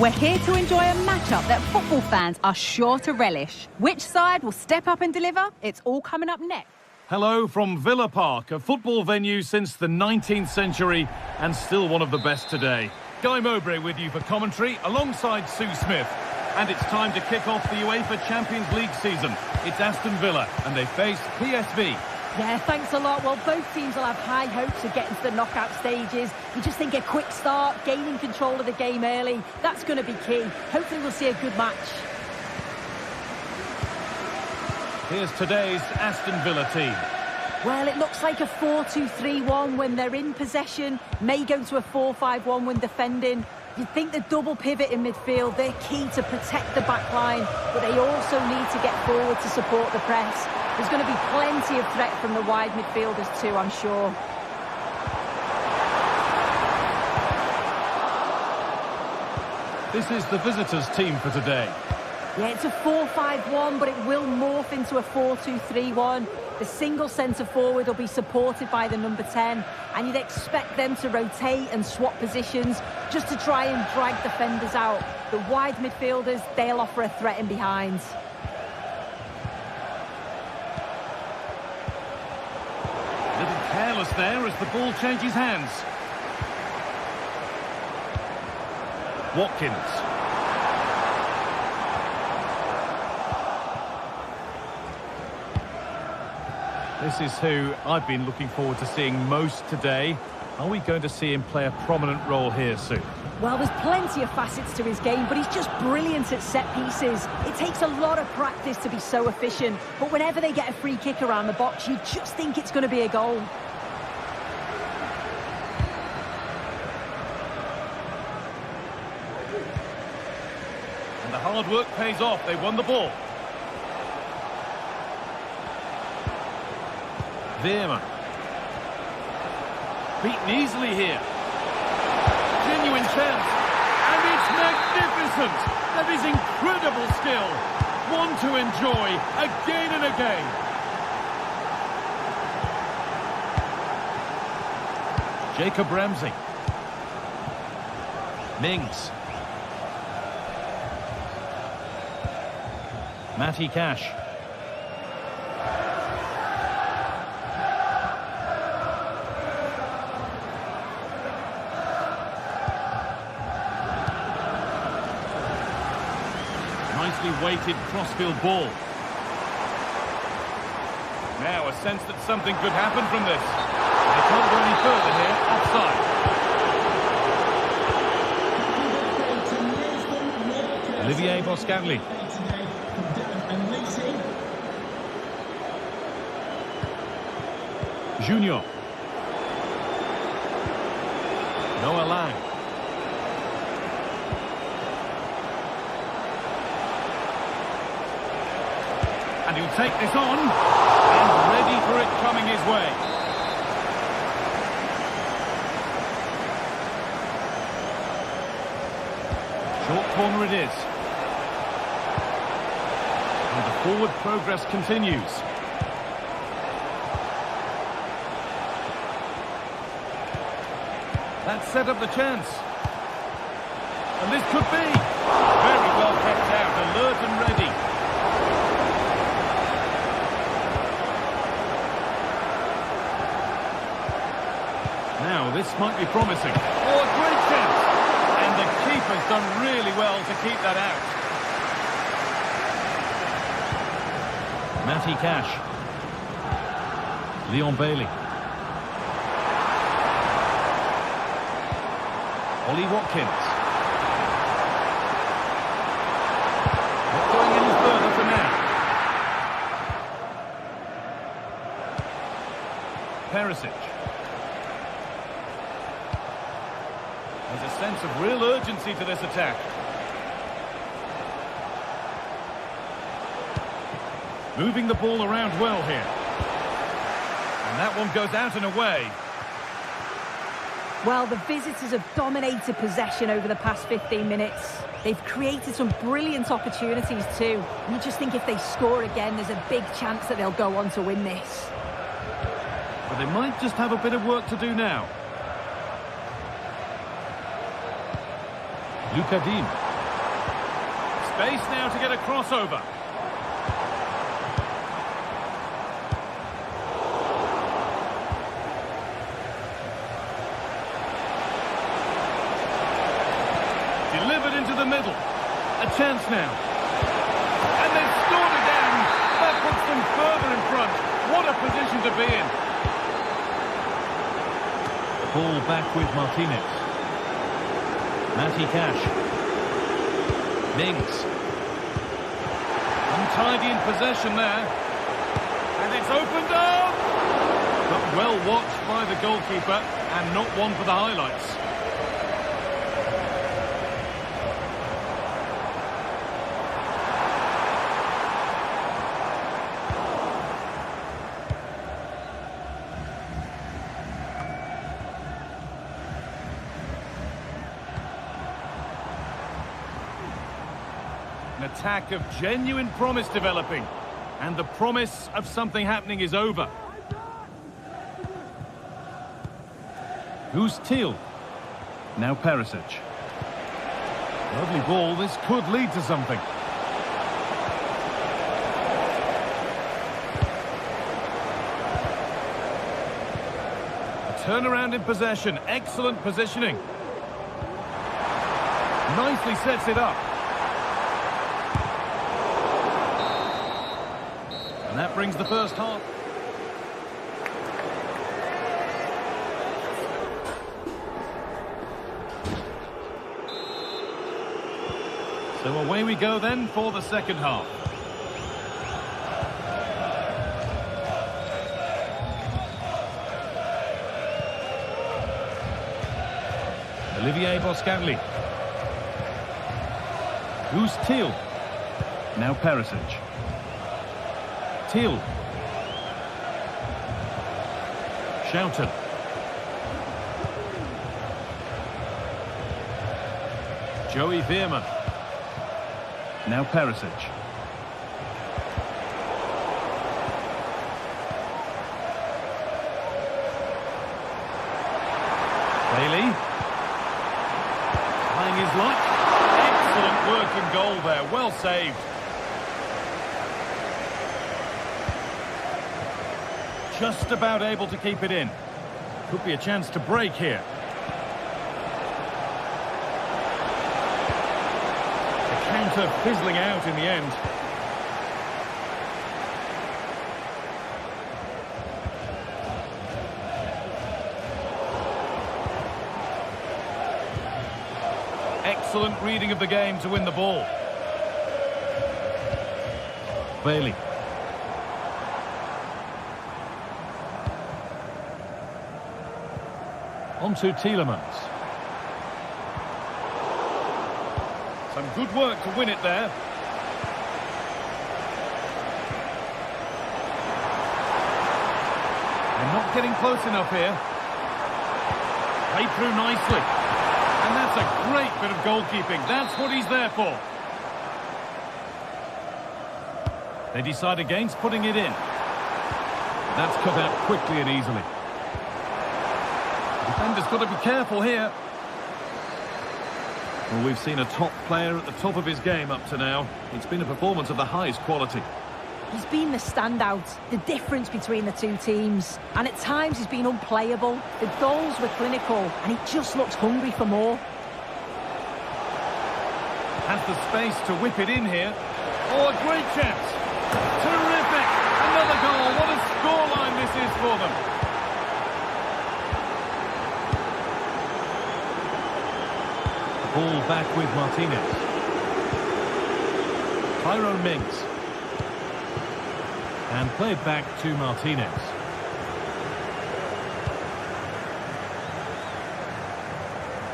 We're here to enjoy a matchup that football fans are sure to relish. Which side will step up and deliver? It's all coming up next. Hello from Villa Park, a football venue since the 19th century and still one of the best today. Guy Mowbray with you for commentary alongside Sue Smith. And it's time to kick off the UEFA Champions League season. It's Aston Villa and they face PSV. Yeah, thanks a lot. Well, both teams will have high hopes of getting to the knockout stages. You just think a quick start, gaining control of the game early, that's going to be key. Hopefully we'll see a good match. Here's today's Aston Villa team. Well, it looks like a 4-2-3-1 when they're in possession. May go to a 4-5-1 when defending. You'd think the double pivot in midfield, they're key to protect the back line, but they also need to get forward to support the press. There's going to be plenty of threat from the wide midfielders too, I'm sure. This is the visitors' team for today. Yeah, it's a 4-5-1, but it will morph into a 4-2-3-1. The single centre-forward will be supported by the number 10, and you'd expect them to rotate and swap positions just to try and drag defenders out. The wide midfielders, they'll offer a threat in behind. A little careless there as the ball changes hands. Watkins. This is who I've been looking forward to seeing most today. Are we going to see him play a prominent role here soon? Well, there's plenty of facets to his game, but he's just brilliant at set pieces. It takes a lot of practice to be so efficient, but whenever they get a free kick around the box, you just think it's going to be a goal. And the hard work pays off. They won the ball. Veerman. Beaten easily here. Genuine chance. And it's magnificent. That is incredible skill. One to enjoy again and again. Jacob Ramsey. Mings. Matty Cash. Nicely weighted crossfield ball. Now a sense that something could happen from this. They can't go any further here. Offside. Olivier Boscagli. Junior. Noah Lang. And he'll take this on, and ready for it coming his way. Short corner it is. And the forward progress continues. That set up the chance. And this could be. Very well kept out, alert and ready. Now, this might be promising. Oh, a great chance! And the keeper's done really well to keep that out. Matty Cash. Leon Bailey. Ollie Watkins. Not going any further for now. Perisic. There's a sense of real urgency to this attack. Moving the ball around well here. And that one goes out and away. Well, the visitors have dominated possession over the past 15 minutes. They've created some brilliant opportunities too. And you just think if they score again, there's a big chance that they'll go on to win this. But they might just have a bit of work to do now. Luka Dean. Space now to get a crossover. Delivered into the middle. A chance now. And they've scored again. That puts them further in front. What a position to be in. Ball back with Martinez. Matty Cash. Mings. Untidy in possession there. And it's opened up. But well watched by the goalkeeper and not one for the highlights. An attack of genuine promise developing, and the promise of something happening is over. Who's Teal? Now Perisic. Lovely ball, this could lead to something. A turnaround in possession, excellent positioning. Nicely sets it up. And that brings the first half. So away we go then for the second half. Olivier Boscanli. Who's Teal? Now Perisic. Teal. Shouten. Joey Veerman. Now Perisic. Bailey. Trying his luck. Excellent work in goal there. Well saved. Just about able to keep it in. Could be a chance to break here. The counter fizzling out in the end. Excellent reading of the game to win the ball. Bailey. On to Tielemans. Some good work to win it there. They're not getting close enough here. Played through nicely. And that's a great bit of goalkeeping. That's what he's there for. They decide against putting it in. That's cut out quickly and easily. Defender's got to be careful here. Well, we've seen a top player at the top of his game up to now. It's been a performance of the highest quality. He's been the standout, the difference between the two teams. And at times he's been unplayable. The goals were clinical and he just looks hungry for more. Has the space to whip it in here. Oh, a great chance. Terrific. Another goal. What a scoreline this is for them. Ball back with Martinez. Tyrone Mings. And played back to Martinez.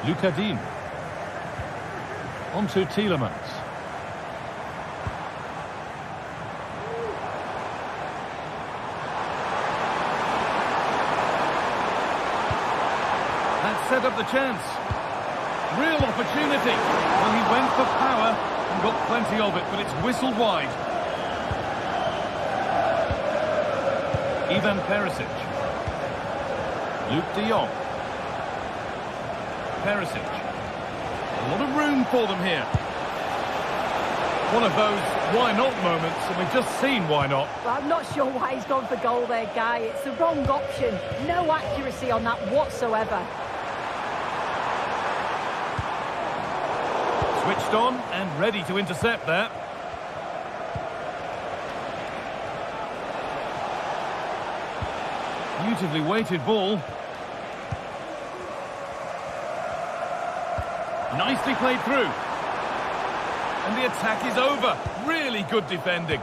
Luca Dean. On to Tielemans. That set up the chance. Real opportunity. Well, he went for power and got plenty of it, but it's whistled wide. Ivan Perisic. Luke de Jong. Perisic. A lot of room for them here. One of those why not moments, and we've just seen why not. Well, I'm not sure why he's gone for goal there, Guy. It's the wrong option. No accuracy on that whatsoever. Switched on and ready to intercept there. Beautifully weighted ball. Nicely played through. And the attack is over. Really good defending.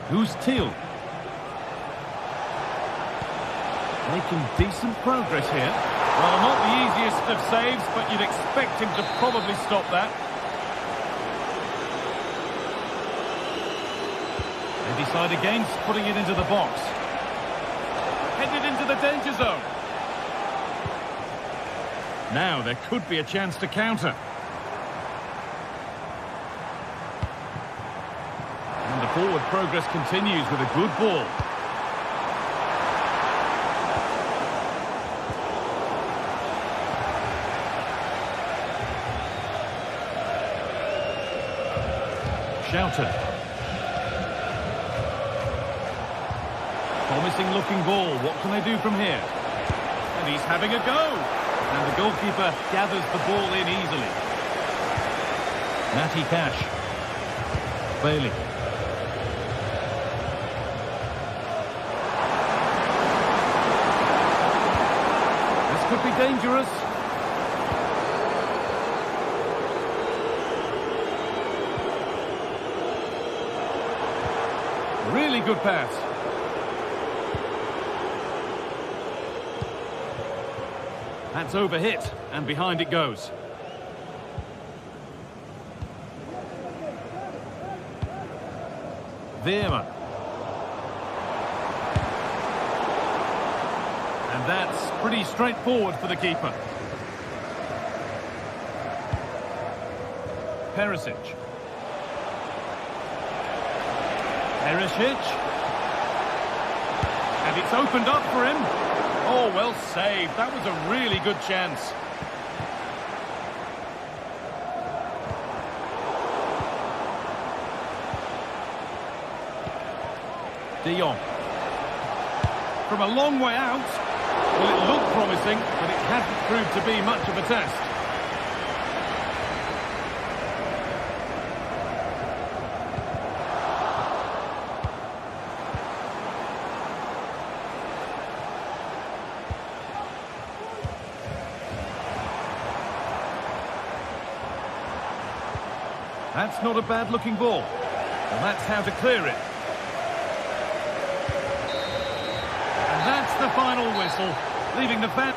Who's Teal? Making decent progress here. Well, not the easiest of saves, but you'd expect him to probably stop that. They decide against putting it into the box. Headed into the danger zone. Now there could be a chance to counter. And the forward progress continues with a good ball. Shouted. Promising looking ball. What can they do from here? And he's having a go. And the goalkeeper gathers the ball in easily. Matty Cash. Bailey. This could be dangerous. Really good pass. That's overhit, and behind it goes. Veerman. And that's pretty straightforward for the keeper. Perisic. Perisic. And it's opened up for him. Oh, well saved. That was a really good chance. De Jong. From a long way out. Well, it looked promising, but it hasn't proved to be much of a test. That's not a bad-looking ball. Well, that's how to clear it. And that's the final whistle, leaving the fan...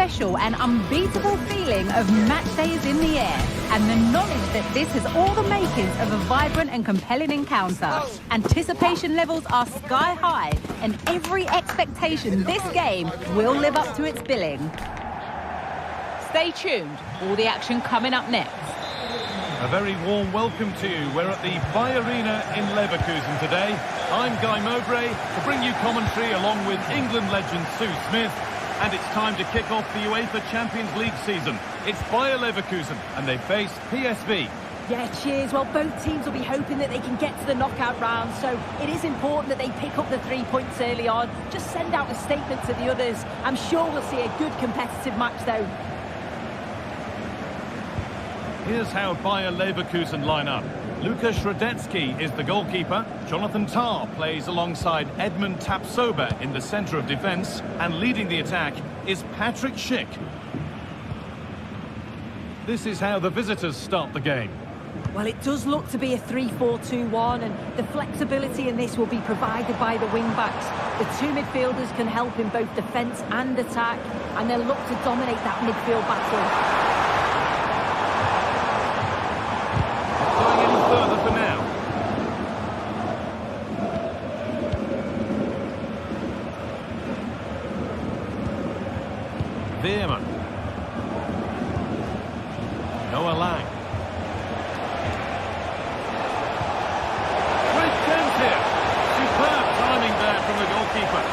special and unbeatable feeling of match day is in the air, and the knowledge that this has all the makings of a vibrant and compelling encounter. Anticipation levels are sky high, and every expectation this game will live up to its billing. Stay tuned, all the action coming up next. A very warm welcome to you. We're at the Bay Arena in Leverkusen today. I'm Guy Mowbray to bring you commentary along with England legend Sue Smith. And it's time to kick off the UEFA Champions League season. It's Bayer Leverkusen and they face PSV. Yeah, cheers. Well, both teams will be hoping that they can get to the knockout round, so it is important that they pick up the 3 points early on. Just send out a statement to the others. I'm sure we'll see a good competitive match though. Here's how Bayer Leverkusen line up. Luka Środecki is the goalkeeper. Jonathan Tah plays alongside Edmund Tapsoba in the centre of defence. And leading the attack is Patrick Schick. This is how the visitors start the game. Well, it does look to be a 3-4-2-1, and the flexibility in this will be provided by the wing-backs. The two midfielders can help in both defence and attack, and they'll look to dominate that midfield battle. Going any further for now. Veerman. Noah Lang. Great chance here. Superb timing there from the goalkeeper.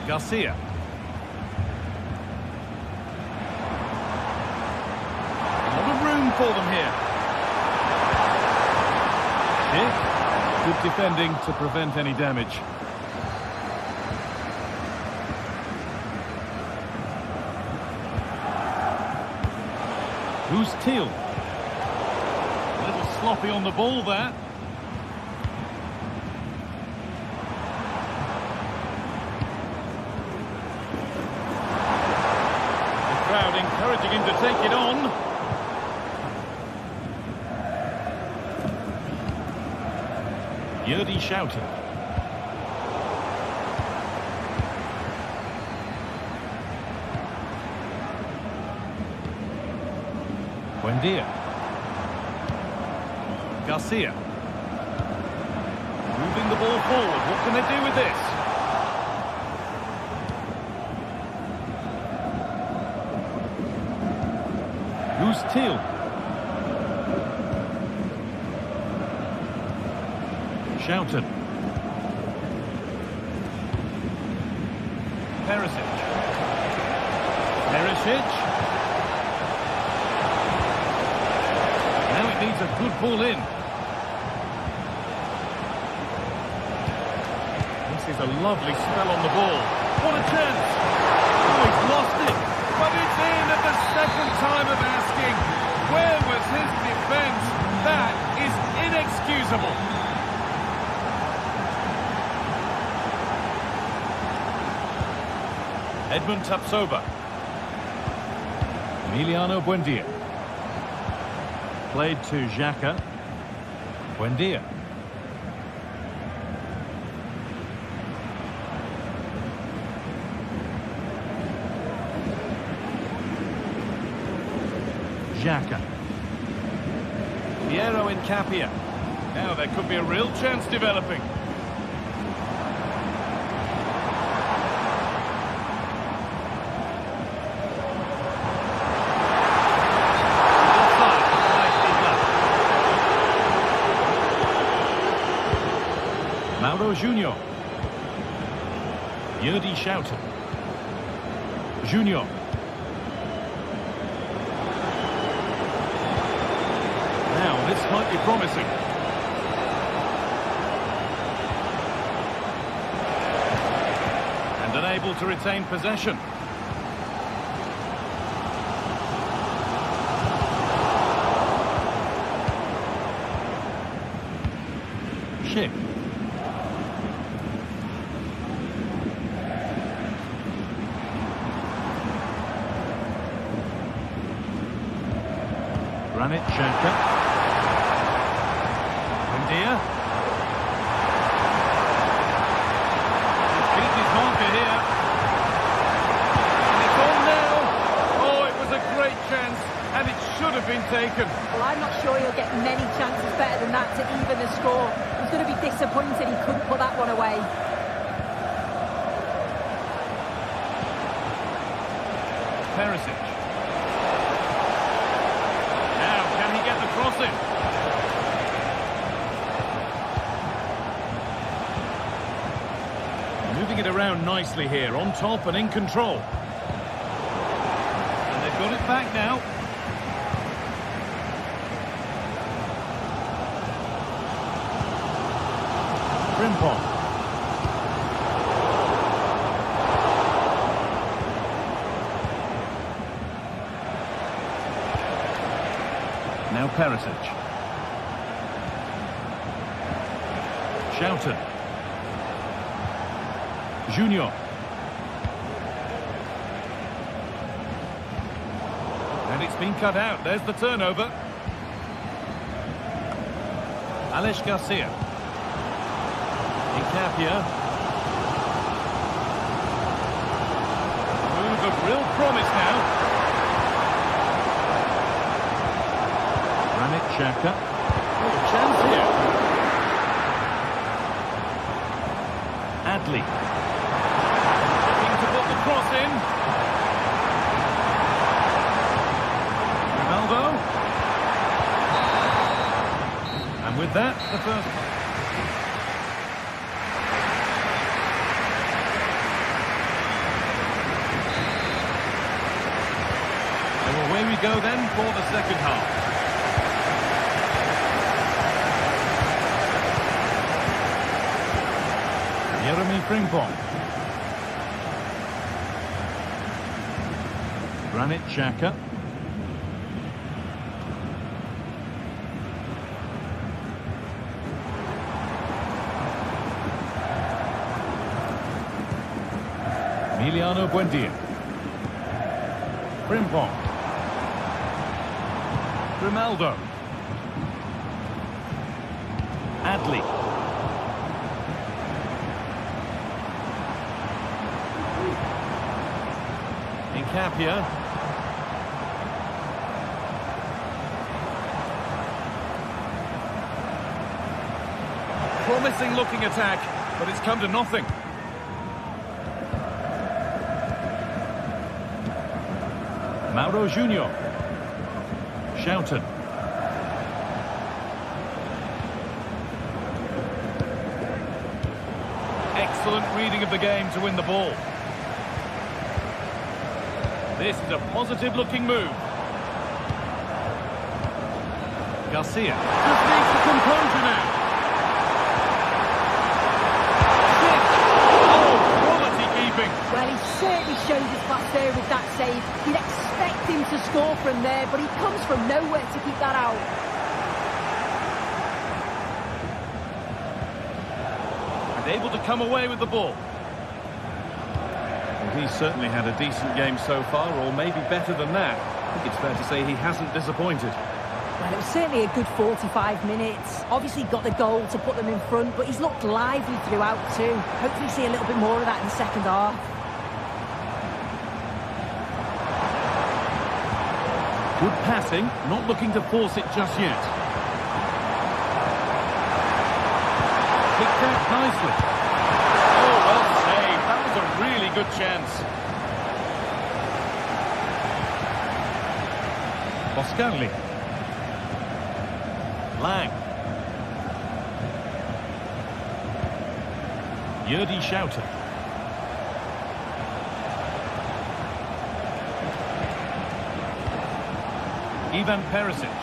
Garcia. For them here. Good defending to prevent any damage. Who's Teal? A little sloppy on the ball there. The crowd encouraging him to take it on. Yurdi shouting. Buendia. Garcia. Moving the ball forward. What can they do with this? Who's Teal? Shouted. Perisic. Now it needs a good ball in. This is a lovely spell on the ball. What a chance! Oh, he's lost it. But it's in at the second time of asking. Where was his defence? That is inexcusable. Edmund Tapsoba. Emiliano Buendia. Played to Xhaka. Buendia. Xhaka. Piero Incapia. Now there could be a real chance developing. Mauro Junior. Yurdi shouted. Junior. Now this might be promising. And unable to retain possession. Schick. Granit Xhaka. Buendia. He's beat his mark have been taken. Well, I'm not sure he'll get many chances better than that to even the score. He's going to be disappointed he couldn't put that one away. Perisic. Now, can he get the cross in? Moving it around nicely here, on top and in control. And they've got it back now. Frimpong. Now Perisic. Shouted. Junior. And it's been cut out. There's the turnover. Alex Garcia. Incapia. Move of real promise now. Granit Xhaka. Oh, chance here. Adli. Looking to put the cross in. Ronaldo. And with that, the first... So away we go then for the second half. Jeremy Frimpong. Granit Xhaka. Emiliano Buendia. Frimpong. Ronaldo. Adli. Incapia. Promising looking attack, but it's come to nothing. Mauro Junior. Shouted. Excellent reading of the game to win the ball. This is a positive-looking move. Garcia just needs the composure now. Oh, quality keeping. Well, he certainly showed his class there with that save. You'd expect him to score from there, but he comes from nowhere to keep that out. And able to come away with the ball. He's certainly had a decent game so far, or maybe better than that. I think it's fair to say he hasn't disappointed. Well, it was certainly a good 45 minutes. Obviously got the goal to put them in front, but he's looked lively throughout too. Hopefully see a little bit more of that in the second half. Good passing, not looking to force it just yet. Picked out nicely. Oh, well saved. That was a really good chance. Boscanli. Lang. Yerdy Shouter. Ivan Perisic.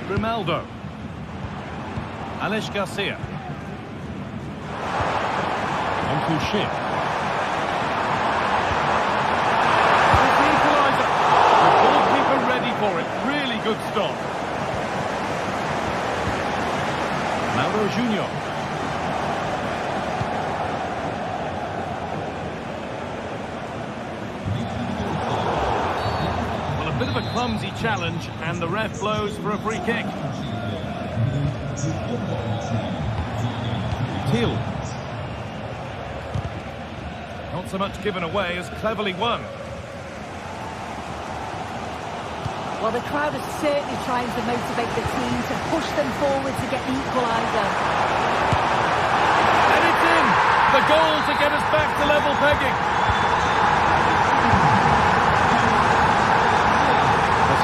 Ronaldo. Alex Garcia. Onto Ship. The equaliser. The goalkeeper ready for it. Really good stop. Mauro Junior. Bit of a clumsy challenge, and the ref blows for a free kick. Till. Not so much given away as cleverly won. Well, the crowd is certainly trying to motivate the team to push them forward to get the equaliser. And it's in! The goal to get us back to level pegging.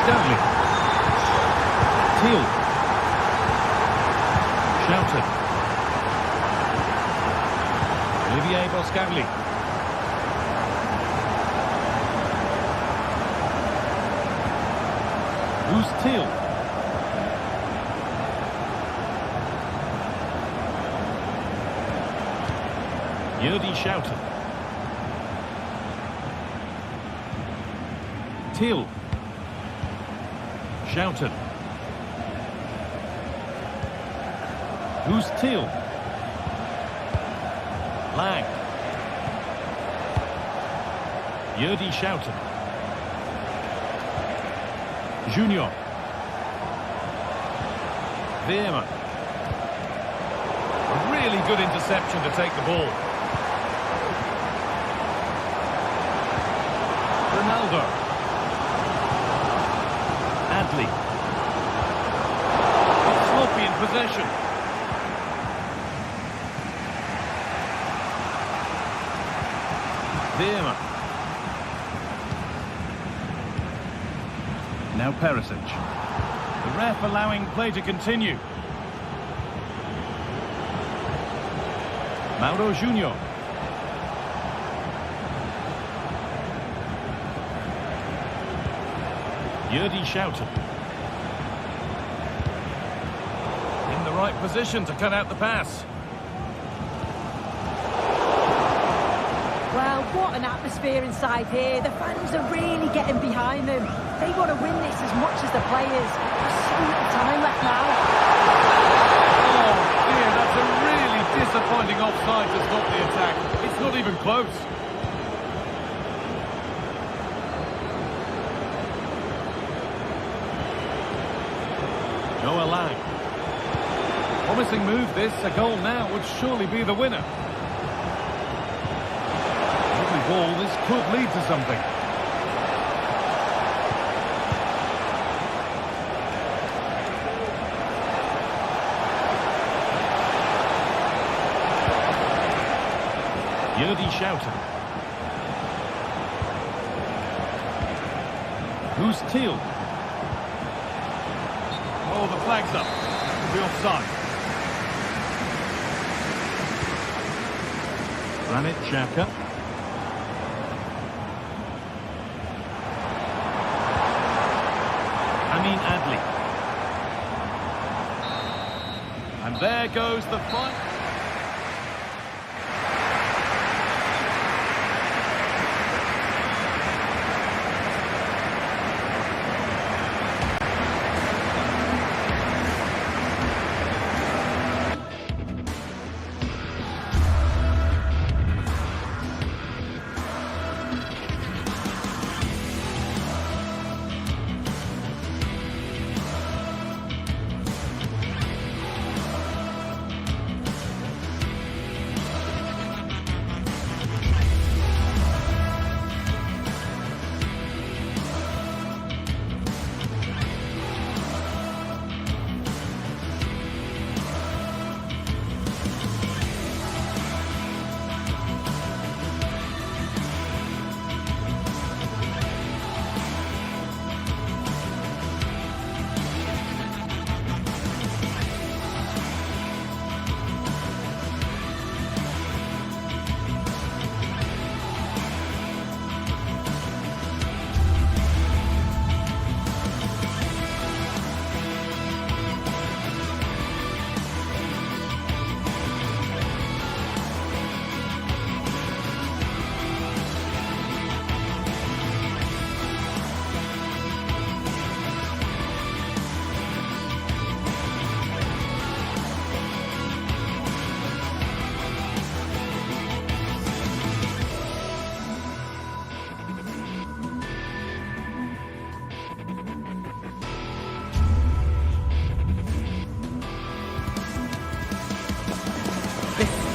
Stanley. Teal. Shouted. Olivier Boscagli. Who's Teal? Yerdy Shouted. Teal. Shouted. Who's Teal? Lang. Yerdy Shouted. Junior. Veerman. A really good interception to take the ball. Ronaldo. Adley. Sloppy in possession. Veerman. Now Perisic. The ref allowing play to continue. Mauro Junior. Yerdy Shouted. In the right position to cut out the pass. Well, what an atmosphere inside here. The fans are really getting behind them. They want to win this as much as the players. There's so little time left now. Oh dear, that's a really disappointing offside to stop the attack. It's not even close. Noah Lang. Promising move this. A goal now would surely be the winner. Lovely ball. This could lead to something. Yerdy Shouted. Who's Teal? Oh, the flag's up. The offside. Granit Xhaka. Amin Adli. And there goes the fight.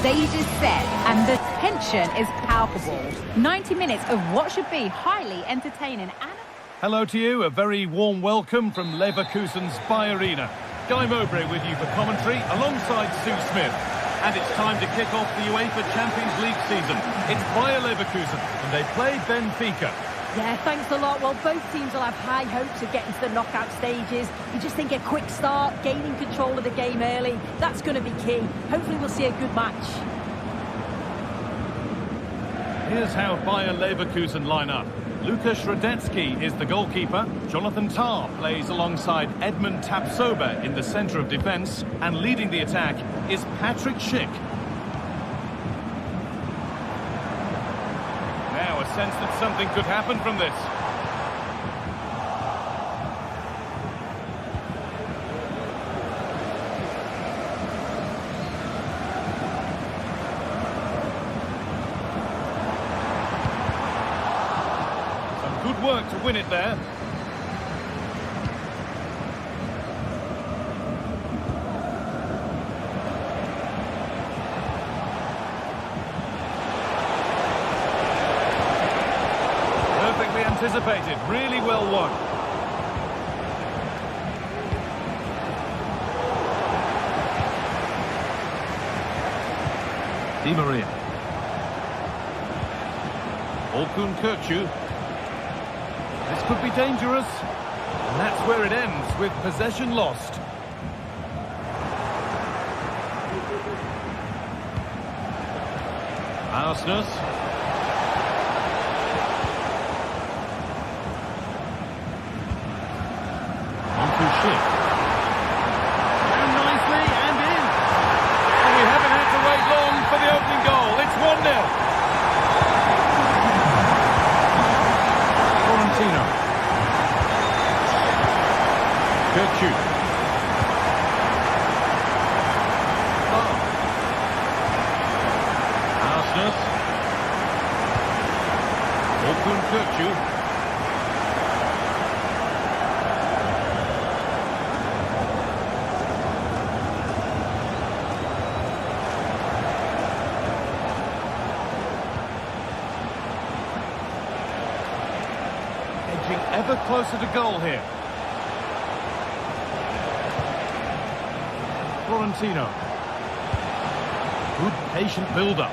stage is set and the tension is palpable. 90 minutes of what should be highly entertaining and... Hello to you, a very warm welcome from Leverkusen's Bay Arena. Guy Mowbray with you for commentary alongside Sue Smith. And it's time to kick off the UEFA Champions League season. It's Bayer Leverkusen and they play Benfica. Yeah, thanks a lot. Well, both teams will have high hopes of getting to the knockout stages. You just think a quick start, gaining control of the game early, that's going to be key. Hopefully we'll see a good match. Here's how Bayer Leverkusen line up. Lukas Radetzky is the goalkeeper. Jonathan Tah plays alongside Edmund Tapsoba in the centre of defence. And leading the attack is Patrick Schick. Now a sense that something could happen from this. Good work to win it there. Perfectly anticipated, really well won. Di Maria. Orkun Kökçü. This could be dangerous, and that's where it ends, with possession lost. Arsenal. On to Schick. Down nicely and in. And we haven't had to wait long for the opening goal. It's 1-0. Kökçü. Arsenal. Orkun Kökçü. Edging ever closer to goal here. Florentino. Good patient build-up.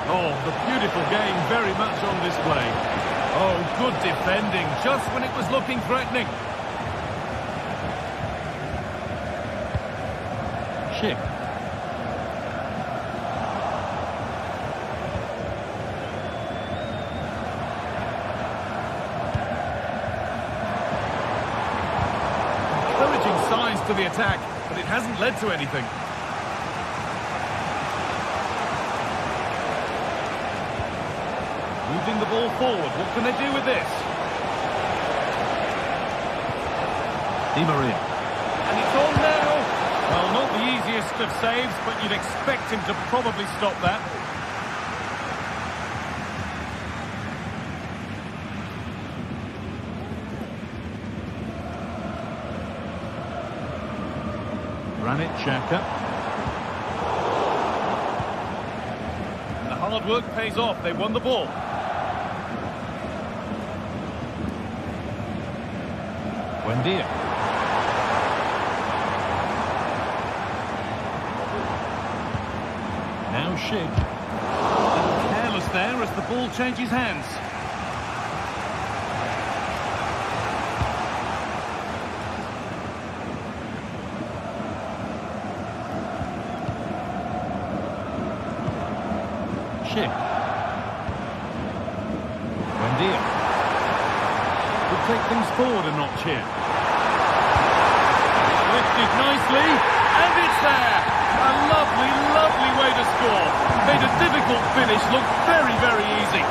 Oh, the beautiful game very much on display. Oh, good defending just when it was looking threatening. Schick. Signs to the attack, but it hasn't led to anything. Moving the ball forward, what can they do with this? Di Maria. And it's on now. Well, not the easiest of saves, but you'd expect him to probably stop that. Granit Xhaka. And the hard work pays off. They won the ball. Buendia. Now Schick. Careless there as the ball changes hands. Schick. Buendia. Could take things forward a notch here. Lifted nicely, and it's there! A lovely, lovely way to score. Made a difficult finish look very, very easy.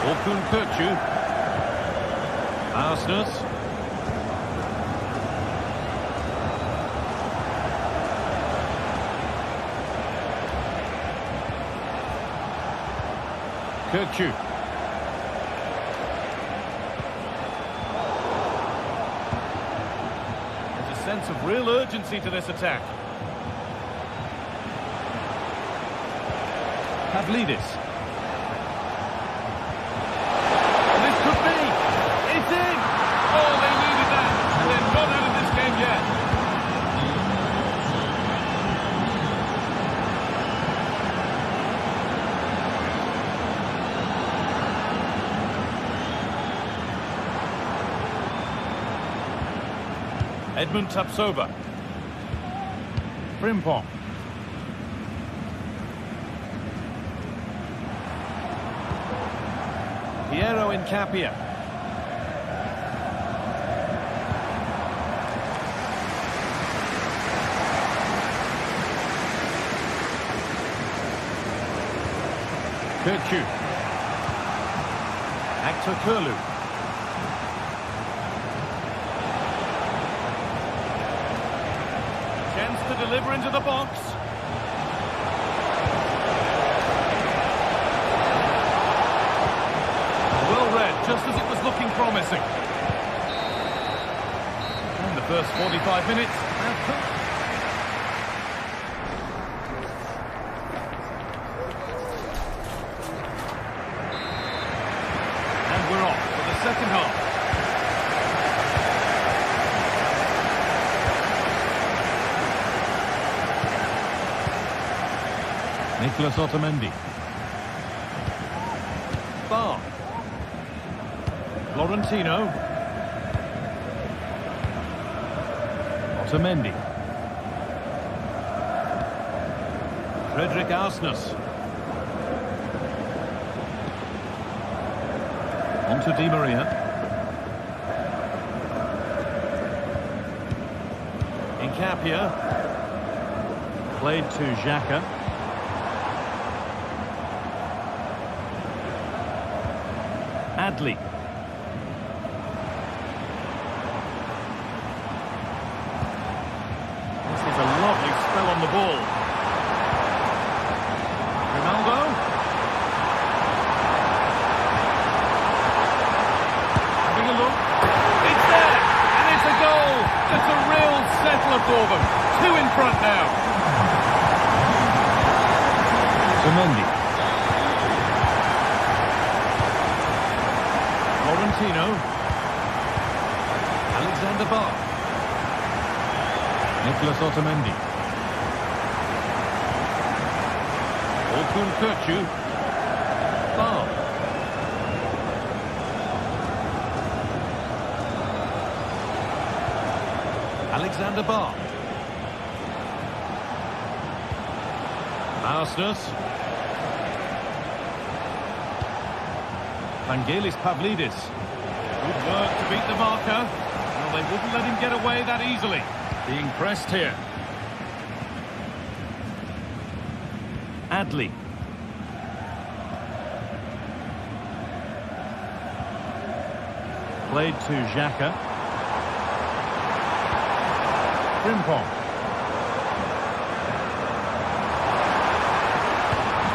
Orkun Kökçü. Arsenal. Kirchu. There's a sense of real urgency to this attack. Pavlidis. This could be. It's in. Oh, they needed that. And they're not out of this game yet. Edmund Tapsova. Frimpong. Piero Incapia. Kirchu. Actor Kurlu. Chance to deliver into the box. Well read, just as it was looking promising. And the first 45 minutes have and we're off for the second half. Nicholas Otamendi. Bar. Florentino. Otamendi. Frederick Arsnus. On to Di Maria. Incapia. Played to Xhaka. Adli. This is a lovely spell on the ball. Ronaldo. Having a look. It's there! And it's a goal! Just a real settler for them. Two in front now. Otamendi. Florentino. Alexander Bar. Nicholas Otamendi. Orkun Kirchu. Bar. Alexander Bar. Arsnus. Vangelis Pavlidis. Good work to beat the marker. Well, they wouldn't let him get away that easily. Being pressed here. Adli. Played to Xhaka. Frimpong.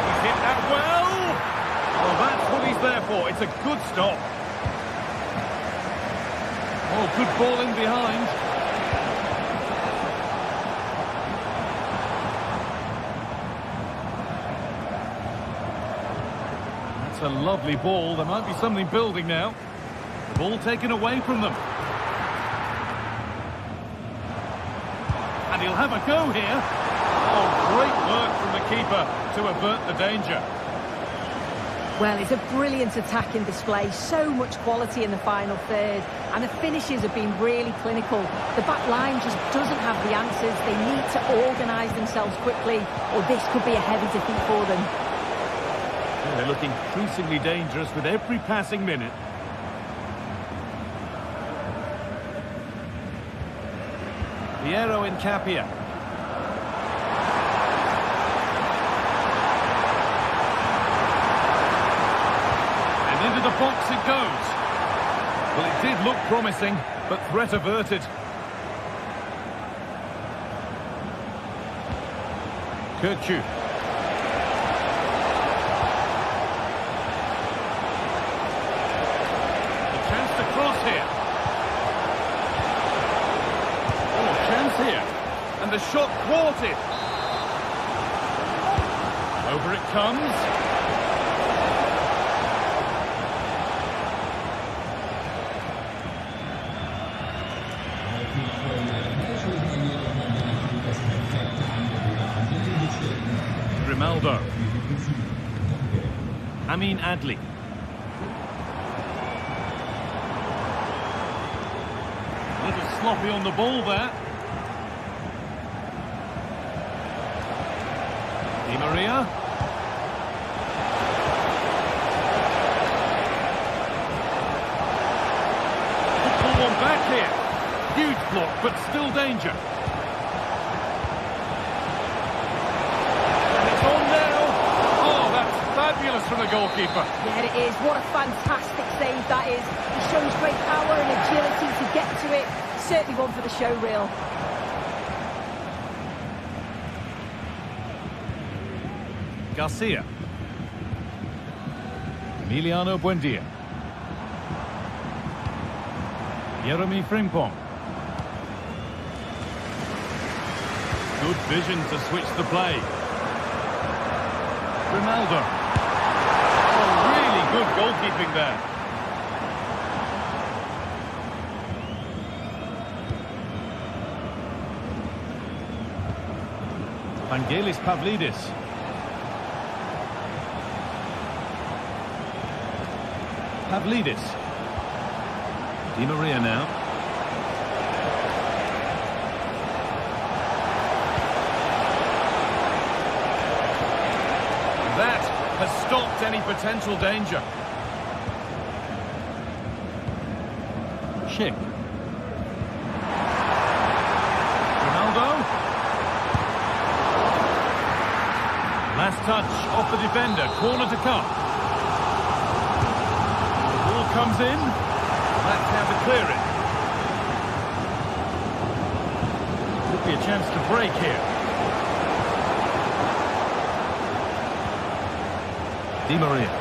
He's hit that well. Well, that's what he's there for. It's a good stop. Oh, good ball in behind. That's a lovely ball. There might be something building now. The ball taken away from them. And he'll have a go here. Oh, great work from the keeper to avert the danger. Well, it's a brilliant attacking display. So much quality in the final third. And the finishes have been really clinical. The back line just doesn't have the answers. They need to organise themselves quickly, or this could be a heavy defeat for them. They're looking increasingly dangerous with every passing minute. Piero Incapia. And into the box it goes. Well, it did look promising, but threat averted. Kirchu. shot thwarted. Over it comes. Grimaldo. Amin Adli. A little sloppy on the ball there. Di Maria. Could pull one back here. Huge block, but still danger. And it's on now. Oh, that's fabulous from the goalkeeper. Yeah, it is. What a fantastic save that is. He shows great power and agility to get to it. Certainly one for the show reel. Garcia. Emiliano Buendia. Jeremy Frimpong. Good vision to switch the play. Ronaldo. Oh, really good goalkeeping there. Vangelis Pavlidis. Pavlidis. Di Maria now. That has stopped any potential danger. Schick. Ronaldo. Last touch off the defender. Corner to come. The ball comes in. That's how to clear it. Could be a chance to break here. Di Maria.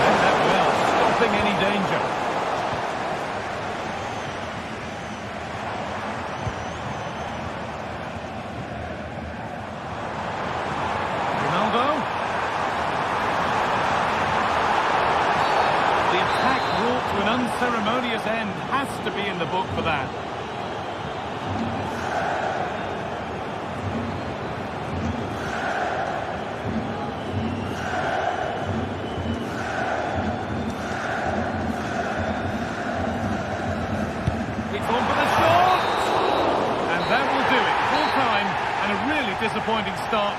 And that well, stopping any danger. Ronaldo. The attack brought to an unceremonious end has to be in the book for that. Disappointing start.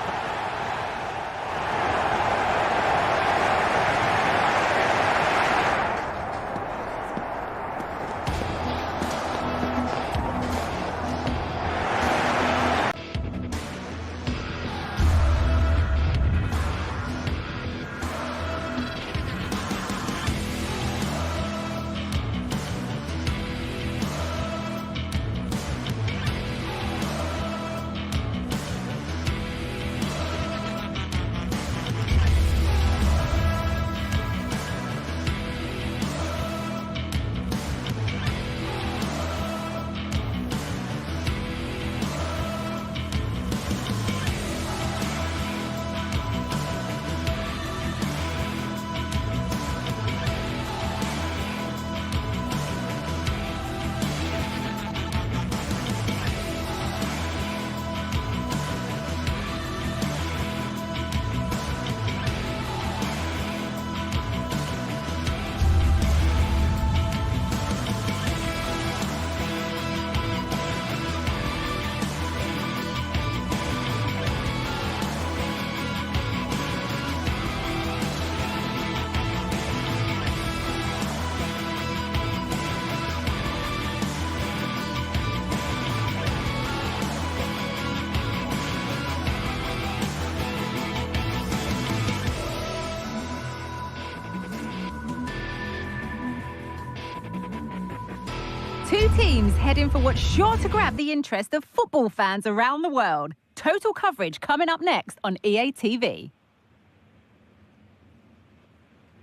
Two teams heading for what's sure to grab the interest of football fans around the world. Total coverage coming up next on EA TV.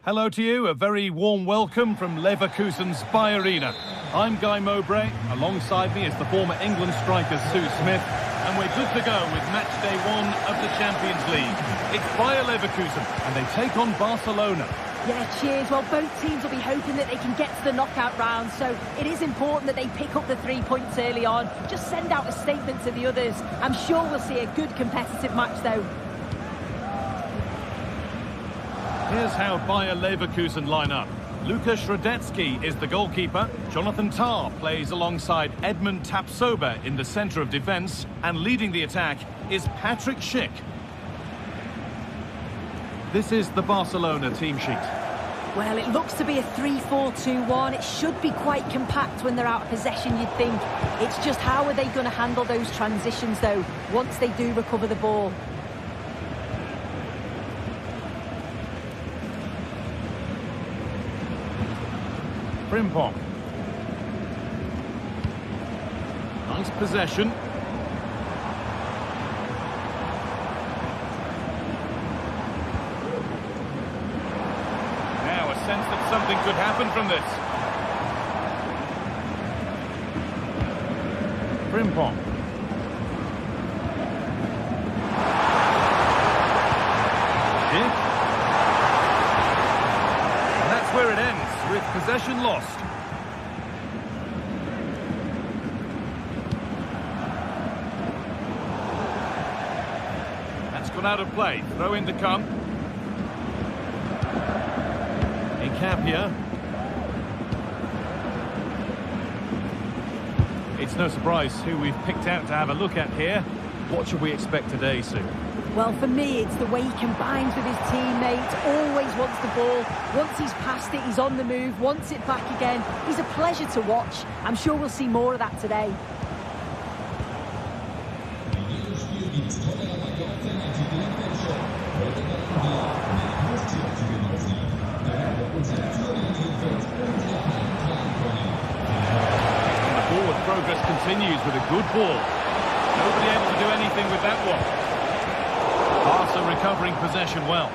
Hello to you, a very warm welcome from Leverkusen's Bayer Arena. I'm Guy Mowbray, alongside me is the former England striker Sue Smith, and we're good to go with match day 1 of the Champions League. It's Bayer Leverkusen, and they take on Barcelona. Yeah, cheers. Well, both teams will be hoping that they can get to the knockout round, so it is important that they pick up the 3 points early on. Just send out a statement to the others. I'm sure we'll see a good competitive match, though. Here's how Bayer Leverkusen line up. Luka Środecki is the goalkeeper. Jonathan Tah plays alongside Edmund Tapsoba in the centre of defence. And leading the attack is Patrick Schick. This is the Barcelona team sheet. Well, it looks to be a 3-4-2-1. It should be quite compact when they're out of possession, you'd think. It's just how are they going to handle those transitions, though, once they do recover the ball. Frimpong. Nice possession. Now a sense that something could happen from this. Frimpong. And that's where it ends, with possession lost. That's gone out of play. Throw in to come. Encapia. It's no surprise who we've picked out to have a look at here. What should we expect today, Sue? Well, for me, it's the way he combines with his teammates, always wants the ball. Once he's passed it, he's on the move, wants it back again. He's a pleasure to watch. I'm sure we'll see more of that today. And the forward progress continues with a good ball. Nobody able to do anything with that one. Barca recovering possession well.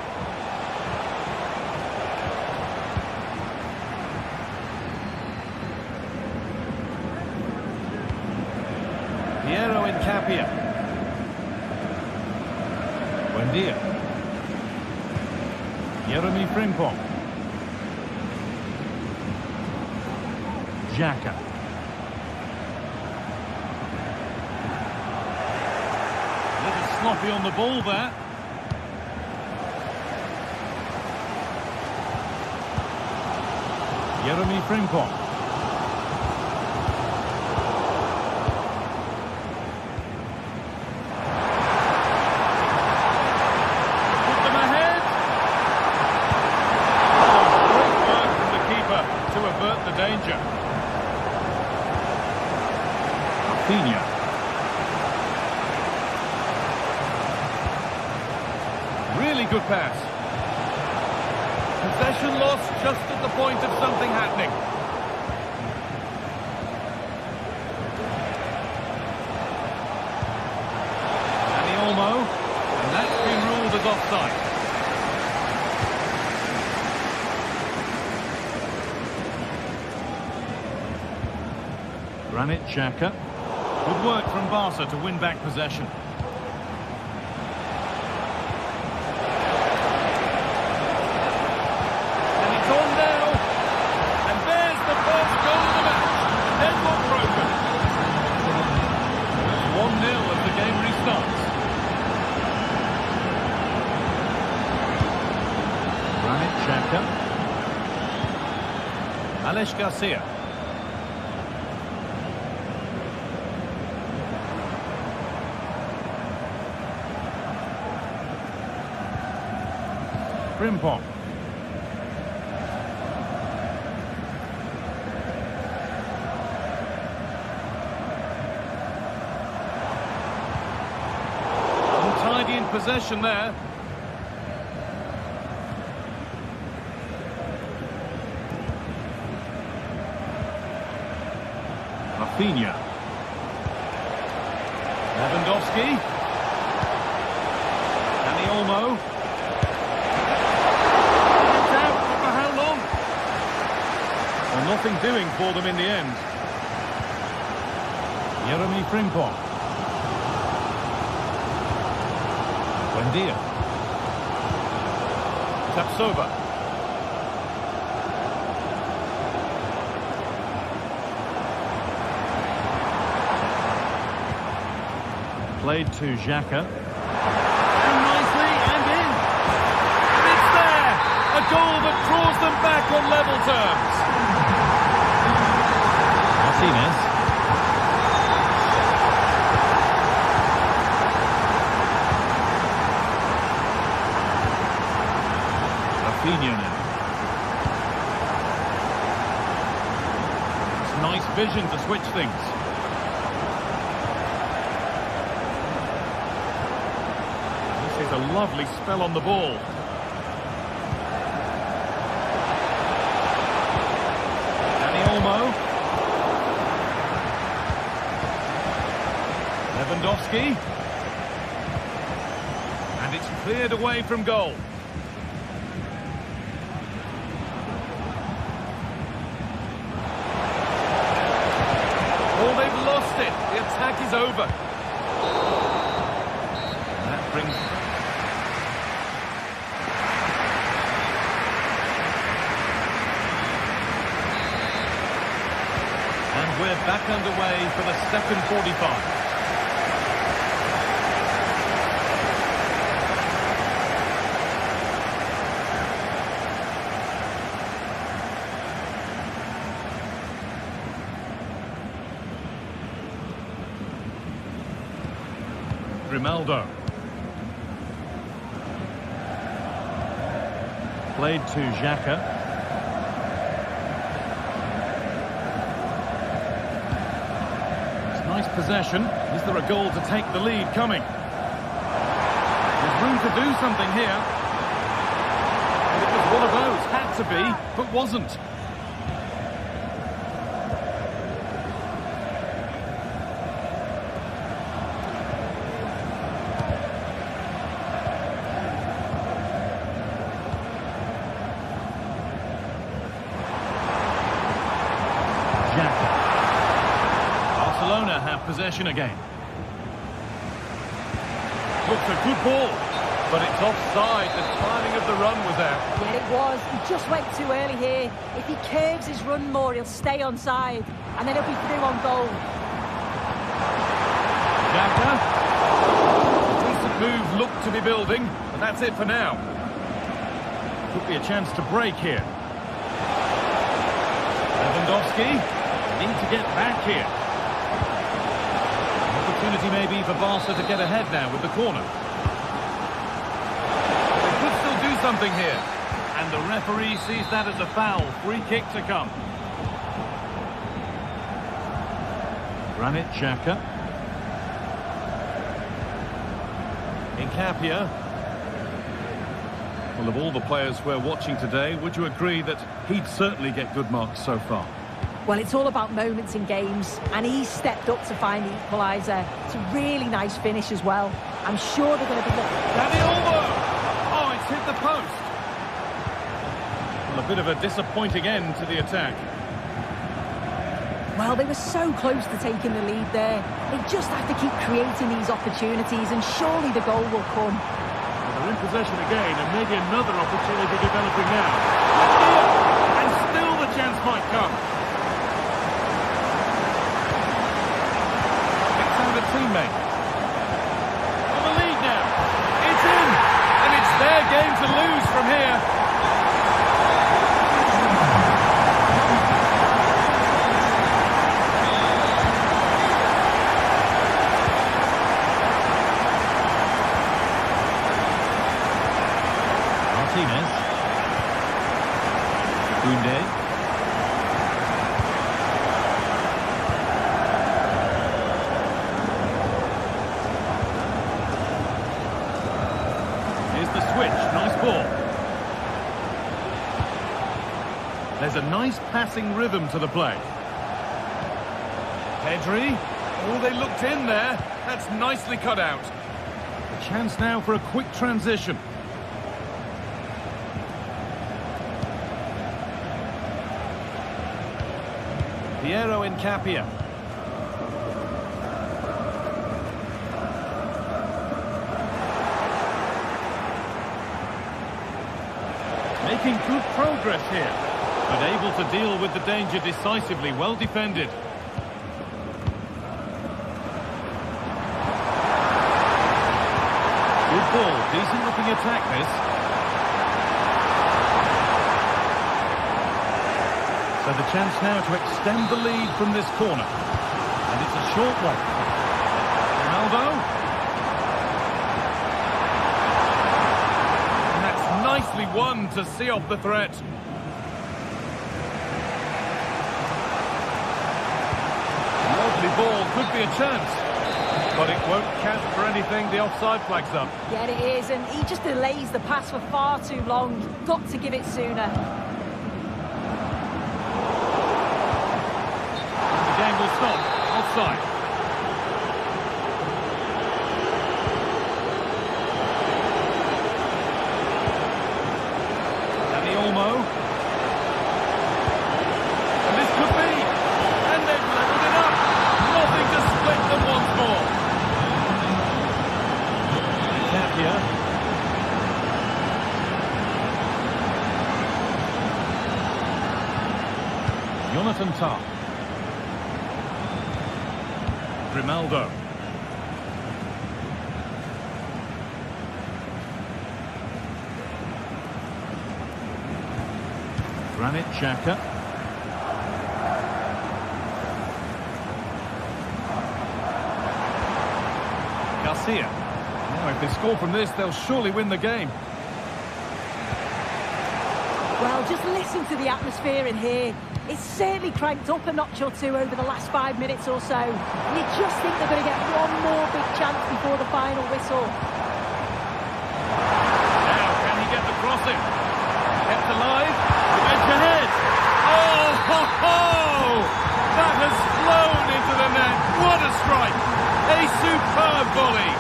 Piero Encapia. Buendia. Jeremy Frimpong. Xhaka. Sloppy on the ball there. Jeremy Frimpong. Put them ahead. Great work from the keeper to avert the danger. Rafinha. Really good pass. Possession lost just at the point of something happening. Dani Olmo, and that's been ruled as offside. Granit Xhaka. Good work from Barca to win back possession. Alex Garcia. Frimpong. Untidy in possession there. Rafinha. Lewandowski. Dani Olmo. It's out from nothing doing for them in the end. Jeremy Frimpong. Buendia. Tapsova. Played to Xhaka. And nicely, and in. And it's there! A goal that draws them back on level terms. Martinez. Rafinha now. It's nice vision to switch things. This is a lovely spell on the ball. Dani Olmo. Lewandowski. And it's cleared away from goal. Oh, they've lost it. The attack is over. And that brings... And we're back underway for the second 45. Grimaldo. Played to Xhaka. It's nice possession. Is there a goal to take the lead coming? There's room to do something here. And it was one of those. Had to be, but wasn't. Barcelona have possession again. Looks a good ball, but it's offside. The timing of the run was out. Yeah, it was. He just went too early here. If he curves his run more, he'll stay onside, and then he'll be through on goal. Xhaka. Decent move looked to be building, but that's it for now. Could be a chance to break here. Lewandowski. Need to get back here. Opportunity maybe for Barca to get ahead now with the corner. They could still do something here. And the referee sees that as a foul. Free kick to come. Granit Xhaka. Incapia. Well, of all the players we're watching today, would you agree that he'd certainly get good marks so far? Well, it's all about moments in games, and he stepped up to find the equaliser. It's a really nice finish as well. I'm sure they're going to be looking... Dani Olmo! Oh, it's hit the post. Well, a bit of a disappointing end to the attack. Well, they were so close to taking the lead there. They just have to keep creating these opportunities, and surely the goal will come. Well, they're in possession again, and maybe another opportunity developing now. And still the chance might come. The teammate. On the lead now. It's in. And it's their game to lose from here. Martinez. Koundé. There's a nice passing rhythm to the play. Pedri. Oh, they looked in there. That's nicely cut out. A chance now for a quick transition. Piero Incapia. Making good progress here, but able to deal with the danger decisively. Well defended. Good ball, decent looking attack this. So the chance now to extend the lead from this corner. And it's a short one. Ronaldo. And that's nicely won to see off the threat. Lovely ball, could be a chance. But it won't count for anything, the offside flag's up. Yeah, it is, and he just delays the pass for far too long. Got to give it sooner. The game will stop. Offside. Danny Olmo. And this could be. And they've levelled it up. Nothing to split them once more. Tapia. Jonathan Tah. Grimaldo. Granit Xhaka. Garcia. Now, if they score from this, they'll surely win the game. Well, just listen to the atmosphere in here. It's certainly cranked up a notch or two over the last 5 minutes or so. And you just think they're going to get one more big chance before the final whistle. Now, can he get the crossing? Kept alive. The edge ahead. Oh, ho, ho! That has flown into the net. What a strike! A superb volley.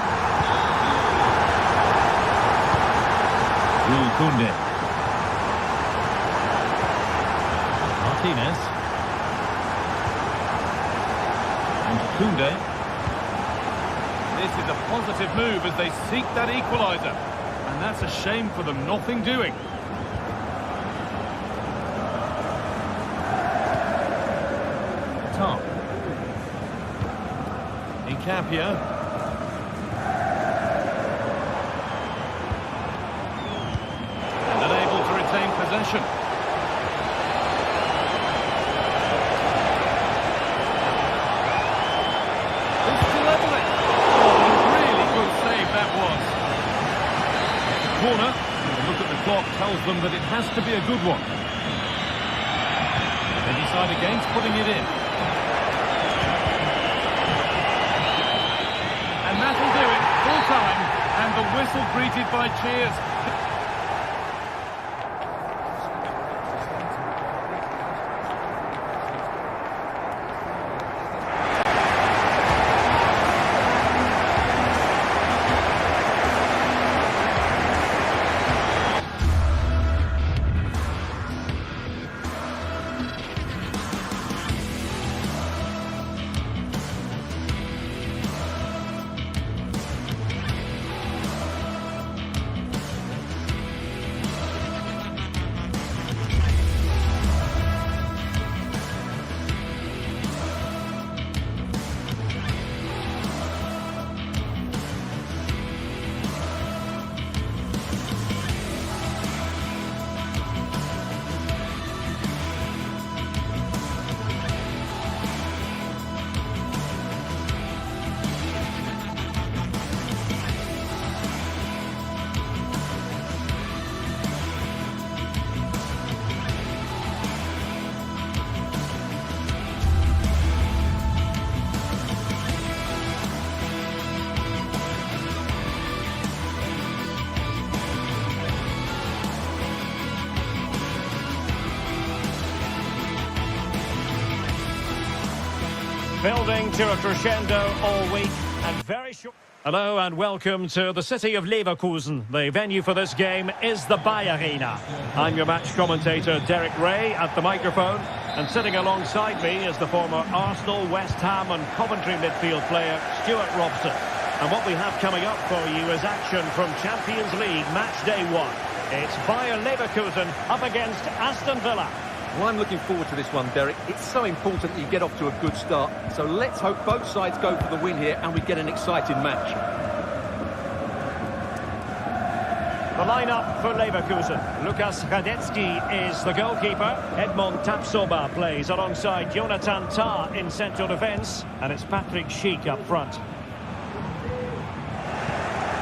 Koundé. Martinez. And Koundé. This is a positive move as they seek that equaliser. And that's a shame for them, nothing doing. Tom. Incapia. And unable to retain possession. Corner, and look at the clock tells them that it has to be a good one. They decide against putting it in. And that'll do it, full time, and the whistle greeted by cheers. Building to a crescendo all week and very short. Hello and welcome to the city of Leverkusen. The venue for this game is the Bay Arena. I'm your match commentator Derek Ray at the microphone. And sitting alongside me is the former Arsenal, West Ham and Coventry midfield player, Stuart Robson. And what we have coming up for you is action from Champions League match day 1. It's Bayer Leverkusen up against Aston Villa. Well, I'm looking forward to this one, Derek. It's so important that you get off to a good start. So let's hope both sides go for the win here and we get an exciting match. The lineup for Leverkusen. Lukas Radetzky is the goalkeeper. Edmond Tapsoba plays alongside Jonathan Tah in central defence. And it's Patrick Schick up front.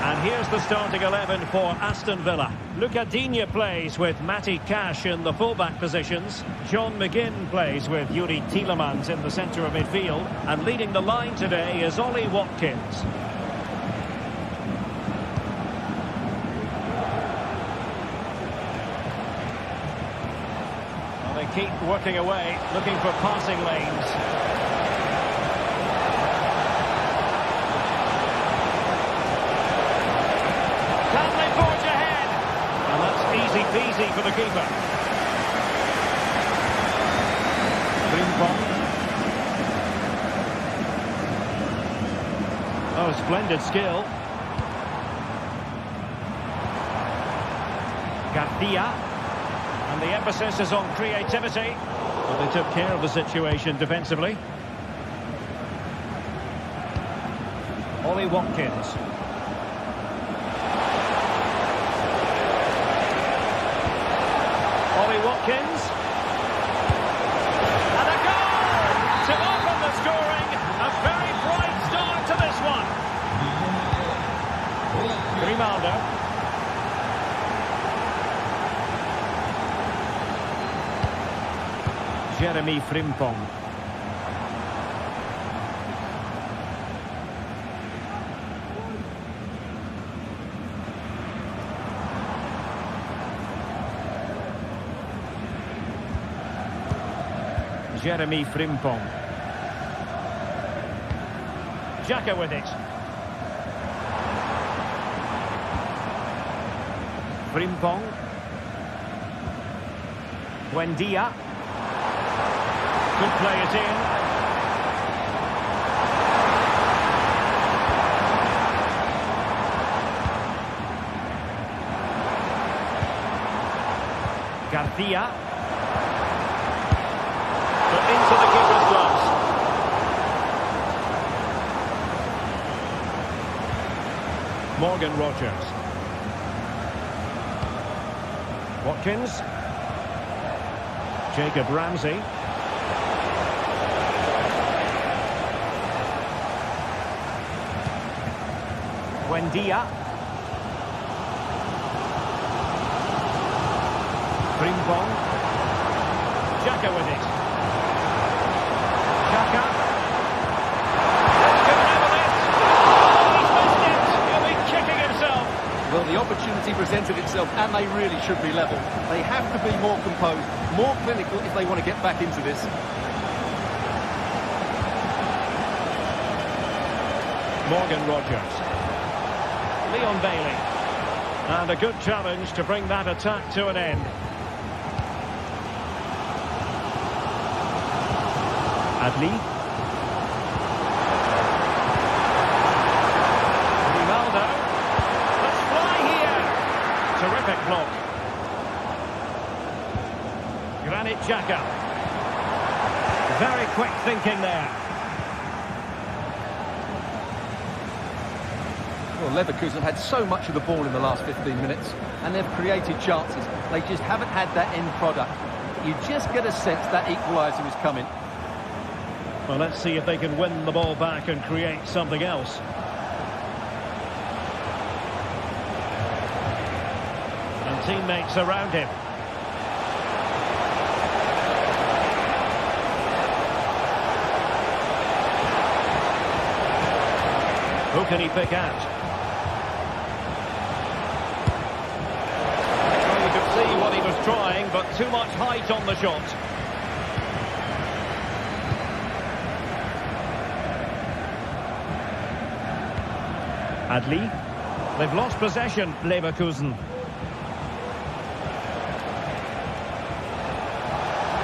And here's the starting 11 for Aston Villa. Luca Digne plays with Matty Cash in the fullback positions. John McGinn plays with Yuri Tielemans in the centre of midfield. And leading the line today is Ollie Watkins. Well, they keep working away, looking for passing lanes. Easy peasy for the keeper. Frimpong. Oh, splendid skill. Garcia. And the emphasis is on creativity. Well, they took care of the situation defensively. Ollie Watkins. Watkins. And a goal to open the scoring. A very bright start to this one. Grimaldo. Jeremy Frimpong. Jeremy Frimpong. Xhaka with it. Frimpong. Buendia. Could play it in. Garcia. Into the keeper's gloves. Morgan Rogers. Watkins. Jacob Ramsey. Buendia. Frimpong. Xhaka with it. Xhaka. Let's go level it. He's missed it. He'll be kicking himself. Well, the opportunity presented itself and they really should be level. They have to be more composed, more clinical if they want to get back into this. Morgan Rogers. Leon Bailey. And a good challenge to bring that attack to an end. Adli. Grimaldo. Let's fly here. Terrific block. Granit Xhaka. Very quick thinking there. Well, Leverkusen had so much of the ball in the last 15 minutes and they've created chances. They just haven't had that end product. You just get a sense that equaliser is coming. Well, let's see if they can win the ball back and create something else. And teammates around him. Who can he pick out? Well, you could see what he was trying, but too much height on the shot. Adli. They've lost possession, Leverkusen.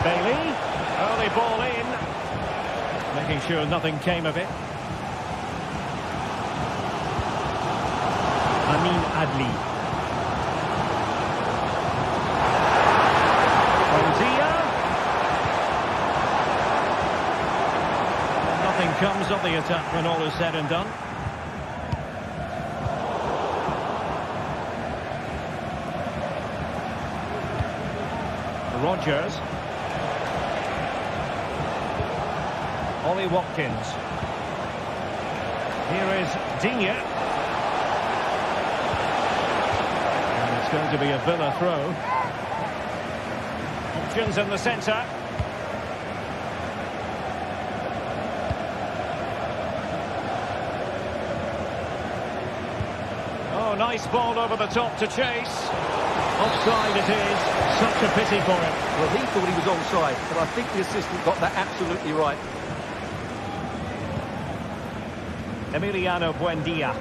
Bailey. ball in. Making sure nothing came of it. Amin Adli. Bondia. Nothing comes of the attack when all is said and done. Rodgers. Ollie Watkins. Here is Digne. And it's going to be a Villa throw. Options in the centre. Oh, nice ball over the top to chase. Offside it is. Such a pity for him. Well, he thought he was onside, but I think the assistant got that absolutely right. Emiliano Buendia.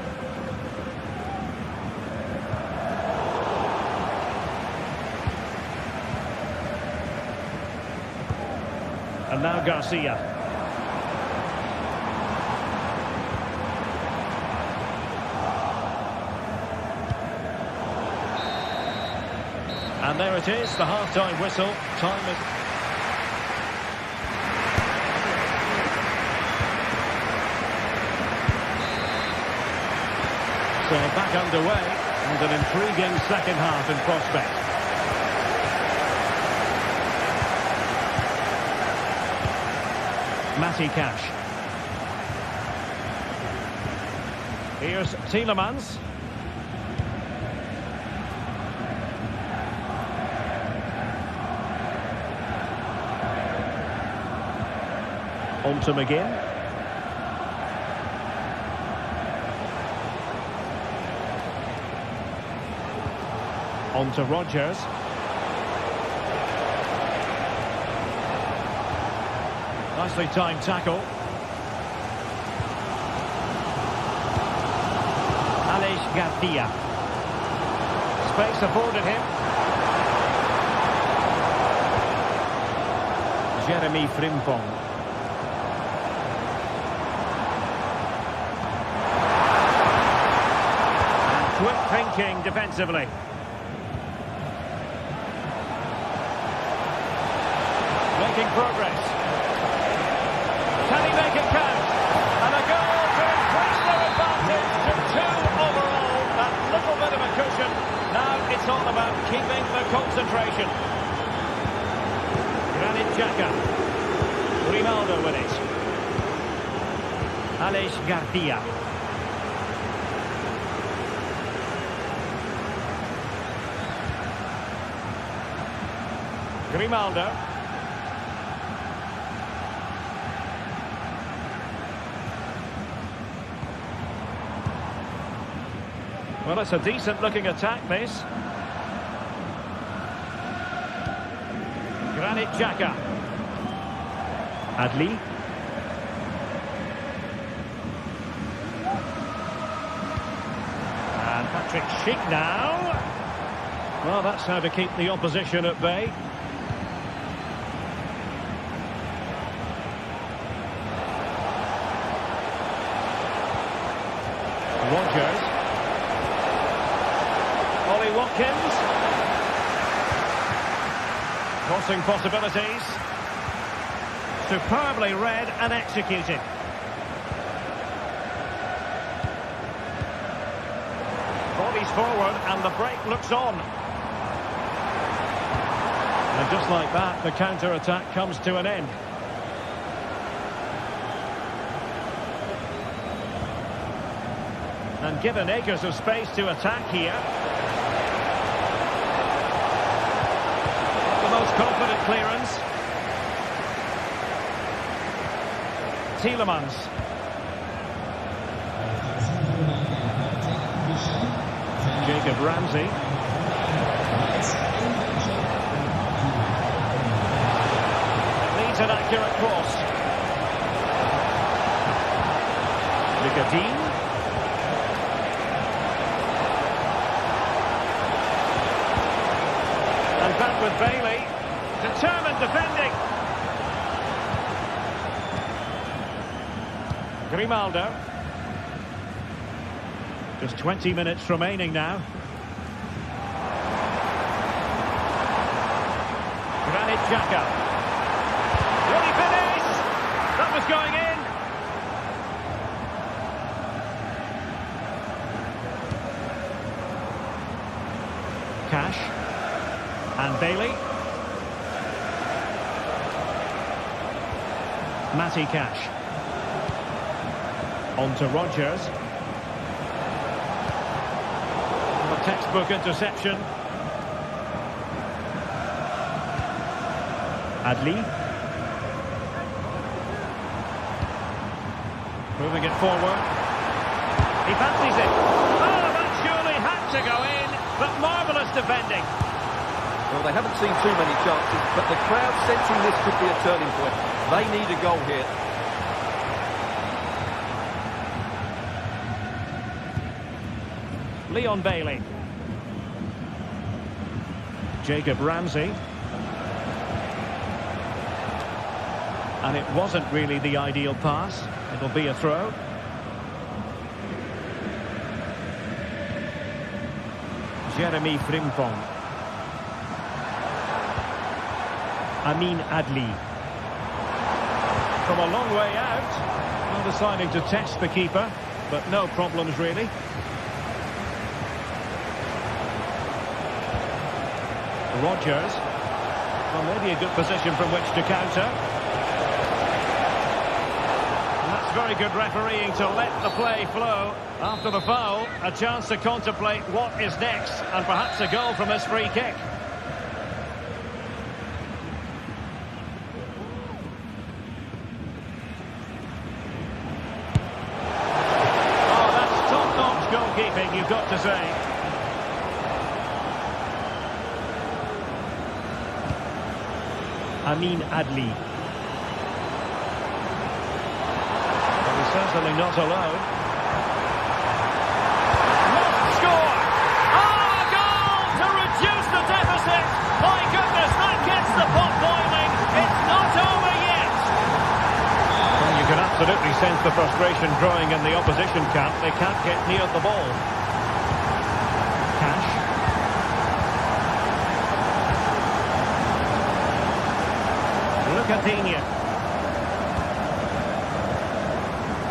And now Garcia. And there it is, the half-time whistle. Time is... So back underway, and an intriguing second half in prospect. Matty Cash. Here's Tielemans. On to McGinn. On to Rodgers. Nicely timed tackle. Aleix Garcia. Space afforded him. Jeremy Frimpong. Quick thinking defensively. Making progress. Can he make it count? And a goal to increase their advantage to 2 overall. That little bit of a cushion. Now it's all about keeping the concentration. Granit Xhaka. Ronaldo with it. Aleix Garcia. Grimaldo. Well, it's a decent-looking attack, this. Granit Xhaka. Adli. And Patrick Schick now. Well, that's how to keep the opposition at bay. Rodgers. Ollie Watkins. Crossing possibilities. Superbly read and executed. Bodies forward and the break looks on. And just like that, the counter-attack comes to an end. And given acres of space to attack here. The most confident clearance. Tielemans. Jacob Ramsey. Needs an accurate cross. Ligadine. And back with Bailey. Determined defending. Grimaldo. Just 20 minutes remaining now. Granit Xhaka. Will he finish? That was going in. Cash. And Bailey. Matty Cash. On to Rodgers. A textbook interception. Adli. Moving it forward. He fancies it. Oh, that surely had to go in, but marvellous defending. Well, they haven't seen too many chances, but the crowd sensing this could be a turning point. They need a goal here. Leon Bailey. Jacob Ramsey. And it wasn't really the ideal pass. It'll be a throw. Jeremy Frimpong. Amin Adli. From a long way out. Well, deciding to test the keeper, but no problems really. Rodgers. Well, maybe a good position from which to counter. And that's very good refereeing to let the play flow. After the foul, a chance to contemplate what is next, and perhaps a goal from this free kick. Oh, that's top-notch goalkeeping, you've got to say. Amin Adli. Well, he's certainly not alone. Must score! Oh, goal to reduce the deficit! My goodness, that gets the pot boiling. It's not over yet. Well, you can absolutely sense the frustration growing in the opposition camp. They can't get near the ball. Cash. Coutinho.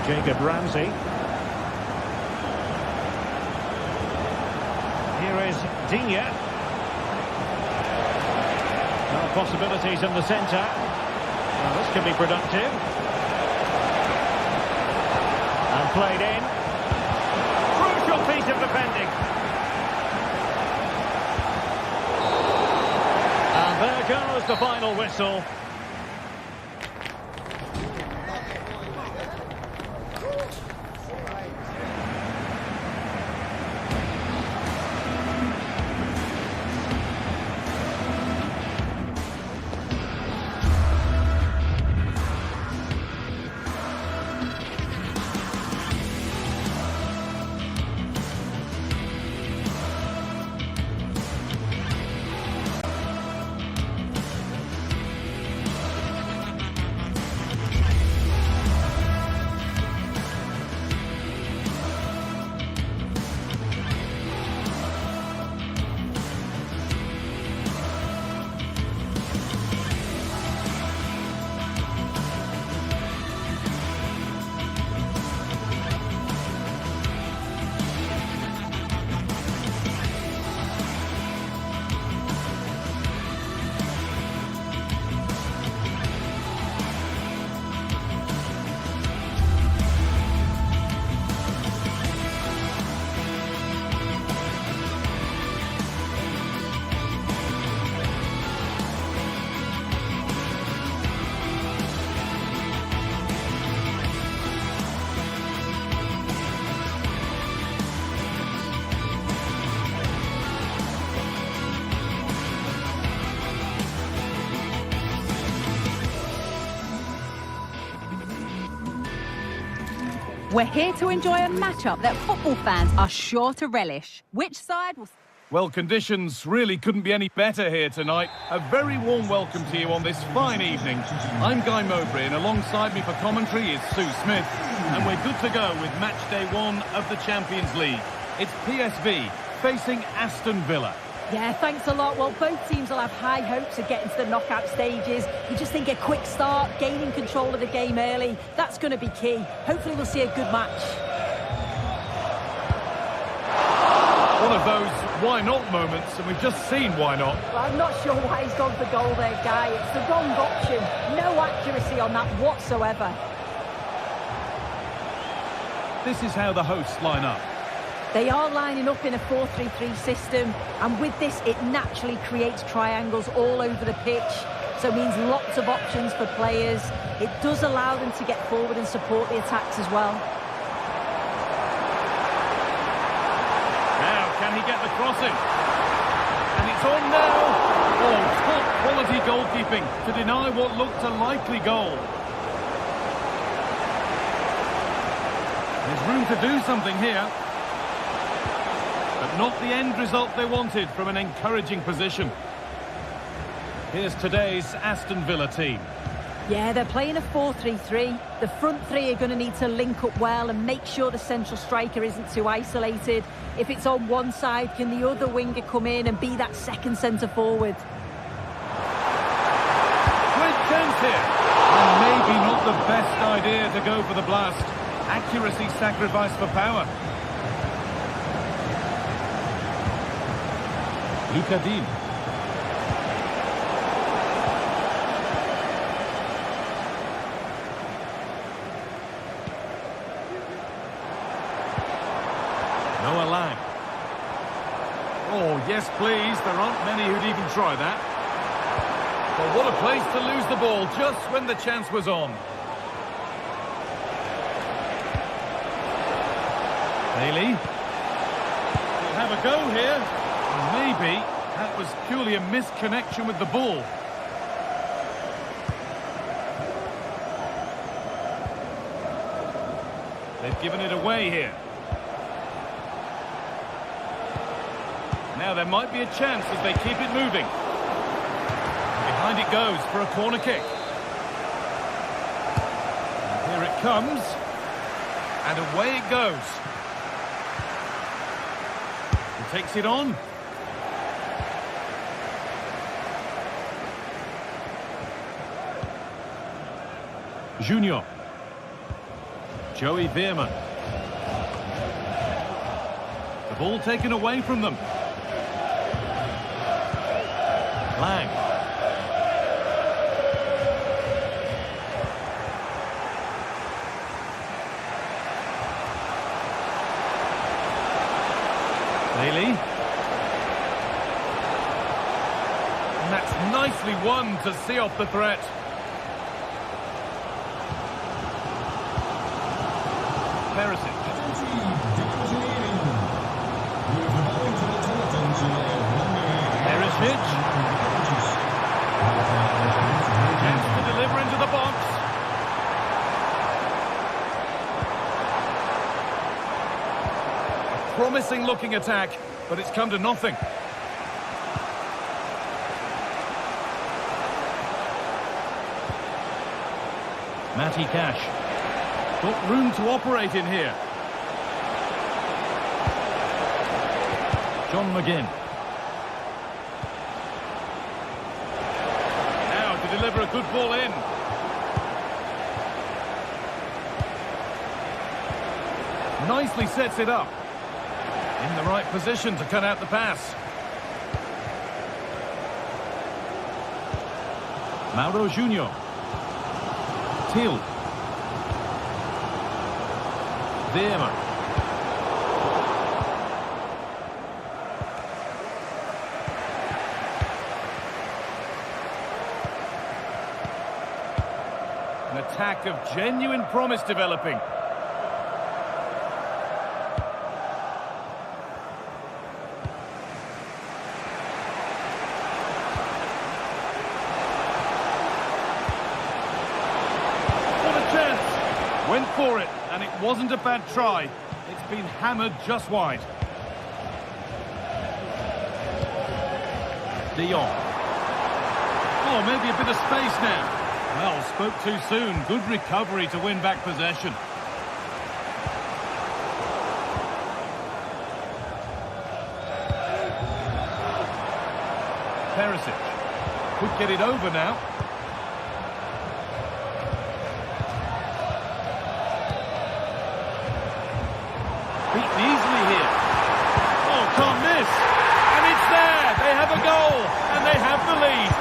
Jacob Ramsey. Here is Digne. Well, possibilities in the centre. Well, this could be productive. And played in. Crucial piece of defending. And there goes the final whistle. We're here to enjoy a matchup that football fans are sure to relish. Which side will... Well, conditions really couldn't be any better here tonight. A very warm welcome to you on this fine evening. I'm Guy Mowbray, and alongside me for commentary is Sue Smith. And we're good to go with match day 1 of the Champions League. It's PSV facing Aston Villa. Yeah, thanks a lot. Well, both teams will have high hopes of getting to the knockout stages. You just think a quick start, gaining control of the game early, that's going to be key. Hopefully we'll see a good match. One of those why not moments, and we've just seen why not. Well, I'm not sure why he's gone for goal there, Guy. It's the wrong option. No accuracy on that whatsoever. This is how the hosts line up. They are lining up in a 4-3-3 system, and with this, it naturally creates triangles all over the pitch. So it means lots of options for players. It does allow them to get forward and support the attacks as well. Can he get the crossing? And it's on now. Oh, top quality goalkeeping to deny what looked a likely goal. There's room to do something here. But not the end result they wanted from an encouraging position. Here's today's Aston Villa team. Yeah, they're playing a 4-3-3. The front three are going to need to link up well and make sure the central striker isn't too isolated. If it's on one side, can the other winger come in and be that second centre forward? Great chance here. And maybe not the best idea to go for the blast. Accuracy sacrificed for power. Luca Dean. Noah Lang. Oh, yes, please. There aren't many who'd even try that. But what a place to lose the ball just when the chance was on. Bailey. He'll have a go here. Maybe that was purely a misconnection with the ball. They've given it away here. Now there might be a chance as they keep it moving. Behind it goes for a corner kick. And here it comes. And away it goes. He takes it on. Junior. Joey Veerman. The ball taken away from them. Lang. Bailey. And that's nicely won to see off the threat. Perisic. Perisic. Chance to deliver into the box. A promising looking attack, but it's come to nothing. Matty Cash. Got room to operate in here. John McGinn. Now to deliver a good ball in. Nicely sets it up. In the right position to cut out the pass. Mauro Junior. Till. Veerman. An attack of genuine promise developing. What a chance! Went for it, and it wasn't a bad try. It's been hammered just wide. De Jong. Oh, maybe a bit of space now. Well, spoke too soon. Good recovery to win back possession. Perisic could get it over now. Beaten easily here. Oh, can't miss. And it's there. They have a goal. And they have the lead.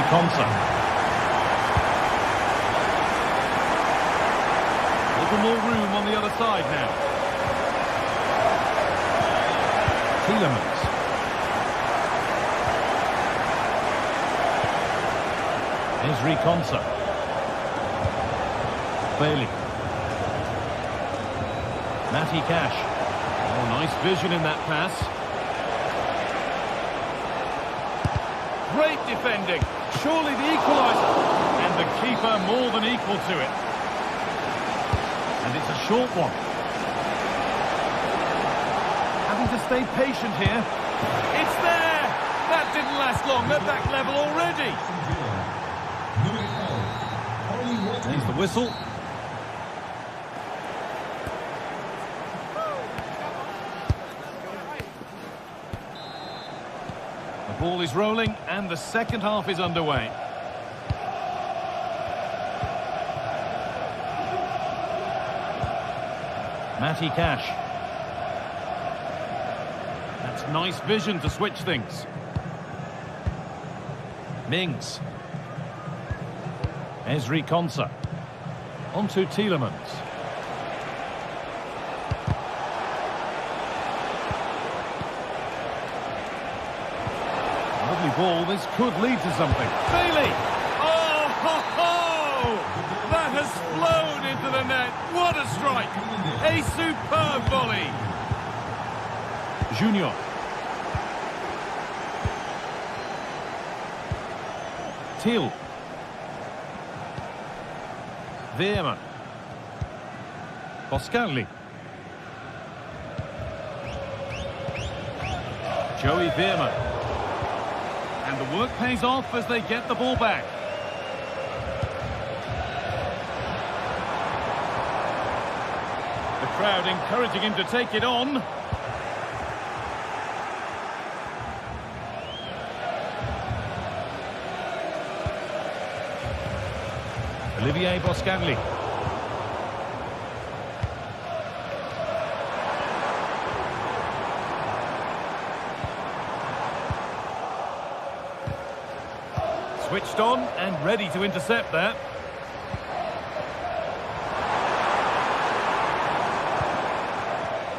Konsa. Little more room on the other side now. Tielemans. Ezri Konsa. Bailey. Matty Cash. Oh, nice vision in that pass. Great defending. Surely the equaliser. And the keeper more than equal to it. And it's a short one. Having to stay patient here. It's there! That didn't last long. They're back level already. There's the whistle. The ball is rolling and the second half is underway. Matty Cash. That's nice vision to switch things. Mings. Ezri Konsa. Onto Tielemans. Lovely ball. This could lead to something. Bailey! Oh, ho, ho! That has flown into the net. What a strike! A superb volley. Junior. Till. Veerman. Boscanli. Joey Veerman. And the work pays off as they get the ball back. The crowd encouraging him to take it on. Olivier Boscanli. Switched on and ready to intercept that.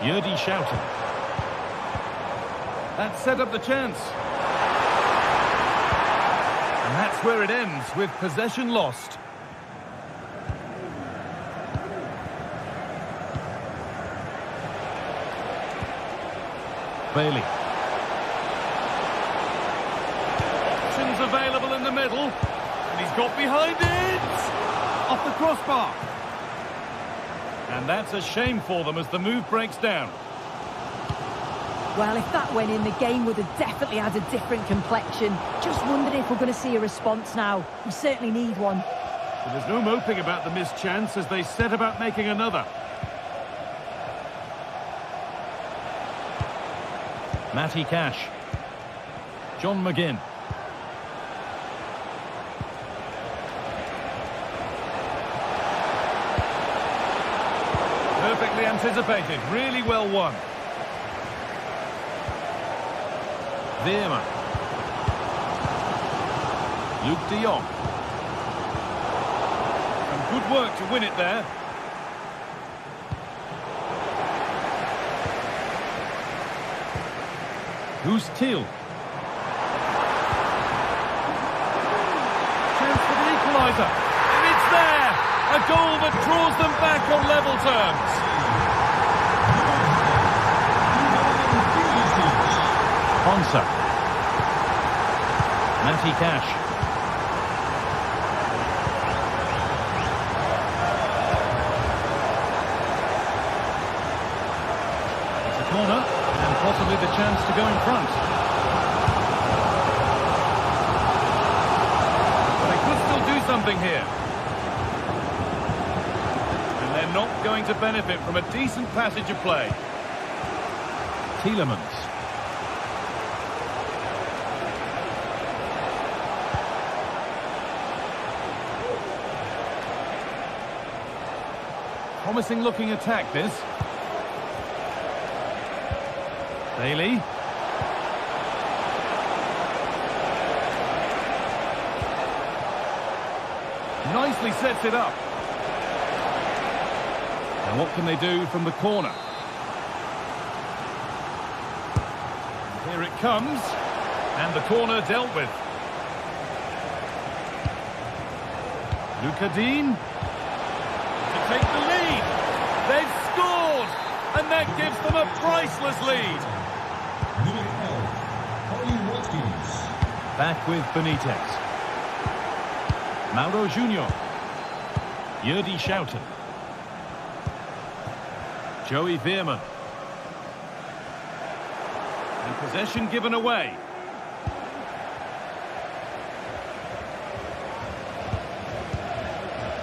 Yurdi shouting. That set up the chance. And that's where it ends, with possession lost. Bailey. Options available in the middle. And he's got behind it! Off the crossbar. And that's a shame for them as the move breaks down. Well, if that went in, the game would have definitely had a different complexion. Just wondering if we're going to see a response now. We certainly need one. But there's no moping about the missed chance as they set about making another. Matty Cash. John McGinn. Perfectly anticipated, really well won. Veerman. Luke de Jong. Some good work to win it there. Who's Till? Chance for the equaliser. And it's there! A goal that draws them back on level terms. Konsa. Matty Cash. It's a corner. with a chance to go in front. They could still do something here. And they're not going to benefit from a decent passage of play. Tielemans. Promising looking attack, this. Bailey. Nicely sets it up. And what can they do from the corner? Here it comes. And the corner dealt with. Luca Dean. To take the lead. They've scored. And that gives them a priceless lead. Back with Benitez. Mauro Junior. Yerdy Schouten. Joey Veerman. And possession given away.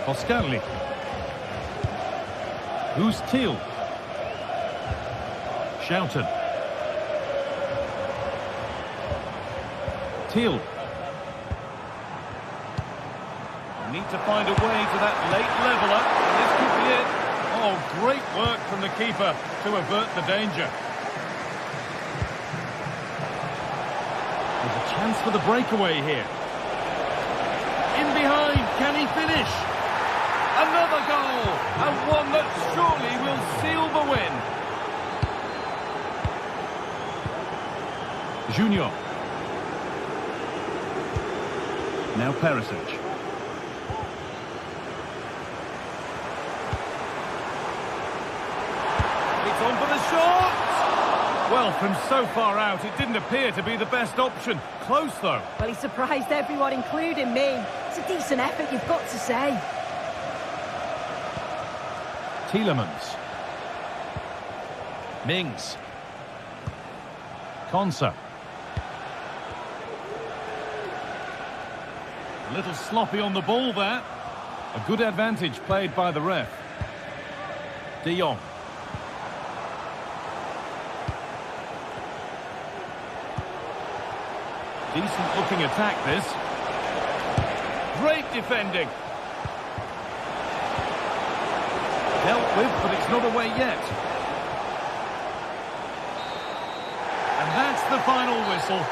Boscarli. Who's Thiel? Schouten. Thiel. Need to find a way to that late leveller. This could be it. Oh, great work from the keeper to avert the danger. There's a chance for the breakaway here. In behind, can he finish? Another goal, and one that surely will seal the win. Junior. Now Perisic. It's on for the shot! Well, from so far out, it didn't appear to be the best option. Close, though. Well, he surprised everyone, including me. It's a decent effort, you've got to say. Tielemans. Mings. Konsa. A little sloppy on the ball there. A good advantage played by the ref. De Jong. Decent looking attack, this. Great defending. Dealt with, but it's not away yet. And that's the final whistle.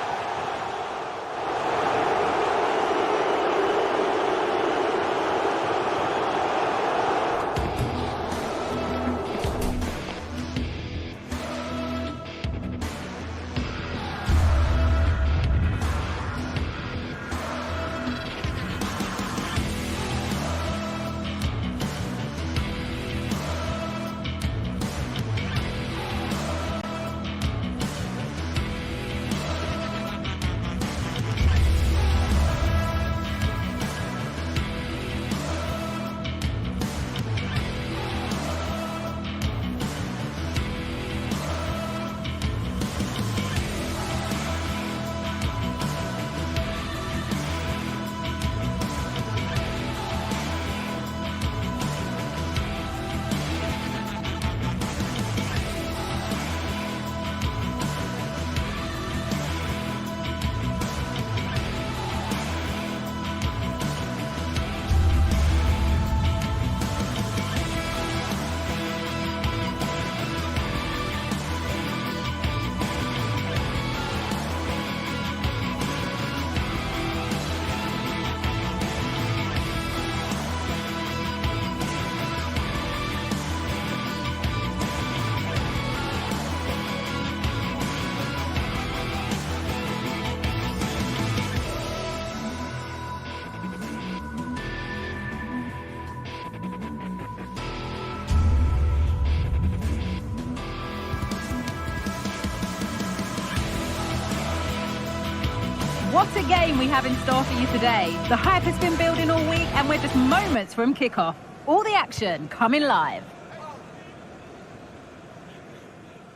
What a game we have in store for you today. The hype has been building all week and we're just moments from kickoff. All the action coming live.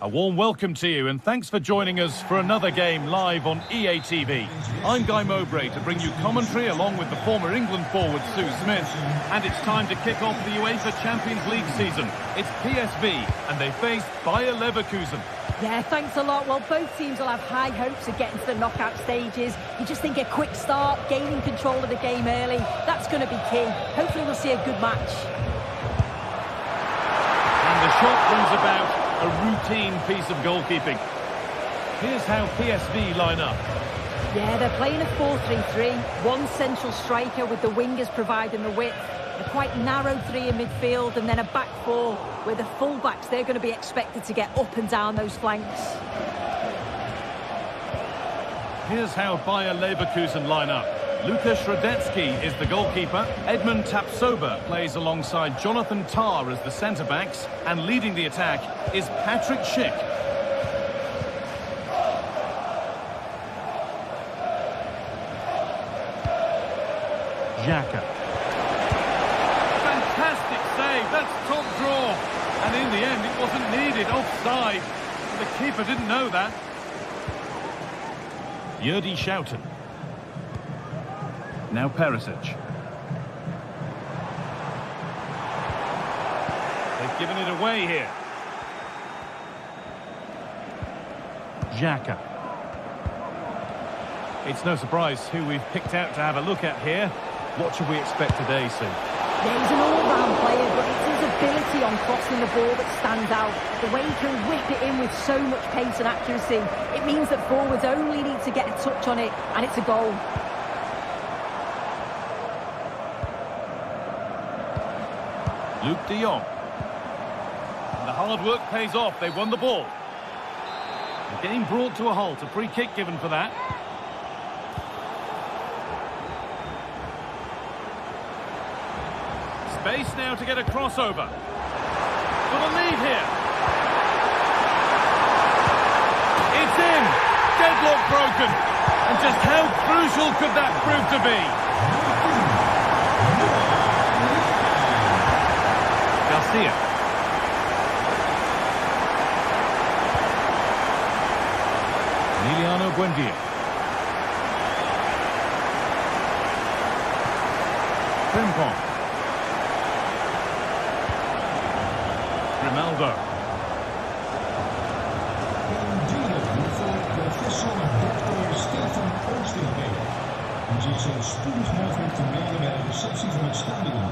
A warm welcome to you and thanks for joining us for another game live on EA TV. I'm Guy Mowbray to bring you commentary along with the former England forward Sue Smith. And it's time to kick off the UEFA Champions League season. It's PSV and they face Bayer Leverkusen. Yeah, thanks a lot. Well, both teams will have high hopes of getting to the knockout stages. You just think a quick start, gaining control of the game early, that's going to be key. Hopefully we'll see a good match. And the shot brings about a routine piece of goalkeeping. Here's how PSV line up. Yeah, they're playing a 4-3-3. One central striker with the wingers providing the width. A quite narrow three in midfield and then a back four where the full-backs, they're going to be expected to get up and down those flanks. Here's how Bayer Leverkusen line up. Lukas Radetzky is the goalkeeper. Edmund Tapsoba plays alongside Jonathan Tah as the centre-backs. And leading the attack is Patrick Schick. Xhaka. Fantastic save, that's top draw. And in the end, it wasn't needed, offside. The keeper didn't know that. Yurdi Schouten. Now Perisic. They've given it away here. Xhaka. It's no surprise who we've picked out to have a look at here. What should we expect today, Sue? Yeah, he's an all-round player, but it's his ability on crossing the ball that stands out. The way he can whip it in with so much pace and accuracy. It means that forwards only need to get a touch on it, and it's a goal. Luke de Jong. And the hard work pays off. They won the ball. The game brought to a halt. A free kick given for that. Space now to get a crossover. For the lead here. It's in. Deadlock broken. And just how crucial could that prove to be? Garcia. Emiliano Buendia. Frimpong. Grimaldo. En zich zo spoedig mogelijk te melden bij de receptie van het stadion.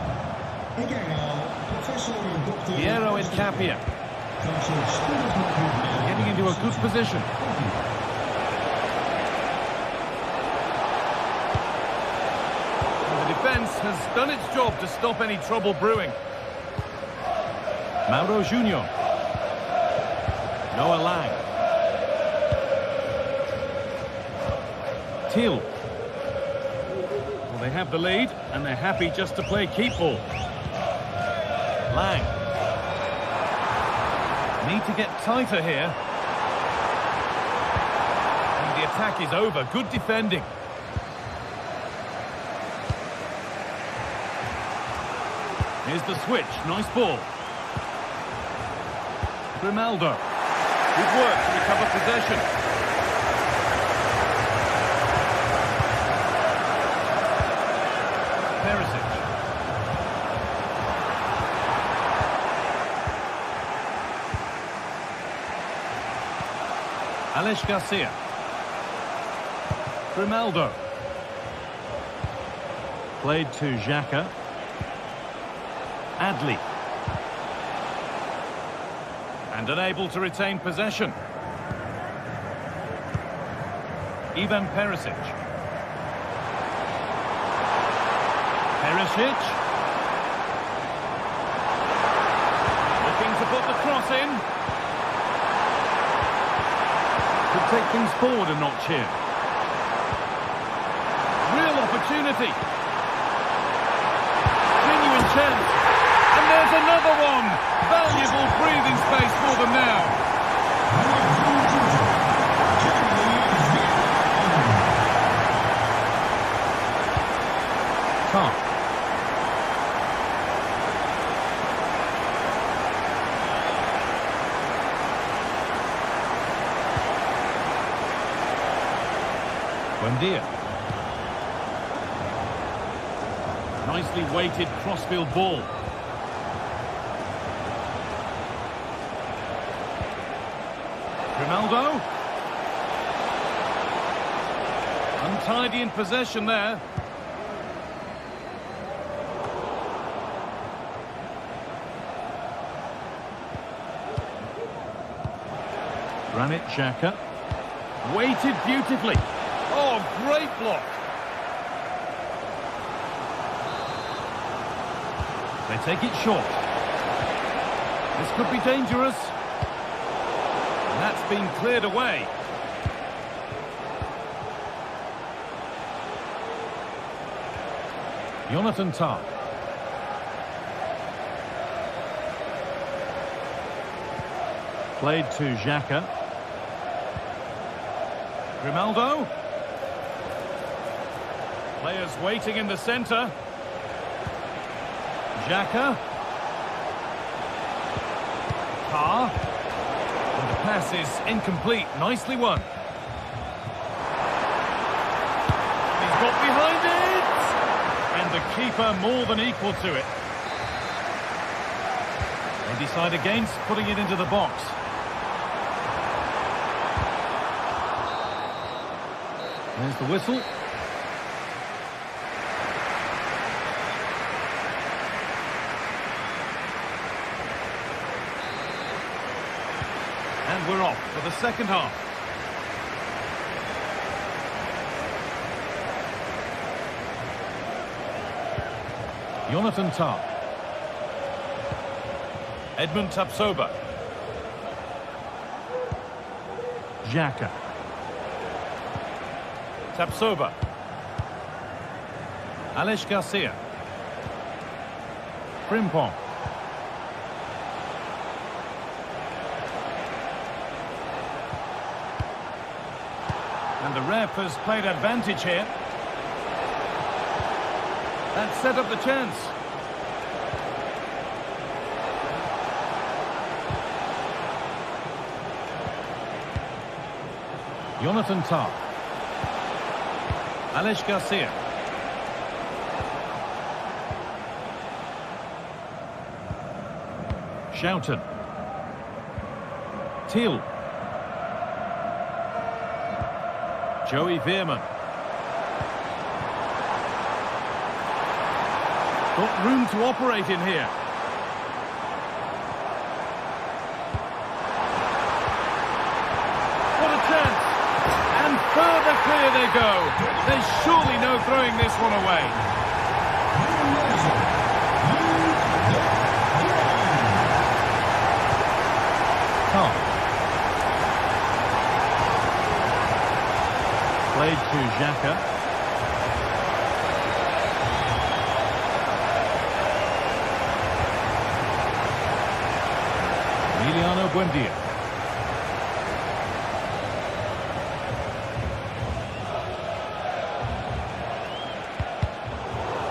Ik herhaal, professor en dokter... Piero Incapia. Kan zo spoedig mogelijk melden. Getting into a good position. The defence has done its job to stop any trouble brewing. Mauro Junior. Noah Lang. Thiel. Well, they have the lead, and they're happy just to play keep ball. Lang. Need to get tighter here. And the attack is over. Good defending. Here's the switch. Nice ball. Grimaldo. Good work to recover possession. Perisic. Alex Garcia. Grimaldo. Played to Xhaka. Adli. And unable to retain possession. Ivan Perisic. Perisic. Looking to put the cross in. Could take things forward a notch here. Real opportunity. Genuine chance. And there's another one. Valuable breathing space for them now. Tah. Buendia. Nicely weighted crossfield ball. Ronaldo. Untidy in possession there. Granit Xhaka. Weighted beautifully. Oh, great block. They take it short. This could be dangerous. And that's been cleared away. Jonathan Tah. Played to Xhaka. Ronaldo. Players waiting in the centre. Xhaka. Tah. And the pass is incomplete. Nicely won. He's got behind it. And the keeper more than equal to it. They decide against putting it into the box. There's the whistle. And we're off for the second half. Jonathan Tah. Edmund Tapsoba. Xhaka. Tapsoba. Alex Garcia. Frimpong. And the ref has played advantage here. That set up the chance. Jonathan Tah. Alex Garcia. Schouten. Thiel. Joey Veerman. Got room to operate in here. What a chance! And further clear they go. There's surely no throwing this one away. Tom. Played to Xhaka. Emiliano Buendia.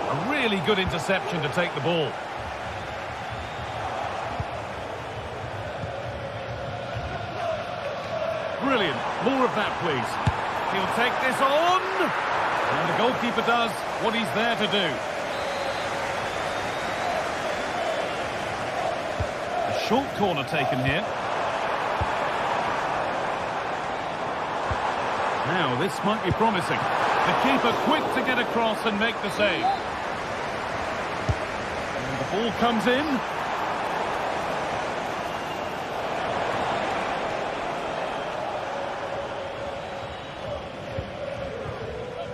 A really good interception to take the ball. Brilliant. More of that, please. He'll take this on. And the goalkeeper does what he's there to do. A short corner taken here. Now, this might be promising. The keeper quick to get across and make the save. And the ball comes in.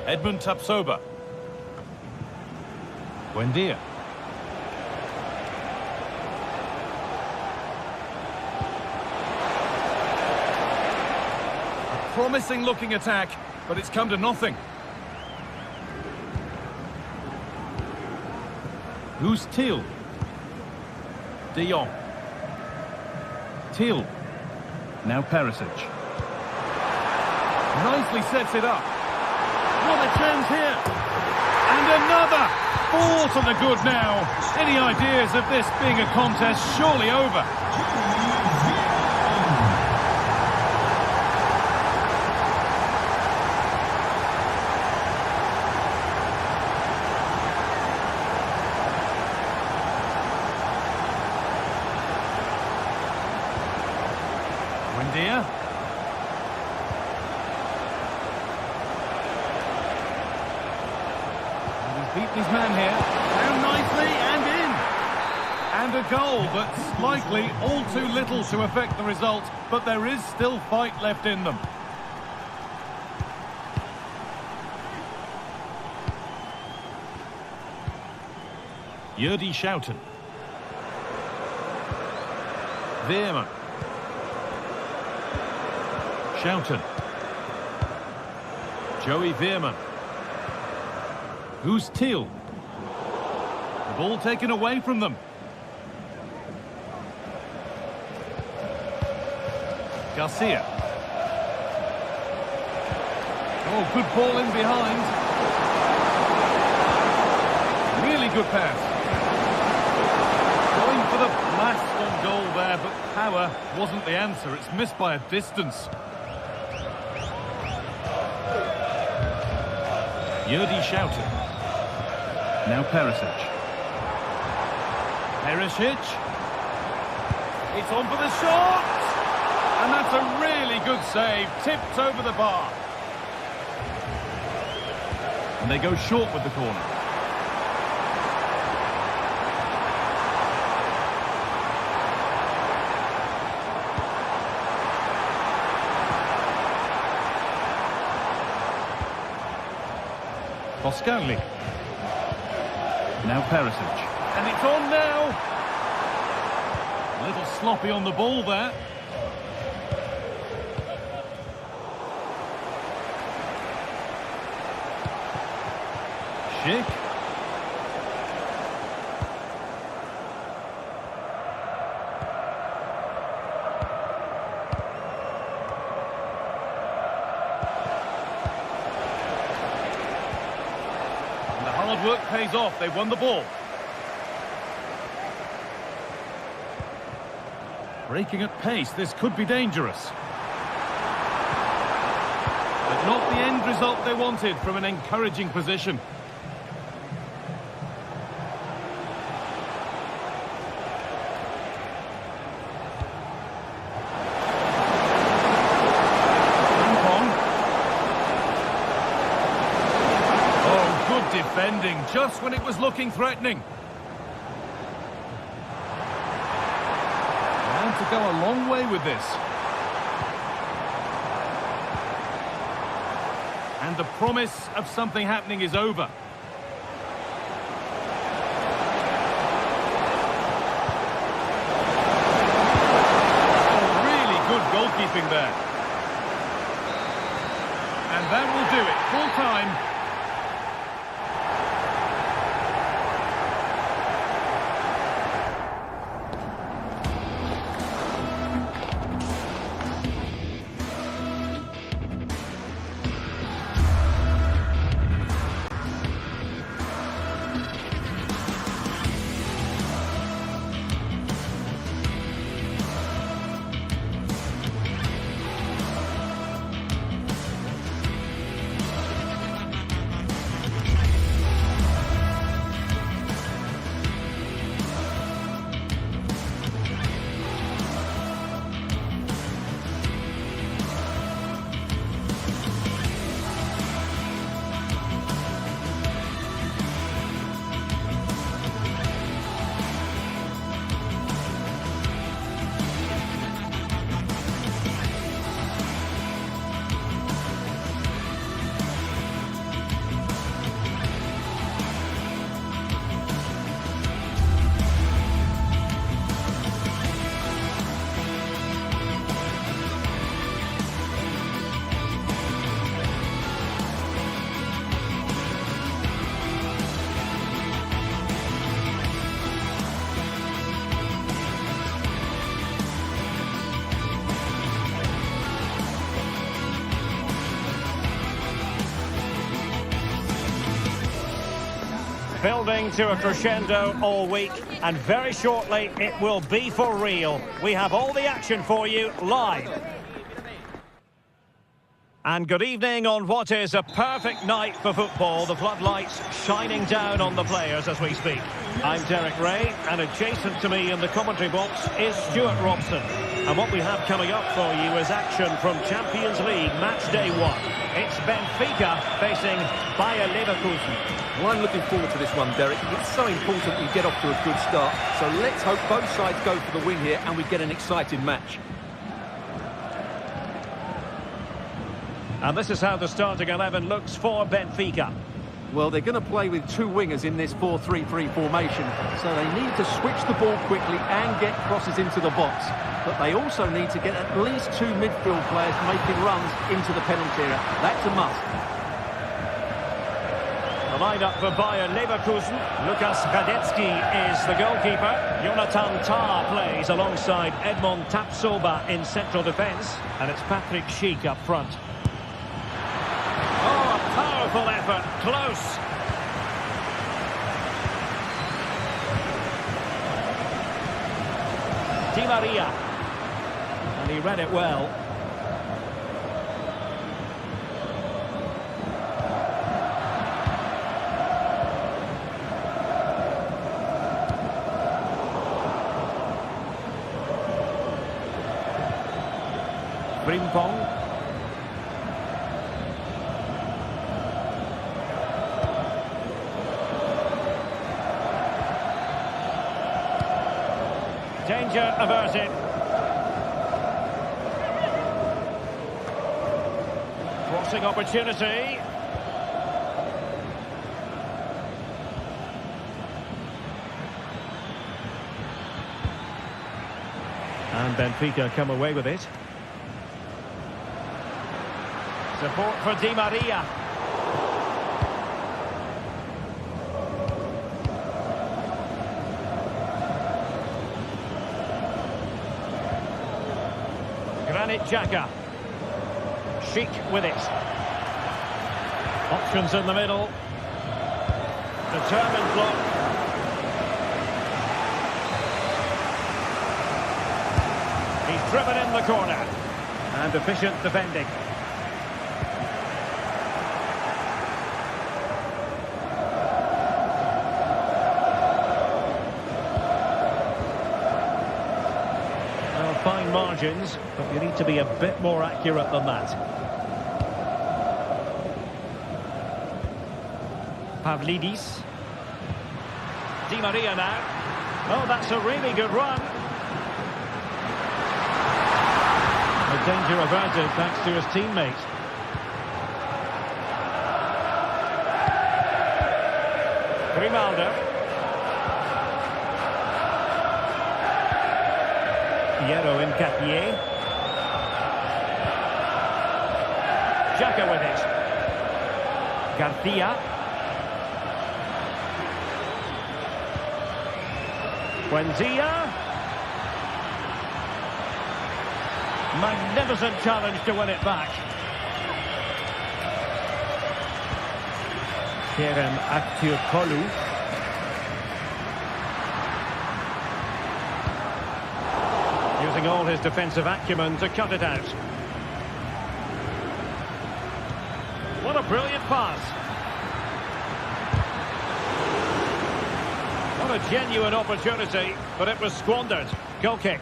Edmund Tapsoba. Buendia. A promising looking attack, but it's come to nothing. Who's Thiel? De Jong. Thiel. Now Perisic. Nicely sets it up. What a chance here. And another. 4 to the good now. Any ideas of this being a contest surely over? Buendia. He's beaten his man here. Down nicely and in. And a goal, but slightly all too little to affect the result. But there is still fight left in them. Yurdi Schouten. Veerman. Schouten. Joey Veerman. Who's Thiel? The ball taken away from them. Garcia. Oh, good ball in behind. Really good pass. Going for the blast on goal there, but power wasn't the answer. It's missed by a distance. Yurdi Schouten. Now Perisic. Perisic. It's on for the shot! And that's a really good save. Tipped over the bar. And they go short with the corner. Boscagli. Now Perisic. And it's on now. A little sloppy on the ball there. Schick. And the hard work pays off. They won the ball. Breaking at pace, this could be dangerous. But not the end result they wanted from an encouraging position. Defending just when it was looking threatening. And to go a long way with this. And the promise of something happening is over. Oh, really good goalkeeping there. And that will do it. Full time. Building to a crescendo all week, and very shortly it will be for real. We have all the action for you live. And good evening on what is a perfect night for football. The floodlights shining down on the players as we speak. I'm Derek Ray, and adjacent to me in the commentary box is Stuart Robson. And what we have coming up for you is action from Champions League match day 1. It's Benfica facing Bayer Leverkusen. Well, I'm looking forward to this one, Derek. It's so important we get off to a good start. So let's hope both sides go for the win here and we get an exciting match. And this is how the starting 11 looks for Benfica. Well, they're going to play with two wingers in this 4-3-3 formation, so they need to switch the ball quickly and get crosses into the box. But they also need to get at least two midfield players making runs into the penalty area. That's a must. The line-up for Bayer Leverkusen. Lukas Radetzky is the goalkeeper. Jonathan Tah plays alongside Edmond Tapsoba in central defence. And it's Patrick Schick up front. Oh, a powerful effort. Close. Di Maria. And he read it well. Frimpong. Danger averted. Crossing opportunity. And Benfica come away with it. Support for Di Maria. Granit Xhaka. Schick with it. Options in the middle. Determined block. He's driven in the corner. And efficient defending. Fine margins, but you need to be a bit more accurate than that. Pavlidis. Di Maria now. Oh, that's a really good run. The danger averted thanks to his teammate. Grimaldo. Piero in Capier. Xhaka with it. Garcia. Buendia. Magnificent challenge to win it back. Kerem Aktürkoğlu. Using all his defensive acumen to cut it out. What a brilliant pass. What a genuine opportunity, but it was squandered. Goal kick.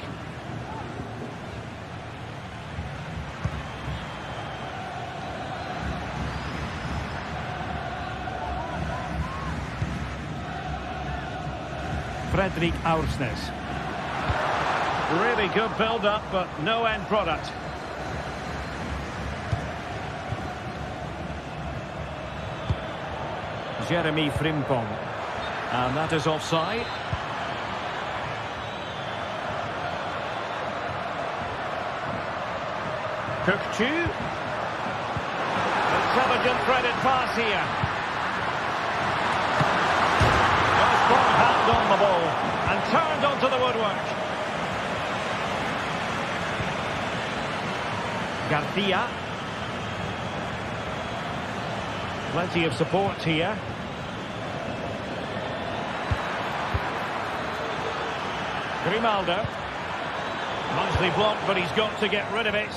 Fredrik Aursnes. Really good build-up, but no end product. Jeremy Frimpong. And that is offside. Kökçü. Intelligent threaded pass here. A strong hand on the ball and turned onto the woodwork. Garcia. Plenty of support here. Grimaldo. Nicely blocked, but he's got to get rid of it.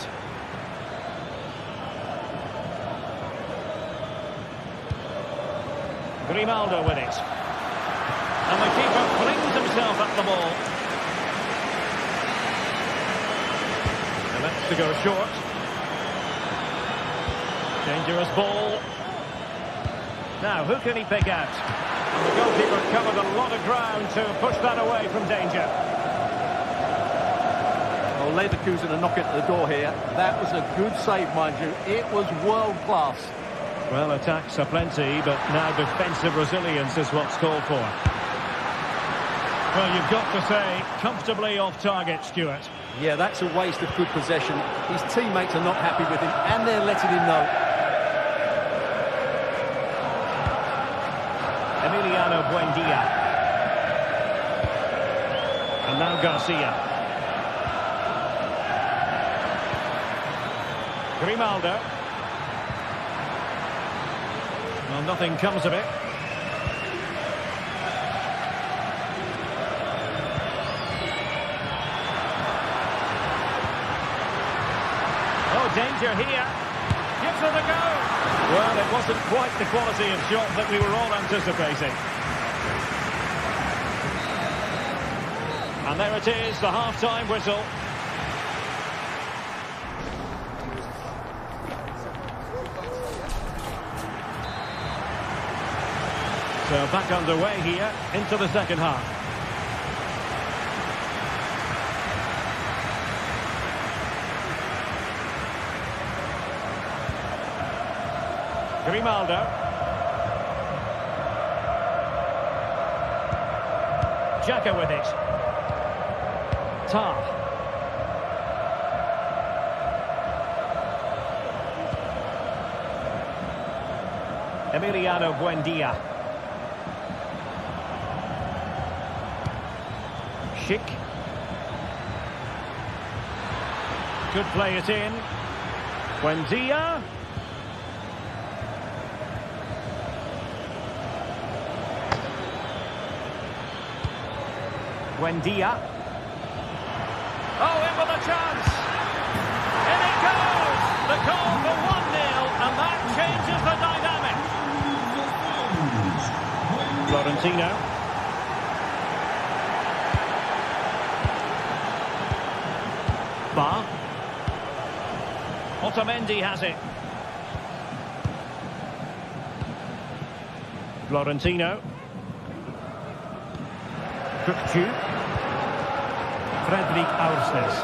Grimaldo with it. And the keeper flings himself at the ball. And that's to go short. Dangerous ball. Now, who can he pick out? And the goalkeeper covered a lot of ground to push that away from danger. Well, Leverkusen are knocking at the door here. That was a good save, mind you. It was world class. Well, attacks are plenty, but now defensive resilience is what's called for. Well, you've got to say, comfortably off target, Stuart. Yeah, that's a waste of good possession. His teammates are not happy with him, and they're letting him know. Emiliano Buendia. And now Garcia. Grimaldo. Well, nothing comes of it. Oh, danger here. Gives it a go. Well, it wasn't quite the quality of shot that we were all anticipating. And there it is, the half-time whistle. So back underway here into the second half. Grimaldo. Xhaka with it. Tar. Emiliano Buendia. Schick. Could play it in. Buendia. Buendia. Oh, in with a chance. In it goes. The goal for 1-0, and that changes the dynamic. Florentino. Bar. Otamendi has it. Florentino. Kukçu. Fredrik Aursnes.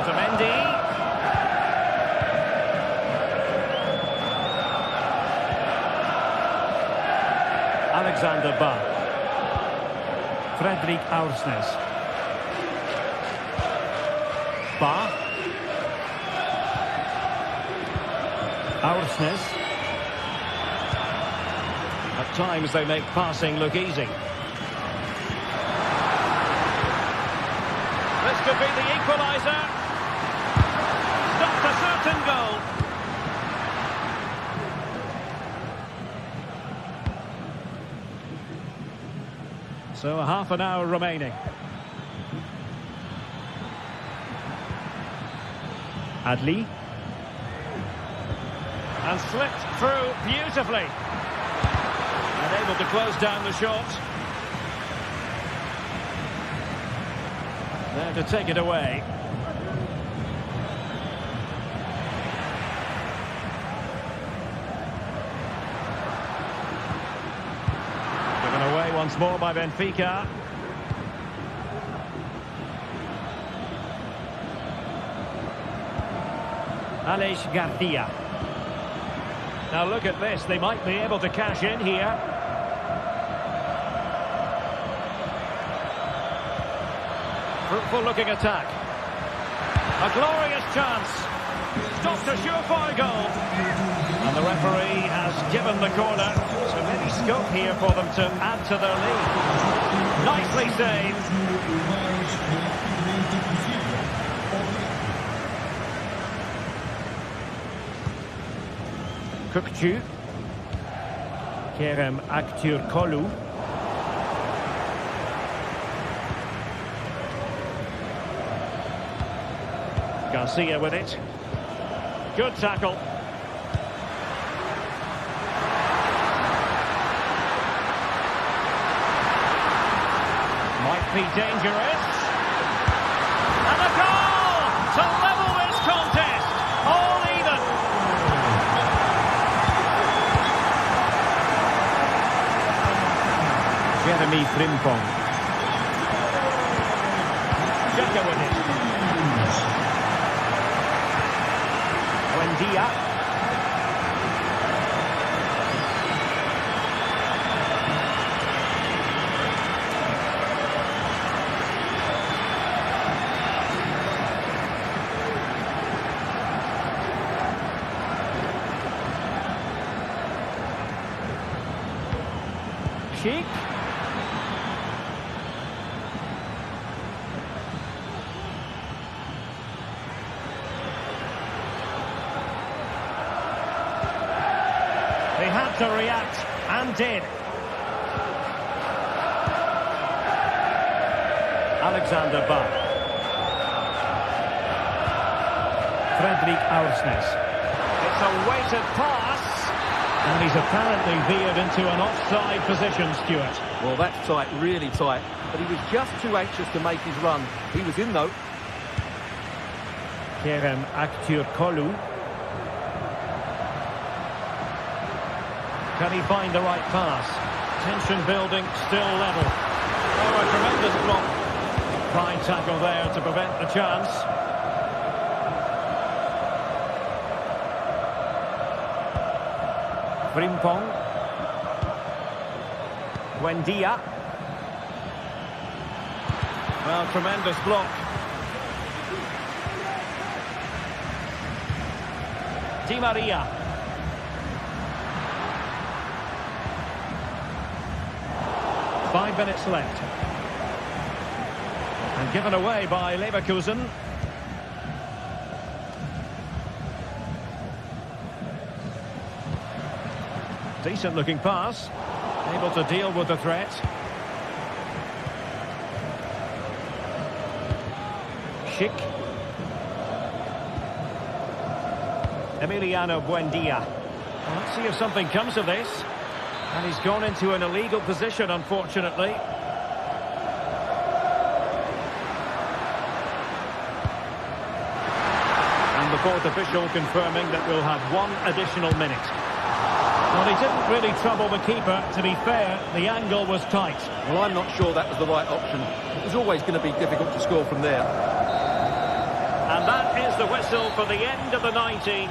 Otamendi. Alexander Bar. Fredrik Aursnes. Bar. Aursnes. At times they make passing look easy. This could be the equaliser. Stopped a certain goal. So a half an hour remaining. Adli. And slipped through beautifully. And able to close down the shot. There to take it away. Given away once more by Benfica. Aleix Garcia. Now look at this, they might be able to cash in here. Fruitful looking attack. A glorious chance. Stopped a surefire goal. And the referee has given the corner. So maybe scope here for them to add to their lead. Nicely saved. Kukçu. Kerem Aktürkoğlu. Garcia with it. Good tackle. be dangerous. And a goal to level this contest. All even. Jeremy Frimpong. Jacka with it. Buendia. Sheik. They had to react, and did. Alexander Bach. Fredrik Aursnes. It's a weighted pass. And he's apparently veered into an offside position, Stuart. Well, that's tight, really tight. But he was just too anxious to make his run. He was in, though. Kerem Aktürkoğlu. Can he find the right pass? Tension building, still level. Oh, a tremendous block. Fine tackle there to prevent the chance. Frimpong. Buendia. Well, tremendous block. Di Maria. Five minutes left. And given away by Leverkusen. Decent looking pass. Able to deal with the threat. Schick. Emiliano Buendia. Well, let's see if something comes of this. And he's gone into an illegal position, unfortunately. And the fourth official confirming that we'll have one additional minute. Well, he didn't really trouble the keeper. To be fair, the angle was tight. Well, I'm not sure that was the right option. It was always going to be difficult to score from there. And that is the whistle for the end of the 90.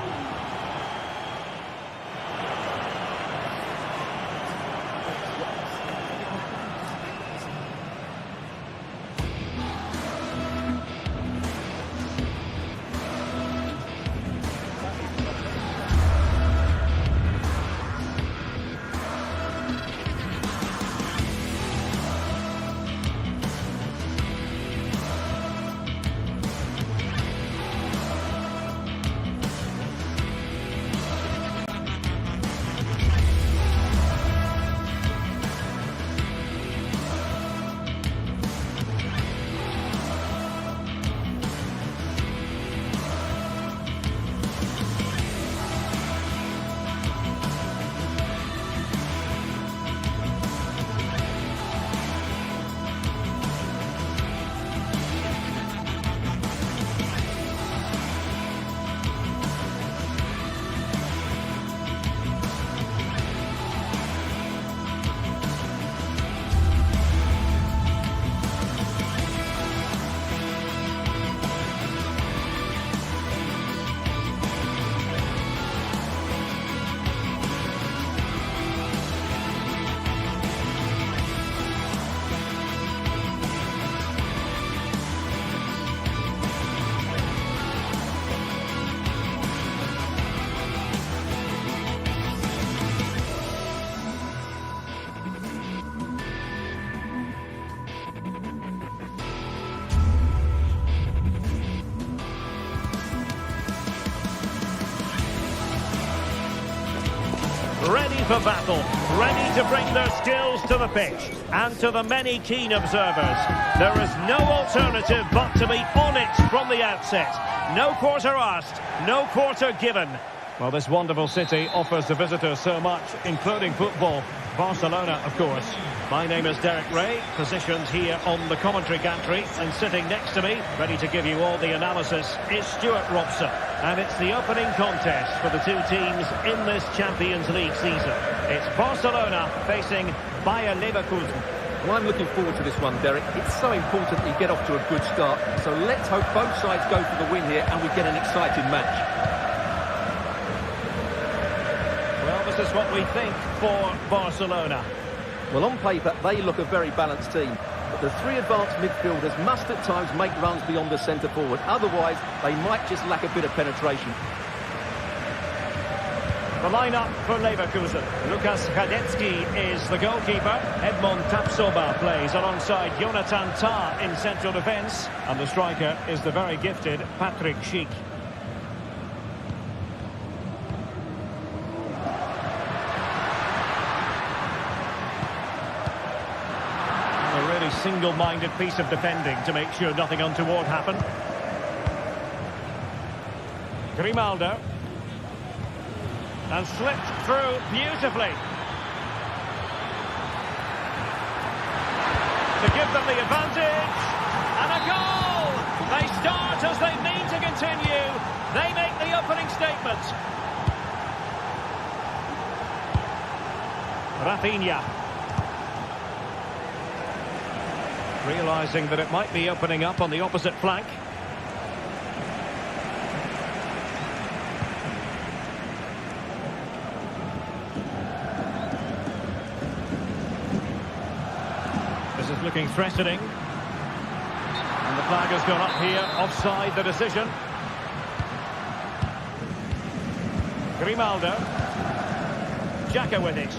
Ready for battle, ready to bring their skills to the pitch. And to the many keen observers, there is no alternative but to be on it from the outset. No quarter asked, no quarter given. Well, this wonderful city offers the visitors so much, including football. Barcelona, of course. My name is Derek Ray, positioned here on the commentary gantry, and sitting next to me, ready to give you all the analysis, is Stuart Robson. And it's the opening contest for the two teams in this Champions League season. It's Barcelona facing Bayer Leverkusen. Well, I'm looking forward to this one, Derek. It's so important that you get off to a good start. So let's hope both sides go for the win here and we get an exciting match. Well, this is what we think for Barcelona. Well, on paper, they look a very balanced team. But the three advanced midfielders must at times make runs beyond the centre forward. Otherwise, they might just lack a bit of penetration. The lineup for Leverkusen. Lukas Hradecky is the goalkeeper. Edmond Tapsoba plays alongside Jonathan Tah in central defence. And the striker is the very gifted Patrick Schick. A really single-minded piece of defending to make sure nothing untoward happened. Grimaldo. And slipped through beautifully. To give them the advantage. And a goal! They start as they mean to continue. They make the opening statement. Rafinha. Realising that it might be opening up on the opposite flank. This is looking threatening. And the flag has gone up here. Offside the decision. Grimaldo. Xhaka with it.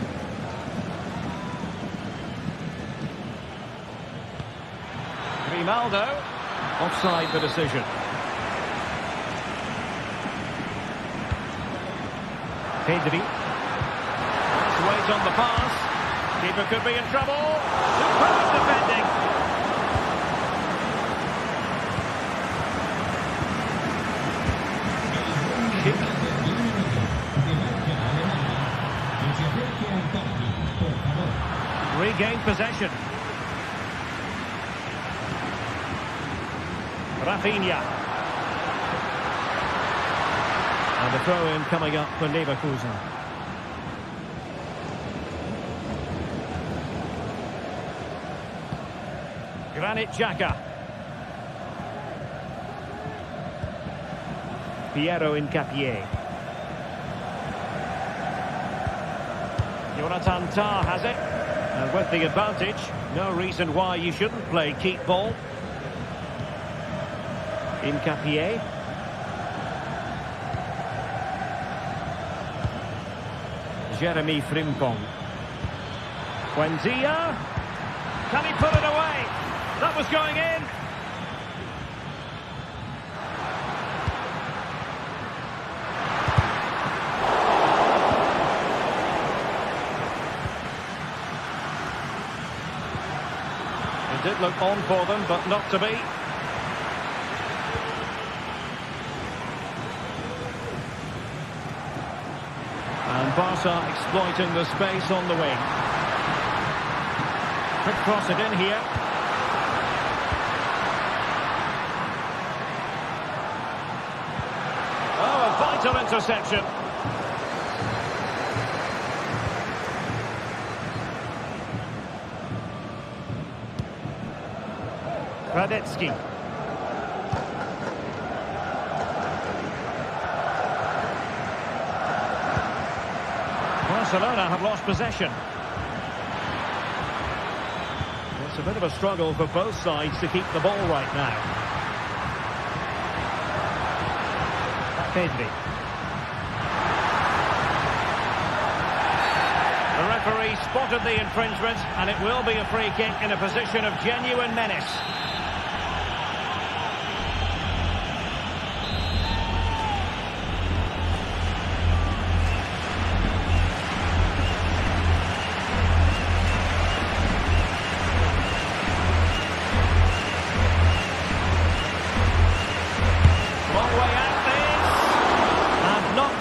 Grimaldo. Offside the decision. Pedri. Let's wait on the pass. Keeper could be in trouble. Superb defending. Regain possession. Rafinha. And the throw-in coming up for Leverkusen. Granit Xhaka. Piero Hincapié. Jonathan Tah has it. And with the advantage, no reason why you shouldn't play keep ball. Hincapié. Jeremy Frimpong. Buendia. Can he put it away? That was going in. It did look on for them, but not to be. And Barca exploiting the space on the wing. Quick cross it in here. Oh, a vital interception. Hradecky. Barcelona have lost possession. It's a bit of a struggle for both sides to keep the ball right now. Pedri. The referee spotted the infringement, and it will be a free kick in a position of genuine menace.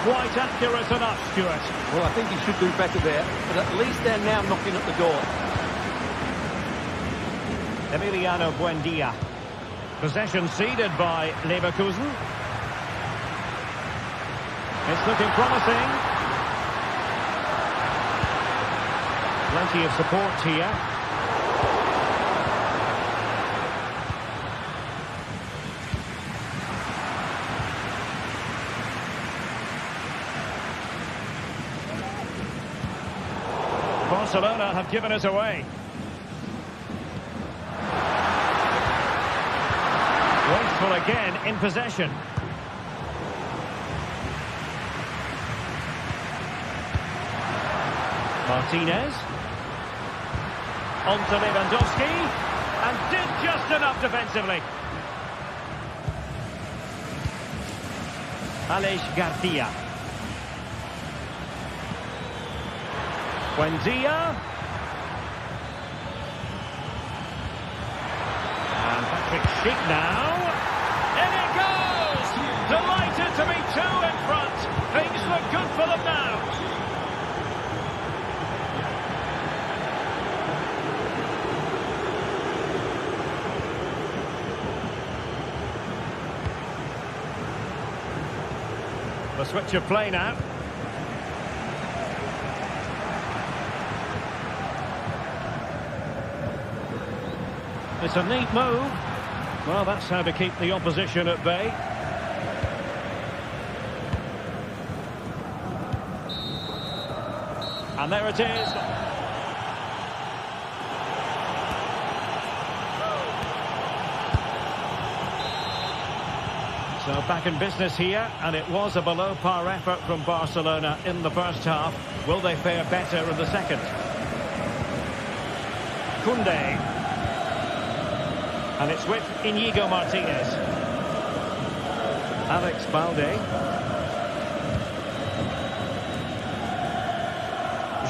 Quite at accurate enough, Stuart. Well, I think he should do better there, but at least they're now knocking at the door. Emiliano Buendia. Possession ceded by Leverkusen. It's looking promising. Plenty of support here. Barcelona have given it away. Wasteful again in possession. Martinez. On to Lewandowski. And did just enough defensively. Aleix Garcia. Buendia. And Patrick Schick now. In it goes! Delighted to be two in front. Things look good for them now. The switch of play now. It's a neat move. Well, that's how to keep the opposition at bay. And there it is. So back in business here, and it was a below-par effort from Barcelona in the first half. Will they fare better in the second? Koundé. And it's with Inigo Martinez. Alex Balde.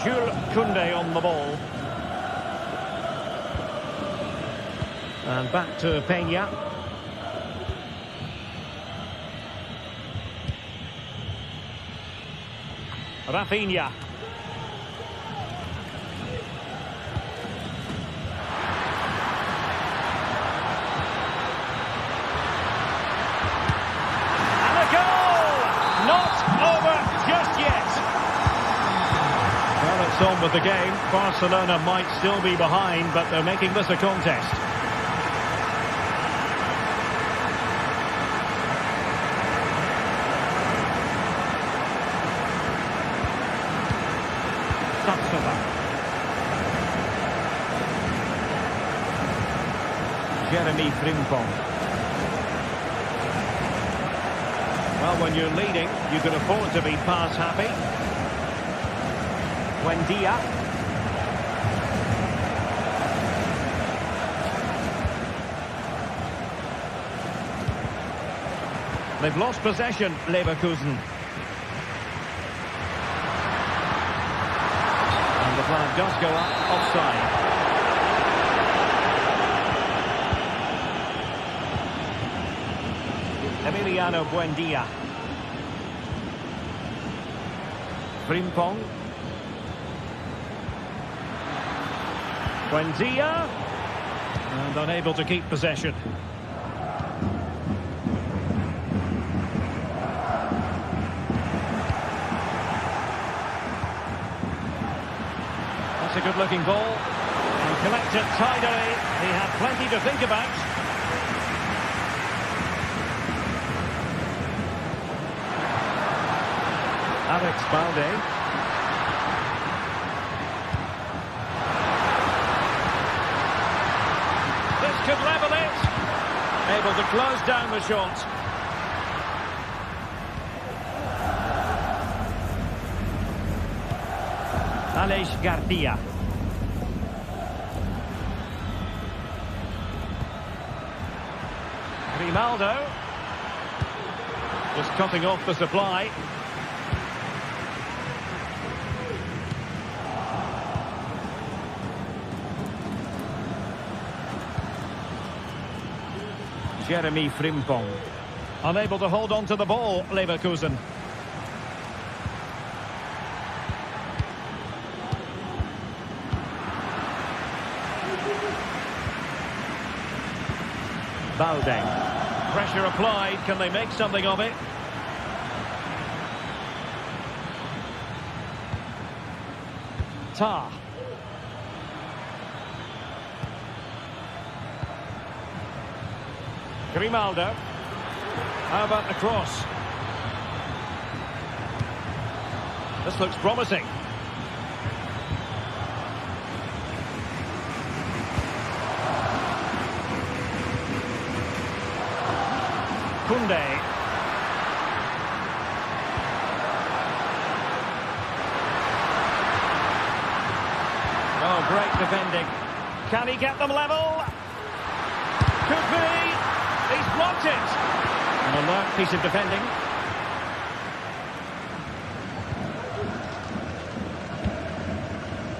Jules Koundé on the ball. And back to Peña. Rafinha. And a goal! Not over just yet. Well, it's on with the game. Barcelona might still be behind, but they're making this a contest. Jeremy Frimpong. Well, when you're leading, you can afford to be pass happy. Buendia. They've lost possession, Leverkusen. And the flag does go up, offside. Emiliano Buendia. Frimpong. Buendia. And unable to keep possession. That's a good-looking ball. And collected tidily. He had plenty to think about. Alex Balde. This could level it. Able to close down the shot. Aleix Garcia. Grimaldo. Just cutting off the supply. Jeremy Frimpong. Unable to hold on to the ball, Leverkusen. Balde. Pressure applied. Can they make something of it? Tar. Grimaldo. How about the cross? This looks promising. Koundé. Oh, great defending. Can he get them level? Could be. He's blocked it. An alert piece of defending.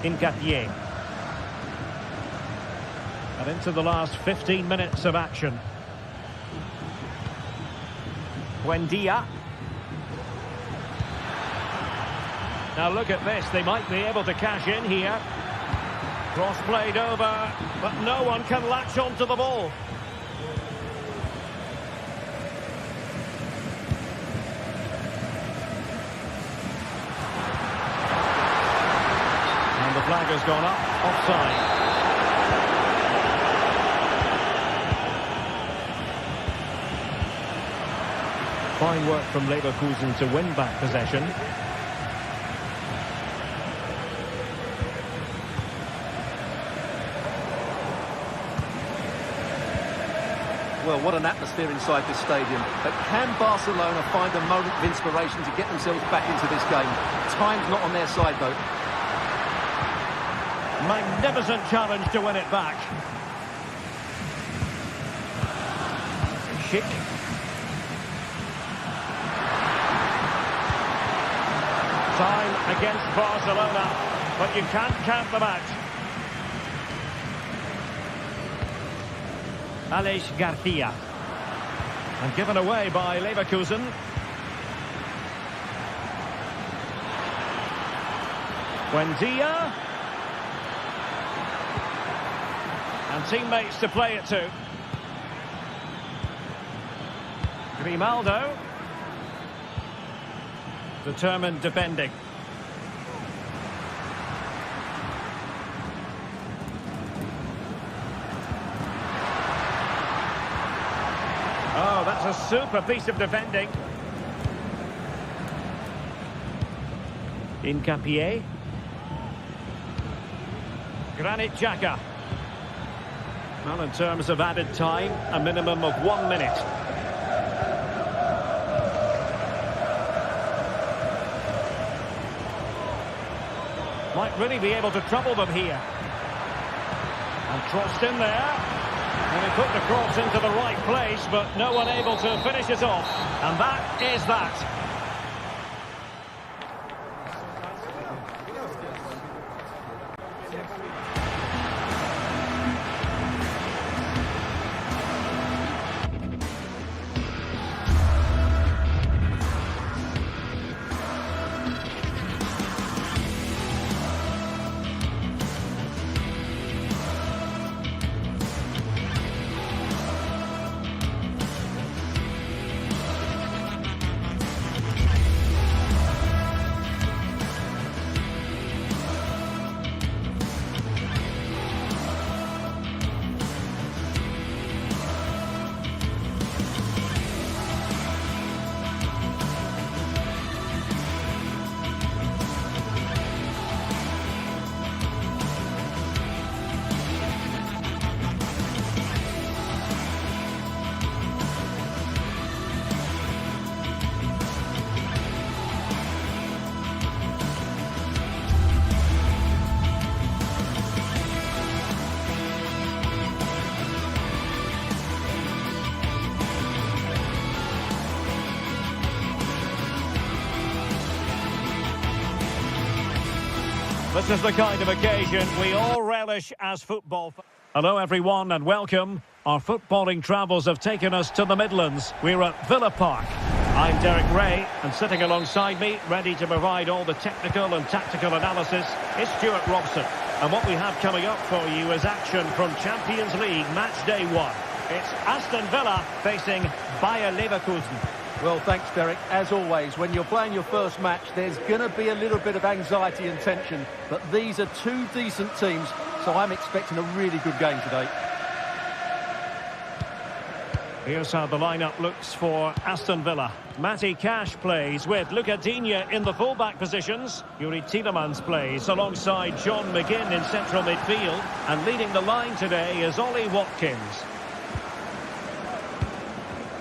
Incapié. And into the last 15 minutes of action. Buendia. Now look at this. They might be able to cash in here. Cross played over, but no one can latch onto the ball. And the flag has gone up. Offside. Fine work from Leverkusen to win back possession. Well, what an atmosphere inside this stadium. But can Barcelona find a moment of inspiration to get themselves back into this game? Time's not on their side, though. Magnificent challenge to win it back. Schick. Time against Barcelona, but you can't count them out. Aleix Garcia. And given away by Leverkusen. Buendia. And teammates to play it to. Grimaldo. Determined defending. Oh, that's a super piece of defending. Incapié. Granit Xhaka. Well, in terms of added time, a minimum of 1 minute. Might really be able to trouble them here. And crossed in there. And he put the cross into the right place, but no one able to finish it off. And that is that. This is the kind of occasion we all relish as football fans. Hello everyone and welcome. Our footballing travels have taken us to the Midlands. We're at Villa Park. I'm Derek Ray, and sitting alongside me, ready to provide all the technical and tactical analysis, is Stuart Robson. And what we have coming up for you is action from Champions League Match Day 1. It's Aston Villa facing Bayer Leverkusen. Well, thanks, Derek. As always, when you're playing your first match, there's going to be a little bit of anxiety and tension. But these are two decent teams, so I'm expecting a really good game today. Here's how the lineup looks for Aston Villa. Matty Cash plays with Luca Digne in the full-back positions. Yuri Tielemans plays alongside John McGinn in central midfield. And leading the line today is Ollie Watkins.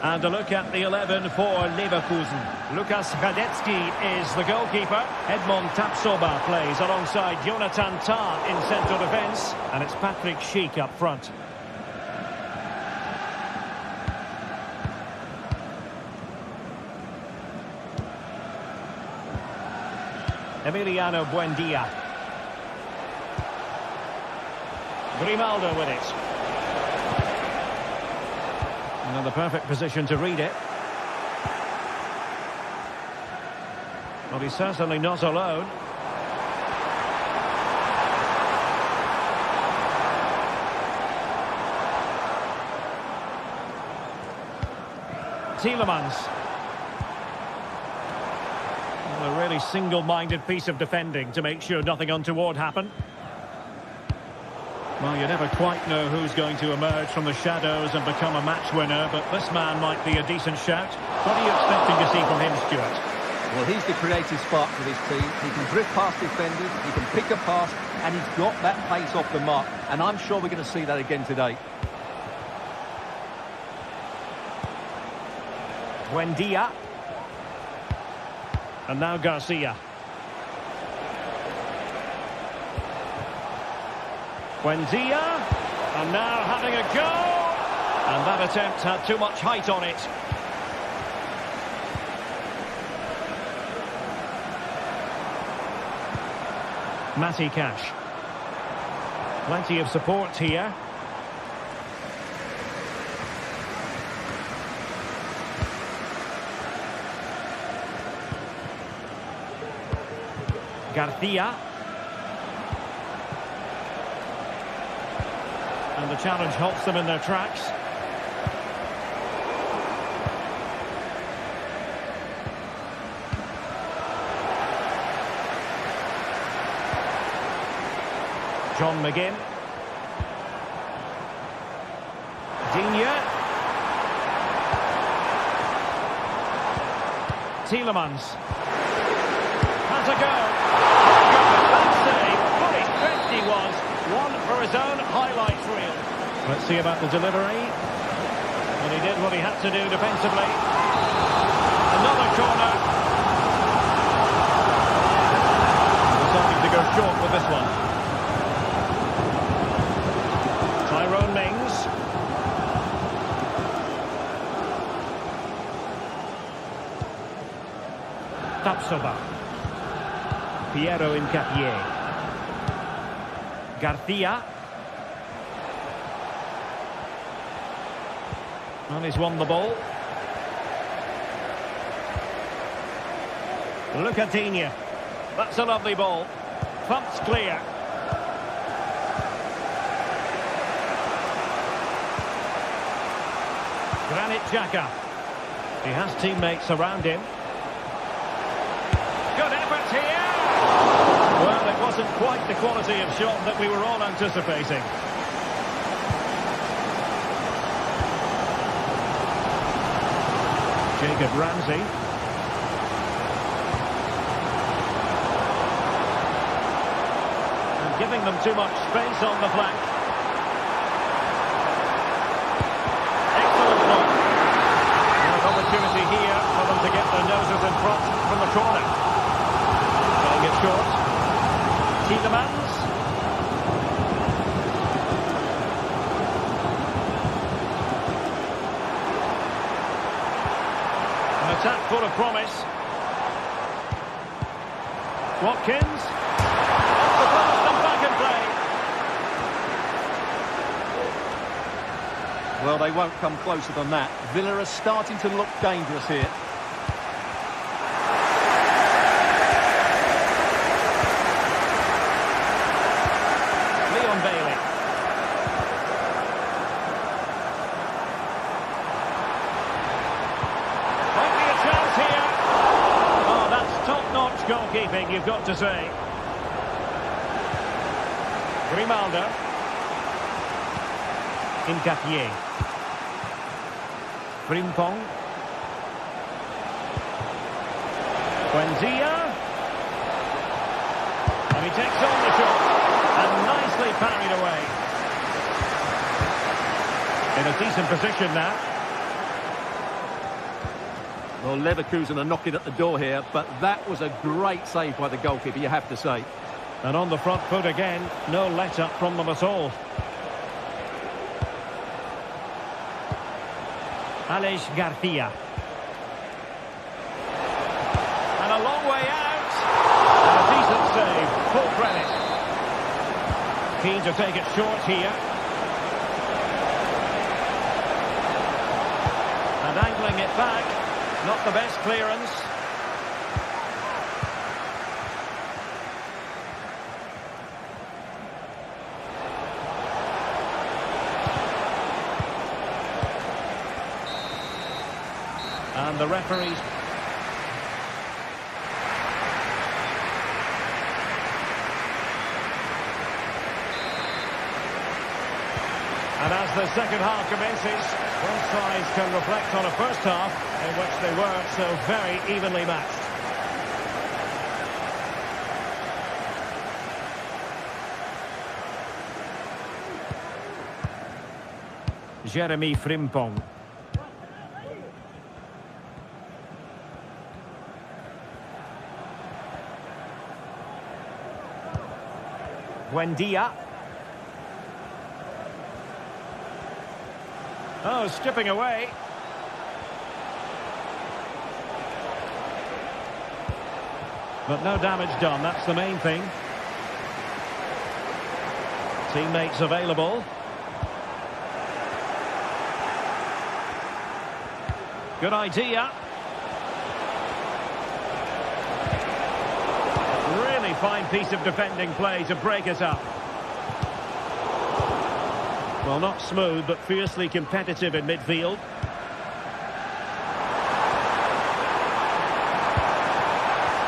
And a look at the 11 for Leverkusen. Lukas Hradecky is the goalkeeper. Edmond Tapsoba plays alongside Jonathan Tah in central defence. And it's Patrick Schick up front. Emiliano Buendia. Grimaldo with it. And the perfect position to read it. Well, he's certainly not alone. Tielemans. Well, a really single-minded piece of defending to make sure nothing untoward happened. Well, you never quite know who's going to emerge from the shadows and become a match winner, but this man might be a decent shout. What are you expecting to see from him, Stuart? Well, he's the creative spark for this team. He can drift past defenders, he can pick a pass, and he's got that pace off the mark. And I'm sure we're going to see that again today. Buendia. And now Garcia. Buendia, and now having a go, and that attempt had too much height on it. Matty Cash. Plenty of support here. Garcia. And the challenge halts them in their tracks. John McGinn. Digne. Tielemans. Has a go. That save. What a strength he was. One for his own highlights reel. Let's see about the delivery. And he did what he had to do defensively. Another corner. Deciding to go short with this one. Tyrone Mings. Tapsoba. Piero Incapié. Garcia. And he's won the ball. Luca Digne. That's a lovely ball. Thumped clear. Granit Xhaka. He has teammates around him. Good effort here. Well, it wasn't quite the quality of shot that we were all anticipating. Jacob Ramsey. And giving them too much space on the flank. Excellent block. An opportunity here for them to get their noses in front from the corner. Playing it short. Tielemans. An attack full of promise. Watkins. Off the pass and back in play. Well, they won't come closer than that. Villa are starting to look dangerous here. keeping, you've got to say. Grimaldo. Incapié. Frimpong. Buendia. And he takes on the shot. And nicely parried away. In a decent position now. Well, Leverkusen are knocking at the door here, but that was a great save by the goalkeeper, you have to say. And on the front foot again, no let-up from them at all. Aleix Garcia. And a long way out. And a decent save, full credit. Keen to take it short here. And angling it back. Not the best clearance. And the referees. And as the second half commences, both sides can reflect on a first half in which they were so very evenly matched. Jeremy Frimpong. Buendia. Oh, stripping away. But no damage done, that's the main thing. Teammates available. Good idea. Really fine piece of defending play to break it up. Well, not smooth, but fiercely competitive in midfield.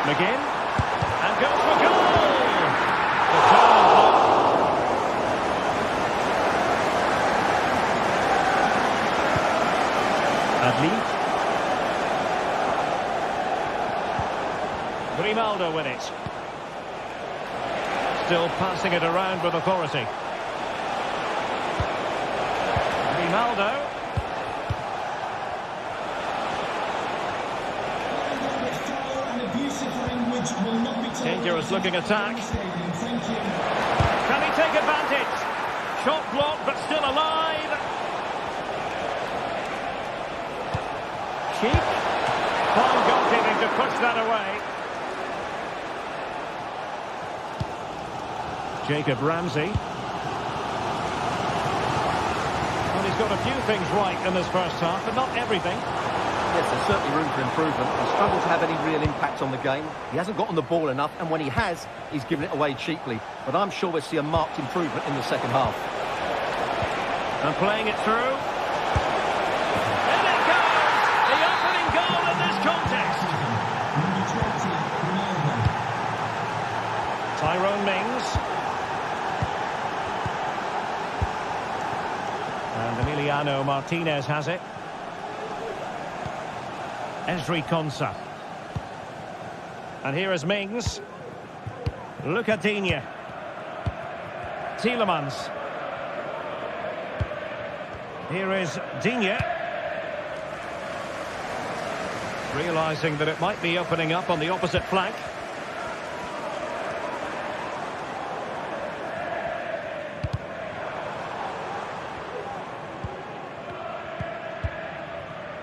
McGinn. And goes for goal! Determined block. Adli. Grimaldo with it. Still passing it around with authority. Grimaldo. Dangerous looking attack. Can he take advantage? Shot blocked but still alive. Cheek. Fine goalkeeping to push that away. Jacob Ramsey. Well, he's got a few things right in this first half, but not everything. Yes, there's certainly room for improvement. He's struggled to have any real impact on the game. He hasn't got on the ball enough, and when he has, he's given it away cheaply. But I'm sure we'll see a marked improvement in the second half. And playing it through. And it goes! The opening goal of this contest. Tyrone Mings. And Emiliano Martinez has it. Ezri Konsa. And here is Mings. Look at Digne. Tielemans. Here is Digne. Realising that it might be opening up on the opposite flank.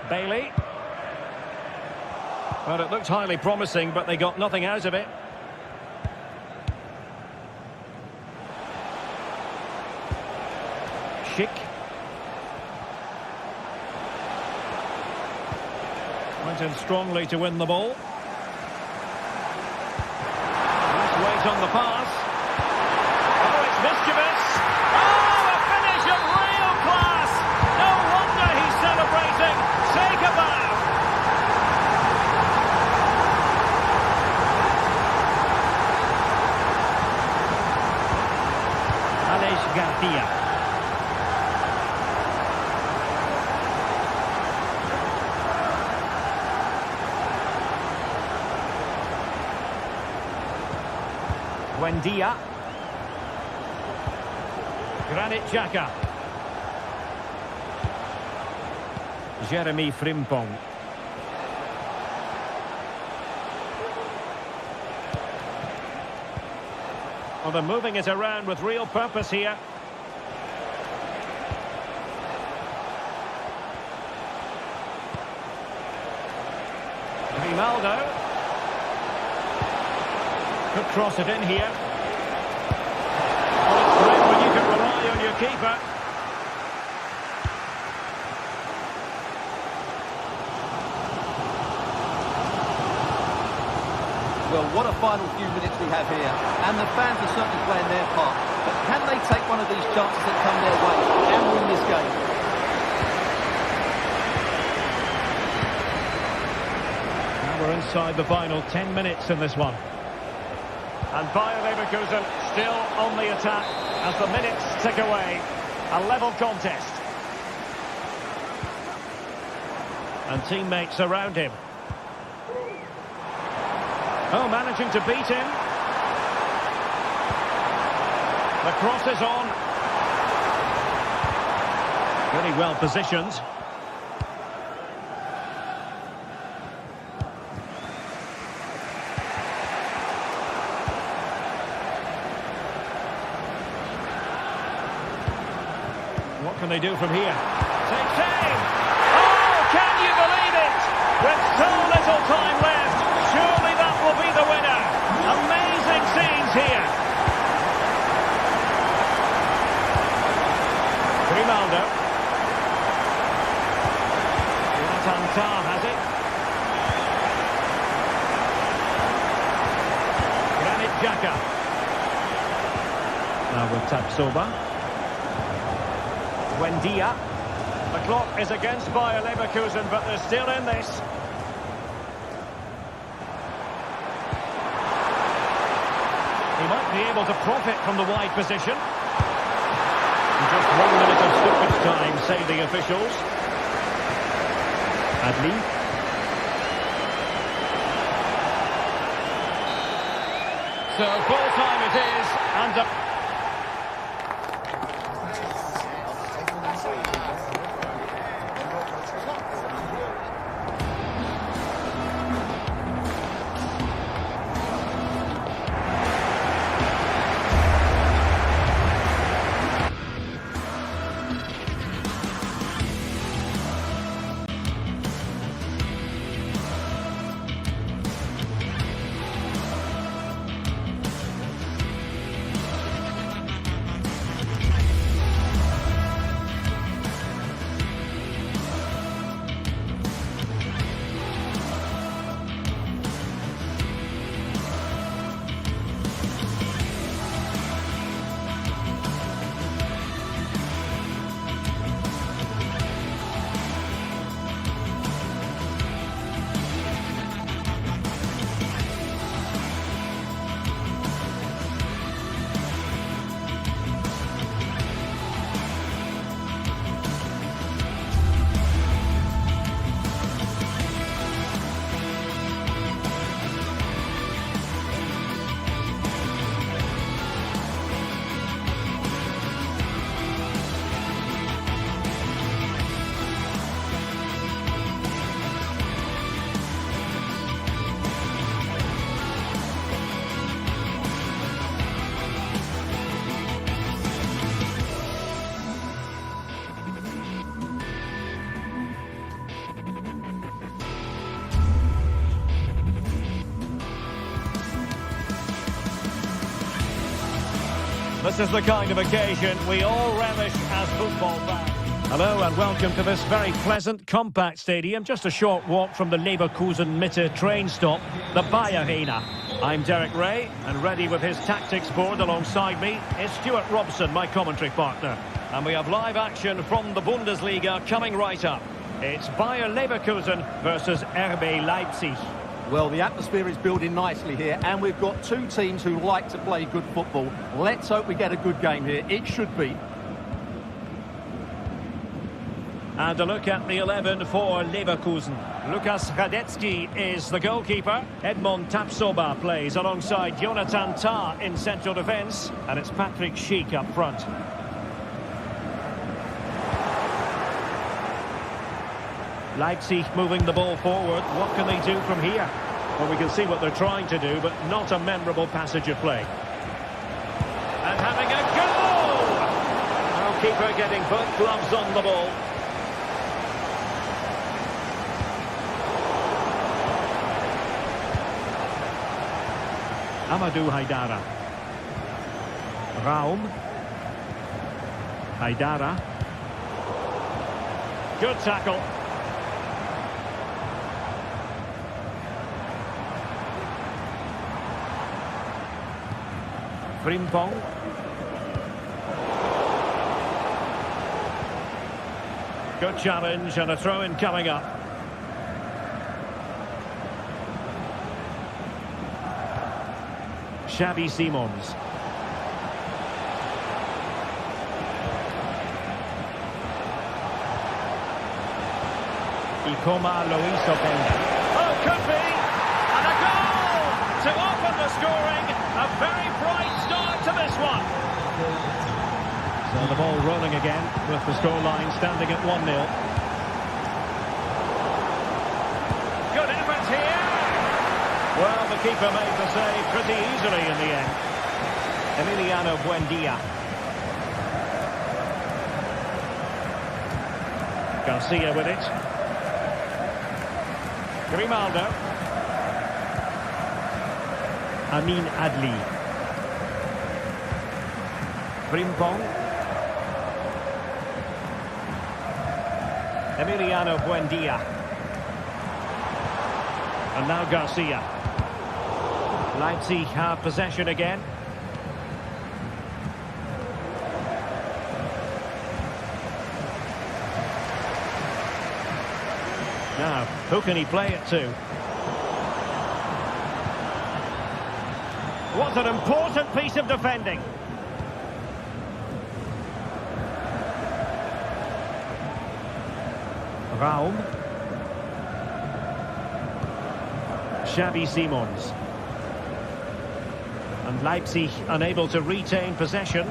Bailey. Well, it looked highly promising, but they got nothing out of it. Schick. Went in strongly to win the ball. Nice weight on the pass. Oh, it's mischievous. Oh, a finish of real class. No wonder he's celebrating. Say goodbye. Buendia. Granit Xhaka. Jeremy Frimpong. Well, they're moving it around with real purpose here. Ronaldo. Could cross it in here. Well, it's great when you can rely on your keeper. Well, what a final few minutes we have here. And the fans are certainly playing their part. But can they take one of these chances that come their way and win this game? Now we're inside the final 10 minutes in this one. And Bayer Leverkusen still on the attack as the minutes tick away. A level contest. And teammates around him. Oh, managing to beat him. The cross is on. Very well positioned. What can they do from here? Takes aim! Oh, can you believe it? With so little time left, surely that will be the winner. Amazing scenes here. Ronaldo. Jonathan Tah has it. Granit Xhaka. Now with Tapsoba. Buendia. The clock is against Bayer Leverkusen, but they're still in this. He might be able to profit from the wide position. And just 1 minute of stoppage time, say the officials. Adli. So full time it is, and this is the kind of occasion we all relish as football fans. Hello and welcome to this very pleasant, compact stadium, just a short walk from the Leverkusen Mitte train stop, the Bayer Arena. I'm Derek Ray, and ready with his tactics board alongside me is Stuart Robson, my commentary partner. And we have live action from the Bundesliga coming right up. It's Bayer Leverkusen versus RB Leipzig. Well, the atmosphere is building nicely here, and we've got two teams who like to play good football. Let's hope we get a good game here. It should be. And a look at the 11 for Leverkusen. Lukas Radetzky is the goalkeeper. Edmond Tapsoba plays alongside Jonathan Tah in central defence. And it's Patrick Schick up front. Leipzig moving the ball forward. What can they do from here? Well, we can see what they're trying to do, but not a memorable passage of play. And having a goal! Goalkeeper getting both gloves on the ball. Amadou Haidara. Raum. Haidara. Good tackle. Frimpong. Good challenge and a throw-in coming up. Xavi Simons. Ikoma Luis Openda. Oh, could be! And a goal! To open the scoring. A very bright start to this one. So the ball rolling again with the scoreline standing at 1-0. Good effort here. Well, the keeper made the save pretty easily in the end. Emiliano Buendia. Garcia with it. Grimaldo. Amin Adli. Frimpong. Emiliano Buendia. And now Garcia. Leipzig have possession again. Now, who can he play it to? What an important piece of defending. Raum. Xavi Simons. And Leipzig unable to retain possession.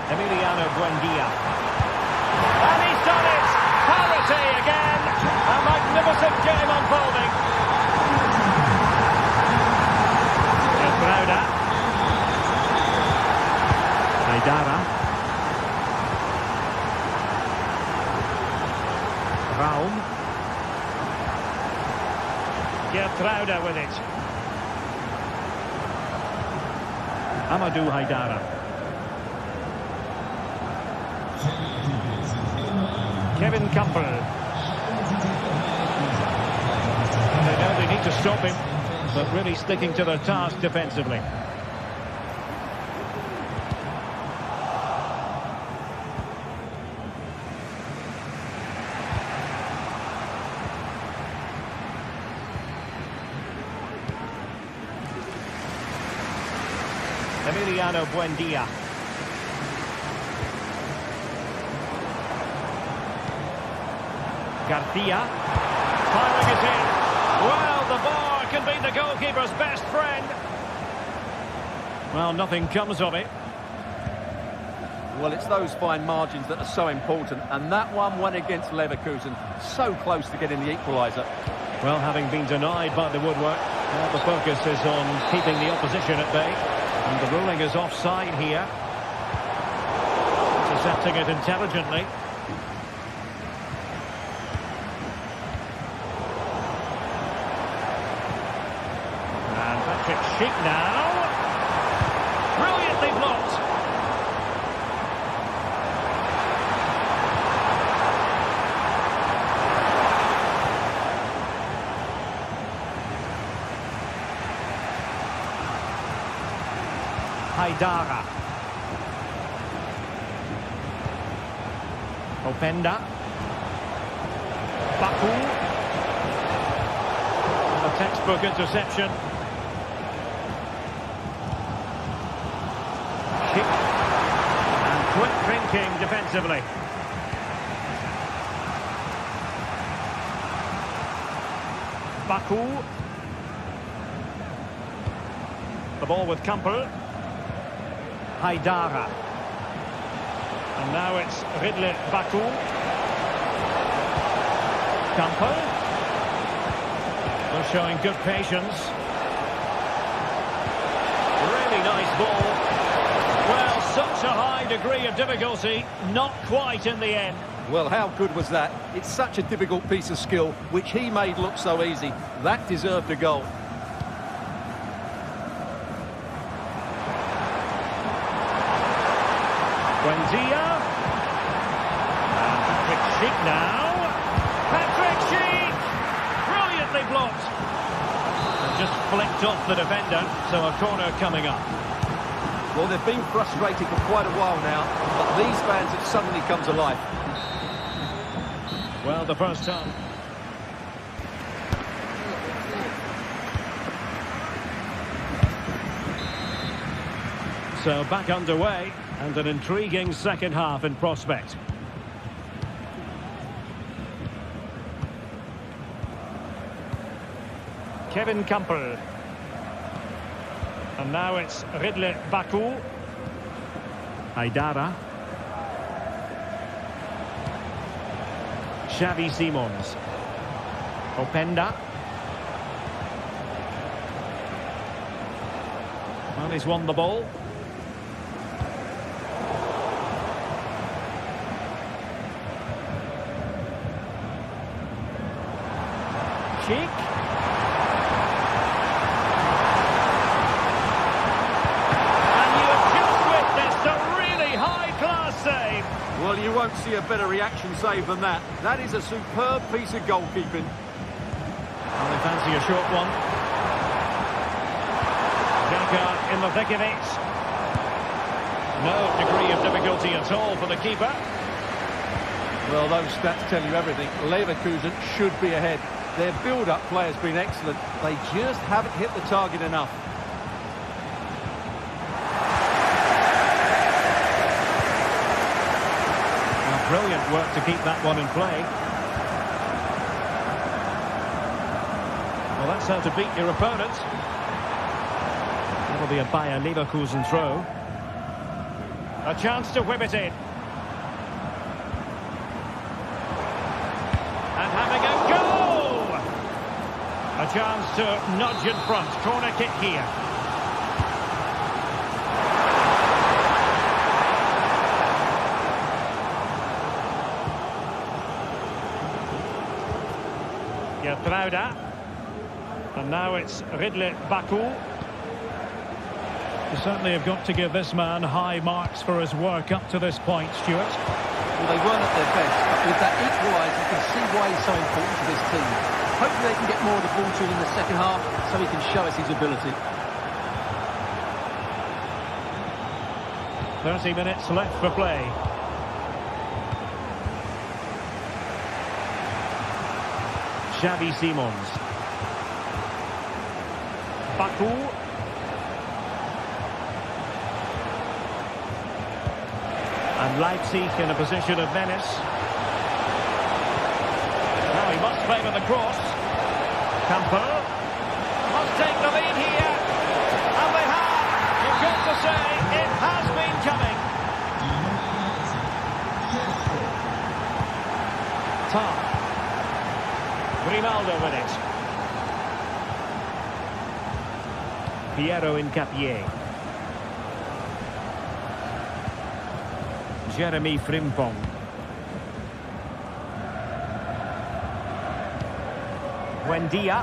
Emiliano Buendia. And he's done it! Parity again! A magnificent game unfolding. Brauda. Haidara. Raum. Brauda with it. Amadou Haidara. Kevin Campbell. They know they need to stop him, but really sticking to their task defensively. Emiliano Buendia. Garcia. Firing it in. Well, the bar can be the goalkeeper's best friend. Well, nothing comes of it. Well, it's those fine margins that are so important, and that one went against Leverkusen. So close to getting the equaliser. Well, having been denied by the woodwork, now the focus is on keeping the opposition at bay. And the ruling is offside here. Intercepting it intelligently. And Patrick Schick now. Brilliantly blocked. Haidara. Openda. Baku. A textbook interception. Schick. Quick thinking defensively. Baku. The ball with Kampel. Haidara. And now it's Ridley Baku. Kampel. They're showing good patience. Really nice ball. Well, such a high degree of difficulty, not quite in the end. Well, how good was that? It's such a difficult piece of skill, which he made look so easy. That deserved a goal. Buendia. And Patrick Schick now. Patrick Schick! Brilliantly blocked. And just flicked off the defender, so a corner coming up. Well, they've been frustrated for quite a while now, but these fans have suddenly come to life. Well, the first time. So back underway, and an intriguing second half in prospect. Kevin Kampel. And now it's Ridley Baku. Haidara. Xavi Simons. Openda. Well, he's won the ball. Schick. Well, you won't see a better reaction save than that. That is a superb piece of goalkeeping. Well, they fancy a short one. Xhaka in the thick of it. No degree of difficulty at all for the keeper. Well, those stats tell you everything. Leverkusen should be ahead. Their build-up play has been excellent. They just haven't hit the target enough. Brilliant work to keep that one in play. Well, that's how to beat your opponent. That'll be a Bayer Leverkusen throw. A chance to whip it in. And having a goal! A chance to nudge in front. Corner kick here. Gertruida. And now it's Ridley Baku. You certainly have got to give this man high marks for his work up to this point, Stuart. Well, they weren't at their best, but with that equaliser, you can see why he's so important to this team. Hopefully they can get more of the ball to him in the second half, so he can show us his ability. 30 minutes left for play. Xavi Simons. Baku. And Leipzig in a position of menace. Now he must play with the cross. Kampel must take the lead here. And they have. You've got to say, it has been coming. Tar. Grimaldo with it. Piero Incapié. Jeremy Frimpong. Buendia.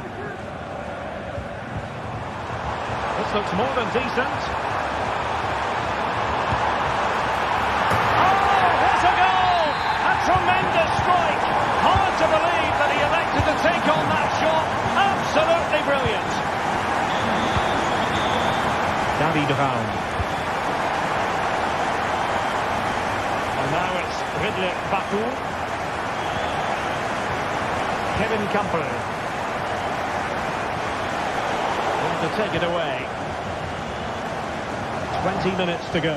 This looks more than decent. Oh, what a goal! A tremendous strike. Hard to believe that he elected to take on that shot. Absolutely brilliant. David Raum. And now it's Ridley Baku. Kevin Kampel. To take it away. 20 minutes to go.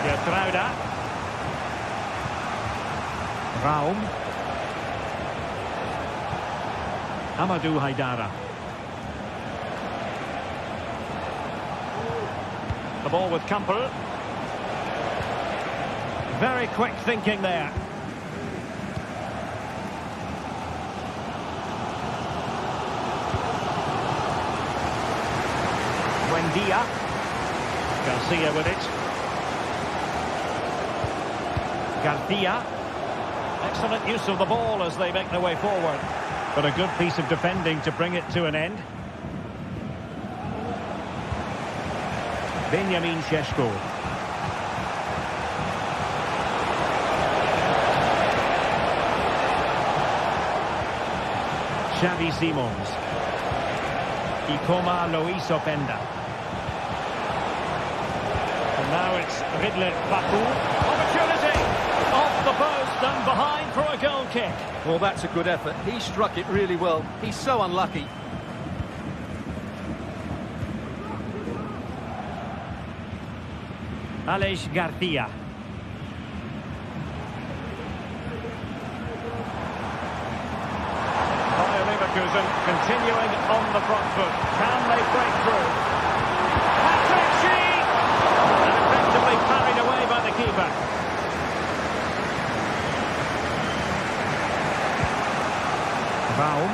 Gertruida. Raum. Amadou Haidara. The ball with Campbell. Very quick thinking there. Buendia. Garcia with it. Garcia. Excellent use of the ball as they make their way forward. But a good piece of defending to bring it to an end. Benjamin Šeško. Xavi Simons. Ikoma Lois Openda. And now it's Ridley Baku. Opportunity! Off the post and behind for a goal kick. Well, that's a good effort. He struck it really well. He's so unlucky. Aleix Garcia. Bayer Leverkusen continuing on the front foot. Can they break through? Patrick Sheik! And effectively carried away by the keeper. Raum.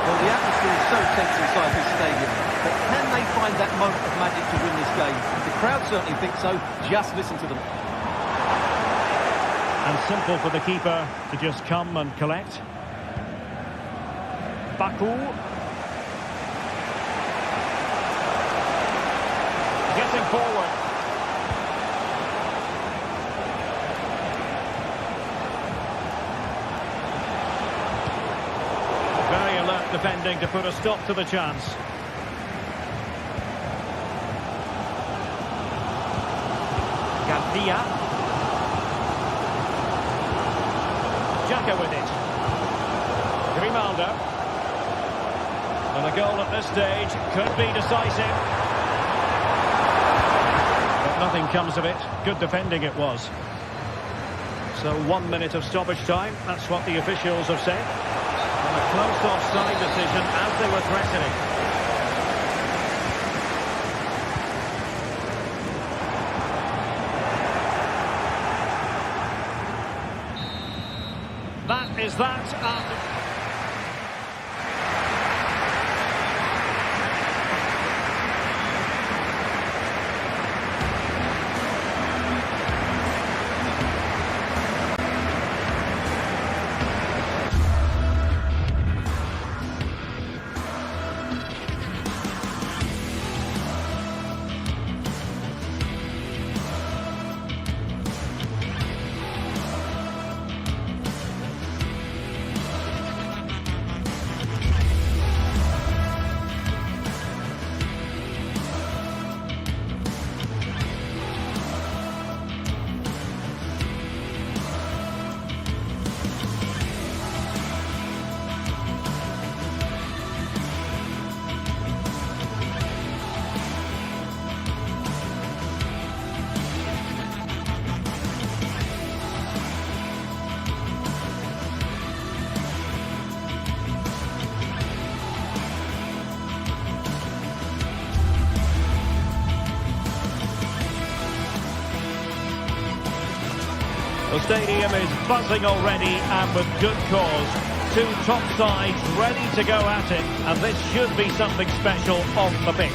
Well, the atmosphere is so tense inside this stadium, but can they find that moment of magic to win this game? The crowd certainly think so. Just listen to them. And simple for the keeper to just come and collect. Baku. Getting forward. Very alert defending to put a stop to the chance. Garcia. Xhaka with it. Grimaldo. And a goal at this stage could be decisive. But nothing comes of it. Good defending it was. So 1 minute of stoppage time. That's what the officials have said. And a close offside decision as they were threatening. That is that. The stadium is buzzing already, and with good cause. Two top sides ready to go at it, and this should be something special on the pitch.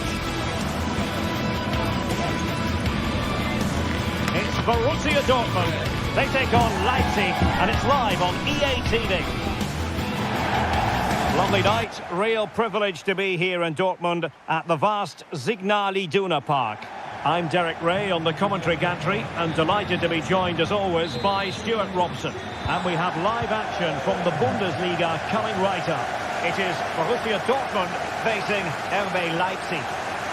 It's Borussia Dortmund. They take on Leipzig, and it's live on EA TV. Lovely night, real privilege to be here in Dortmund at the vast Signal Iduna Park. I'm Derek Ray on the commentary gantry and delighted to be joined as always by Stuart Robson. And we have live action from the Bundesliga coming right up. It is Borussia Dortmund facing RB Leipzig.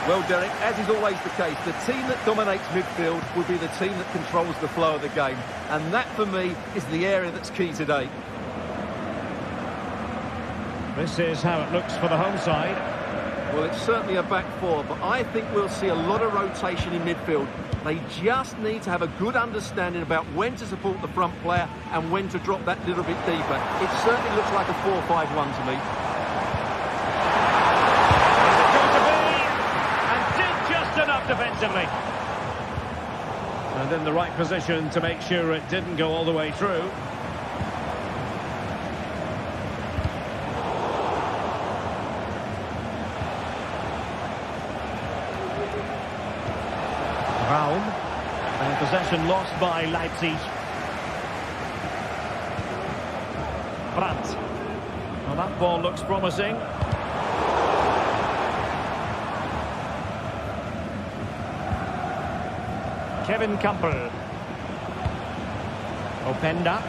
Well, Derek, as is always the case, the team that dominates midfield will be the team that controls the flow of the game. And that, for me, is the area that's key today. This is how it looks for the home side. Well, it's certainly a back four, but I think we'll see a lot of rotation in midfield. They just need to have a good understanding about when to support the front player and when to drop that little bit deeper. It certainly looks like a 4-5-1 to me. It's going to be, and did just enough defensively. And in the right position to make sure it didn't go all the way through. Raum, and possession lost by Leipzig. Brandt. Well, that ball looks promising. Kevin Campbell. Openda.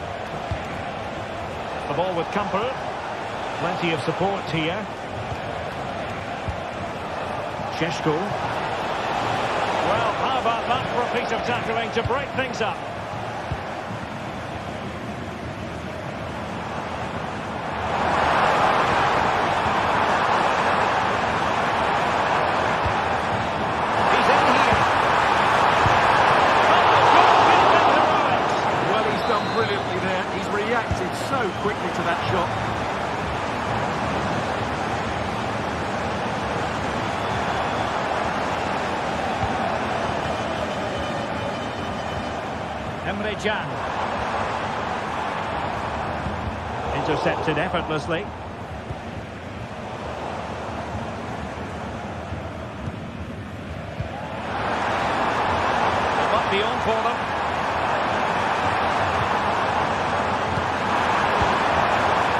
The ball with Campbell. Plenty of support here. Šeško. Well, how about that for a piece of tackling to break things up? He's in here. Well, he's done brilliantly there. He's reacted so quickly to that shot. Emre Can. Intercepted effortlessly. It might be on for them.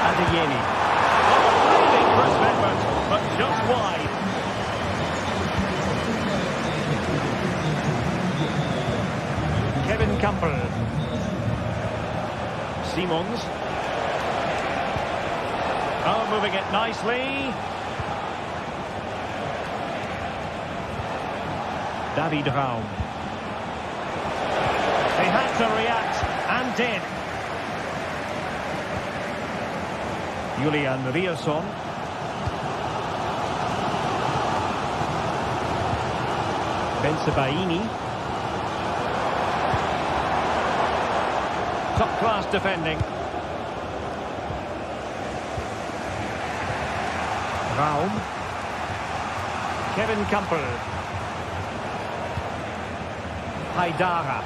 Adeyemi. Oh, really crisp effort, but just wide. Kevin Campbell. Simons. Oh, moving it nicely. David Raum. They had to react, and did. Julian Riasson. Bensebaini. Top-class defending. Raum. Kevin Campbell. Haidara.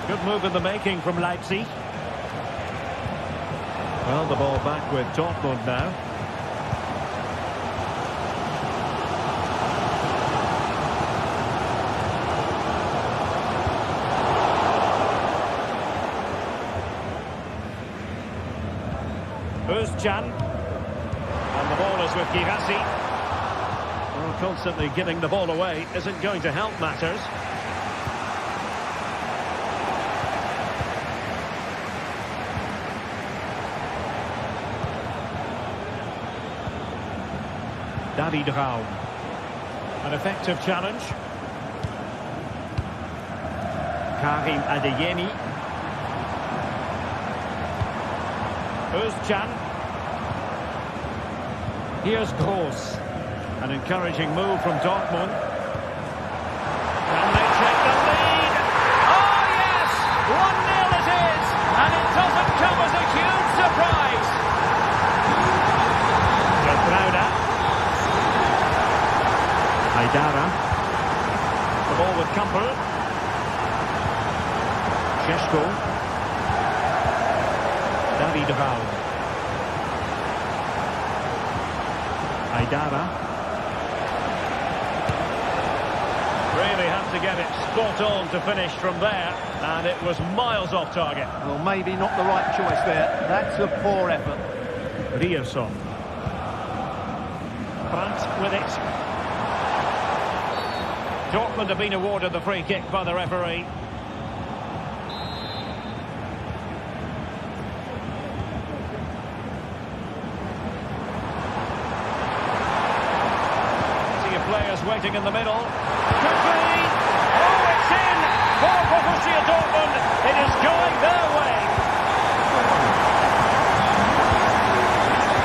Good move in the making from Leipzig. Well, the ball back with Dortmund now. Özcan. And the ball is with Girassi. Well, constantly giving the ball away isn't going to help matters. David Raum. An effective challenge. Karim Adeyemi. Özcan. Here's Gross. An encouraging move from Dortmund. Can they take the lead? Oh yes! 1-0 it is! And it doesn't come as a huge surprise! Gertruida. Haidara. The ball with Campbell. Šeško. David Raum. Haidara. Really had to get it spot on to finish from there, and it was miles off target. Well, maybe not the right choice there. That's a poor effort. Riasson. Brandt with it. Dortmund have been awarded the free kick by the referee. Players waiting in the middle. Could be! Oh, it's in! For Borussia Dortmund, it is going their way.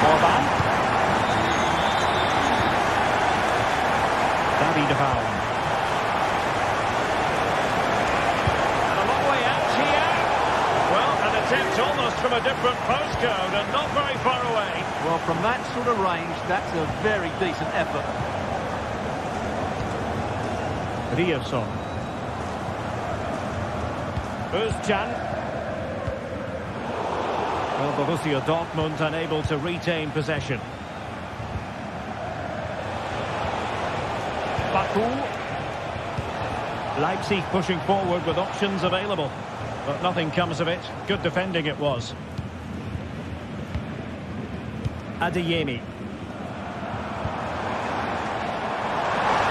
Orban. Davy Devaul. And a long way out here. Well, an attempt almost from a different postcode and not very far away. Well, from that sort of range, that's a very decent effort. Ryerson. Özcan. Well, Borussia Dortmund unable to retain possession. Baku. Leipzig pushing forward with options available. But nothing comes of it. Good defending it was. Adeyemi.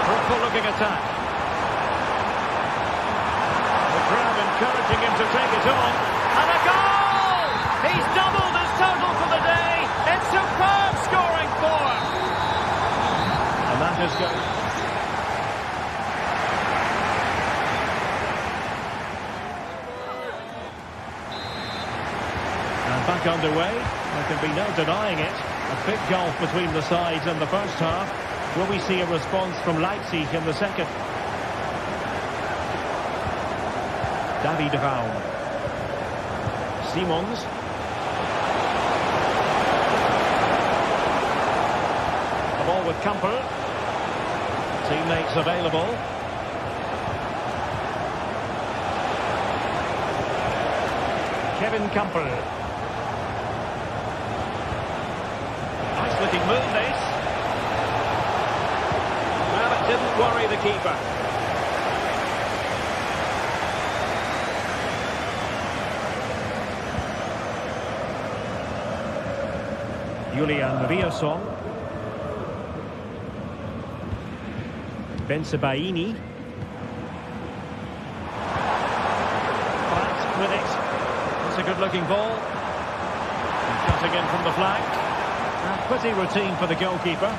Hopeful looking attack. The crowd encouraging him to take it on. And a goal! He's doubled his total for the day. It's superb scoring form. And that is good. And back underway. There can be no denying it. A big gulf between the sides in the first half. Will we see a response from Leipzig in the second? Davy Devaul. Simons. The ball with Kamper. Teammates available. Kevin Kamper. Nice looking move this. Well, it didn't worry the keeper. Julian Ryerson. Bensebaini. Brandt with it. It's a good looking ball. And cutting in from the flank. Pretty routine for the goalkeeper.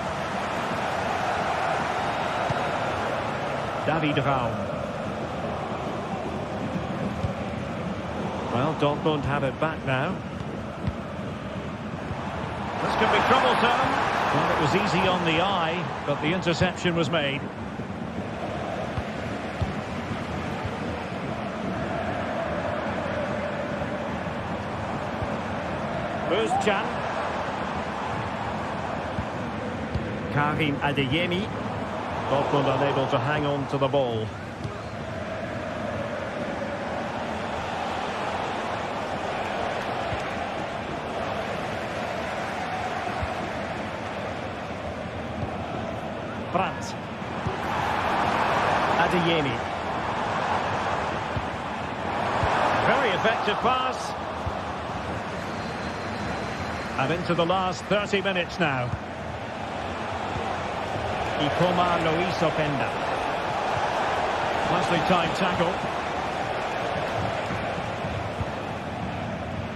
Davy Devaul. Well, Dortmund have it back now. This could be troublesome. Well, it was easy on the eye, but the interception was made. Özcan. Karim Adeyemi. Dortmund unable to hang on to the ball. Brandt. Adeyemi. Very effective pass. And into the last 30 minutes now. Ikoma Luis Openda. Nicely timed tackle.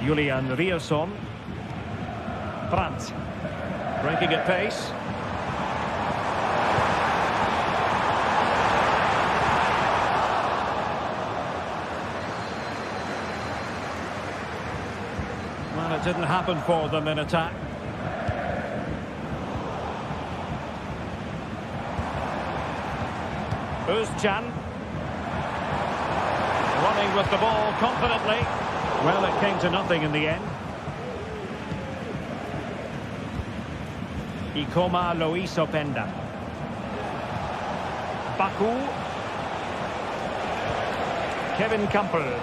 Julian Ryerson. Brandt. Breaking at pace. Well, it didn't happen for them in attack. Özcan. Running with the ball confidently. Well, it came to nothing in the end. Ikoma Luis Openda. Baku. Kevin Kamper.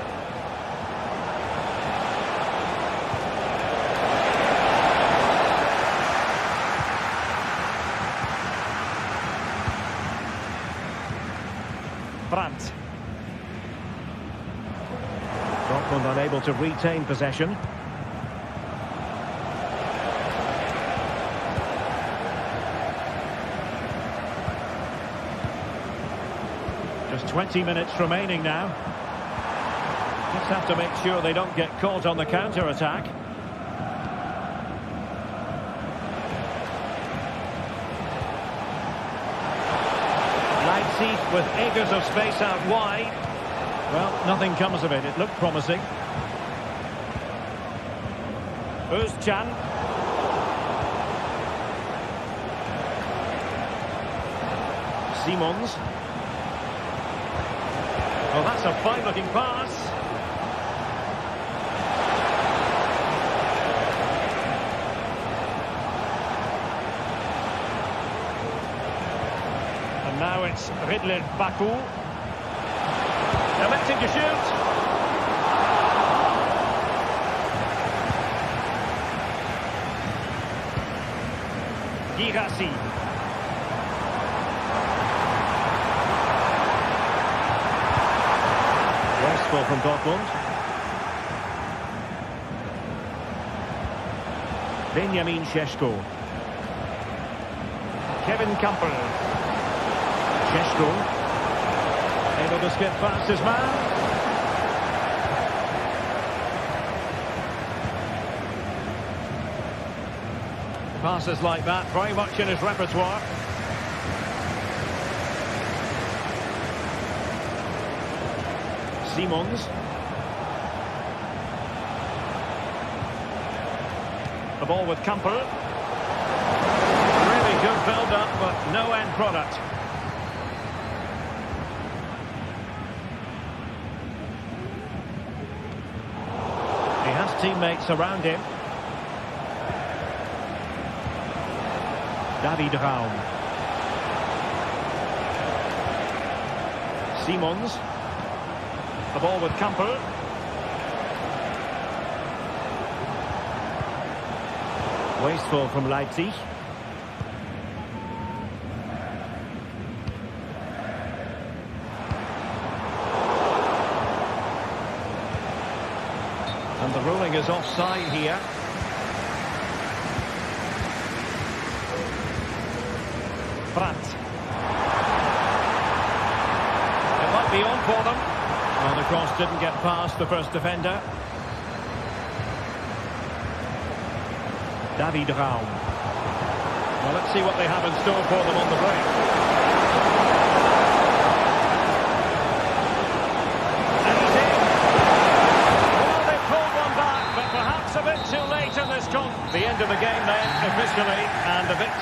Brandt. Dortmund unable to retain possession. Just 20 minutes remaining now. Just have to make sure they don't get caught on the counter-attack. Leipzig with acres of space out wide. Well, nothing comes of it. It looked promising. Özcan. Simons. Oh, that's a fine-looking pass. And now it's Ridler Baku. Electing to shoot. Girassi. Westfall from Dortmund. Benjamin Šeško. Kevin Campbell. Šeško. Able to skip past his man. Passes like that, very much in his repertoire. Simons. The ball with Campbell. Really good build-up, but no end product. He has teammates around him. David Raum. Simons. The ball with Campbell. Wasteful from Leipzig. And the ruling is offside here. Pratt. It might be on for them. Well, the cross didn't get past the first defender. David Raum. Well, let's see what they have in store for them on the break. And he's in. Well, they pulled one back, but perhaps a bit too late in this con. The end of the game then, officially, and a bit...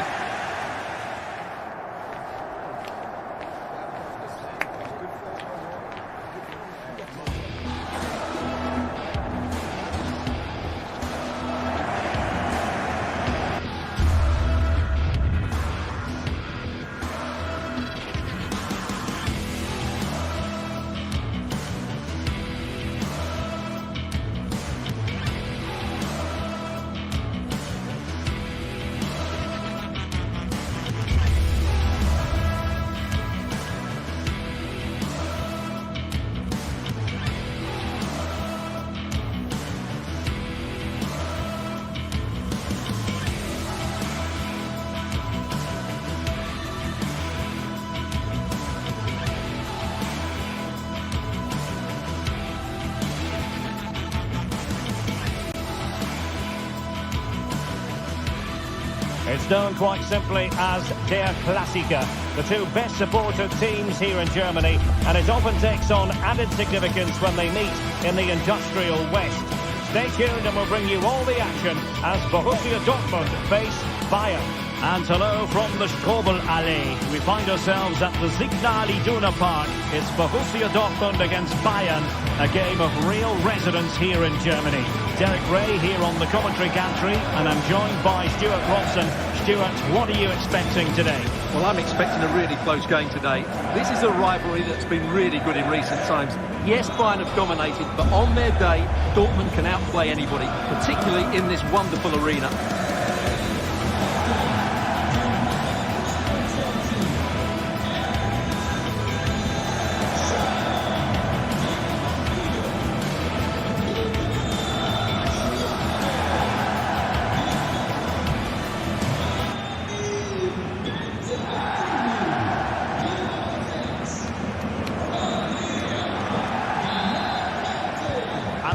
It's known quite simply as Der Klassiker, the two best supported teams here in Germany, and it often takes on added significance when they meet in the industrial West. Stay tuned and we'll bring you all the action as Borussia Dortmund face Bayern. And hello from the Strobel-Allee. We find ourselves at the Signal Iduna Park. It's Borussia Dortmund against Bayern, a game of real resonance here in Germany. Derek Ray here on the commentary gantry, and I'm joined by Stuart Robson. Stuart, what are you expecting today? Well, I'm expecting a really close game today. This is a rivalry that's been really good in recent times. Yes, Bayern have dominated, but on their day, Dortmund can outplay anybody, particularly in this wonderful arena.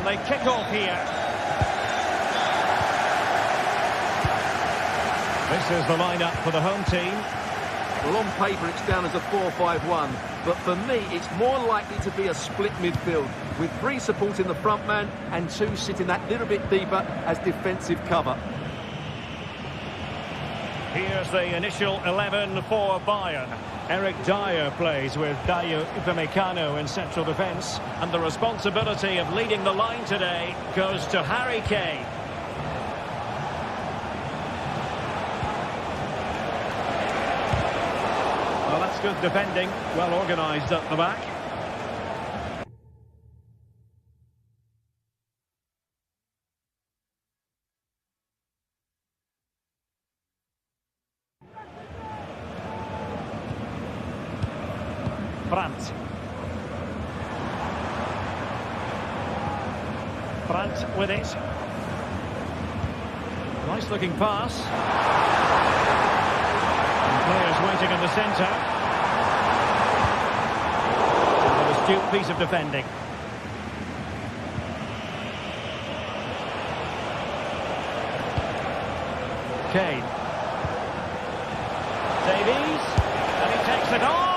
They kick off here. This is the lineup for the home team. Well, on paper it's down as a 4-5-1, but for me it's more likely to be a split midfield, with three supporting the front man and two sitting that little bit deeper as defensive cover. Here's the initial 11 for Bayern. Eric Dyer plays with Dayo Upamecano in central defence. And the responsibility of leading the line today goes to Harry Kane. Well, that's good defending. Well organised up the back. Brandt with it. Nice looking pass. And players waiting in the centre. An astute piece of defending. Kane. Davies. And he takes it on.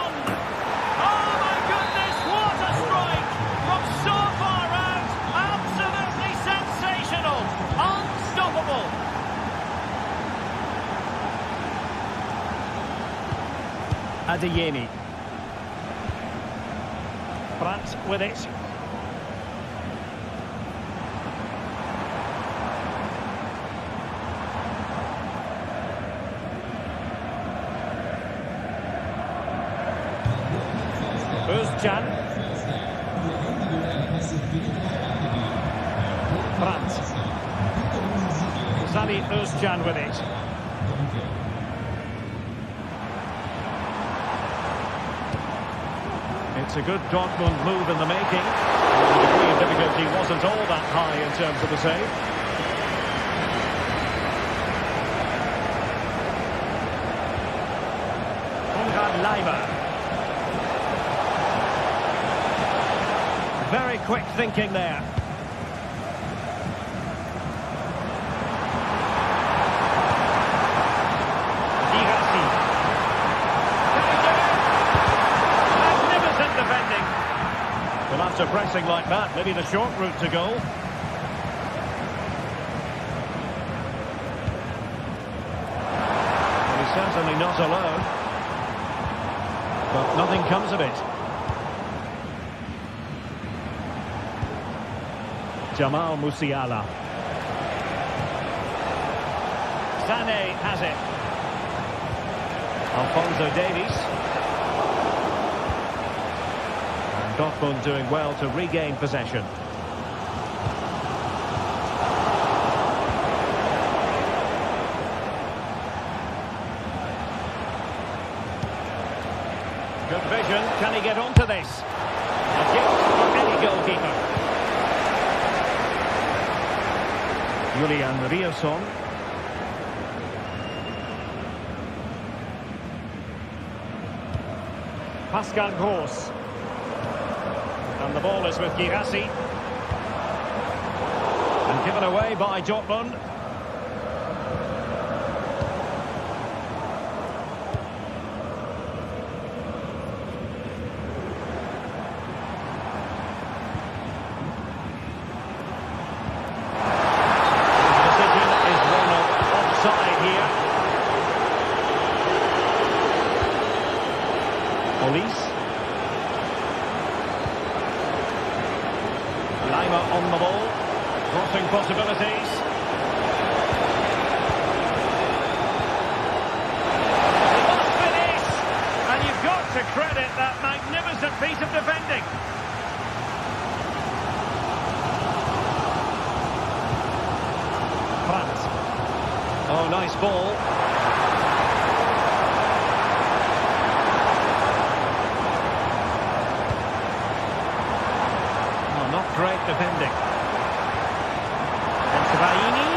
Adeyemi. Brandt with it. Özcan. Brandt. Sami Özcan with it. It's a good Dortmund move in the making. The degree of difficulty wasn't all that high in terms of the save. Konrad Laimer. Very quick thinking there. Well, after pressing like that, maybe the short route to goal. Well, he's certainly not alone. But nothing comes of it. Jamal Musiala. Sané has it. Alphonso Davies. Dortmund doing well to regain possession. Good vision. Can he get onto this? A gift for any goalkeeper. Julian Rierson. Pascal Gross. And the ball is with Girassi. And given away by Dortmund. The decision is one of offside here. Police. On the ball, crossing possibilities. He must finish, and you've got to credit that magnificent piece of defending. Brandt. Oh, nice ball. Great defending. And Savaini.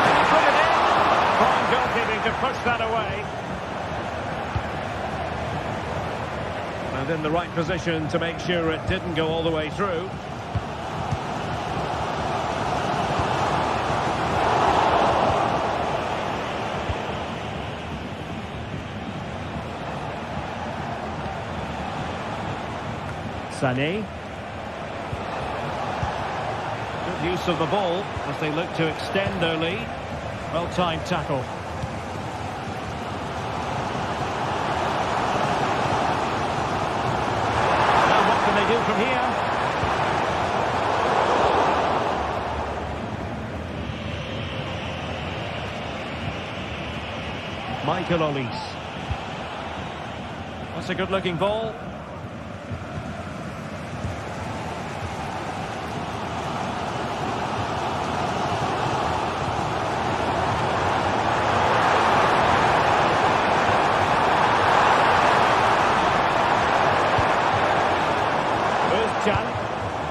Can he put it in? Fine goalkeeping to push that away. And in the right position to make sure it didn't go all the way through. Sané. Use of the ball as they look to extend their lead. Well-timed tackle. Michael Olise. That's a good-looking ball.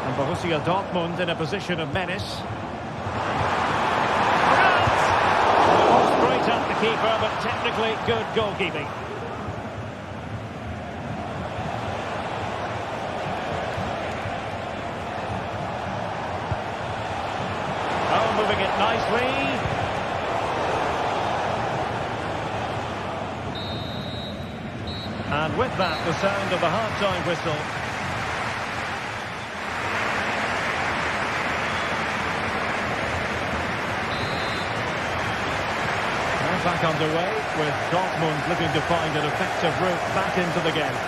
And Borussia Dortmund in a position of menace. Straight at the keeper, but technically good goalkeeping. Oh, moving it nicely. And with that, the sound of the half-time whistle. Back underway with Dortmund looking to find an effective route back into the game.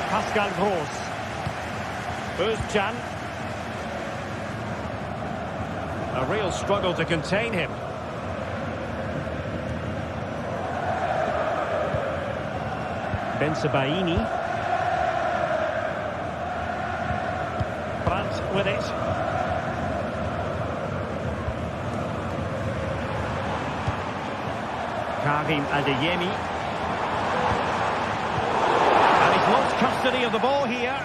Pascal Gross. Özcan. A real struggle to contain him. Bensebaini. Brandt with it. Karim Adeyemi. And he's lost custody of the ball here.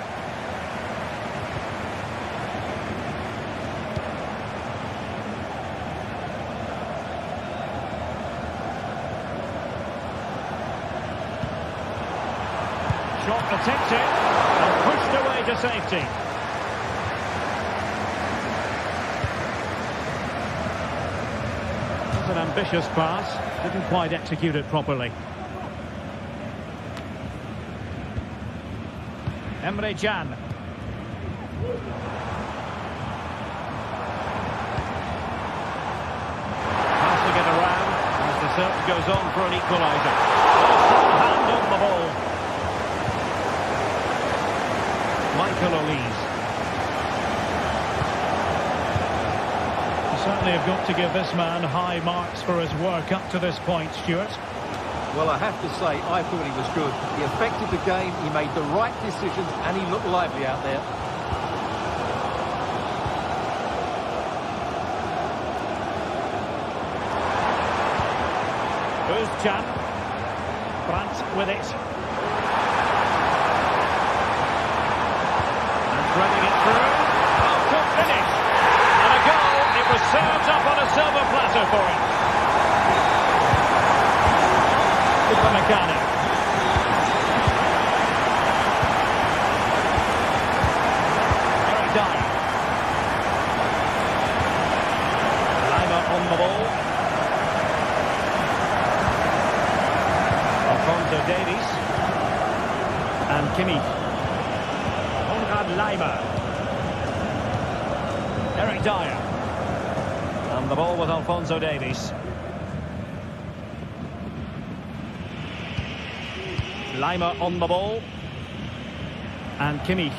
Shot attempted and pushed away to safety. An ambitious pass, didn't quite execute it properly. Emre Can. Passing it around as the search goes on for an equaliser. Hand on the ball. Michael Olise. Certainly have got to give this man high marks for his work up to this point, Stuart. Well, I have to say, I thought he was good. He affected the game, he made the right decisions, and he looked lively out there. Özcan. Brandt with it. And threading it through. Oh, good finish. And a goal. It was served up on a silver platter for him. Upamecano. Very done. Lima on the ball. Alphonso Davies. And Kimmich. Konrad Lima. Eric Dyer. And the ball with Alphonso Davies. Lima on the ball. And Kimmich.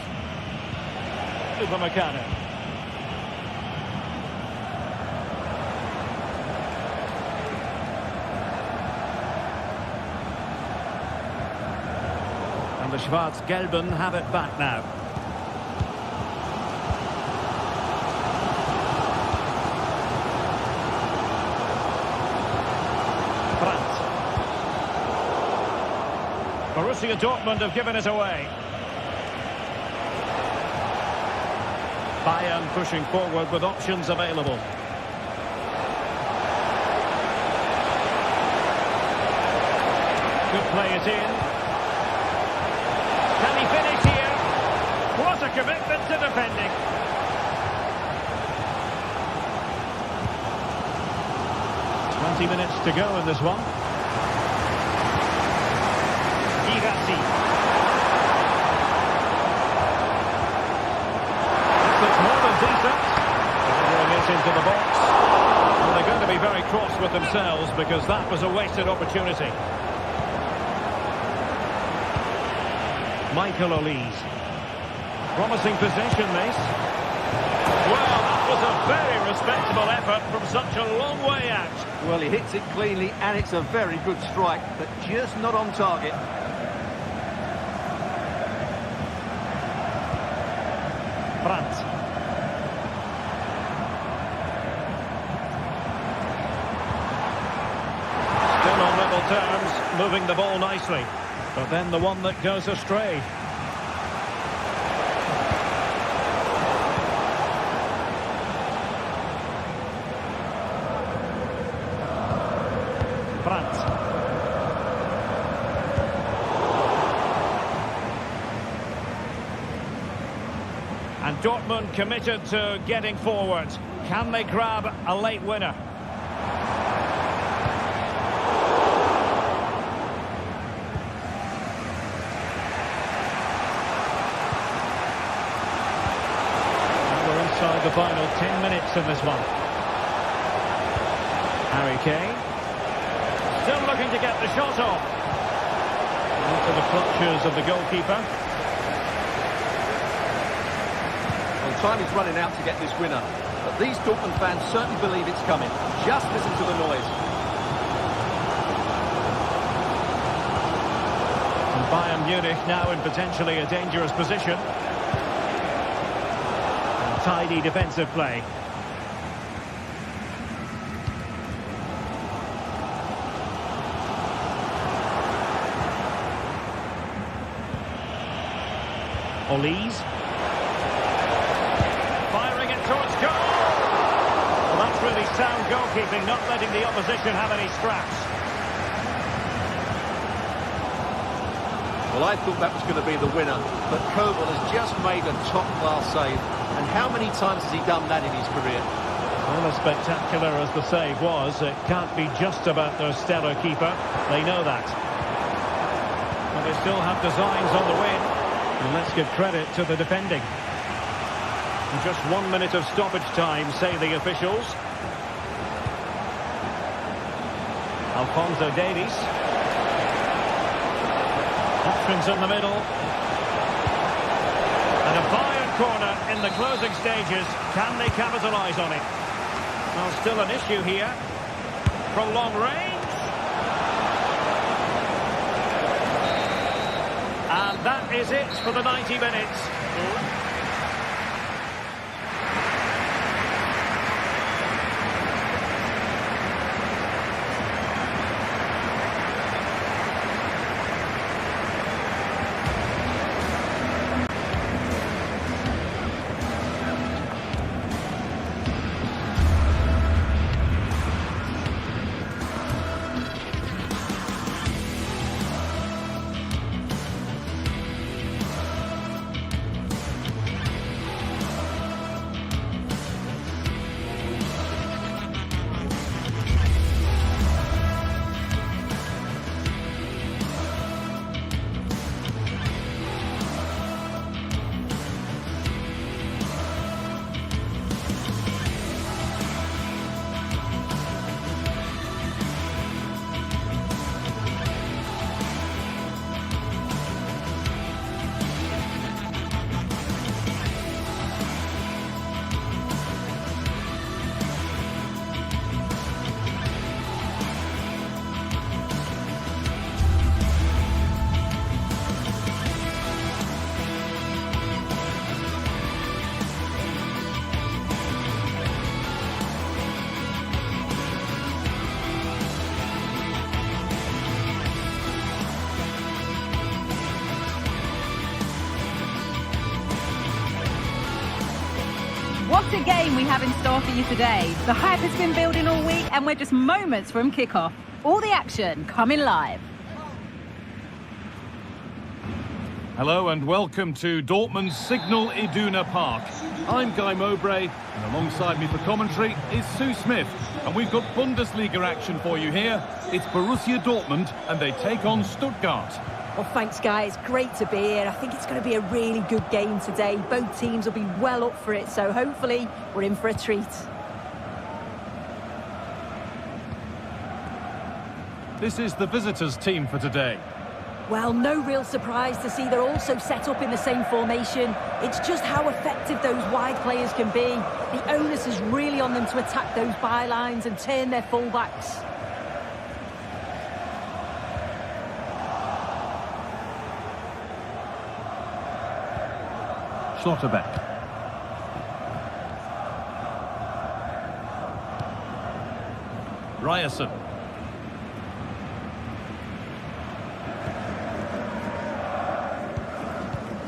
Upamecano. And the Schwarz-Gelben have it back now. Borussia Dortmund have given it away. Bayern pushing forward with options available. Could play it in. Can he finish here? What a commitment to defending. Minutes to go in this one. Looks more than decent. Delivering it into the box. And they're going to be very cross with themselves because that was a wasted opportunity. Michael Olise. Promising possession, this. Well, was a very respectable effort from such a long way out. Well, he hits it cleanly, and it's a very good strike, but just not on target. Brandt. Still on level terms, moving the ball nicely. But then the one that goes astray. Brandt. And Dortmund committed to getting forward. Can they grab a late winner? We're inside the final 10 minutes in this one. Harry Kane. Still looking to get the shot off. Into the clutches of the goalkeeper. Time is running out to get this winner, but these Dortmund fans certainly believe it's coming. Just listen to the noise. And Bayern Munich now in potentially a dangerous position. And tidy defensive play. Olise. Towards goal! Well, that's really sound goalkeeping, not letting the opposition have any scraps. Well, I thought that was going to be the winner, but Koval has just made a top-class save. And how many times has he done that in his career? Well, as spectacular as the save was, it can't be just about their stellar keeper. They know that. But they still have designs on the win. And let's give credit to the defending. Just 1 minute of stoppage time, say the officials. Alphonso Davies. Options in the middle. And a Bayern corner in the closing stages. Can they capitalise on it? Well, still an issue here. From long range. And that is it for the 90 minutes. What a game we have in store for you today. The hype has been building all week and we're just moments from kickoff. All the action coming live. Hello and welcome to Dortmund's Signal Iduna Park. I'm Guy Mowbray and alongside me for commentary is Sue Smith. And we've got Bundesliga action for you here. It's Borussia Dortmund and they take on Stuttgart. Well, thanks, guys. Great to be here. I think it's going to be a really good game today. Both teams will be well up for it, so hopefully we're in for a treat. This is the visitors' team for today. Well, no real surprise to see they're also set up in the same formation. It's just how effective those wide players can be. The onus is really on them to attack those bylines and turn their fullbacks. Schlotterbeck. Ryerson.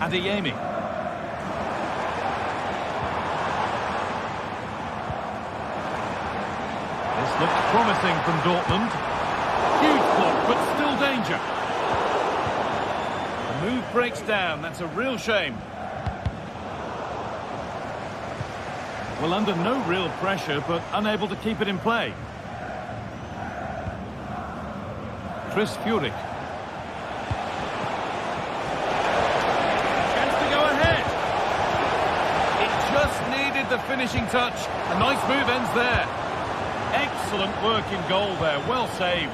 Adeyemi. This looks promising from Dortmund. Huge block, but still danger. The move breaks down. That's a real shame. Well, under no real pressure, but unable to keep it in play. Chris Furyk. Chance to go ahead. It just needed the finishing touch. A nice move ends there. Excellent work in goal there. Well saved.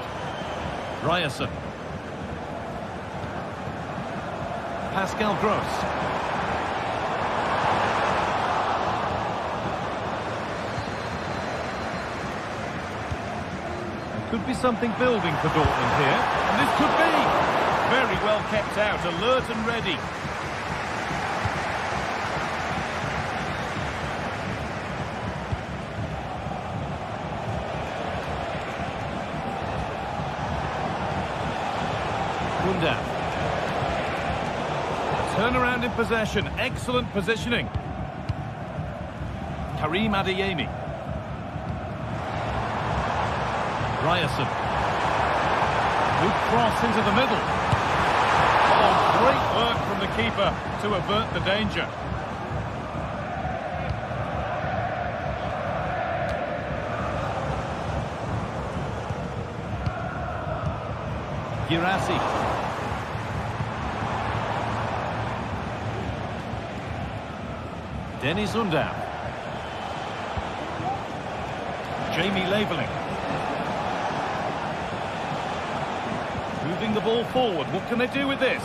Ryerson. Pascal Gross. Could be something building for Dortmund here. And this could be. Very well kept out, alert and ready. Buildup. Turnaround in possession. Excellent positioning. Karim Adeyemi. Ryerson. Good cross into the middle. Oh, great work from the keeper to avert the danger. Girassi. Dennis Undav. Jamie Labeling. Moving the ball forward. What can they do with this?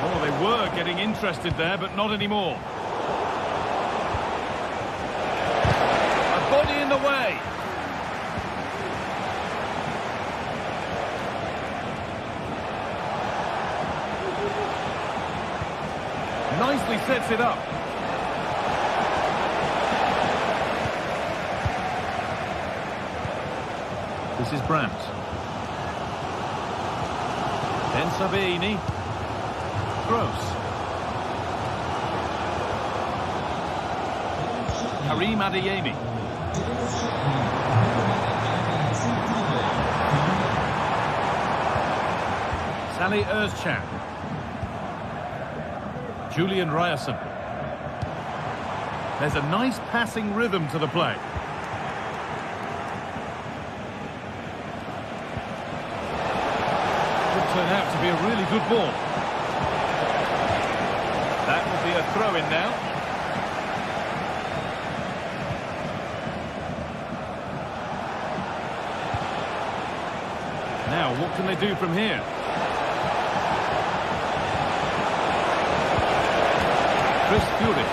Oh, they were getting interested there, but not anymore. A body in the way. Nicely sets it up. This is Brandt. Ben Sabini. Gross. Karim Adeyemi. Salih Özcan. Julian Ryerson. There's a nice passing rhythm to the play. Turn out to be a really good ball. That will be a throw-in now. Now, what can they do from here? Chris Furyk.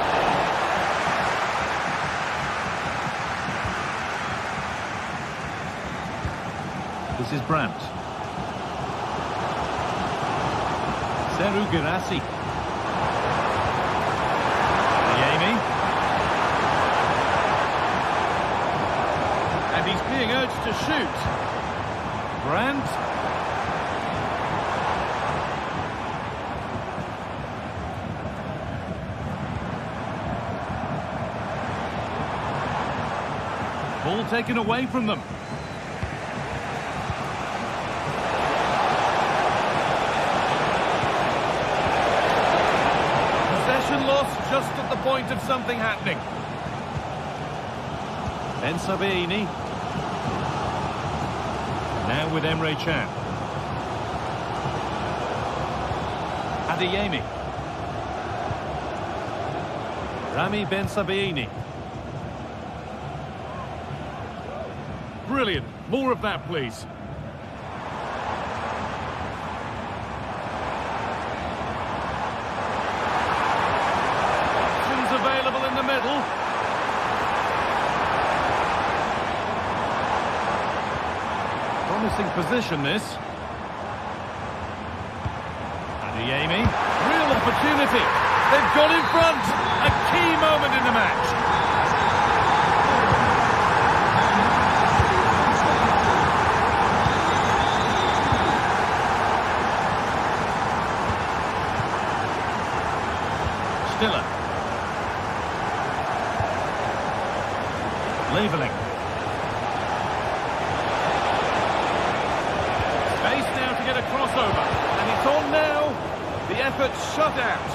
This is Brandt. Seru Girassi. Adeyemi. And he's being urged to shoot. Brandt. Ball taken away from them. Lost just at the point of something happening. Ben Sabini. Now with Emre Can. Adeyemi. Rami Ben Sabini. Brilliant. More of that, please. Promising position, this. Adeyemi, real opportunity. They've gone in front. A key moment in the match. Stiller. Leveling. Space now to get a crossover. And it's on now. The effort shut out.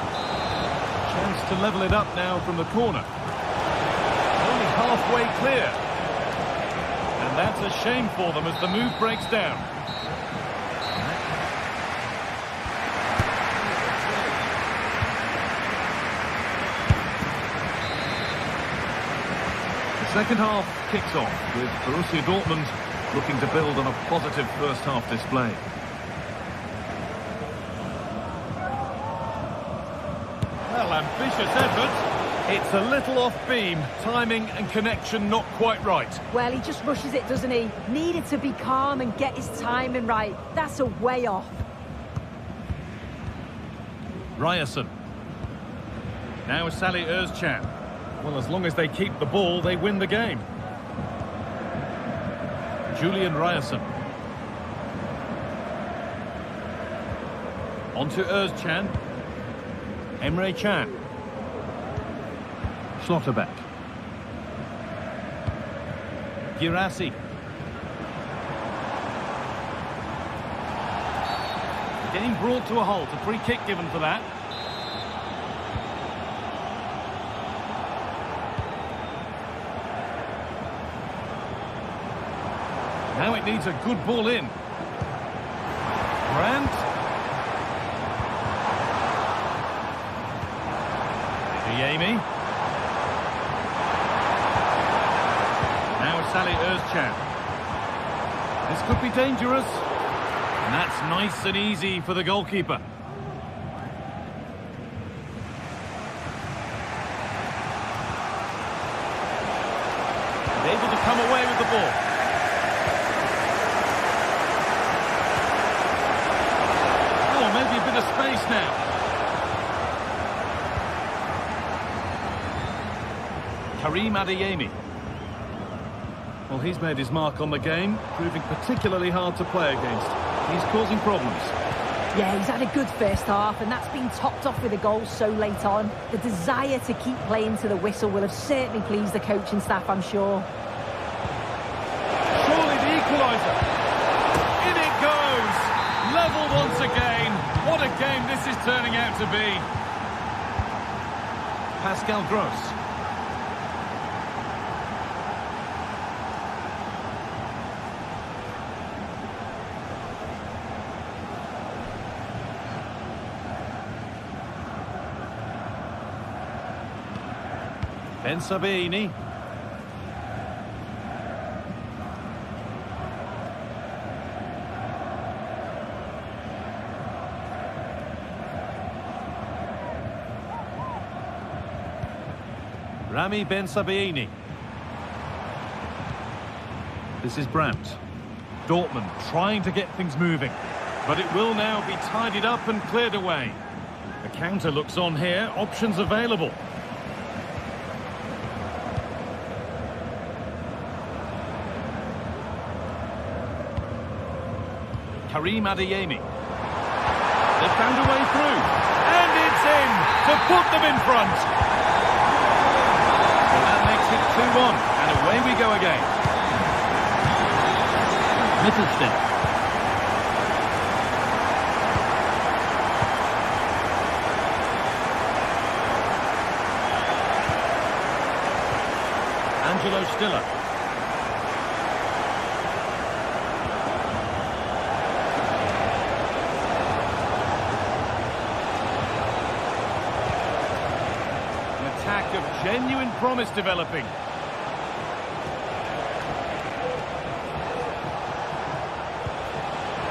Chance to level it up now from the corner. Only halfway clear. And that's a shame for them as the move breaks down. Second half kicks off with Borussia Dortmund looking to build on a positive first half display. Well, ambitious effort. It's a little off beam. Timing and connection not quite right. Well, he just rushes it, doesn't he? Needed to be calm and get his timing right. That's a way off. Ryerson. Now Salih Özcan. Well, as long as they keep the ball, they win the game. Julian Ryerson. On to Özcan. Emre Can. Schlotterbeck. Girassi. Getting brought to a halt. A free kick given for that. Now it needs a good ball in. Brandt. Adeyemi. Now Salih Özcan. This could be dangerous. And that's nice and easy for the goalkeeper. And able to come away with the ball. Maybe a bit of space now. Karim Adeyemi. Well, he's made his mark on the game, proving particularly hard to play against. He's causing problems. Yeah, he's had a good first half, and that's been topped off with a goal so late on. The desire to keep playing to the whistle will have certainly pleased the coaching staff, I'm sure. Surely the equaliser. In it goes. Level once again. What a game this is turning out to be. Pascal Gross. Ben Sabini. Rami Ben Sabini. This is Brandt. Dortmund trying to get things moving. But it will now be tidied up and cleared away. The counter looks on here. Options available. Karim Adeyemi. They've found a way through. And it's in to put them in front. Well, that makes it 2-1. And away we go again. Mittelstedt. Angelo Stiller. An attack of genuine promise developing.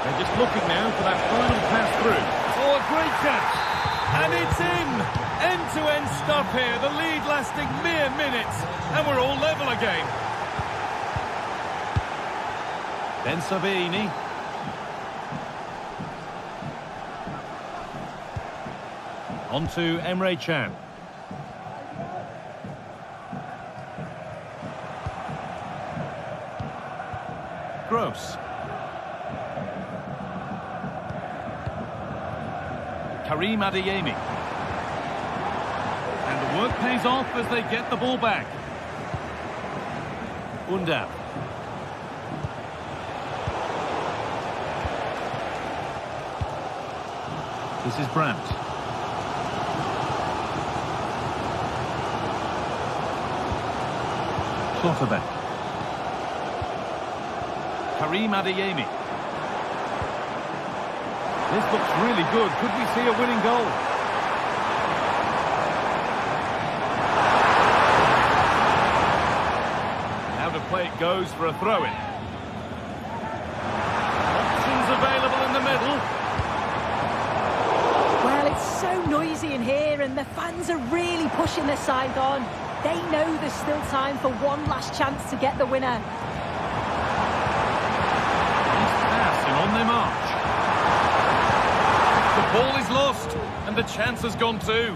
They're just looking now for that final pass through. Oh, a great catch. And it's in. End-to-end stuff here. The lead lasting mere minutes. And we're all level again. Decisive. On to Emre Can. Gross. Karim Adeyemi. And the work pays off as they get the ball back. Buildup. This is Brandt. Schlotterbeck. Karim Adeyemi. This looks really good. Could we see a winning goal? Now to play it goes for a throw-in. Options available in the middle. Well, it's so noisy in here and the fans are really pushing their side on. They know there's still time for one last chance to get the winner. Nice pass and on their march. The ball is lost and the chance has gone too.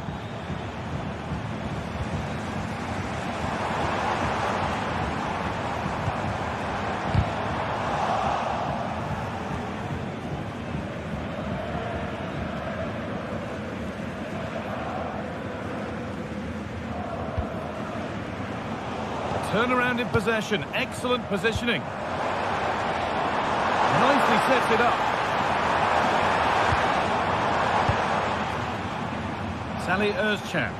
Turnaround in possession, excellent positioning. Nicely sets it up. Salih Özcan.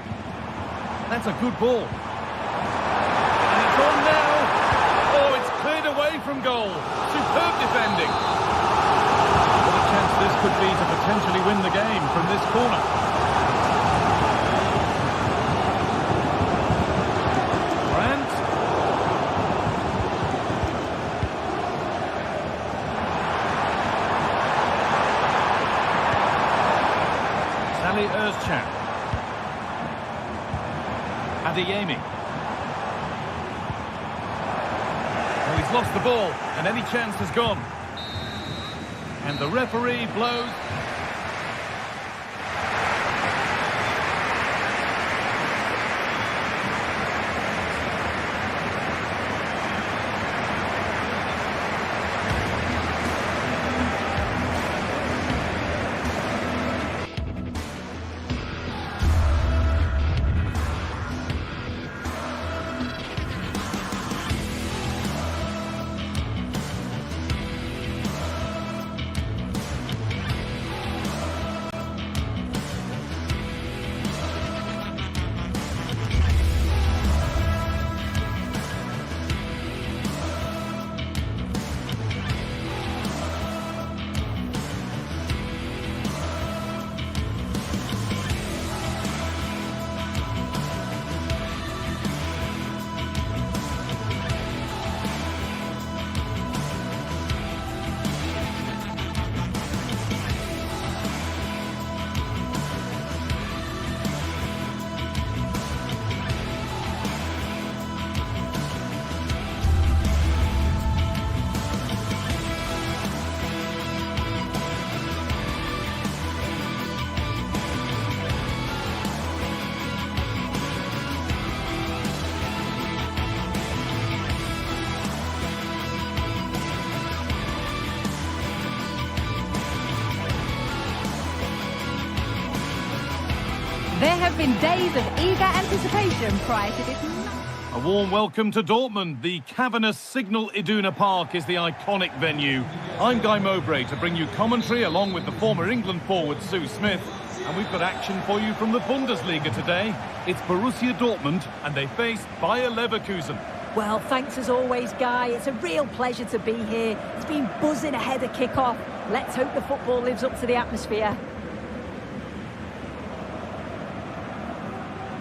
That's a good ball. And it's on now. Oh, it's cleared away from goal. Superb defending. What a chance this could be to potentially win the game from this corner. Salih Özcan. Adeyemi. Well, he's lost the ball, and any chance has gone. And the referee blows. There have been days of eager anticipation prior to this. A warm welcome to Dortmund. The cavernous Signal Iduna Park is the iconic venue. I'm Guy Mowbray to bring you commentary along with the former England forward Sue Smith. And we've got action for you from the Bundesliga today. It's Borussia Dortmund and they face Bayer Leverkusen. Well, thanks as always, Guy. It's a real pleasure to be here. It's been buzzing ahead of kickoff. Let's hope the football lives up to the atmosphere.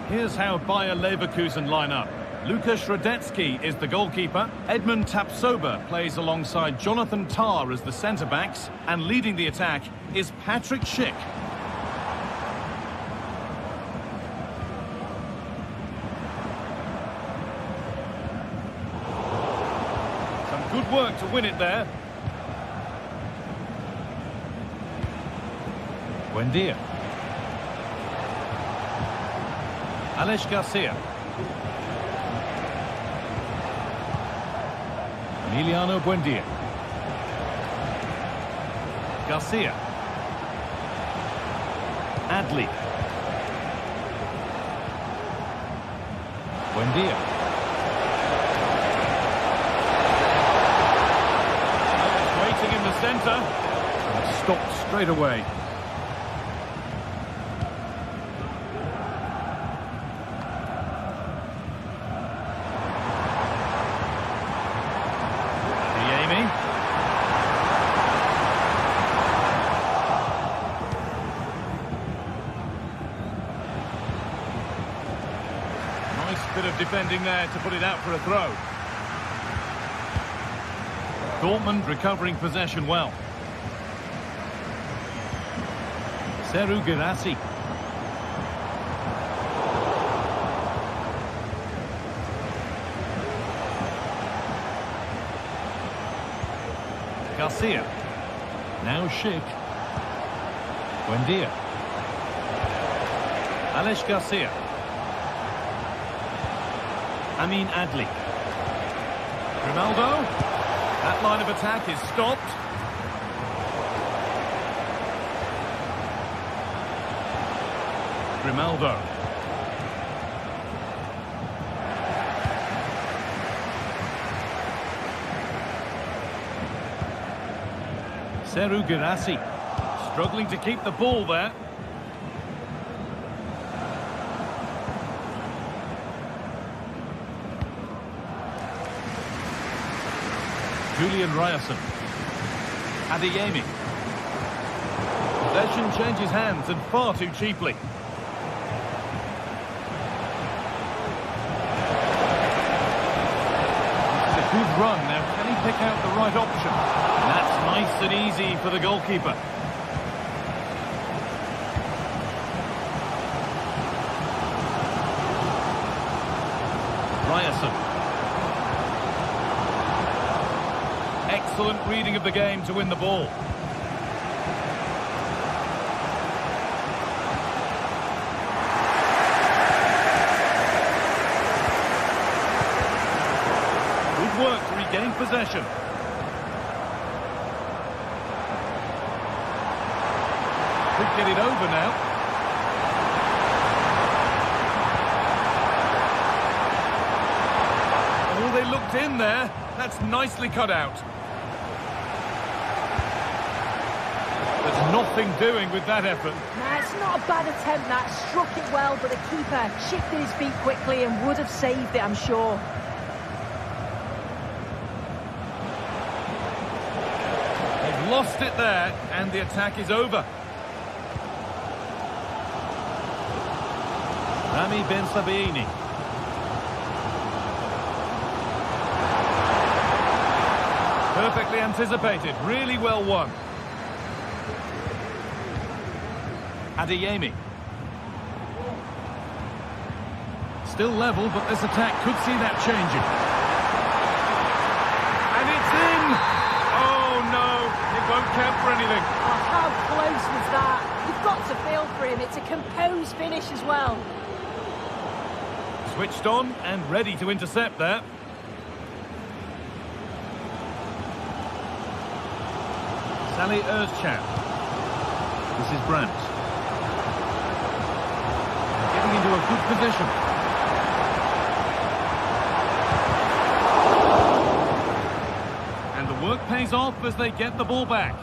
Here's how Bayer Leverkusen line up. Lukas Radetzky is the goalkeeper. Edmund Tapsoba plays alongside Jonathan Tah as the centre-backs. And leading the attack is Patrick Schick. Some good work to win it there. Buendia. Alex Garcia. Emiliano Buendia. Garcia. Adli. Buendia. Waiting in the centre. And stopped straight away. Bit of defending there to put it out for a throw. Dortmund recovering possession well. Seru Girassi. Garcia. Now Schick. Buendia. Alex Garcia. Amin Adli. Ronaldo. That line of attack is stopped. Ronaldo. Seru Girassi. Struggling to keep the ball there. Julian Ryerson. Adeyemi. Possession changes hands and far too cheaply. It's a good run. Now can he pick out the right option? And that's nice and easy for the goalkeeper. Ryerson. Excellent reading of the game to win the ball. Good work to regain possession. Could get it over now. Oh, they looked in there. That's nicely cut out. There's nothing doing with that effort. Nah, it's not a bad attempt, that. Struck it well, but the keeper shifted his feet quickly and would have saved it, I'm sure. They've lost it there, and the attack is over. Rami Ben Sabaini. Perfectly anticipated, really well won. Adeyemi. Still level, but this attack could see that changing. And it's in! Oh no, it won't count for anything. Oh, how close was that? You've got to feel for him. It's a composed finish as well. Switched on and ready to intercept there. Salih Özcan. This is Brandt. Getting into a good position. And the work pays off as they get the ball back.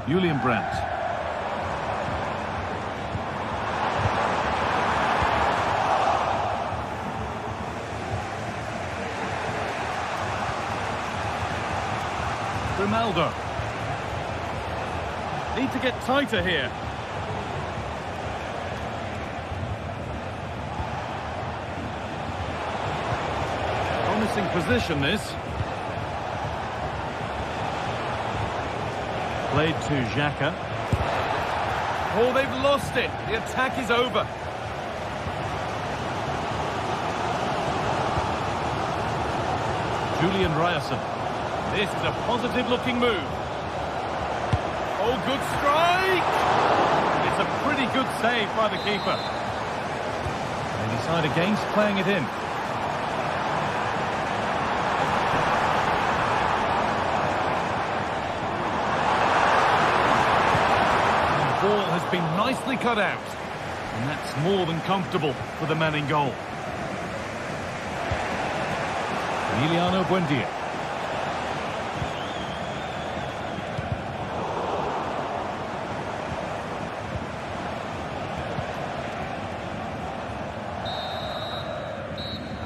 Julian Brandt. Ronaldo. Need to get tighter here. Promising position, this. Played to Xhaka. Oh, they've lost it. The attack is over. Julian Ryerson. This is a positive-looking move. Oh, good strike! It's a pretty good save by the keeper. They decide against playing it in. The ball has been nicely cut out. And that's more than comfortable for the man in goal. Emiliano Buendia.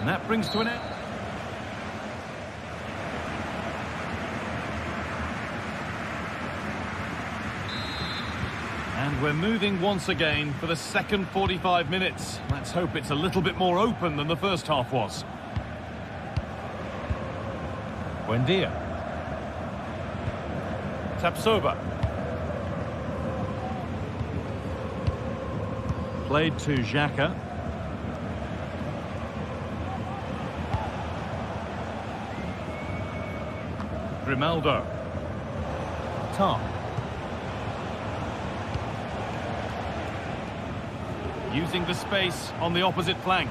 And that brings to an end. And we're moving once again for the second 45 minutes. Let's hope it's a little bit more open than the first half was. Buendia. Tapsoba. Played to Xhaka. Grimaldo. Tar. Using the space on the opposite flank.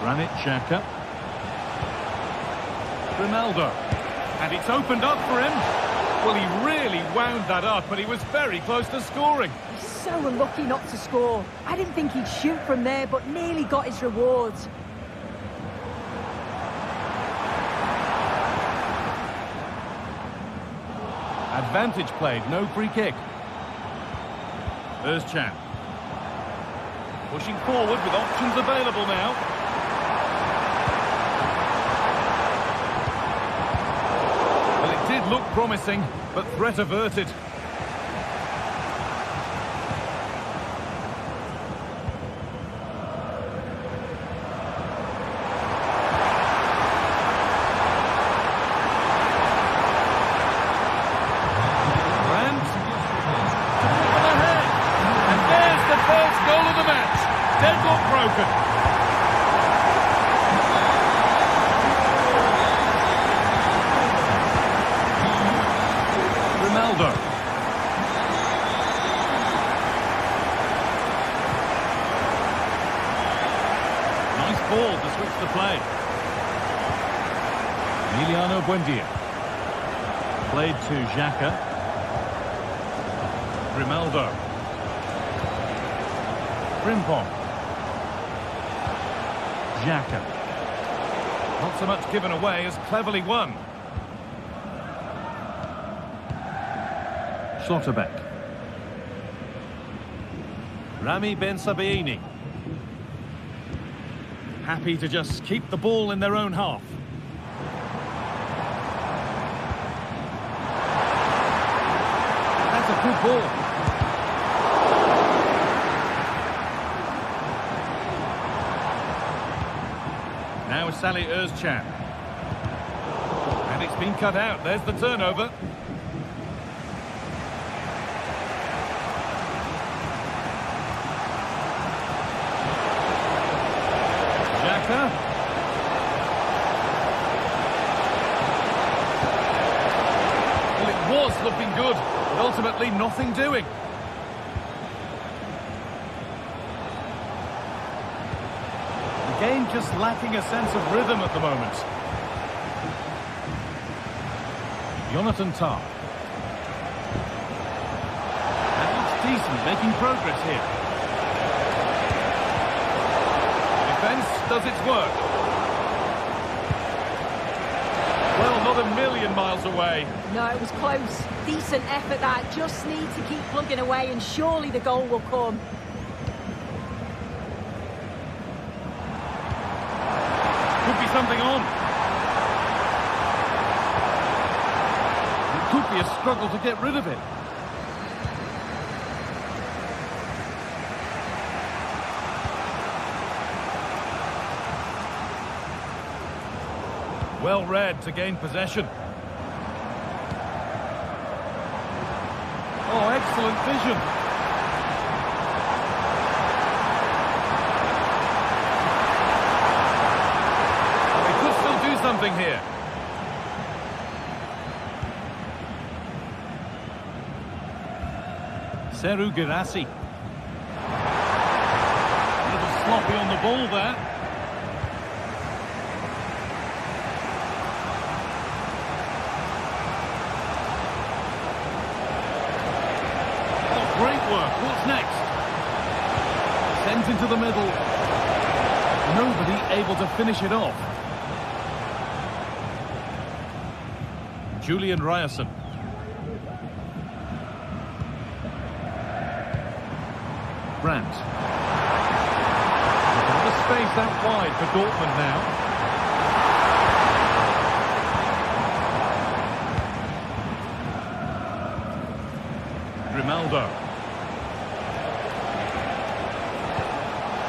Granit Xhaka. Grimaldo. And it's opened up for him. Well, he really wound that up, but he was very close to scoring. He's so unlucky not to score. I didn't think he'd shoot from there, but nearly got his rewards. Advantage played, no free kick. Özcan. Pushing forward with options available now. Well, it did look promising, but threat averted. Deadlock broken. Ronaldo. Nice ball to switch the play. Emiliano Buendia. Played to Xhaka. Grimaldo. Frimpong. Xhaka. Not so much given away as cleverly won. Schlotterbeck. Rami Ben Sabaini. Happy to just keep the ball in their own half. That's a good ball. Now Salih Özcan. And it's been cut out. There's the turnover. Xhaka. Well, it was looking good, but ultimately nothing doing. Game just lacking a sense of rhythm at the moment. Jonathan Tah. That looks decent, making progress here. Defence does its work. Well, not a million miles away. No, it was close. Decent effort that. Just need to keep plugging away and surely the goal will come. Could be something on. It could be a struggle to get rid of it. Well read to gain possession. Oh, excellent vision. Something here. Seru Girassi. A little sloppy on the ball there. Oh, great work. What's next? Sent into the middle. Nobody able to finish it off. Julian Ryerson. Brandt. The space out wide for Dortmund now. Grimaldo.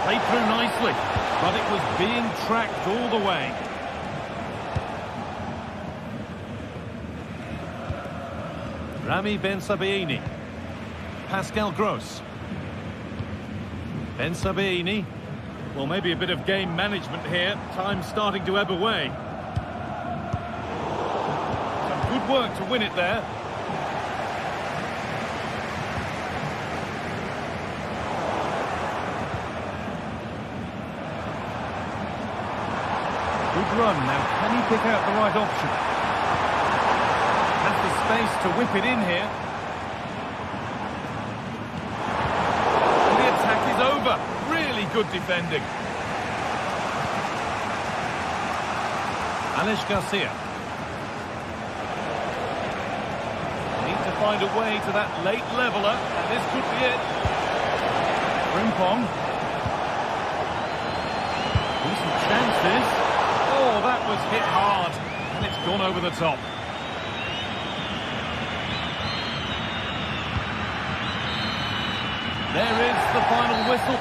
Played through nicely, but it was being tracked all the way. Rami Ben Sabaini. Pascal Gross. Ben Sabaini. Well, maybe a bit of game management here. Time's starting to ebb away. Some good work to win it there. Good run. Now, can he pick out the right option? Has the space to whip it in here. The attack is over. Really good defending. Alex Garcia. Need to find a way to that late leveller, and this could be it. Frimpong. Decent chances. Oh, that was hit hard, and it's gone over the top. There is the final whistle.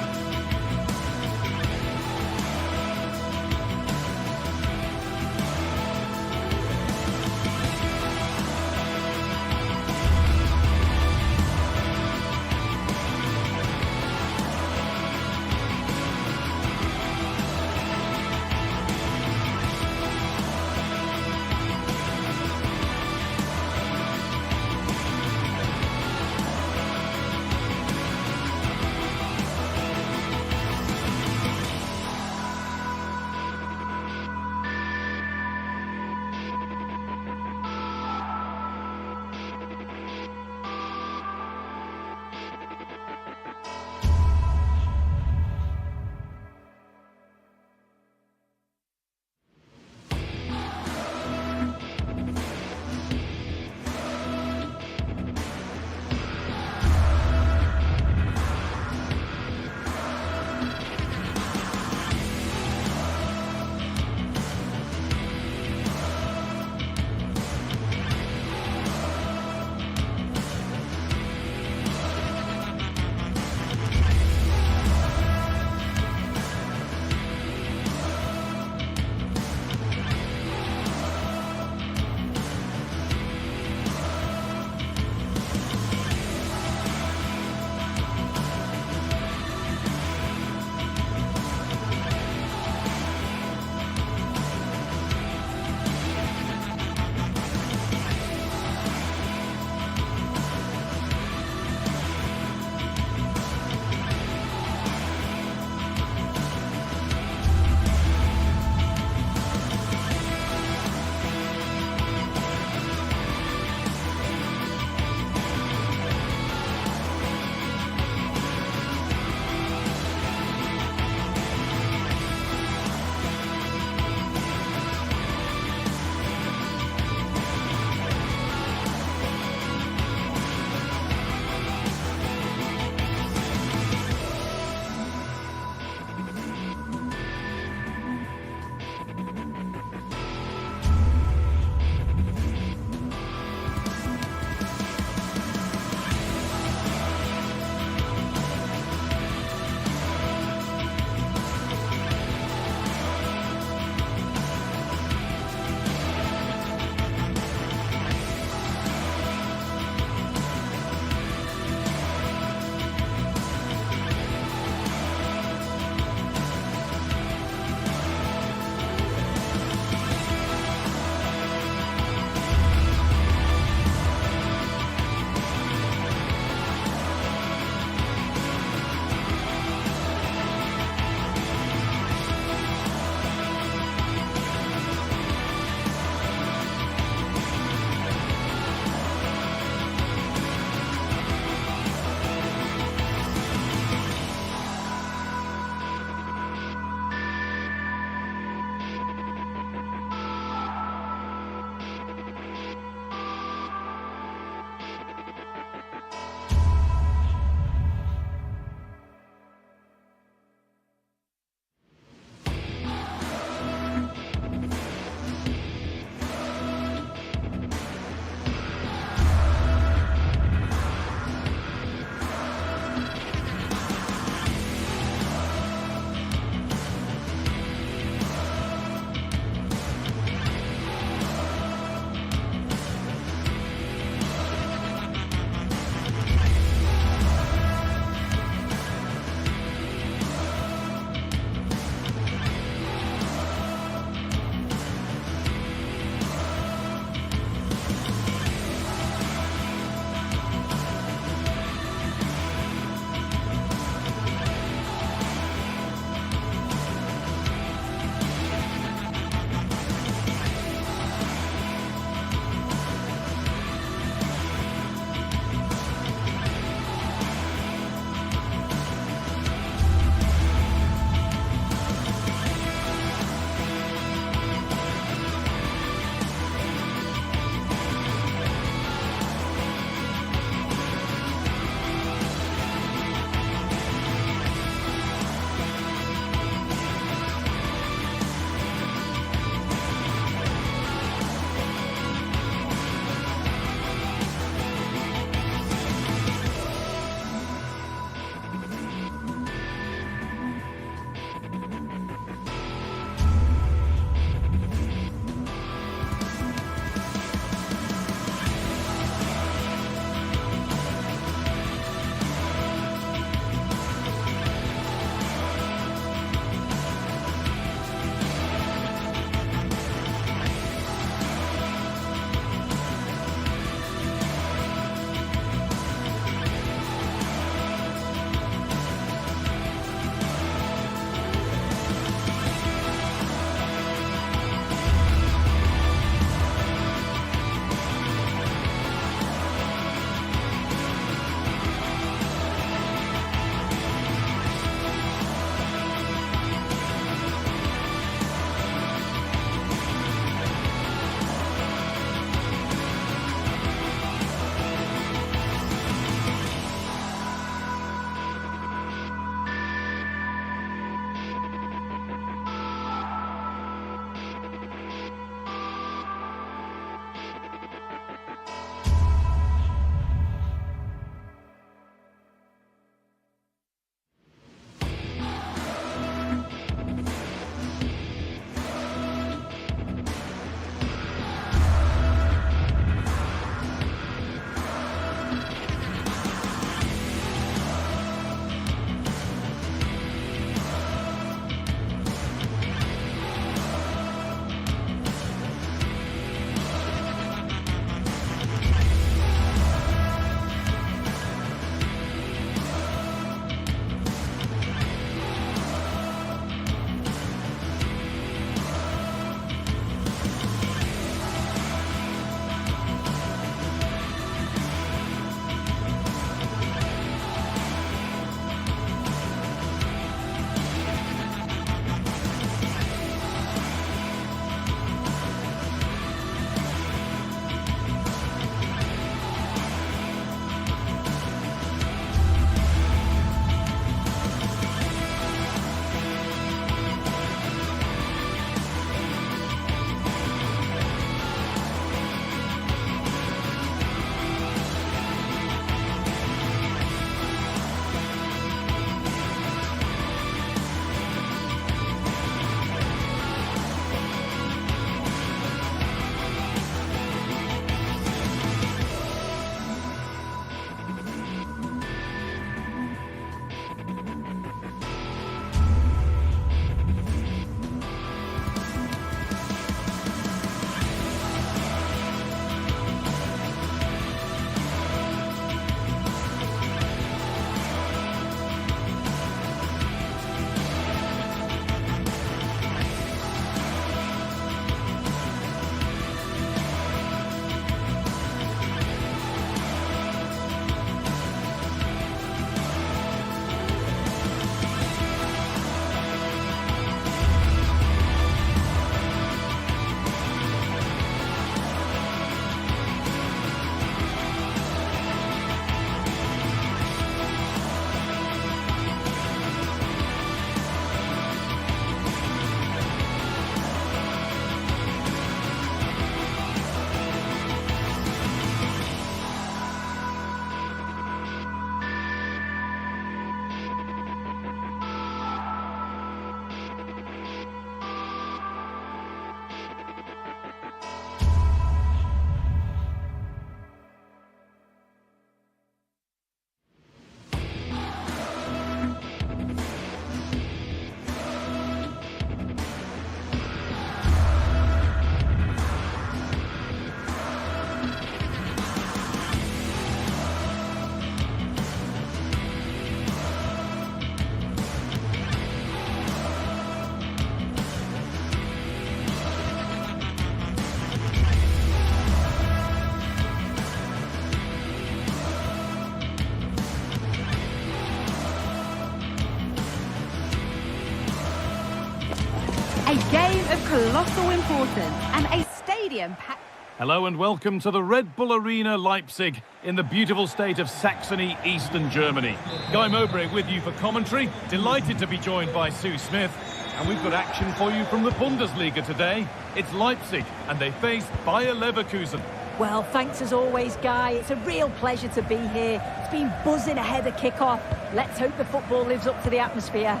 A game of colossal importance and a stadium packed. Hello and welcome to the Red Bull Arena Leipzig in the beautiful state of Saxony, eastern Germany. Guy Mowbray with you for commentary. Delighted to be joined by Sue Smith. And we've got action for you from the Bundesliga today. It's Leipzig and they face Bayer Leverkusen. Well, thanks as always, Guy. It's a real pleasure to be here. It's been buzzing ahead of kick-off. Let's hope the football lives up to the atmosphere.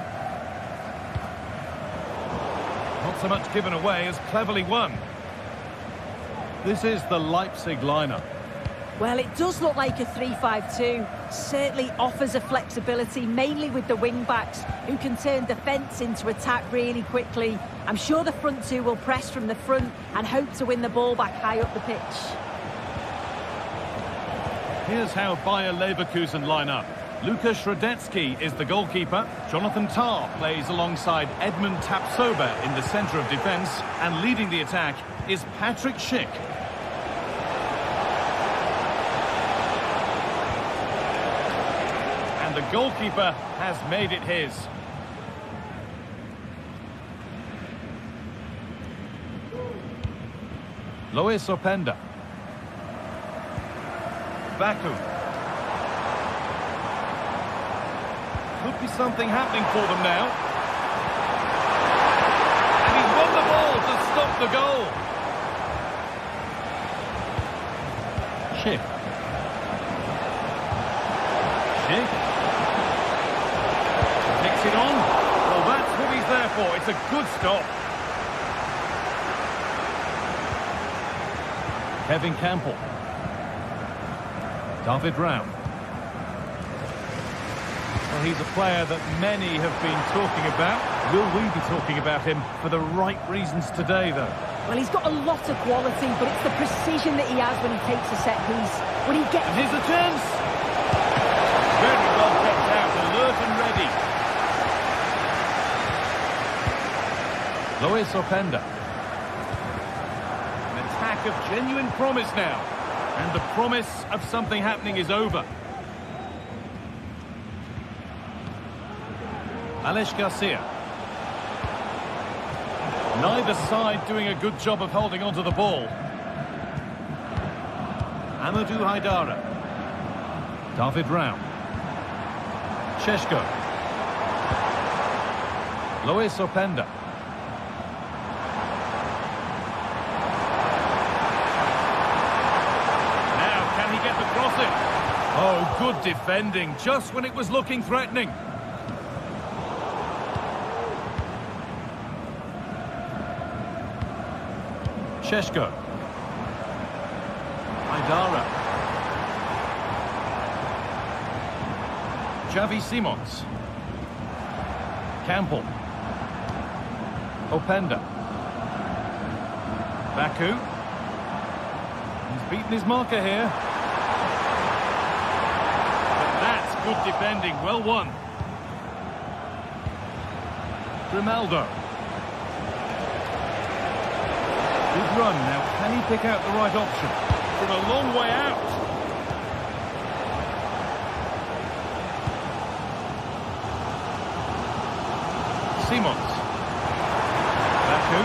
Not so much given away as cleverly won. This is the Leipzig lineup. Well, it does look like a 3-5-2. Certainly offers a flexibility, mainly with the wing-backs, who can turn defence into attack really quickly. I'm sure the front two will press from the front and hope to win the ball back high up the pitch. Here's how Bayer Leverkusen line up. Lukas Radetzky is the goalkeeper. Jonathan Tah plays alongside Edmund Tapsoba in the centre of defence. And leading the attack is Patrick Schick. And the goalkeeper has made it his. Lois Openda. Baku. Could be something happening for them now. And he's won the ball to stop the goal. Schick. Schick. Takes it on. Well, that's what he's there for. It's a good stop. Kevin Campbell. David Raum. Well, he's a player that many have been talking about. Will we be talking about him for the right reasons today, though? Well, he's got a lot of quality, but it's the precision that he has when he takes a set piece. When he gets... And here's a chance! Very well kept out, alert and ready. Lois Openda. An attack of genuine promise now. And the promise of something happening is over. Alex Garcia. Neither side doing a good job of holding onto the ball. Amadou Haidara. David Raum. Sheshko. Lois Openda. Now, can he get the crossing? Oh, good defending, just when it was looking threatening. Sheshko. Haidara. Xavi Simons. Campbell. Openda. Baku. He's beaten his marker here. But that's good defending. Well won. Grimaldo. Good run. Now, can he pick out the right option? From a long way out. Simons. Baku.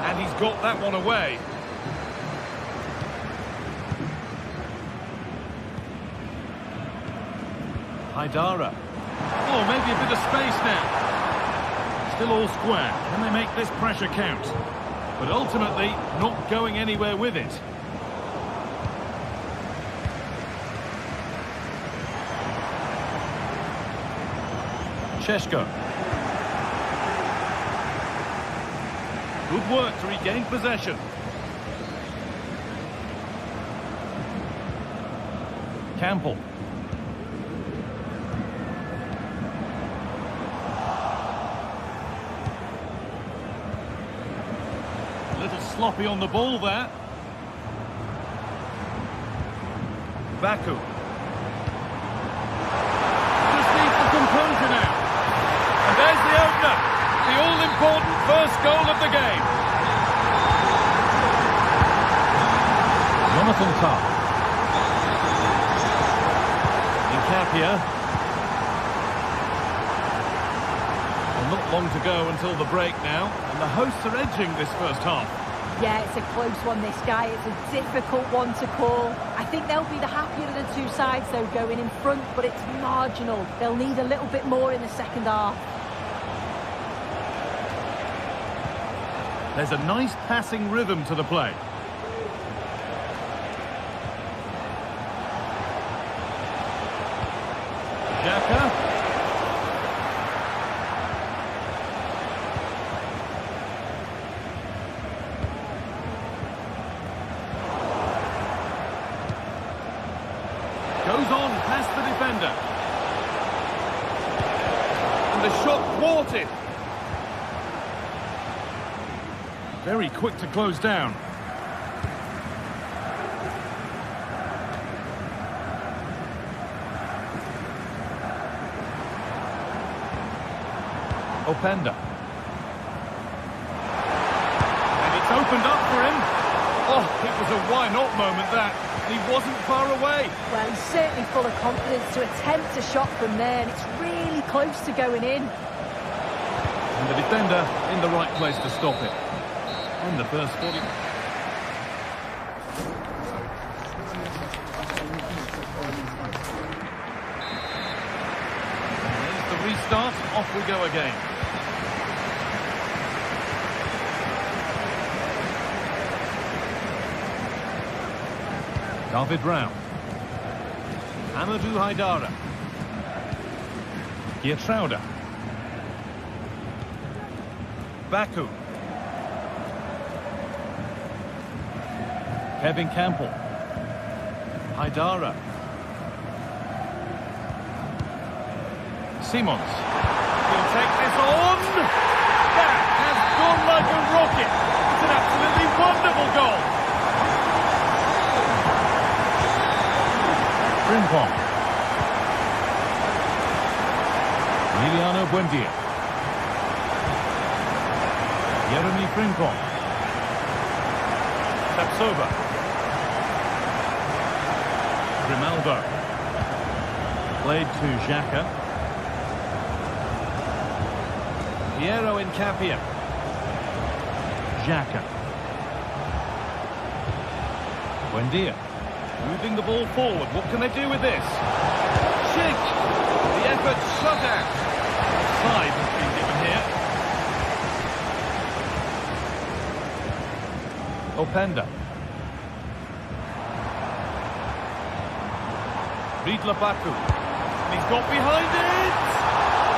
And he's got that one away. Haidara. Oh, maybe a bit of space now. Still all square. Can they make this pressure count? But ultimately, not going anywhere with it. Sheshko. Good work to regain possession. Campbell. A little sloppy on the ball there. Baku. Just needs the composure now. And there's the opener. The all-important first goal of the game. Jonathan Tah. Incapia. Not long to go until the break now, and the hosts are edging this first half. Yeah, it's a close one, this guy. It's a difficult one to call. I think they'll be the happier of the two sides, though, going in front, but it's marginal. They'll need a little bit more in the second half. There's a nice passing rhythm to the play. Xhaka. Goes on past the defender. And the shot thwarted. Very quick to close down. Openda. And it's opened up for him. Oh, it was a why-not moment, that. He wasn't far away. Well, he's certainly full of confidence to attempt a shot from there, and it's really close to going in. And the defender in the right place to stop it. In the first 40. There's the restart. Off we go again. David Brown. Amadou Haidara. Geertruida. Baku. Kevin Campbell. Haidara. Simons. He'll take this on. That has gone like a rocket. It's an absolutely wonderful goal. Frimpong. Emiliano Buendia. Jeremy Frimpong. Tapsova. Grimaldo. Played to Xhaka. Piero Incapia. Xhaka. Buendia. Moving the ball forward. What can they do with this? Shig. The effort shut out. Offside has been given here. Openda. Ridla Baku. He's got behind it.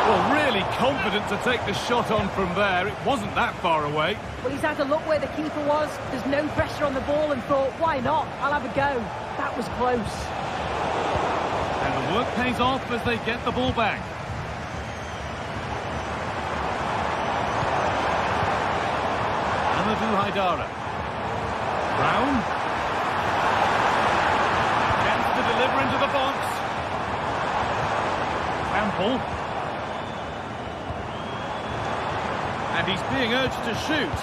Well, really confident to take the shot on from there. It wasn't that far away. Well, he's had a look where the keeper was. There's no pressure on the ball and thought, why not? I'll have a go. That was close. And the work pays off as they get the ball back. Amadou Haidara. Brown. Chance to deliver into the box. Campbell. And he's being urged to shoot.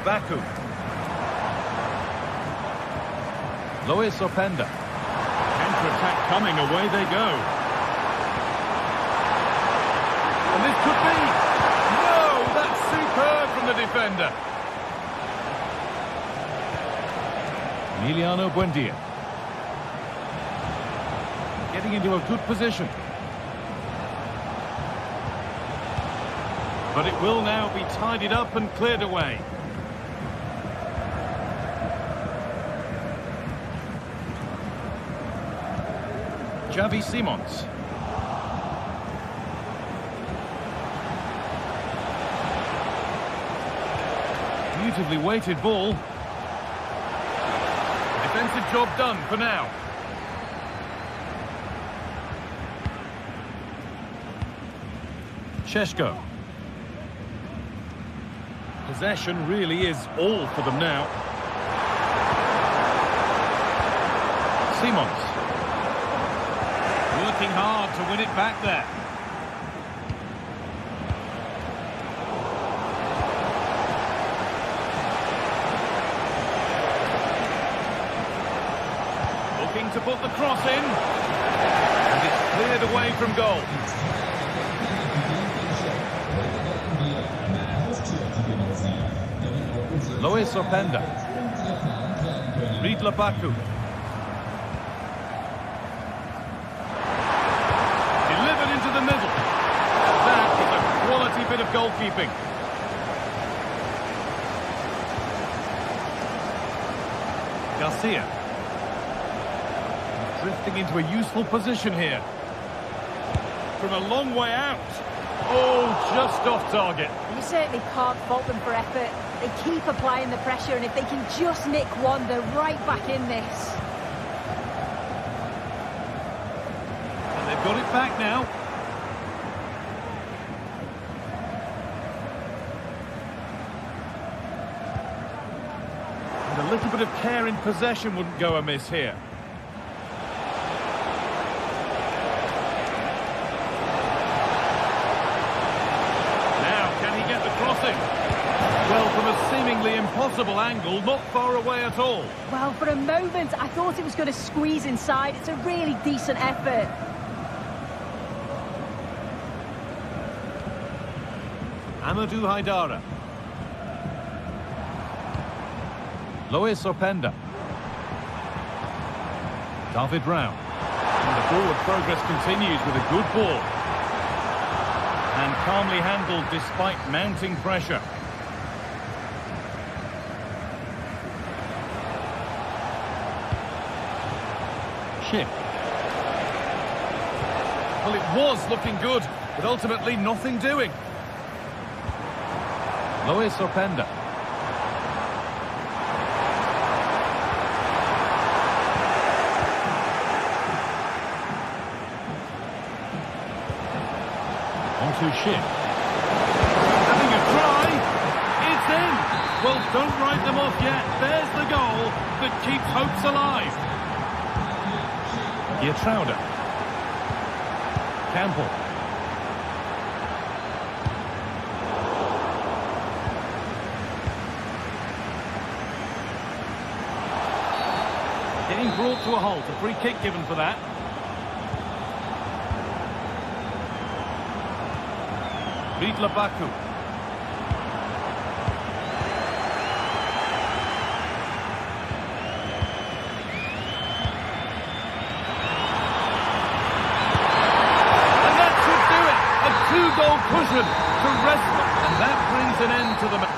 Baku. Luis Openda. Counter-attack coming, away they go. And this could be... No, that's superb from the defender. Emiliano Buendia. Getting into a good position. But it will now be tidied up and cleared away. Xavi Simons. Beautifully weighted ball. Defensive job done for now. Šeško. Possession really is all for them now. Simons. Working hard to win it back there. trying to put the cross in. And it's cleared away from goal. Lois Openda. Ridla Baku. Delivered into the middle. That is a quality bit of goalkeeping. Garcia. Drifting into a useful position here. From a long way out. Oh, just off target. You certainly can't fault them for effort. They keep applying the pressure, and if they can just nick one, they're right back in this. And they've got it back now. And a little bit of care in possession wouldn't go amiss here. Well, from a seemingly impossible angle, not far away at all. Well, for a moment, I thought it was going to squeeze inside. It's a really decent effort. Amadou Haidara. Lois Openda. David Rao. And the forward progress continues with a good ball. And calmly handled despite mounting pressure. Ship. Well, it was looking good, but ultimately nothing doing. Lois Openda. To Ship. Having a try. It's in. Well, don't write them off yet. There's the goal that keeps hopes alive. Geertruida. Campbell. Getting brought to a halt. A free kick given for that. Ridla Baku. And that should do it. A two-goal cushion to rest them. And that brings an end to the match.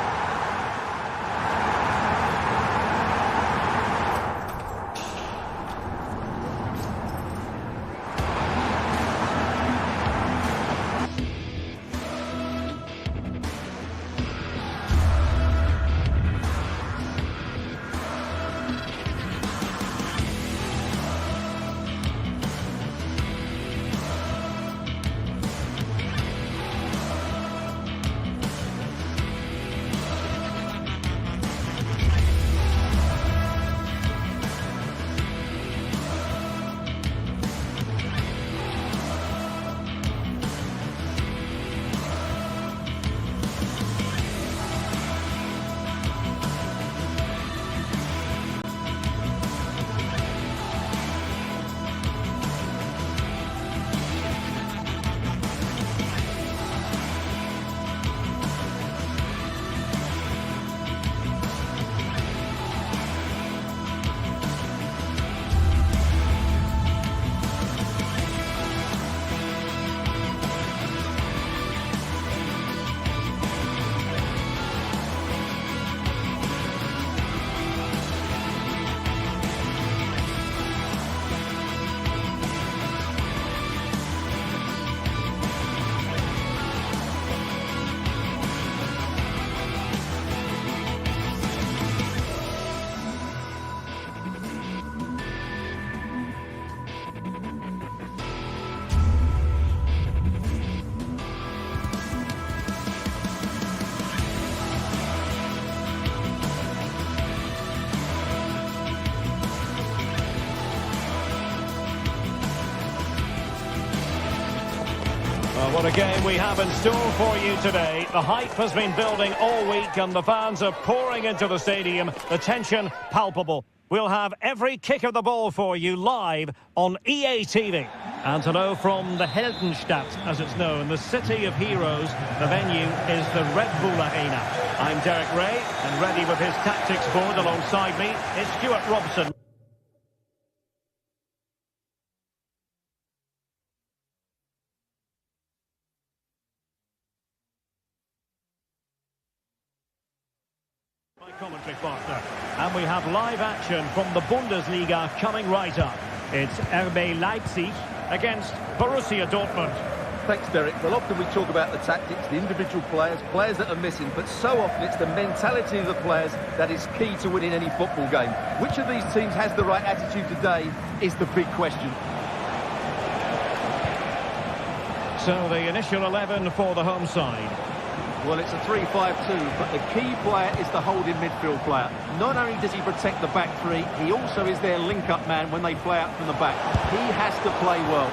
Well, what a game we have in store for you today. The hype has been building all week and the fans are pouring into the stadium. The tension palpable. We'll have every kick of the ball for you live on EA TV. And hello from the Heldenstadt, as it's known, the city of heroes. The venue is the Red Bull Arena. I'm Derek Ray, and ready with his tactics board alongside me is Stuart Robson. My commentary partner. And we have live action from the Bundesliga coming right up. It's RB Leipzig against Borussia Dortmund. Thanks, Derek. Well, often we talk about the tactics, the individual players that are missing, but so often it's the mentality of the players that is key to winning any football game. Which of these teams has the right attitude today is the big question. So the initial 11 for the home side. Well, it's a 3-5-2, but the key player is the holding midfield player. Not only does he protect the back three, he also is their link-up man when they play out from the back. He has to play well.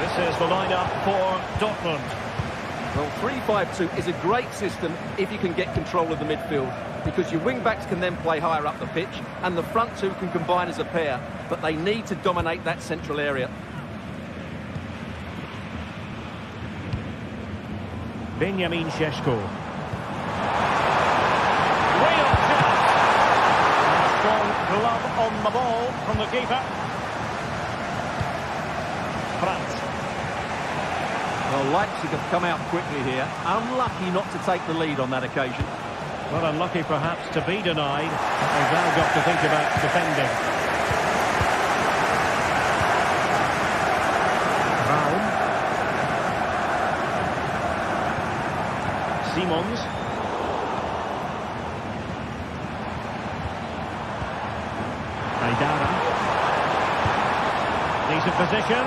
This is the lineup for Dortmund. Well, 3-5-2 is a great system if you can get control of the midfield, because your wing-backs can then play higher up the pitch, and the front two can combine as a pair, but they need to dominate that central area. Benjamin Šeško. Real chance. Strong glove on the ball from the keeper. France. Well, Leipzig have come out quickly here. Unlucky not to take the lead on that occasion. Well, unlucky perhaps to be denied. They've now got to think about defending. Simons. Aidara. Decent position.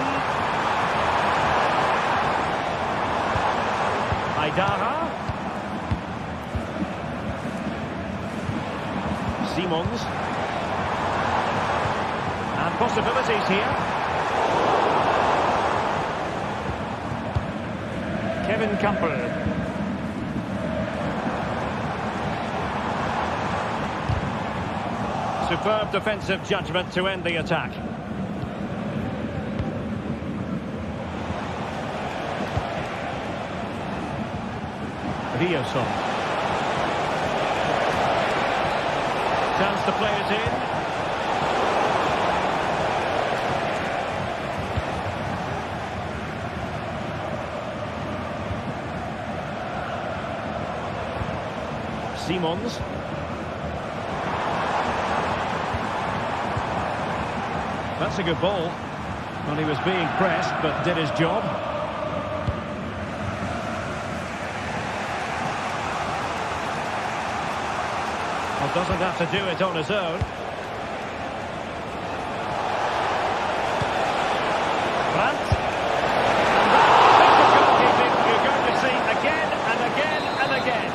Aidara. Simons. And possibilities here. Kevin Campbell. Superb defensive judgment to end the attack. Riosson. Chance to play it in. Simons. That's a good ball. Well, he was being pressed, but did his job. Well, doesn't have to do it on his own. Brandt. Goalkeeping you're going to see again and again and again.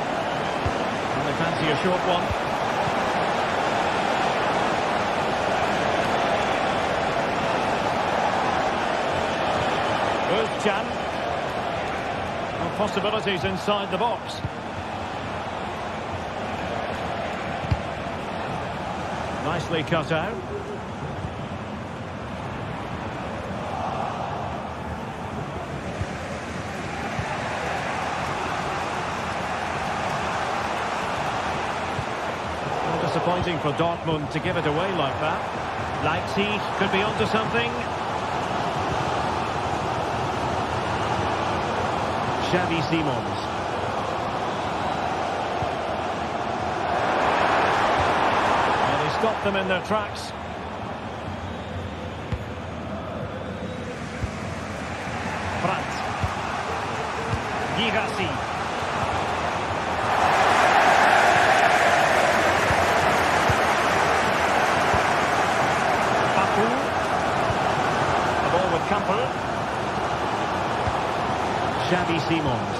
And they fancy a short one. Özcan. And possibilities inside the box. Nicely cut out. Well, disappointing for Dortmund to give it away like that. Leipzig could be onto something. Xavi Simons. And he stopped them in their tracks. Brandt. Girassi. Baku. The ball with Campbell. Xavi Simons.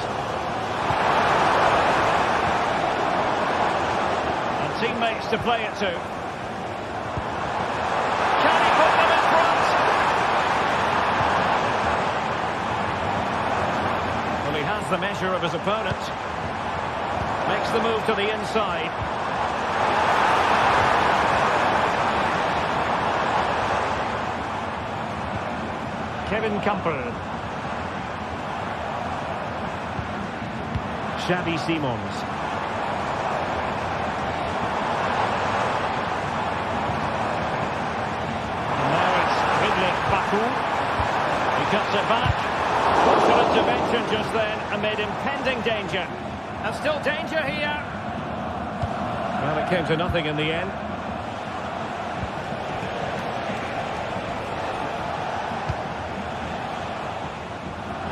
And teammates to play it to. Can he put them in front? Well, he has the measure of his opponent. Makes the move to the inside. Kevin Campbell. Xavi Simons. And now it's Ridley Baku. He cuts it back. Closer intervention just then amid impending danger. And still danger here. Well, it came to nothing in the end.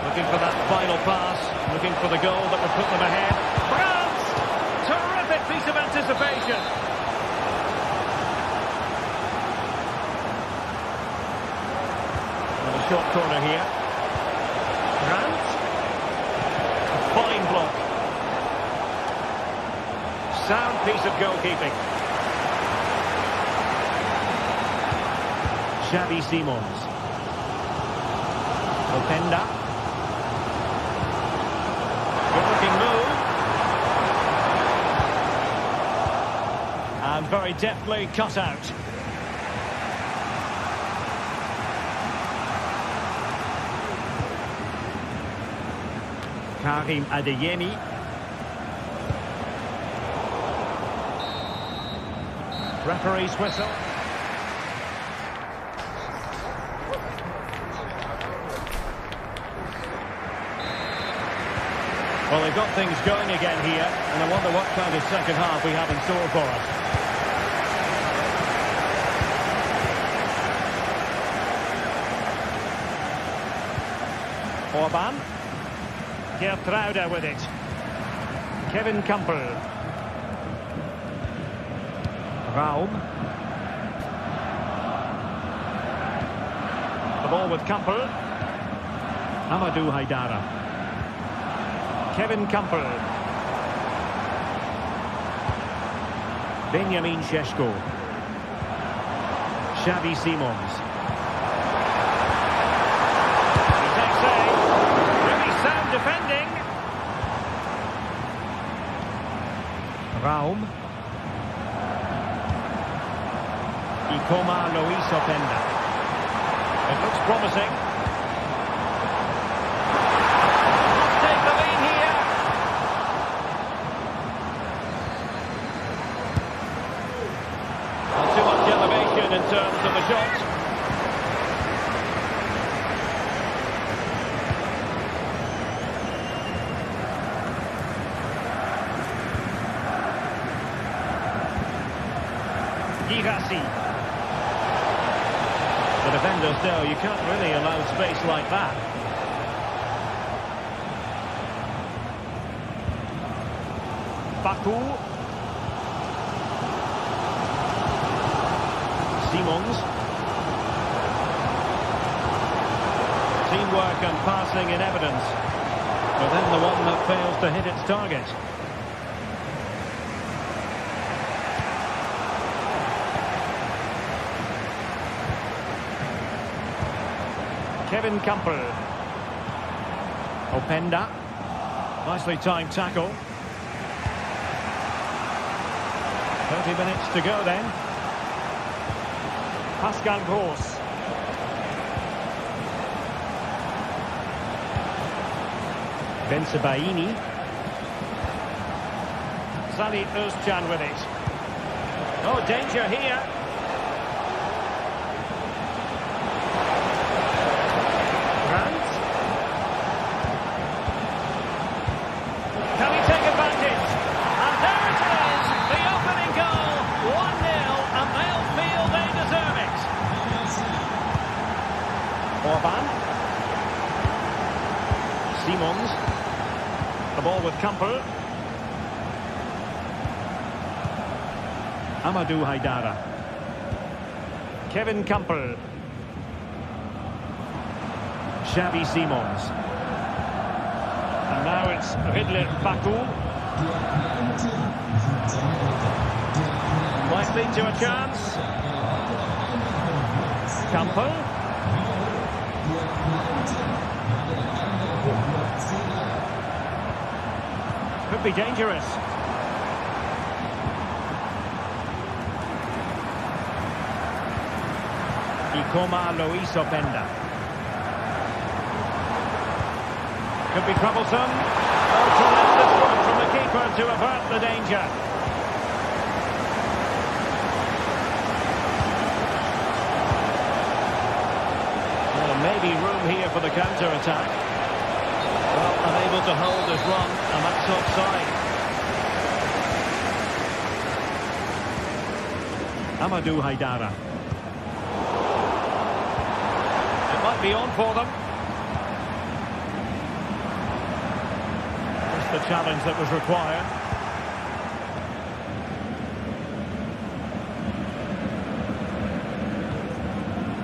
Looking for that final pass, looking for the goal that would put them ahead. France! Terrific piece of anticipation. And a short corner here. France. A fine block. Sound piece of goalkeeping. Xavi Simons. Openda. Good-looking move. And very deftly cut out. Karim Adeyemi. Referee's whistle. Well, they've got things going again here, and I wonder what kind of second half we have in store for us. Orban. Gertruida with it. Kevin Campbell. Raum. The ball with Campbell. Amadou Haidara. Kevin Campbell. Benjamin Šeško. Xavi Simons. He takes aim. Really sound defending. Raum. Ikoma Luis Openda. It looks promising. Take the lead here. Not too much elevation in terms of the shot. Girassi. The defender still, you can't really allow space like that. Baku. Simons. Teamwork and passing in evidence. But then the one that fails to hit its target. Kevin Campbell. Openda. Nicely timed tackle. 30 minutes to go then. Pascal Gross. Bensebaini. Salih Özcan with it. Oh, danger here. Can he take advantage? And there it is, the opening goal, 1-0, and they'll feel they deserve it. Orban. Simons. The ball with Campbell. Amadou Haidara. Kevin Campbell. Xavi Simons. And now it's Ridley Baku. Might lead to a chance. Campbell. Could be dangerous. Ikoma Luis Openda. Xavi Simons. could be troublesome. Oh, tremendous work from the keeper to avert the danger. Well, maybe room here for the counter-attack. Well, unable to hold his run, and that's offside. Amadou Haidara. It might be on for them. Just the challenge that was required.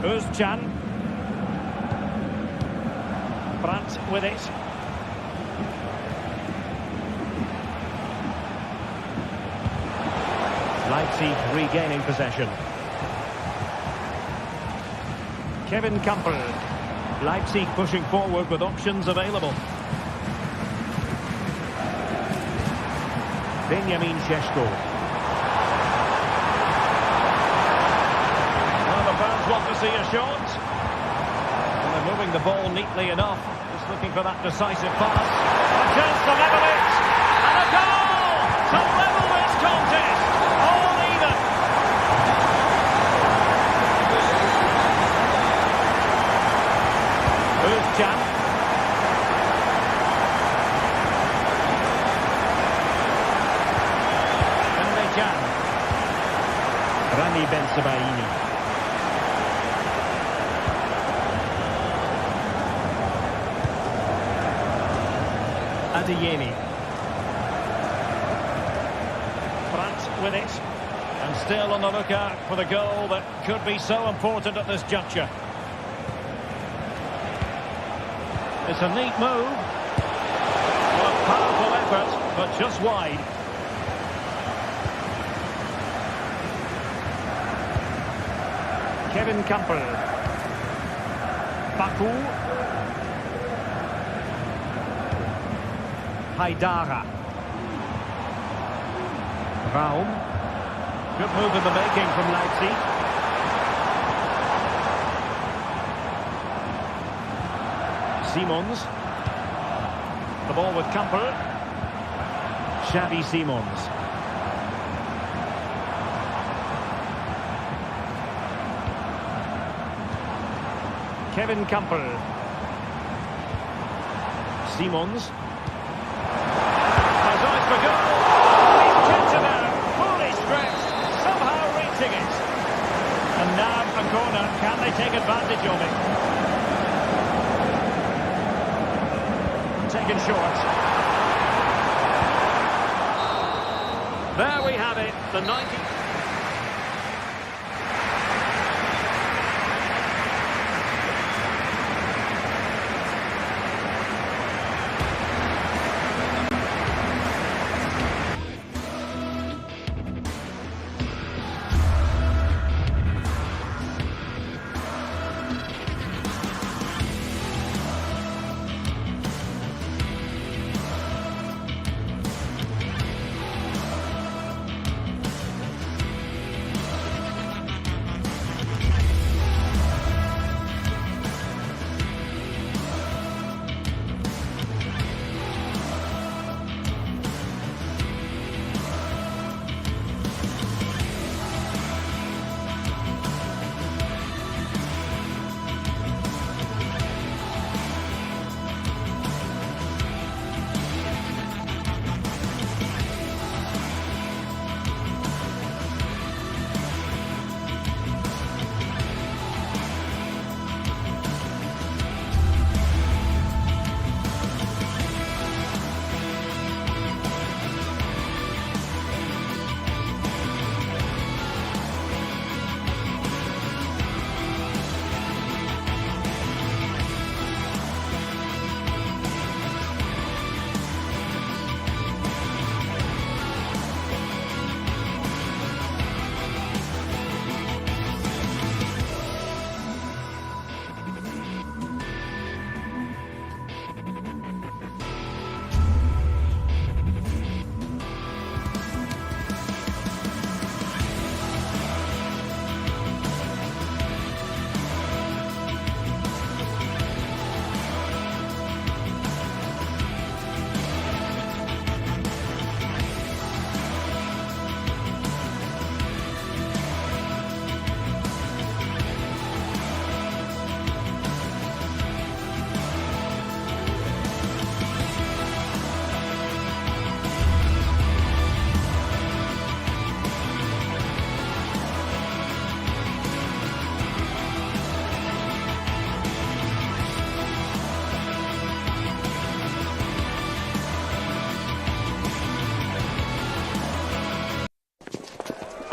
Özcan. Brandt with it. Leipzig regaining possession. Kevin Campbell. Leipzig pushing forward with options available. Benjamin Šeško. Well, the fans want to see a shot. And they're moving the ball neatly enough. Just looking for that decisive pass. A chance to level it. And a goal to level this contest. All even. Özcan. Can. Rami Bensebaini. Adeyemi. Brandt with it. And still on the lookout for the goal that could be so important at this juncture. It's a neat move. Well, a powerful effort, but just wide. Kevin Campbell. Baku. Haidara. Raum. Good move in the making from Leipzig. Simons. The ball with Campbell. Xavi Simons. Kevin Campbell. Simons. Has eyes for goal. He's kept it out. Fully stretched. Somehow reaching it. And now a corner. Can they take advantage of it? Taken short. There we have it. The 90th.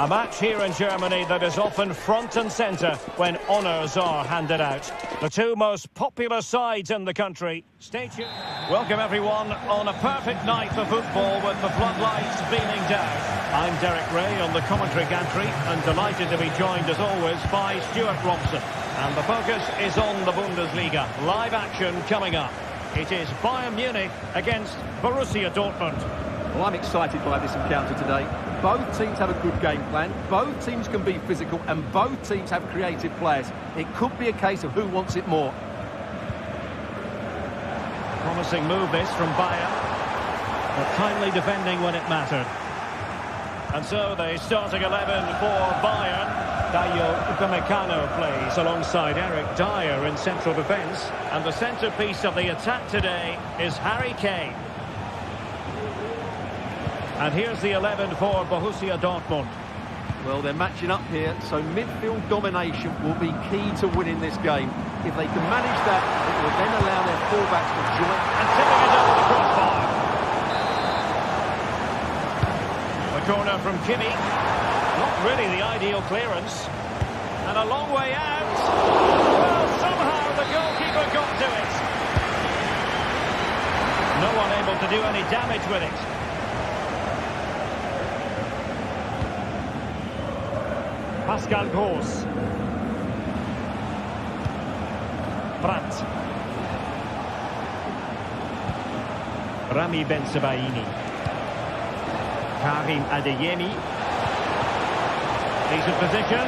A match here in Germany that is often front and centre when honours are handed out. The two most popular sides in the country. Stay tuned. Welcome everyone on a perfect night for football with the floodlights beaming down. I'm Derek Ray on the commentary gantry and delighted to be joined as always by Stuart Robson. And the focus is on the Bundesliga. Live action coming up. It is Bayern Munich against Borussia Dortmund. Well, I'm excited by this encounter today. Both teams have a good game plan, both teams can be physical, and both teams have creative players. It could be a case of who wants it more. Promising move this from Bayern, but kindly defending when it mattered. And so the starting 11 for Bayern. Dayo Upamecano plays alongside Eric Dyer in central defence. And the centrepiece of the attack today is Harry Kane. And here's the 11 for Borussia Dortmund. Well, they're matching up here, so midfield domination will be key to winning this game. If they can manage that, it will then allow their fullbacks to join. And tipping it over the crossbar. The corner from Kimi. Not really the ideal clearance. And a long way out. Well, somehow the goalkeeper got to it. No one able to do any damage with it. Pascal Gross. Brandt. Rami Bensebaini. Karim Adeyemi. Decent position.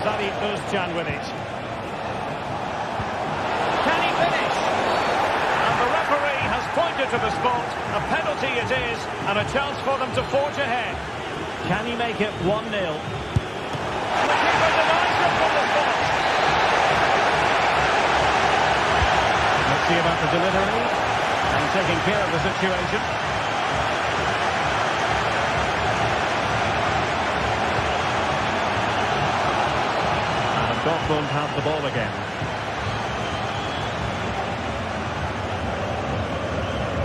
Sadi Özcan with it. Can he finish? And the referee has pointed to the spot. A penalty it is, and a chance for them to forge ahead. Can he make it 1-0? And the keeper denies it from the spot. Let's see about the delivery. And taking care of the situation. And Dortmund have the ball again.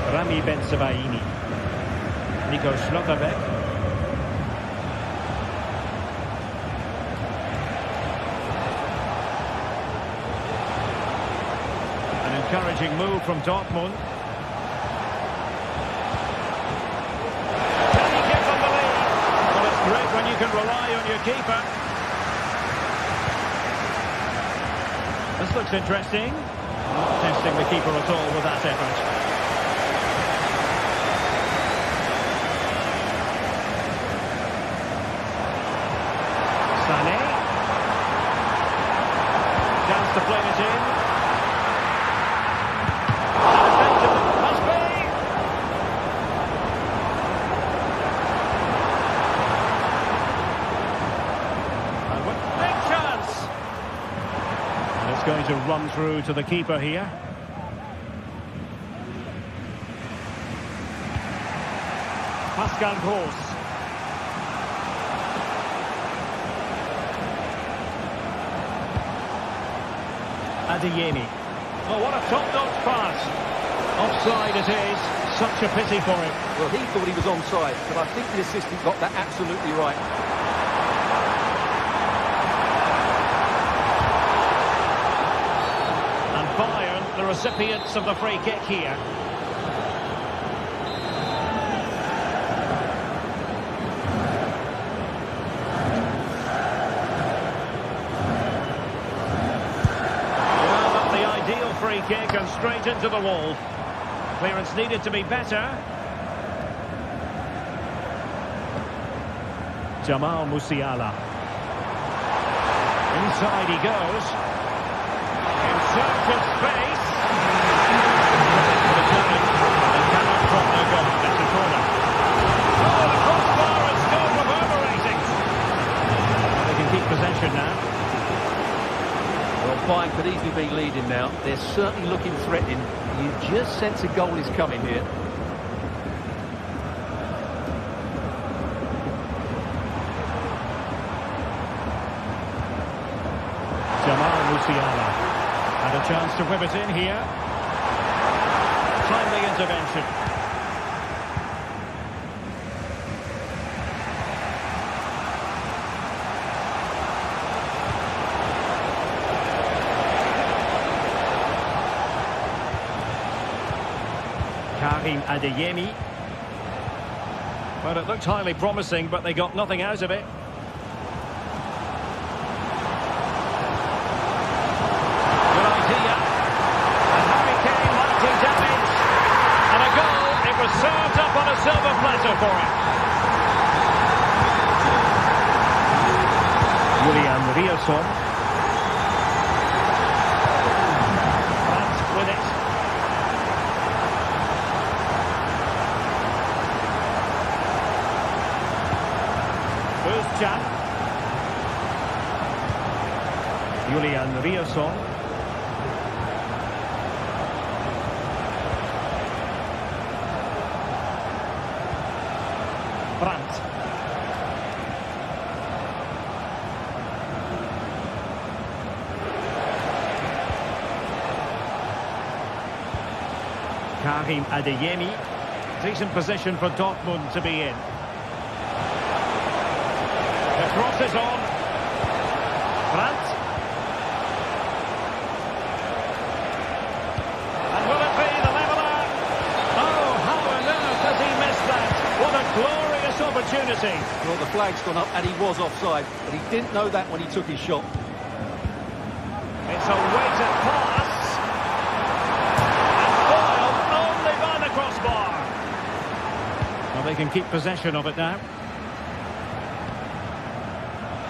Rami Bensebaini. Nico Schlotterbeck. An encouraging move from Dortmund. Can he get on the lead? Well, it's great when you can rely on your keeper. This looks interesting. Not testing the keeper at all with that effort. Chance to play it in. And effective must be. And with big chance. And it's going to run through to the keeper here. Pascal Gross. Adeyemi. Oh, what a top-notch pass. Offside it is. Such a pity for him. Well, he thought he was onside, but I think the assistant got that absolutely right. And Bayern, the recipients of the free kick here. Free kick and straight into the wall. Clearance needed to be better. Jamal Musiala. Inside he goes. In search of space. The challenge. They cannot drop their goal. It's a corner. Oh, the crossbar is still reverberating. They can keep possession now. Well, Bayern could easily be leading now. They're certainly looking threatening. You just sense a goal is coming here. Jamal Musiala had a chance to whip it in here. Timely intervention. Karim Adeyemi. Well, it looked highly promising, but they got nothing out of it. Good idea. And Harry Kane might do damage. And a goal. It was served up on a silver platter for him. Julian Riasson. Brandt with it. Özcan. Julian Riasson. Brandt. Karim Adeyemi. Decent position for Dortmund to be in. The cross is on. Brandt. And will it be the leveller? Oh, how on earth has he missed that? What a glorious opportunity. Well, the flag's gone up and he was offside, but he didn't know that when he took his shot. It's a weighted pass. And foiled only by the crossbar. Well, they can keep possession of it now.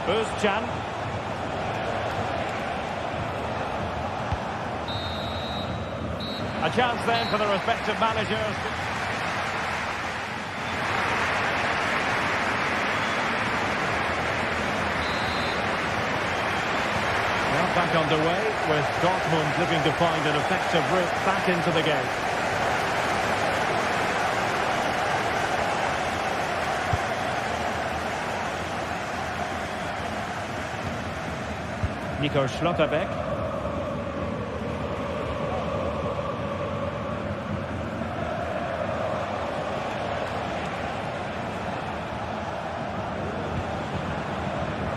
Özcan. A chance then for the respective managers. Well, back underway with Dortmund looking to find an effective route back into the game. Nico Schlotterbeck.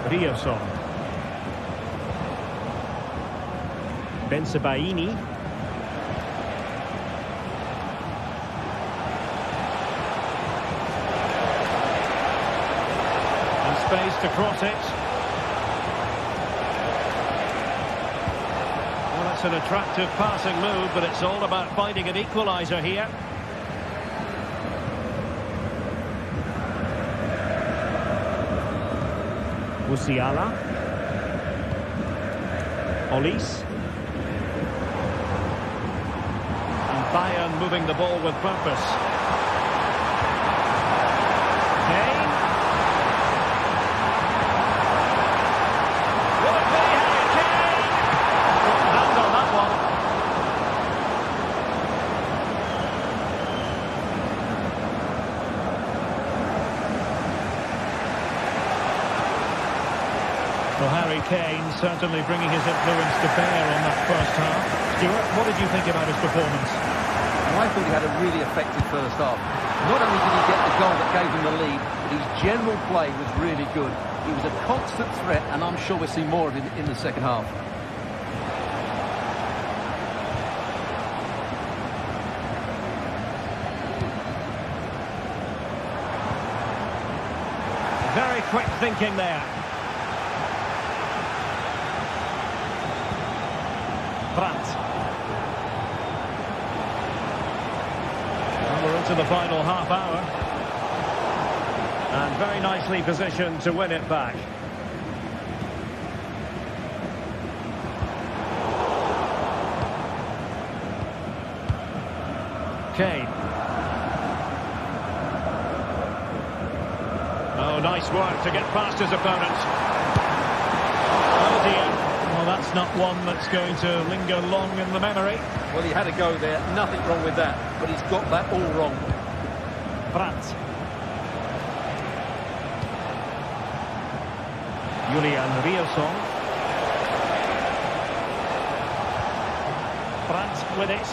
Riasson. Bensebaini. And space to cross it. It's an attractive passing move, but it's all about finding an equaliser here. Musiala. Olise. And Bayern moving the ball with purpose. Kane. Will it be Harry Kane? Hand on that one. Well, Harry Kane certainly bringing his influence to bear on that first half. Stuart, what did you think about his performance? I thought he had a really effective first half. Not only did he get the goal that gave him the lead, but his general play was really good. He was a constant threat, and I'm sure we'll see more of him in the second half. Very quick thinking there. Brandt. Well, we're into the final half hour. And very nicely positioned to win it back. Kane. Oh, nice work to get past his opponent. Oh dear. Well, that's not one that's going to linger long in the memory. Well, he had a go there. Nothing wrong with that. But he's got that all wrong. Brandt. Julian Riasson. Brandt with it.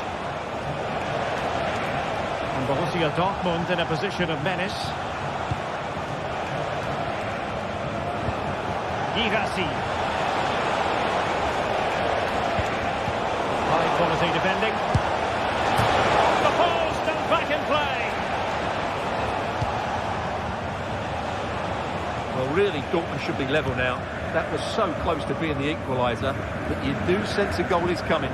And Borussia Dortmund in a position of menace. Girassi. High quality defending. The post and really, Dortmund should be level now. That was so close to being the equaliser, but you do sense a goal is coming.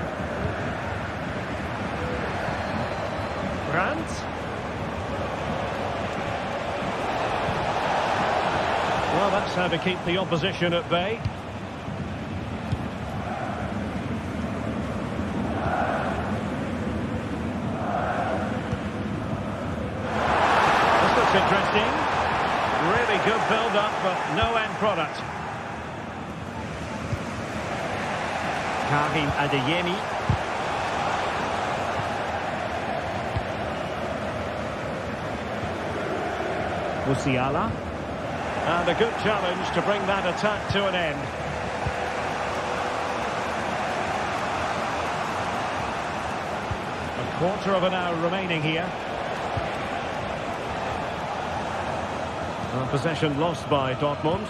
Brandt. Well, that's how to keep the opposition at bay. This looks interesting. Really good build-up, but no end product. Karim Adeyemi. Musiala. And a good challenge to bring that attack to an end. A quarter of an hour remaining here. Possession lost by Dortmund.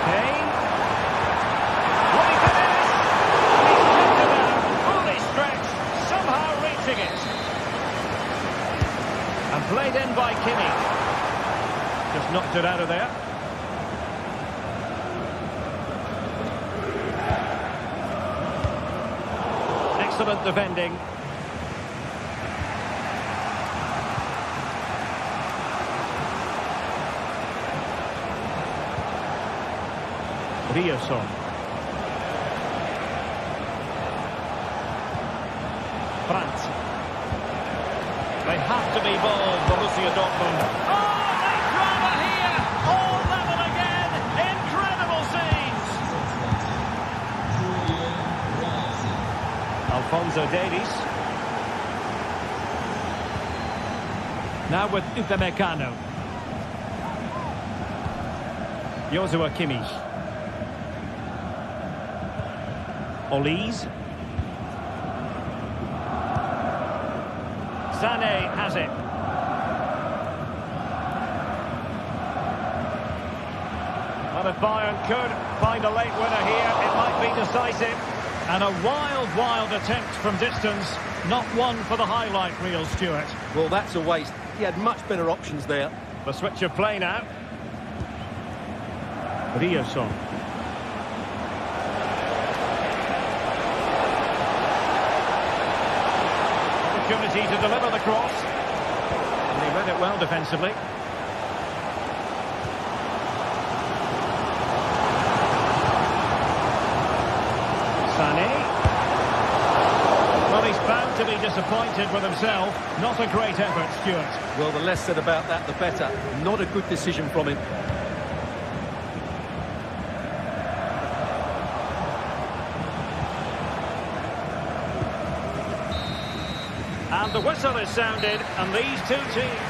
Kane. Will he finish? He's kept it out. Fully stretched. Somehow reaching it. And played in by Kimmich. Just knocked it out of there. Excellent defending. Rivalry. Brandt. They have to be bold, Borussia Dortmund. Oh, the drama here! All level again! Incredible scenes! Alphonso Davies. Now with Upamecano. Joshua Kimmich. Olise. Sané has it. Well, if Bayern could find a late winner here, it might be decisive. And a wild, wild attempt from distance. Not one for the highlight reel, Stuart. Well, that's a waste. He had much better options there. The switch of play now. Rivalry. Opportunity to deliver the cross. And he read it well defensively. Sané. Well, he's bound to be disappointed with himself. Not a great effort, Stuart. Well, the less said about that, the better. Not a good decision from him. And the whistle is sounded, and these two teams...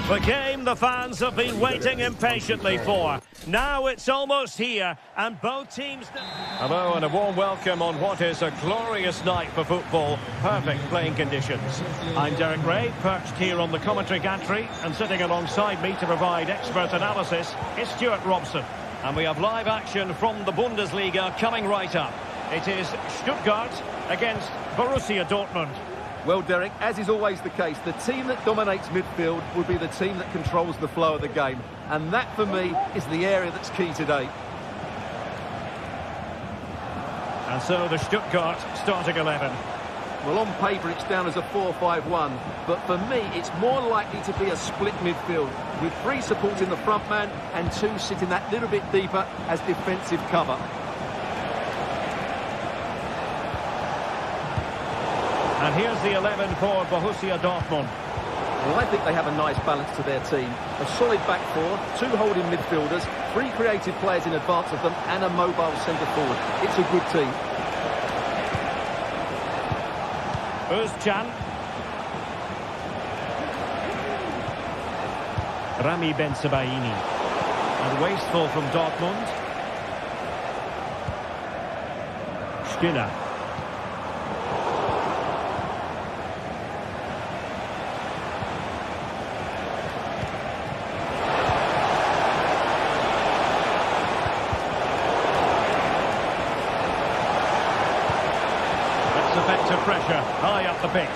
The game the fans have been waiting impatiently for. Now it's almost here, and both teams... Hello and a warm welcome on what is a glorious night for football. Perfect playing conditions. I'm Derek Ray, perched here on the commentary gantry, and sitting alongside me to provide expert analysis is Stuart Robson. And we have live action from the Bundesliga coming right up. It is Stuttgart against Borussia Dortmund. Well, Derek, as is always the case, the team that dominates midfield will be the team that controls the flow of the game. And that, for me, is the area that's key today. And so the Stuttgart starting 11. Well, on paper, it's down as a 4-5-1. But for me, it's more likely to be a split midfield, with 3 supporting the front man and 2 sitting that little bit deeper as defensive cover. And here's the 11 for Borussia Dortmund. Well, I think they have a nice balance to their team. A solid back 4, 2 holding midfielders, 3 creative players in advance of them, and a mobile centre-forward. It's a good team. Özcan. Rami Bensebaini. And wasteful from Dortmund. Stiller. Effective pressure high up the pitch.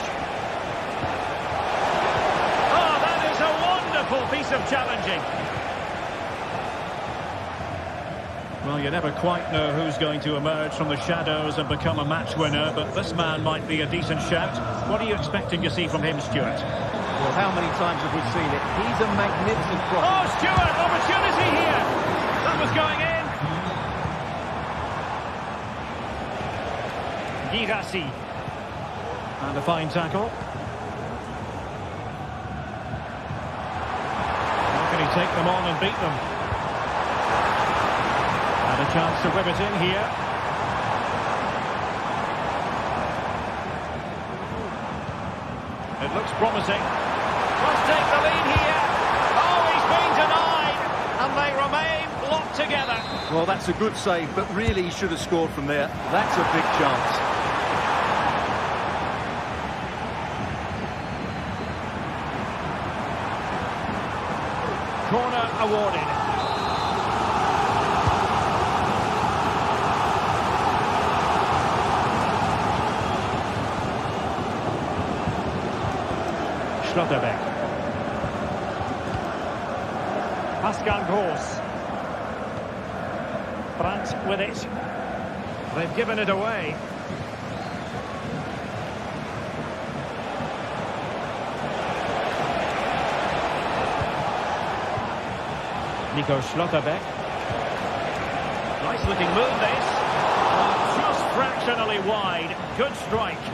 Oh, that is a wonderful piece of challenging. Well, you never quite know who's going to emerge from the shadows and become a match winner, but this man might be a decent shout. What are you expecting to see from him, Stuart? Well, how many times have we seen it? He's a magnificent cross. Oh, Stuart, opportunity here. That was going in. Girassi. And a fine tackle. How can he take them on and beat them? And a chance to whip it in here. It looks promising. Must take the lead here. Oh, he's been denied. And they remain locked together. Well, that's a good save, but really he should have scored from there. That's a big chance. Corner awarded. Schlotterbeck. Pascal Gross. Brandt with it. They've given it away. Nico Schlotterbeck. Nice looking move this. Just fractionally wide. Good strike.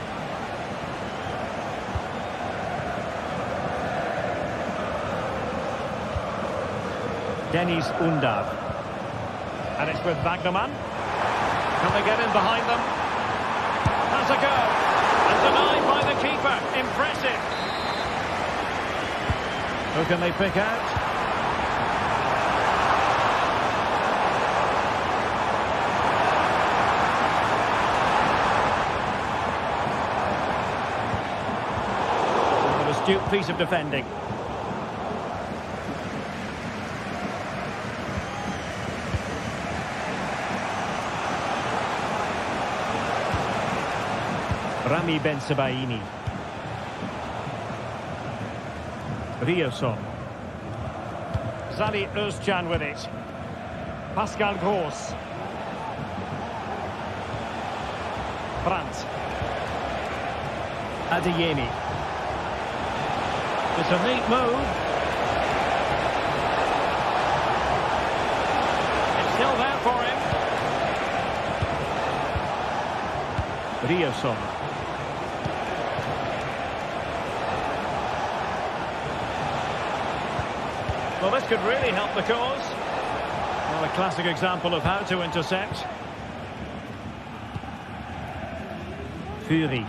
Dennis Undav. And it's with Wagnerman. Can they get in behind them? Has a go. And denied by the keeper. Impressive. Who can they pick out? Astute piece of defending. Rami Bensebaini. Rioson. Zali Özcan with it. Pascal Gross. Brandt. Adeyemi. It's a neat move. It's still there for him. Rioson. Well, this could really help the cause. Well, a classic example of how to intercept. Fury.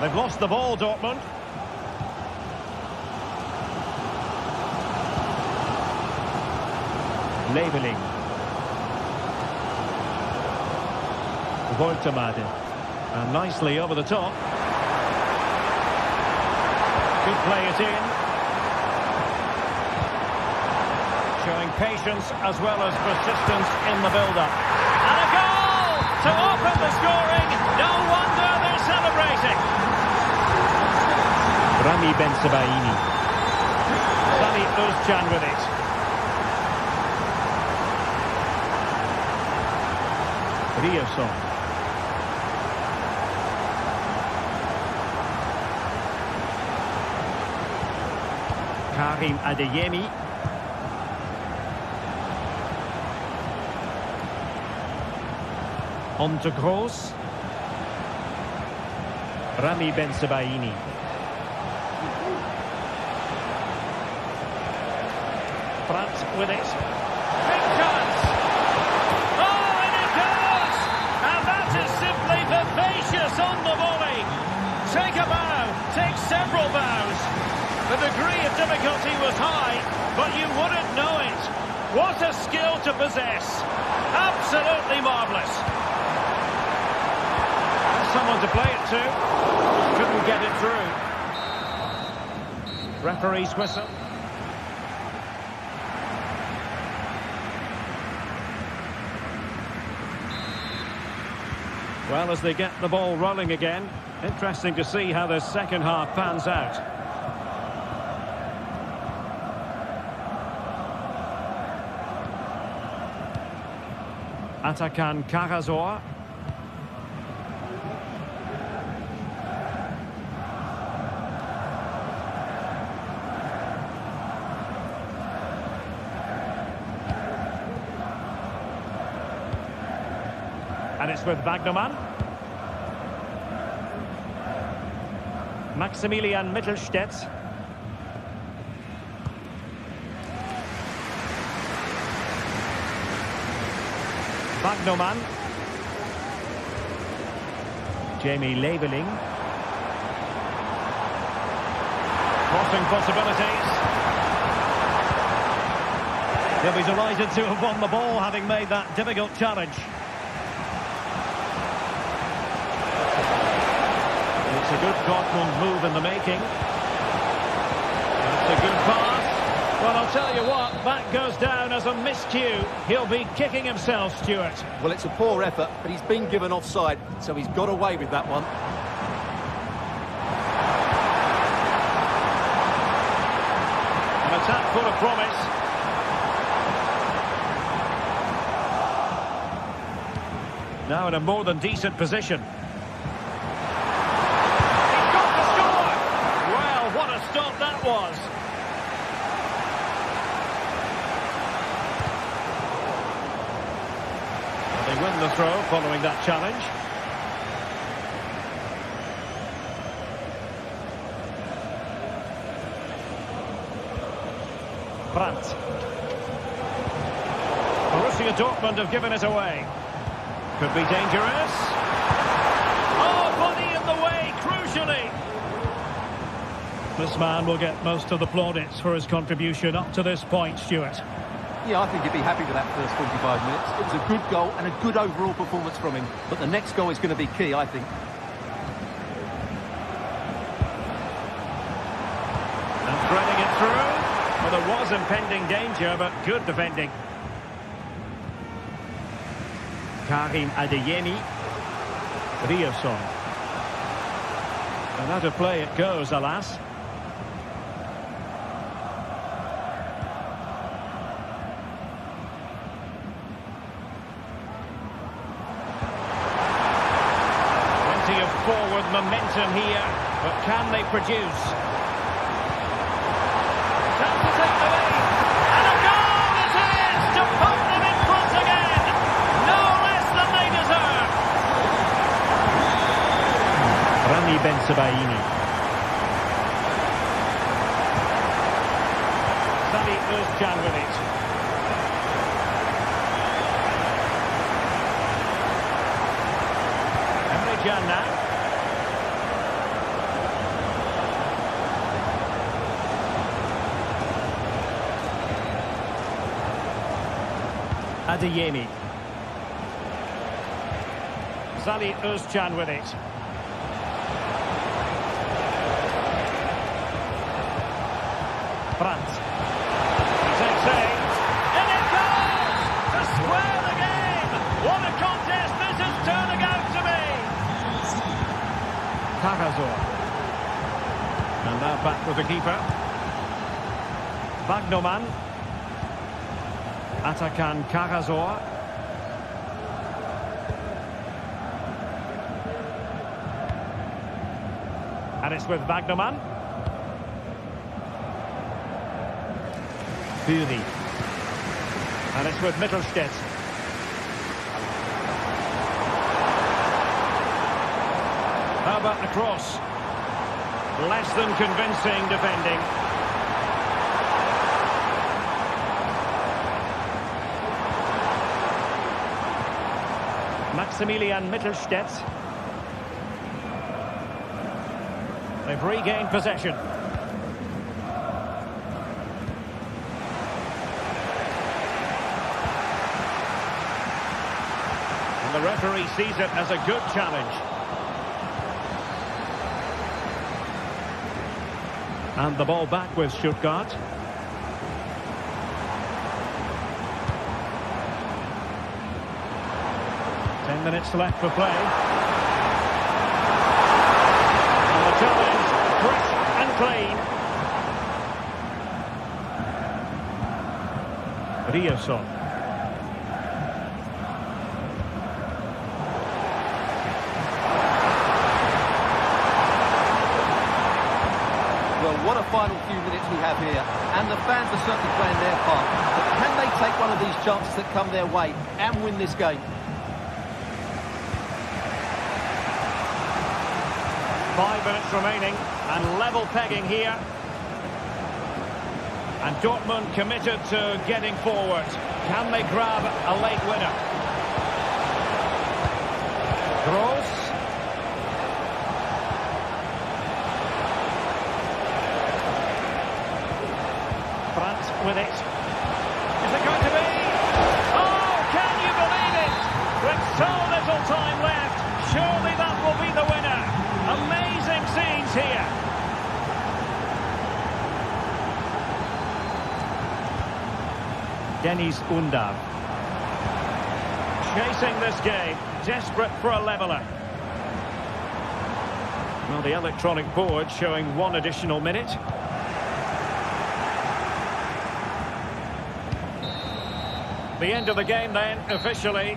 They've lost the ball, Dortmund. Leveling. Woltemade. And nicely over the top. Could play it in. Showing patience as well as persistence in the build-up. And a goal to open the scoring. No wonder they're celebrating. Rami Ben-Sebaini. Sami Özcan with it. Rioson. Karim Adeyemi. On to Gross. Rami Ben-Sebaini. Brandt with it. Big chance. Oh, and it goes! And that is simply vivacious on the volley. Take a bow. Take several bows. The degree of difficulty was high, but you wouldn't know it. What a skill to possess. Absolutely marvellous. Someone to play it to. Couldn't get it through. Referee's whistle. Well, as they get the ball rolling again, interesting to see how the second half pans out. Atakan Karazor. And it's with Wagnermann. Maximilian Mittelstädt. Wagnermann. Jamie Leveling. Crossing possibilities. He'll be delighted to have won the ball, having made that difficult challenge. It's a good Dortmund move in the making. That's a good pass. Well, I'll tell you what, that goes down as a miscue. He'll be kicking himself, Stuart. Well, it's a poor effort, but he's been given offside, so he's got away with that one. An attack full of promise. Now in a more than decent position. He's got to score! Well, what a stop that was. They win the throw following that challenge. Brandt. Borussia Dortmund have given it away. Could be dangerous. Oh, body in the way, crucially. This man will get most of the plaudits for his contribution up to this point, Stuart. Yeah, I think he'd be happy with that first 45 minutes. It was a good goal and a good overall performance from him. But the next goal is going to be key, I think. And threading it through. Well, there was impending danger, but good defending. Karim Adeyemi. Rioson. And out of play it goes, alas. Plenty of forward momentum here, but can they produce? Time to take the lead. And a goal it is to put them in front again. No less than they deserve. Rami Ben-Sebaini. Sami Özcan with it. Emre Can now. Adeyemi. Sami Özcan with it. Brandt. He's outside. And What a contest this is turning out to be! Karazor. And now back with the keeper. Bagnoman. Atakan Karazor. And it's with Bagnoman. Fury. And it's with Mittelstädt. How about the cross? Less than convincing defending. Maximilian Mittelstädt. They've regained possession. And the referee sees it as a good challenge. And the ball back with Stuttgart. Ten minutes left for play. And the challenge, crisp and clean. Riasson. Well, what a final few minutes we have here. And the fans are certainly playing their part. But can they take one of these chances that come their way and win this game? 5 minutes remaining and level pegging here. And Dortmund committed to getting forward. Can they grab a late winner? Gross. Brandt with it. Is it going to be? Oh, can you believe it? With so little time left, surely that will be the winner. Amazing scenes here. Dennis Undav. Chasing this game, desperate for a leveller. Well, the electronic board showing 1 additional minute. The end of the game then, officially.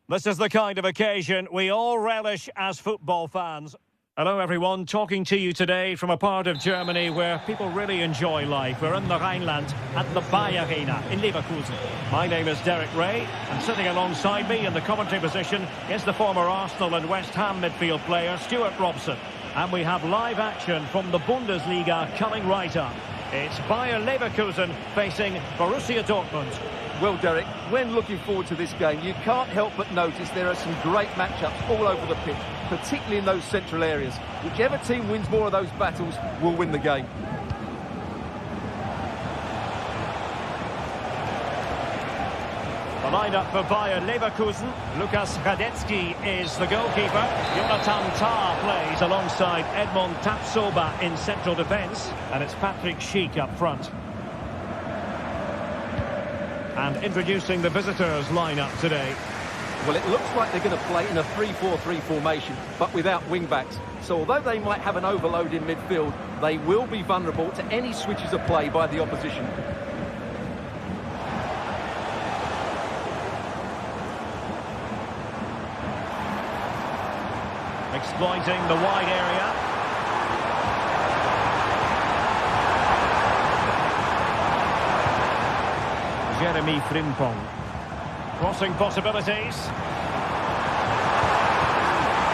This is the kind of occasion we all relish as football fans. Hello everyone, talking to you today from a part of Germany where people really enjoy life. We're in the Rhineland at the Bayer Arena in Leverkusen. My name is Derek Ray, and sitting alongside me in the commentary position is the former Arsenal and West Ham midfield player Stuart Robson. And we have live action from the Bundesliga coming right up. It's Bayer Leverkusen facing Borussia Dortmund. Well, Derek, when looking forward to this game, you can't help but notice there are some great matchups all over the pitch, particularly in those central areas. Whichever team wins more of those battles will win the game. The lineup for Bayer Leverkusen. Lukas Radetzky is the goalkeeper. Jonathan Tah plays alongside Edmond Tapsoba in central defence. And it's Patrick Schick up front. And introducing the visitors lineup today. Well, it looks like they're going to play in a 3-4-3 formation, but without wing-backs. So although they might have an overload in midfield, they will be vulnerable to any switches of play by the opposition. Exploiting the wide area. Jeremy Frimpong. Crossing possibilities.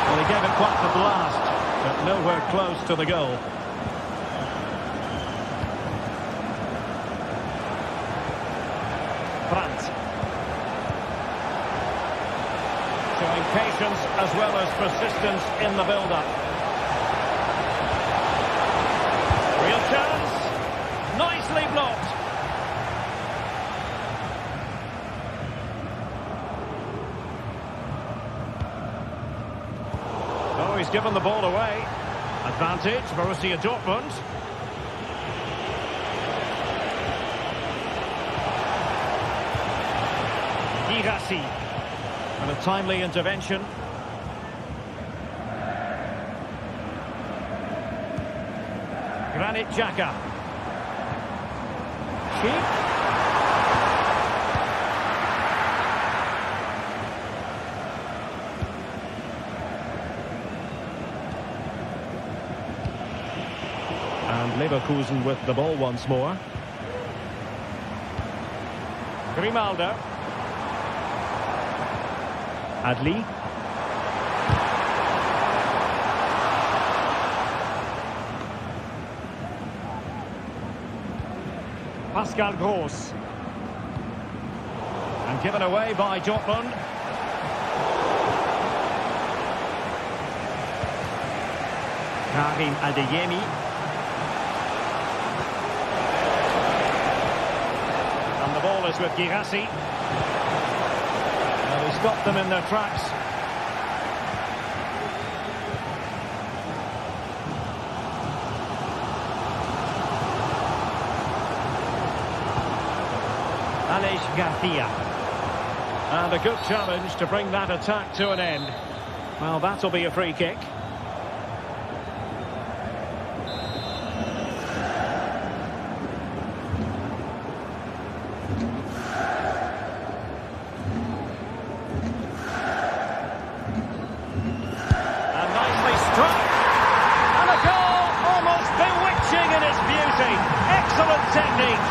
Well, he gave it quite the blast, but nowhere close to the goal. Brandt. Showing patience as well as persistence in the build-up. Real chance. Nicely blocked. Oh, he's given the ball away. Advantage, Borussia Dortmund. Girassi. And a timely intervention. Granit Xhaka. Cheap. And Leverkusen with the ball once more. Grimaldo. Adli. Pascal Gross. And given away by Dortmund. Karim Adeyemi. And the ball is with Girassi. Well, he stopped them in their tracks. Aleix Garcia. And a good challenge to bring that attack to an end. Well, that'll be a free kick. Excellent technique.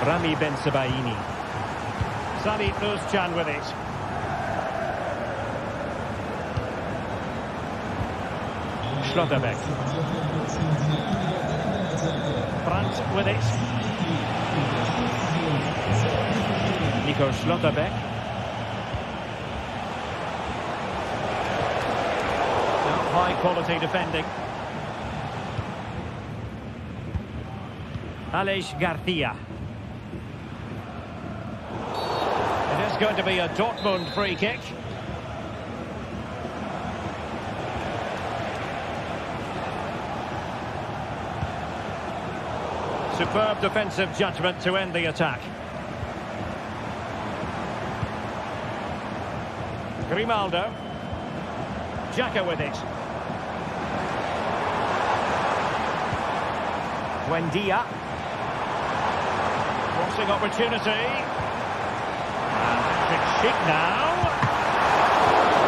Rami Bensebaini. Sani Özcan with it. Schlotterbeck. Brandt with it. Nico Schlotterbeck. High quality defending. Aleix Garcia. It is going to be a Dortmund free kick. Superb defensive judgment to end the attack. Grimaldo. Xhaka with it. Buendia. Crossing opportunity. And Chic now.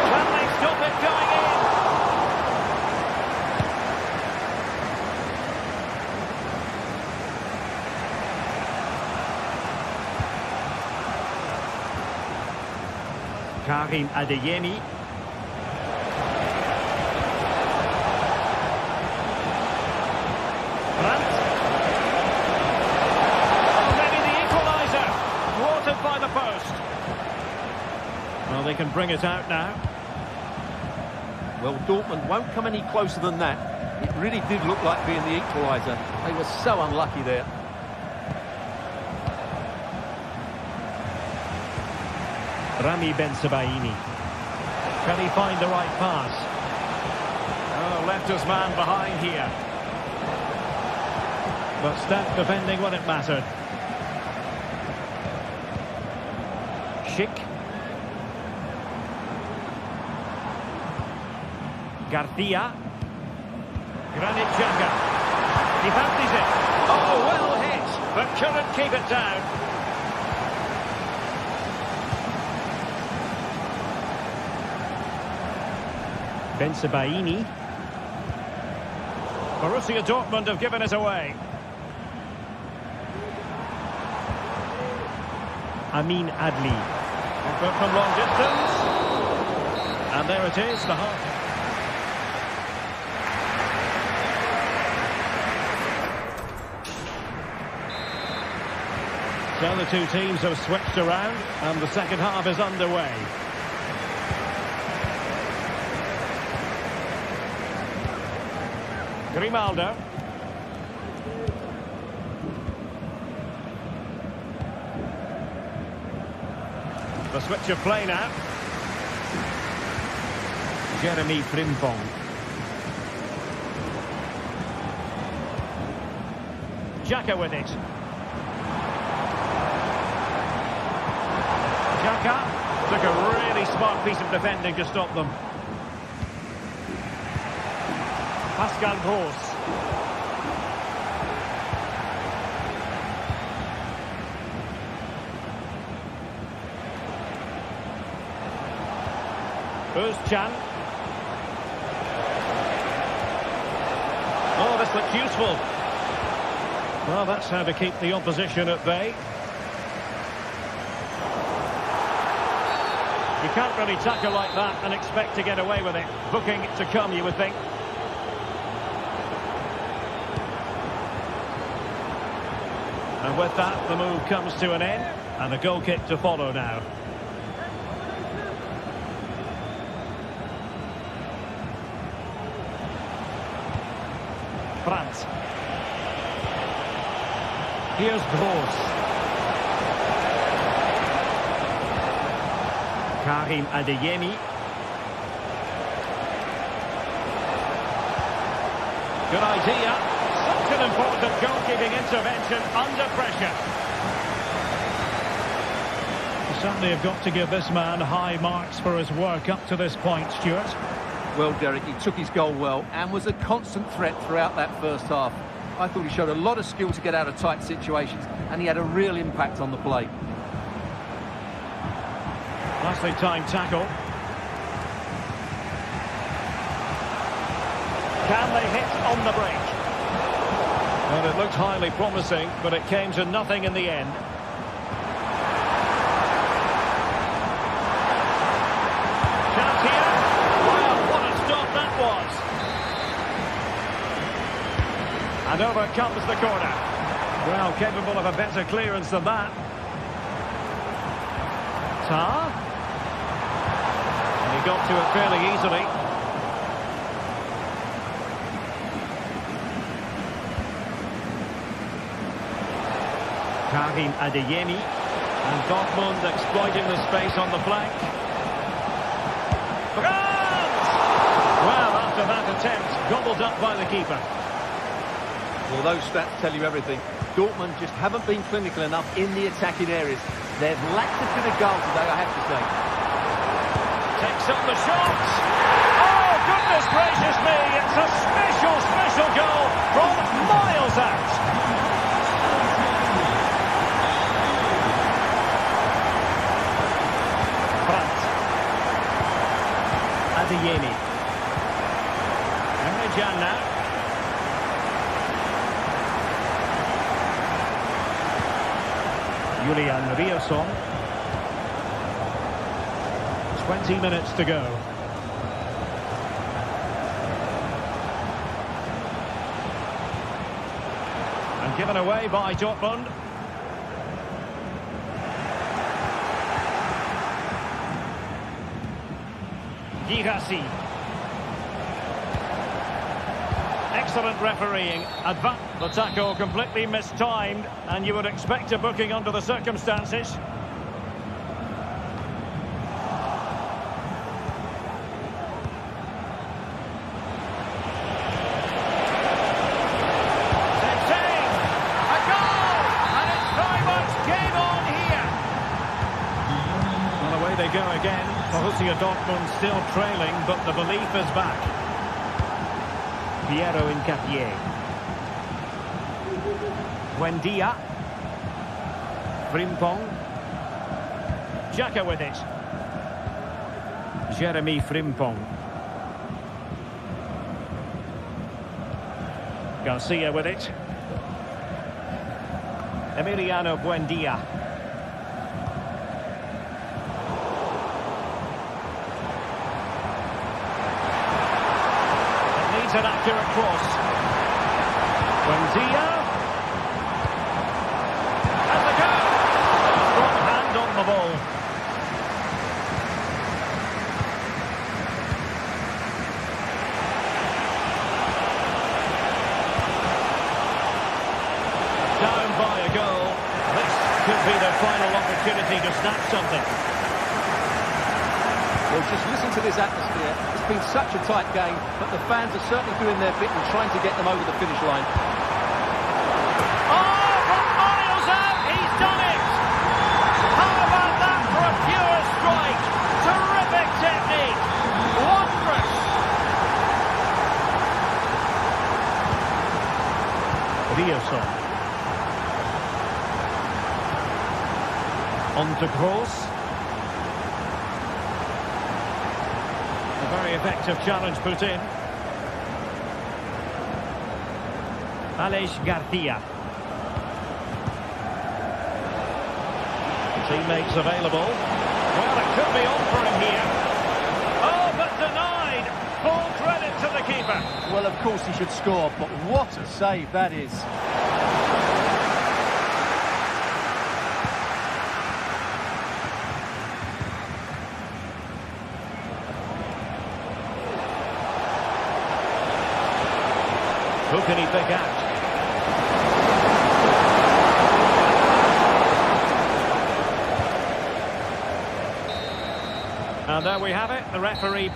Can they stop it going in? Karim Adeyemi. Brandt. Oh, maybe the equaliser. Thwarted by the post. Well, they can bring it out now. Well, Dortmund won't come any closer than that. It really did look like being the equaliser. They were so unlucky there. Rami Bensebaini. Can he find the right pass? Oh, left his man behind here. But stout defending when it mattered. Schick. Garcia. Granit Xhaka. He fancies it. Oh, well hit, but couldn't keep it down. Bensebaini. Borussia Dortmund have given it away. Amin Adli. But from long distance. And there it is, the half. So the two teams have switched around and the second half is underway. Grimaldo. The switch of play now. Jeremy Frimpong. Xhaka with it. Xhaka took a really smart piece of defending to stop them. Pascal Gross. Özcan. Oh, this looks useful. Well, that's how to keep the opposition at bay. You can't really tackle like that and expect to get away with it. Booking to come, you would think. And with that, the move comes to an end, and a goal kick to follow now. France. Here's Gross. Karim Adeyemi. Good idea. Such an important goalkeeping intervention under pressure. You certainly have got to give this man high marks for his work up to this point, Stuart. Well, Derek, he took his goal well and was a constant threat throughout that first half. I thought he showed a lot of skill to get out of tight situations, and he had a real impact on the play. Nicely timed tackle. Can they hit on the break? Well, it looked highly promising, but it came to nothing in the end. Chance here. Well, what a stop that was. And over comes the corner. Well, capable of a better clearance than that. Tar. And he got to it fairly easily. Karim Adeyemi. And Dortmund exploiting the space on the flank. France! Well, after that attempt, gobbled up by the keeper. Well, those stats tell you everything. Dortmund just haven't been clinical enough in the attacking areas. They've lacked a bit of goal today, I have to say. Takes up the shot. Oh, goodness gracious me. It's a special goal from miles out. France. Adeyemi. Emre Can now. Julian Rierson. 20 minutes to go. And given away by Dortmund. Girassi. Excellent refereeing. The tackle completely mistimed, and you would expect a booking under the circumstances. Borussia Dortmund still trailing, but the belief is back. Piero Hincapié. Buendia. Frimpong. Xhaka with it. Jeremy Frimpong. Garcia with it. Emiliano Buendia. It needs an accurate cross. Buendia. And the goal! Strong hand on the ball. Down by a goal. This could be their final opportunity to snatch something. Well, just listen to this atmosphere. It's been such a tight game, but the fans are certainly doing their bit and trying to get them over the finish line. Oh, from miles out, he's done it! How about that for a pure strike? Terrific technique! Wondrous! Riosson. On to Kroos. A very effective challenge put in. Aleix Garcia. Teammates available. Well, it could be on for him here. Oh, but denied. Full credit to the keeper. Well, of course he should score, but what a save that is. Who can he pick out? And there we have it, the referee...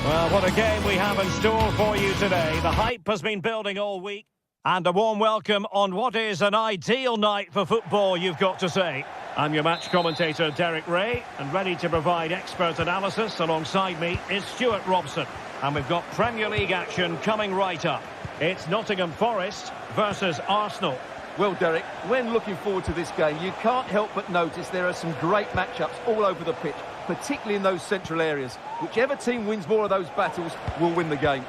Well, what a game we have in store for you today. The hype has been building all week. And a warm welcome on what is an ideal night for football, you've got to say. I'm your match commentator, Derek Ray, and ready to provide expert analysis alongside me is Stuart Robson. And we've got Premier League action coming right up. It's Nottingham Forest versus Arsenal. Well, Derek, when looking forward to this game, you can't help but notice there are some great matchups all over the pitch, particularly in those central areas. Whichever team wins more of those battles will win the game.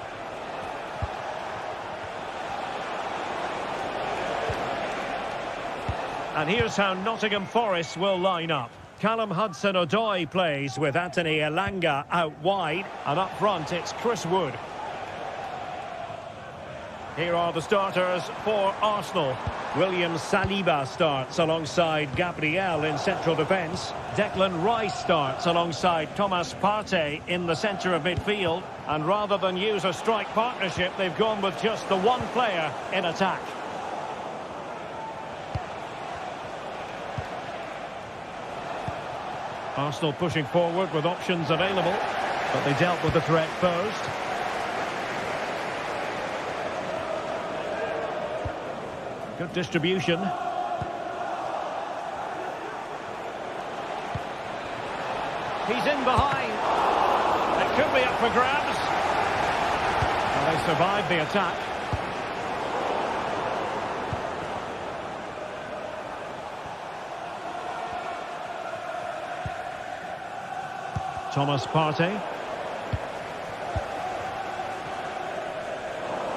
And here's how Nottingham Forest will line up. Callum Hudson-Odoi plays with Anthony Elanga out wide, and up front it's Chris Wood. Here are the starters for Arsenal. William Saliba starts alongside Gabriel in central defence. Declan Rice starts alongside Thomas Partey in the centre of midfield. And rather than use a strike partnership, they've gone with just the one player in attack. Arsenal pushing forward with options available, but they dealt with the threat posed. Good distribution. He's in behind. It could be up for grabs. Well, they survived the attack. Thomas Partey.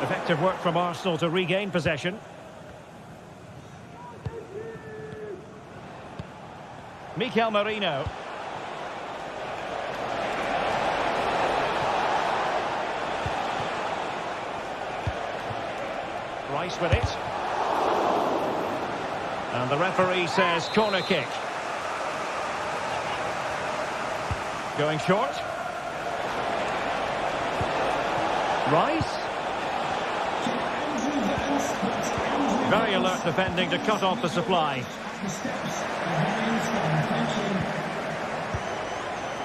Effective work from Arsenal to regain possession. Mikel Merino. Rice with it. And the referee says corner kick. Going short. Rice. Very alert defending to cut off the supply.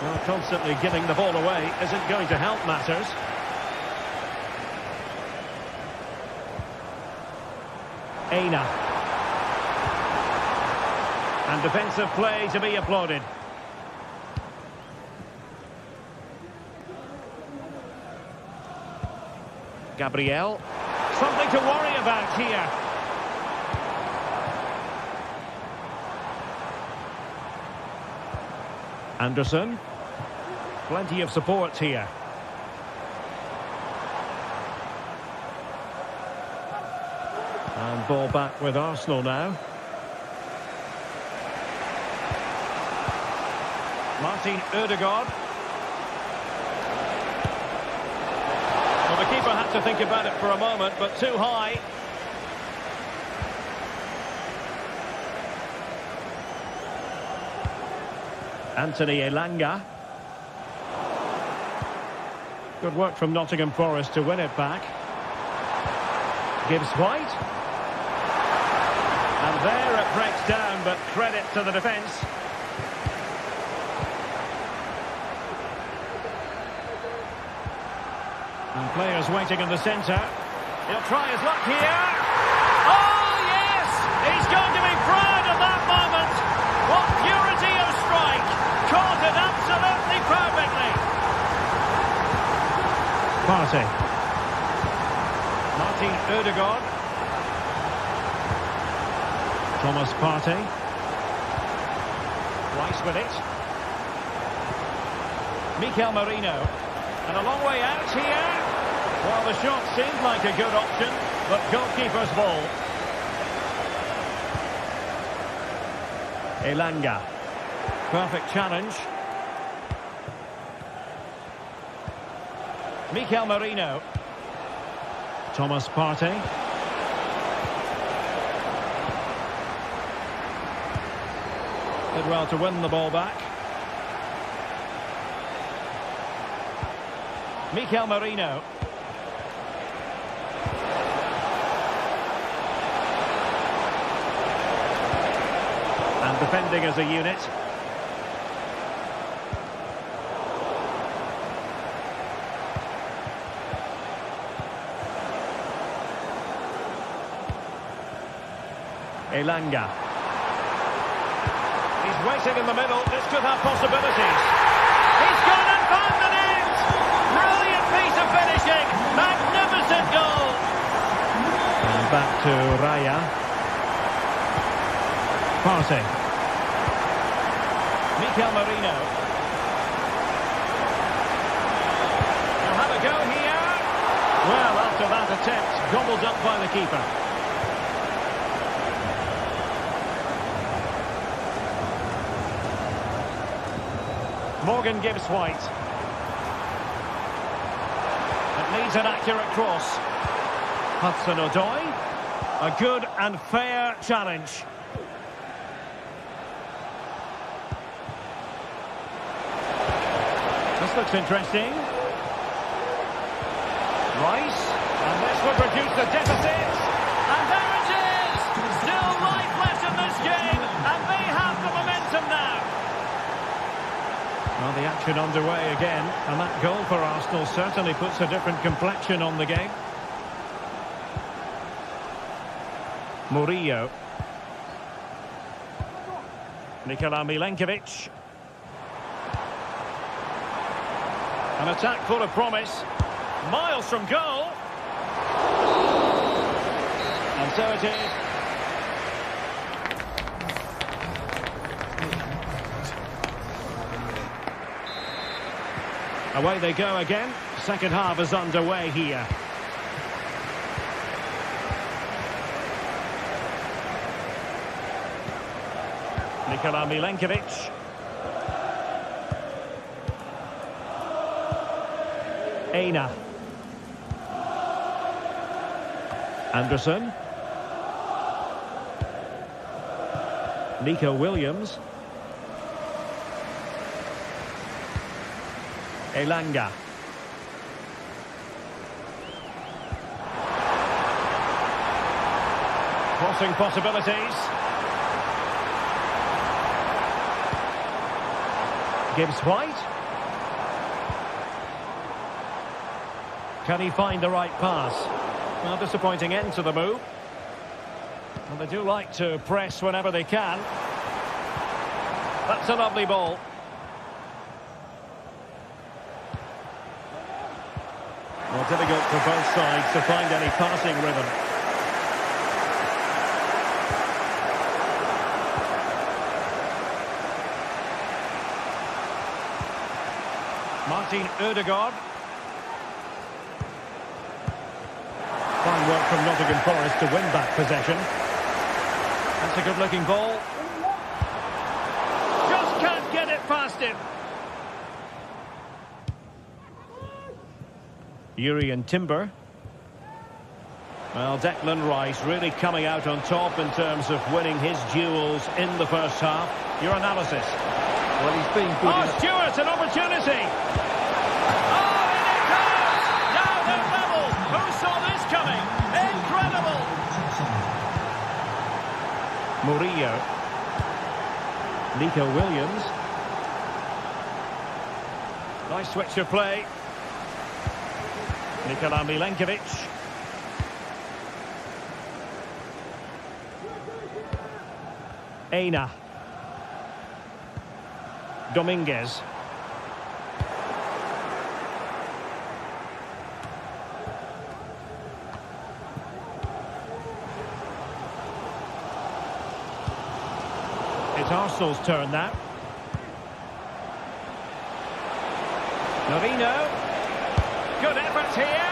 Well, constantly giving the ball away isn't going to help matters. Aina. And defensive play to be applauded. Gabriel. Something to worry about here. Anderson. Plenty of support here. And ball back with Arsenal now. Martin Ødegaard. Well, the keeper had to think about it for a moment, but too high. Anthony Elanga. Good work from Nottingham Forest to win it back. Gibbs White. And there it breaks down, but credit to the defence. And players waiting in the centre. He'll try his luck here. Oh, yes! He's going to be proud of that moment. What purity of strike. Caught it absolutely perfectly. Partey. Martin Ødegaard. Thomas Partey. Rice with it. Mikel Merino. And a long way out here. Well, the shot seemed like a good option, but goalkeeper's ball. Elanga. Perfect challenge. Mikel Merino. Thomas Partey. Did well to win the ball back. Mikel Merino. And defending as a unit. Elanga. He's waiting in the middle. This could have possibilities. He's gone and found the net! Brilliant piece of finishing. Magnificent goal. And back to Raya. Partey. Mikel Merino. He'll have a go here. Well, after that attempt, gobbled up by the keeper. Morgan Gibbs White. It needs an accurate cross. Hudson-Odoi. A good and fair challenge. This looks interesting. Rice. And this will produce a deficit. And there it is! Still life left in this game. And they have the momentum now. Well, the action underway again, and that goal for Arsenal certainly puts a different complexion on the game. Murillo. Nikola Milenkovic. An attack full of promise. Miles from goal. And so it is. Away they go again. Second half is underway here. Nikola Milenkovic. Aina. Anderson. Nico Williams. Elanga. Crossing possibilities. Gibbs White. Can he find the right pass? Well, disappointing end to the move. Well, they do like to press whenever they can. That's a lovely ball. Well, difficult for both sides to find any passing rhythm. Martin Ødegaard. Fine work from Nottingham Forest to win back possession. That's a good-looking ball. Just can't get it past him. Urian Timber. Well, Declan Rice really coming out on top in terms of winning his duels in the first half. Your analysis? Well, he's been good. Oh, Stewart, an opportunity. Oh, in it goes. Now they're level. Who saw this coming? Incredible. Murillo. Nico Williams. Nice switch of play. Nikola Milenkovic. Aina. Dominguez. It's Arsenal's turn now. Norino. Good effort here.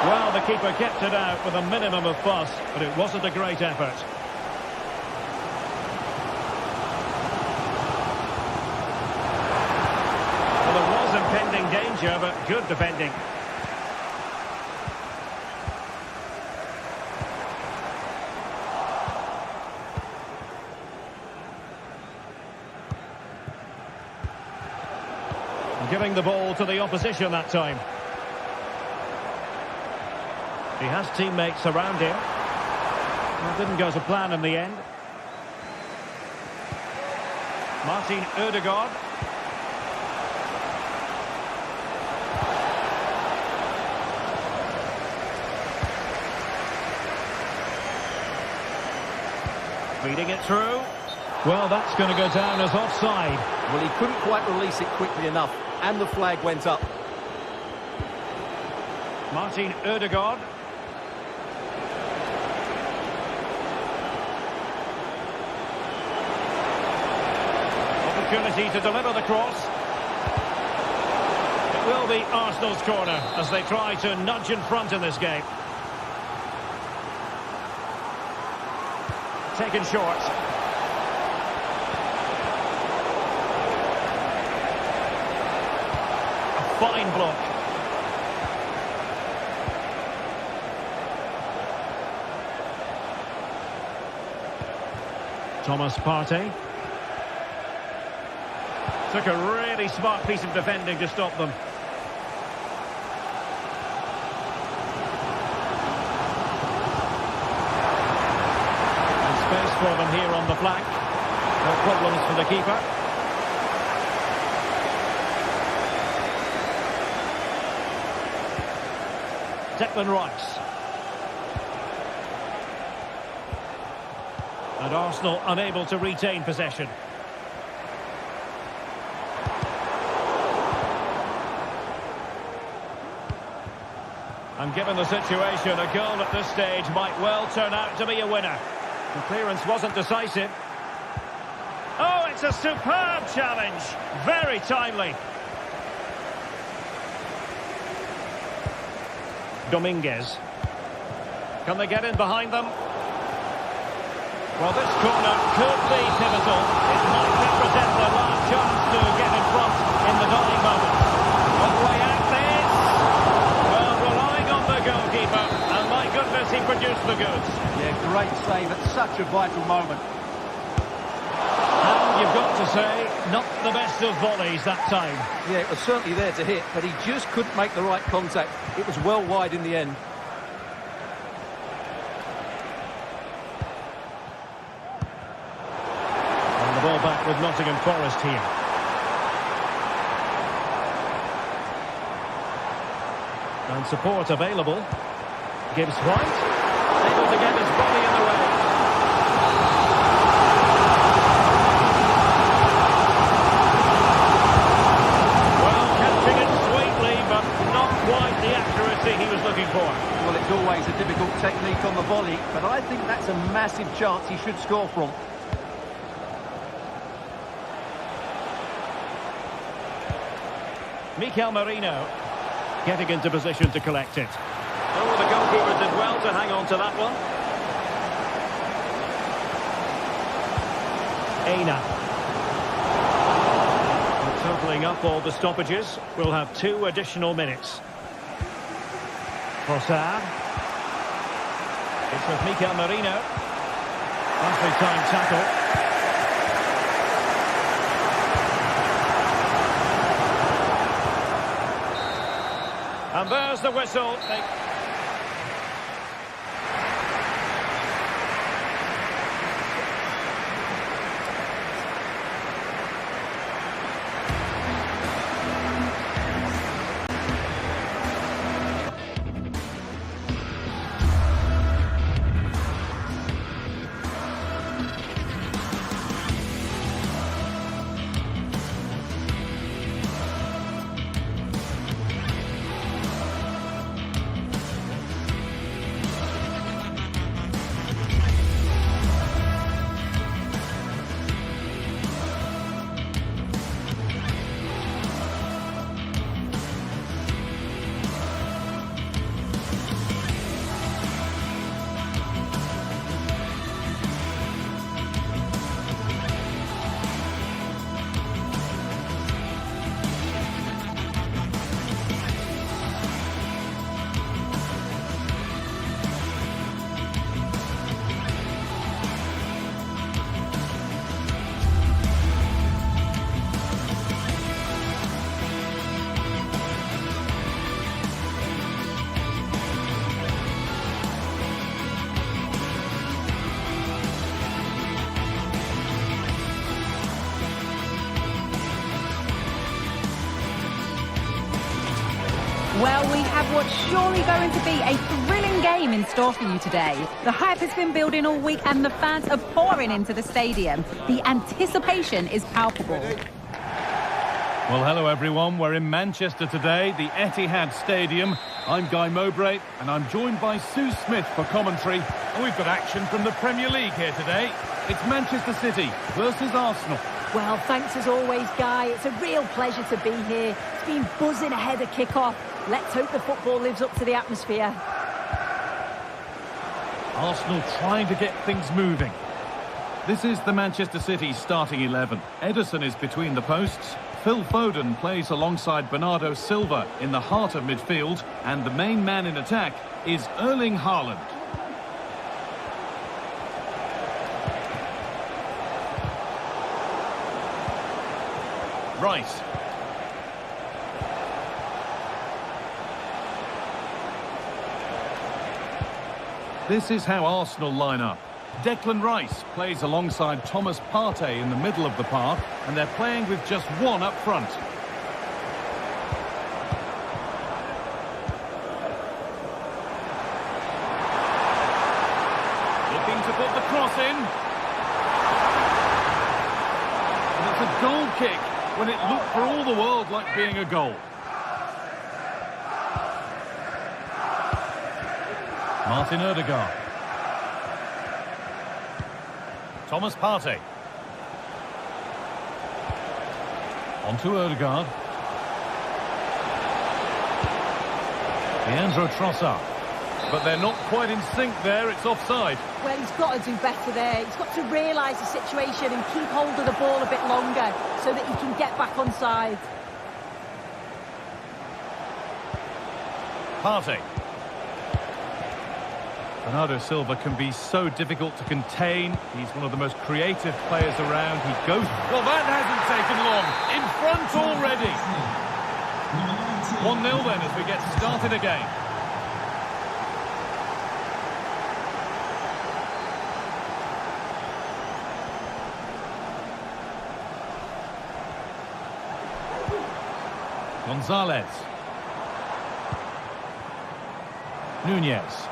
Well, the keeper kept it out with a minimum of fuss, but it wasn't a great effort. Well, there was impending danger, but good defending. Giving the ball to the opposition that time. He has teammates around him. It didn't go to plan in the end. Martin Ødegaard. Feeding it through. Well, that's going to go down as offside. Well, he couldn't quite release it quickly enough, and the flag went up. Martin Ødegaard. Opportunity to deliver the cross. It will be Arsenal's corner as they try to nudge in front in this game. Taken short. A fine block. Thomas Partey. Took a really smart piece of defending to stop them. And space for them here on the flank. No problems for the keeper. Declan Rice. And Arsenal unable to retain possession. And given the situation, a goal at this stage might well turn out to be a winner. The clearance wasn't decisive. Oh, it's a superb challenge. Very timely. Dominguez. Can they get in behind them? Well, this corner could be pivotal. It might represent their last chance to get in front in the dying moment. One way out this. Well, relying on the goalkeeper. And my goodness, he produced the goods. Yeah, great save at such a vital moment. And you've got to say, not the best of volleys that time. Yeah, it was certainly there to hit, but he just couldn't make the right contact. It was well wide in the end. And the ball back with Nottingham Forest here. And support available. Gibbs White, able to get his body in the way. Well, catching it sweetly, but not quite the accuracy he was looking for. Well, it's always a difficult technique on the volley, but I think that's a massive chance he should score from. Mikel Merino getting into position to collect it. Oh, the goalkeeper did well to hang on to that one. Aina. And totalling up all the stoppages, we'll have 2 additional minutes. Trossard. It's with Mikel Merino. Nicely timed tackle. And there's the whistle. Well, we have what's surely going to be a thrilling game in store for you today. The hype has been building all week and the fans are pouring into the stadium. The anticipation is palpable. Well, hello everyone. We're in Manchester today, the Etihad Stadium. I'm Guy Mowbray and I'm joined by Sue Smith for commentary. And we've got action from the Premier League here today. It's Manchester City versus Arsenal. Well, thanks as always, Guy. It's a real pleasure to be here. It's been buzzing ahead of kickoff. Let's hope the football lives up to the atmosphere. Arsenal trying to get things moving. This is the Manchester City starting 11. Ederson is between the posts. Phil Foden plays alongside Bernardo Silva in the heart of midfield. And the main man in attack is Erling Haaland. Rice. This is how Arsenal line up. Declan Rice plays alongside Thomas Partey in the middle of the park, and they're playing with just one up front. Looking to put the cross in. a goal kick when it looked for all the world like being a goal. Martin Ødegaard. Thomas Partey. On to Ødegaard. Leandro Trossard. But they're not quite in sync there, it's offside. Well, he's got to do better there. He's got to realise the situation and keep hold of the ball a bit longer so that he can get back on side. Partey. Bernardo Silva can be so difficult to contain. He's one of the most creative players around. He goes... Well, that hasn't taken long. In front already. 1-0 then as we get started again. Gonzalez. Nunez.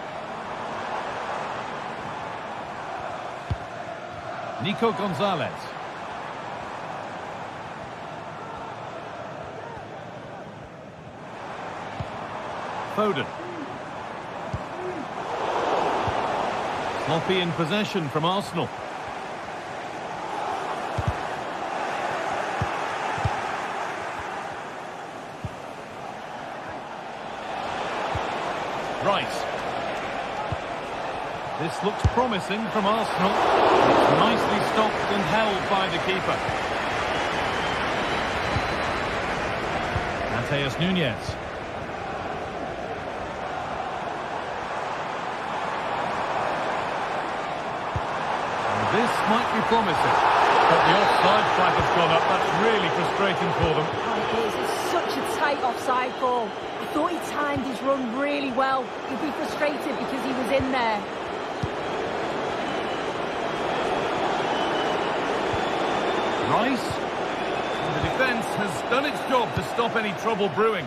Nico Gonzalez. Foden. Sloppy in possession from Arsenal. Rice. This looks promising from Arsenal. It's nicely stopped and held by the keeper. Matheus Nunez. And this might be promising. But the offside flag has gone up. That's really frustrating for them. Oh, it is. It's such a tight offside ball. I thought he timed his run really well. He'd be frustrated because he was in there. Rice. And the defence has done its job to stop any trouble brewing.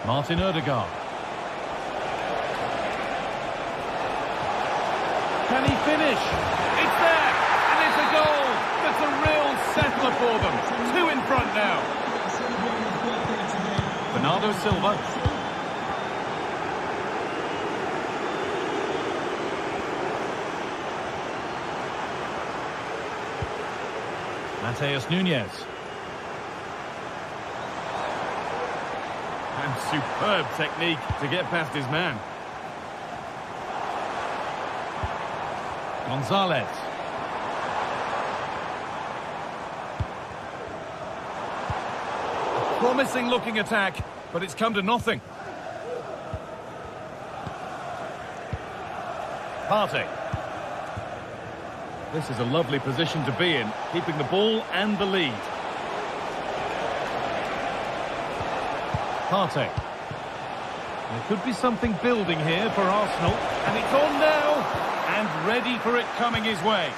Martin Ødegaard. Can he finish? It's there! And it's a goal! That's a real settler for them. 2 in front now. Bernardo Silva. Matheus Nunez. And superb technique to get past his man. Gonzalez. A promising looking attack, but it's come to nothing. Partey. This is a lovely position to be in, keeping the ball and the lead. Partey. There could be something building here for Arsenal, and it's on now, and ready for it coming his way.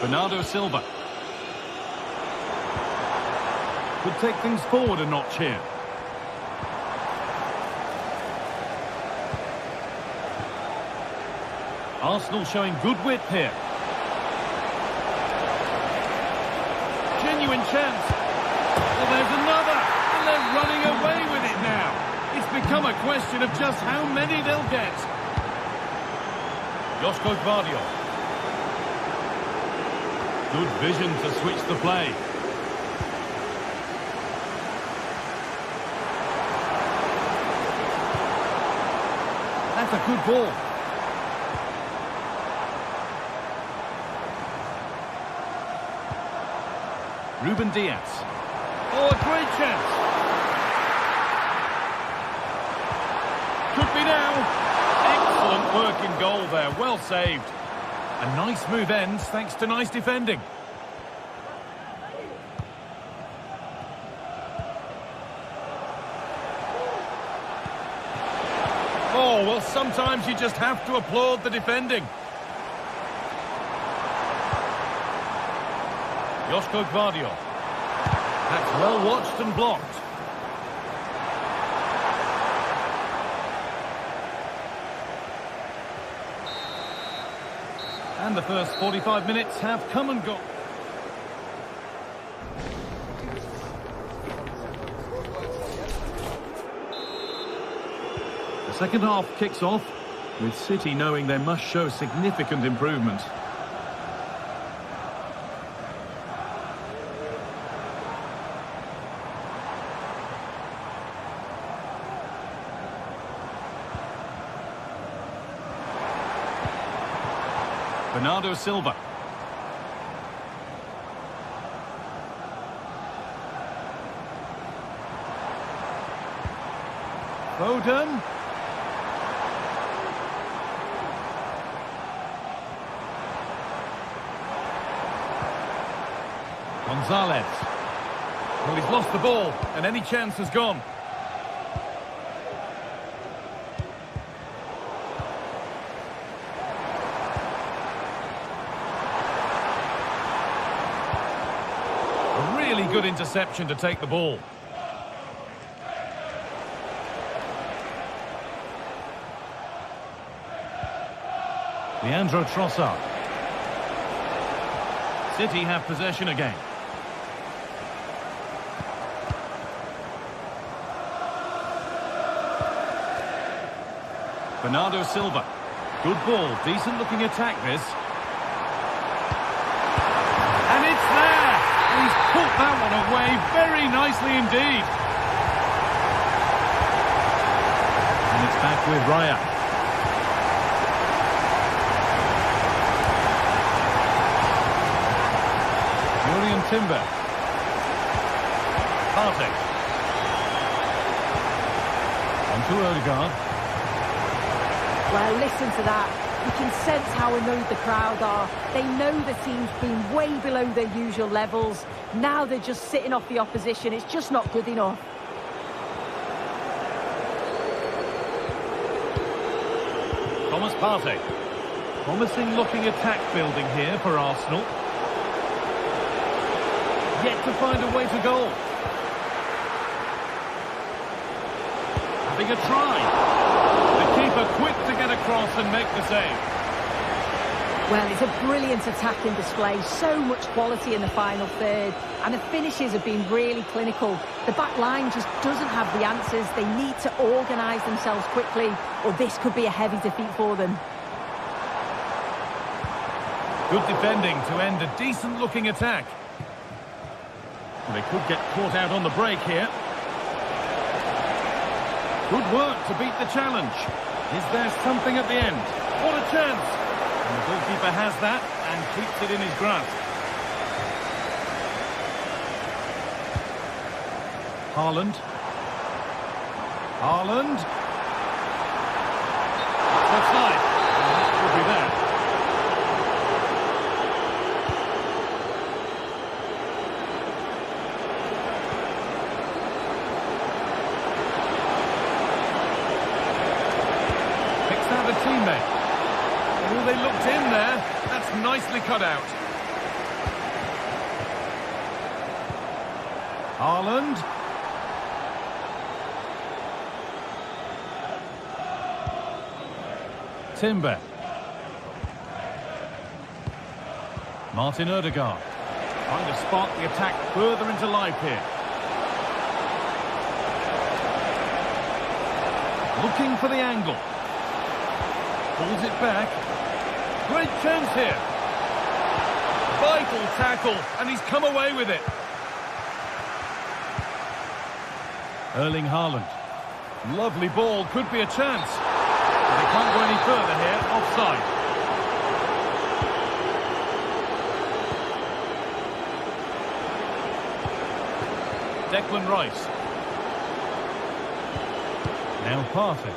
Bernardo Silva. Could take things forward a notch here. Arsenal showing good width here. Genuine chance. Well, there's another, and they're running away with it now. It's become a question of just how many they'll get. Josko Gvardiol. Good vision to switch the play. That's a good ball. Ruben Diaz. Oh, a great chance. Could be now. Excellent work in goal there. Well saved. A nice move ends thanks to nice defending. Oh, well, sometimes you just have to applaud the defending. Joško Gvardiol. That's well watched and blocked. And the first 45 minutes have come and gone. The second half kicks off, with City knowing they must show significant improvement. Bernardo Silva. Foden. Gonzalez. Well, he's lost the ball, and any chance has gone. A really good interception to take the ball. Leandro Trossard. City have possession again. Bernardo Silva. Good ball, decent looking attack this. And it's there! And he's put that one away very nicely indeed. And it's back with Raya. Julian Timber. Partey. On to Odegaard. Well, listen to that. You can sense how annoyed the crowd are. They know the team's been way below their usual levels. Now they're just sitting off the opposition. It's just not good enough. Thomas Partey. Promising looking attack building here for Arsenal. Yet to find a way to goal. Having a try. The keeper quick to get across and make the save. Well, it's a brilliant attacking display. So much quality in the final third. And the finishes have been really clinical. The back line just doesn't have the answers. They need to organise themselves quickly, or this could be a heavy defeat for them. Good defending to end a decent-looking attack. Well, they could get caught out on the break here. Good work to beat the challenge. Is there something at the end? What a chance! And the goalkeeper has that and keeps it in his grasp. Haaland. Haaland. Offside. And that could be there. Teammate. Oh, they looked in there. That's nicely cut out. Haaland. Timber. Martin Odegaard. Trying to spark the attack further into life here. Looking for the angle. Pulls it back. Great chance here. Vital tackle, and he's come away with it. Erling Haaland. Lovely ball, could be a chance. But they can't go any further here, offside. Declan Rice. Now Partey.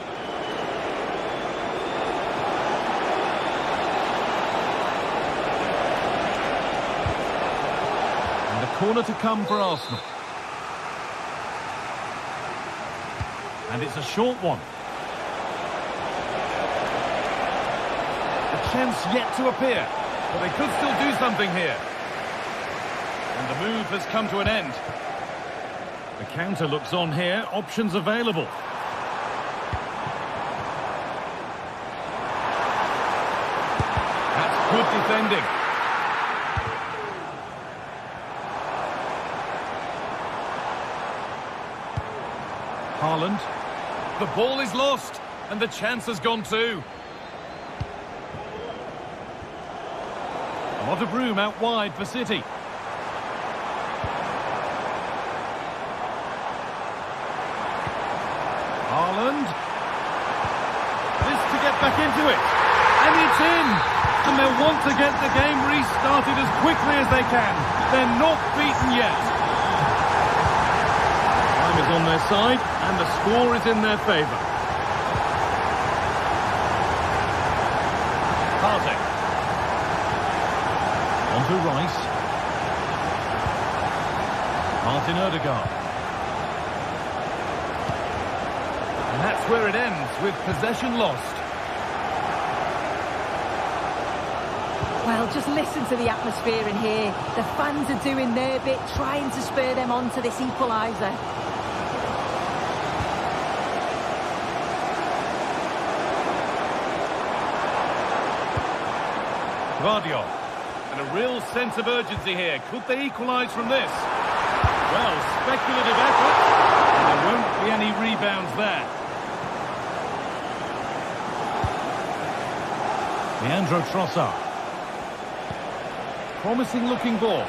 Corner to come for Arsenal. And it's a short one. A chance yet to appear. But they could still do something here. And the move has come to an end. The counter looks on here, options available. That's good defending. Haaland. The ball is lost, and the chance has gone too. A lot of room out wide for City. Haaland. This to get back into it. And it's in. And they'll want to get the game restarted as quickly as they can. They're not beaten yet. Time is on their side, and the score is in their favour. Partey. On to Rice. Martin Odegaard. And that's where it ends, with possession lost. Well, just listen to the atmosphere in here. The fans are doing their bit, trying to spur them on to this equaliser. Guardiola. And a real sense of urgency here. Could they equalise from this? Well, speculative effort. And there won't be any rebounds there. Leandro Trossard. Promising looking ball.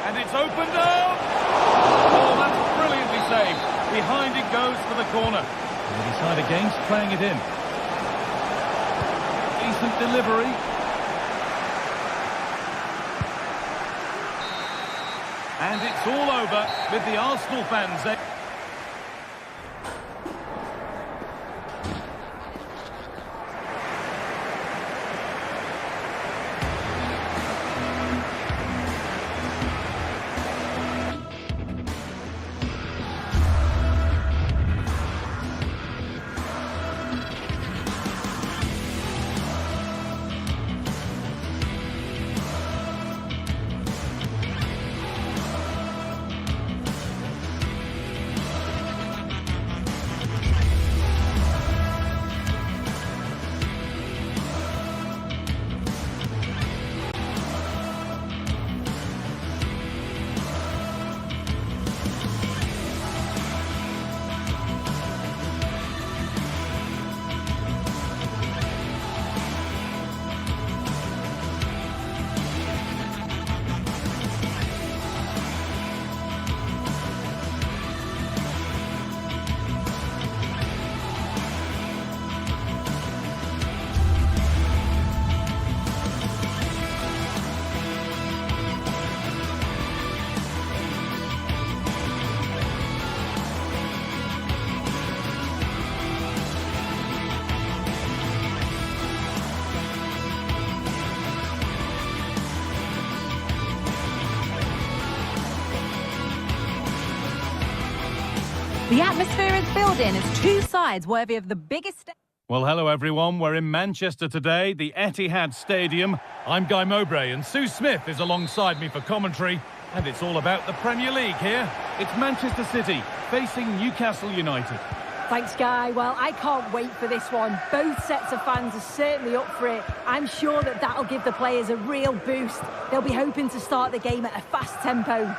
And it's opened up! Oh, that's brilliantly saved. Behind it goes for the corner. And they decide against playing it in. Decent delivery. And it's all over with the Arsenal fans. The atmosphere is building as two sides worthy of the biggest... Well, hello everyone. We're in Manchester today, the Etihad Stadium. I'm Guy Mowbray and Sue Smith is alongside me for commentary. And it's all about the Premier League here. It's Manchester City facing Newcastle United. Thanks, Guy. Well, I can't wait for this one. Both sets of fans are certainly up for it. I'm sure that that'll give the players a real boost. They'll be hoping to start the game at a fast tempo.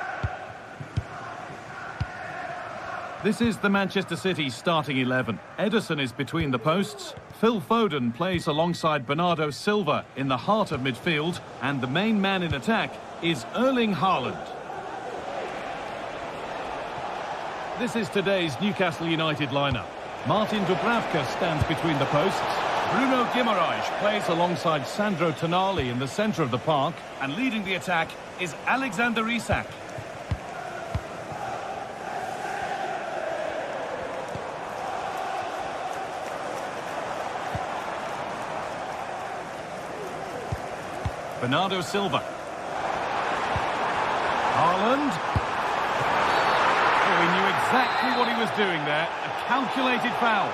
This is the Manchester City starting 11. Ederson is between the posts. Phil Foden plays alongside Bernardo Silva in the heart of midfield. And the main man in attack is Erling Haaland. This is today's Newcastle United lineup. Martin Dubravka stands between the posts. Bruno Guimaraes plays alongside Sandro Tonali in the centre of the park. And leading the attack is Alexander Isak. Bernardo Silva. Haaland. Oh, he knew exactly what he was doing there. A calculated foul.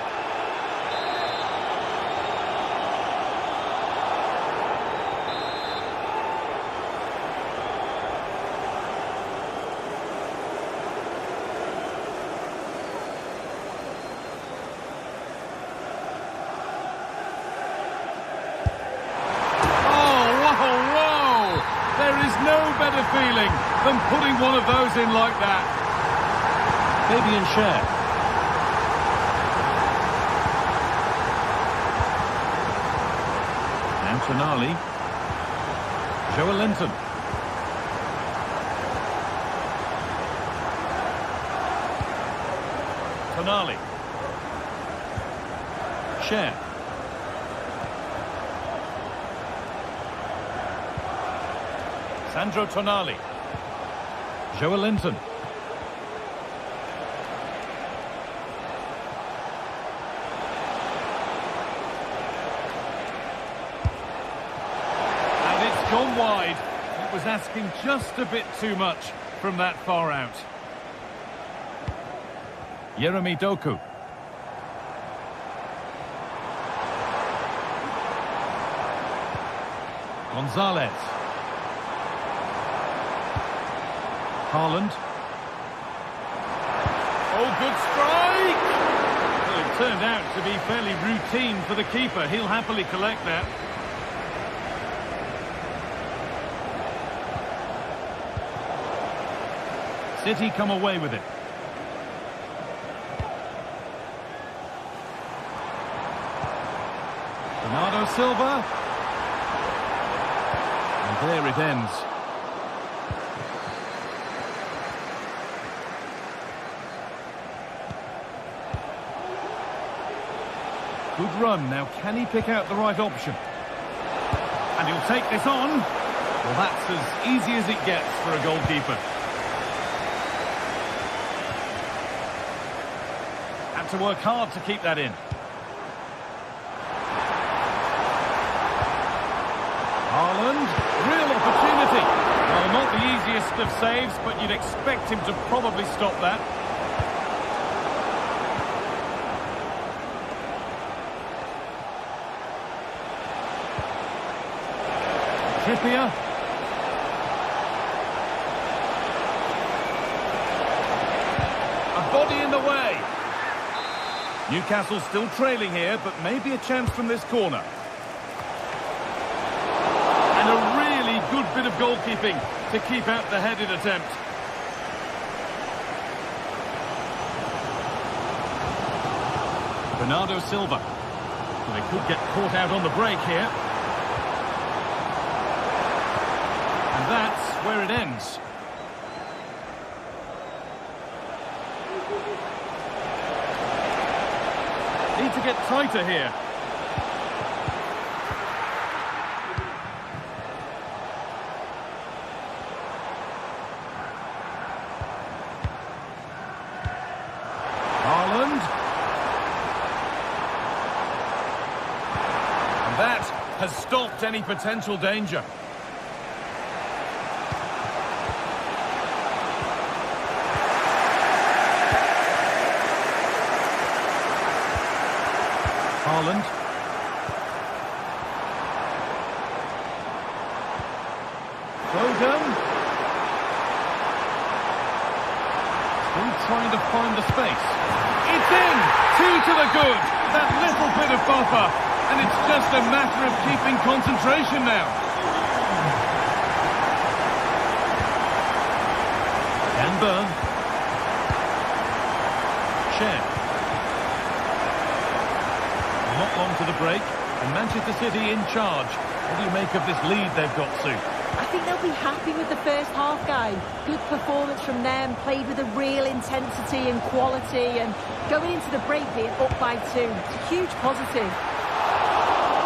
There is no better feeling than putting one of those in like that. Fabian Schär. And Tonali. Joelinton. Tonali. Schär. Sandro Tonali. Joelinton. And it's gone wide. It was asking just a bit too much from that far out. Yeremy Doku. Gonzalez. Haaland. Oh, good strike! Well, it turned out to be fairly routine for the keeper. He'll happily collect that. City come away with it. Bernardo Silva. And there it ends. Good run. Now, can he pick out the right option? And he'll take this on. Well, that's as easy as it gets for a goalkeeper. Had to work hard to keep that in. Haaland, real opportunity. Well, not the easiest of saves, but you'd expect him to probably stop that. Trippier. A body in the way. Newcastle still trailing here, but maybe a chance from this corner. And a really good bit of goalkeeping to keep out the headed attempt. Bernardo Silva. Well, they could get caught out on the break here. And that's where it ends. Need to get tighter here. Haaland. And that has stopped any potential danger. Haaland. Foden. Still trying to find the space. It's in! 2 to the good. That little bit of buffer. And it's just a matter of keeping concentration now. Can burn. Schär. Not long to the break, and Manchester City in charge. What do you make of this lead they've got, Sue? I think they'll be happy with the first half, guy. Good performance from them, played with a real intensity and quality, and going into the break being up by 2. It's a huge positive.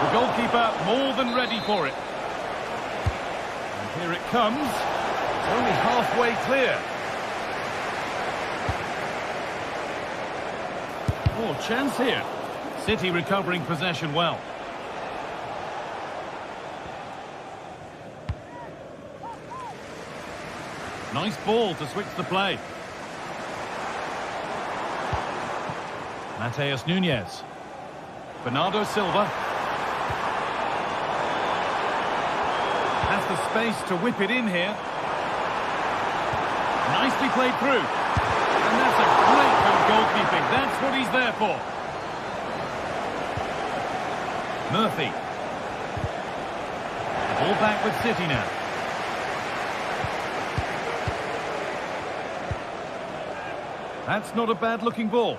The goalkeeper more than ready for it. And here it comes. It's only halfway clear. Oh, chance here. City recovering possession well. Nice ball to switch the play. Mateus Nunes. Bernardo Silva. Has the space to whip it in here. Nicely played through. And that's a great bit of goalkeeping. That's what he's there for. Murphy. Ball back with City now. That's not a bad-looking ball.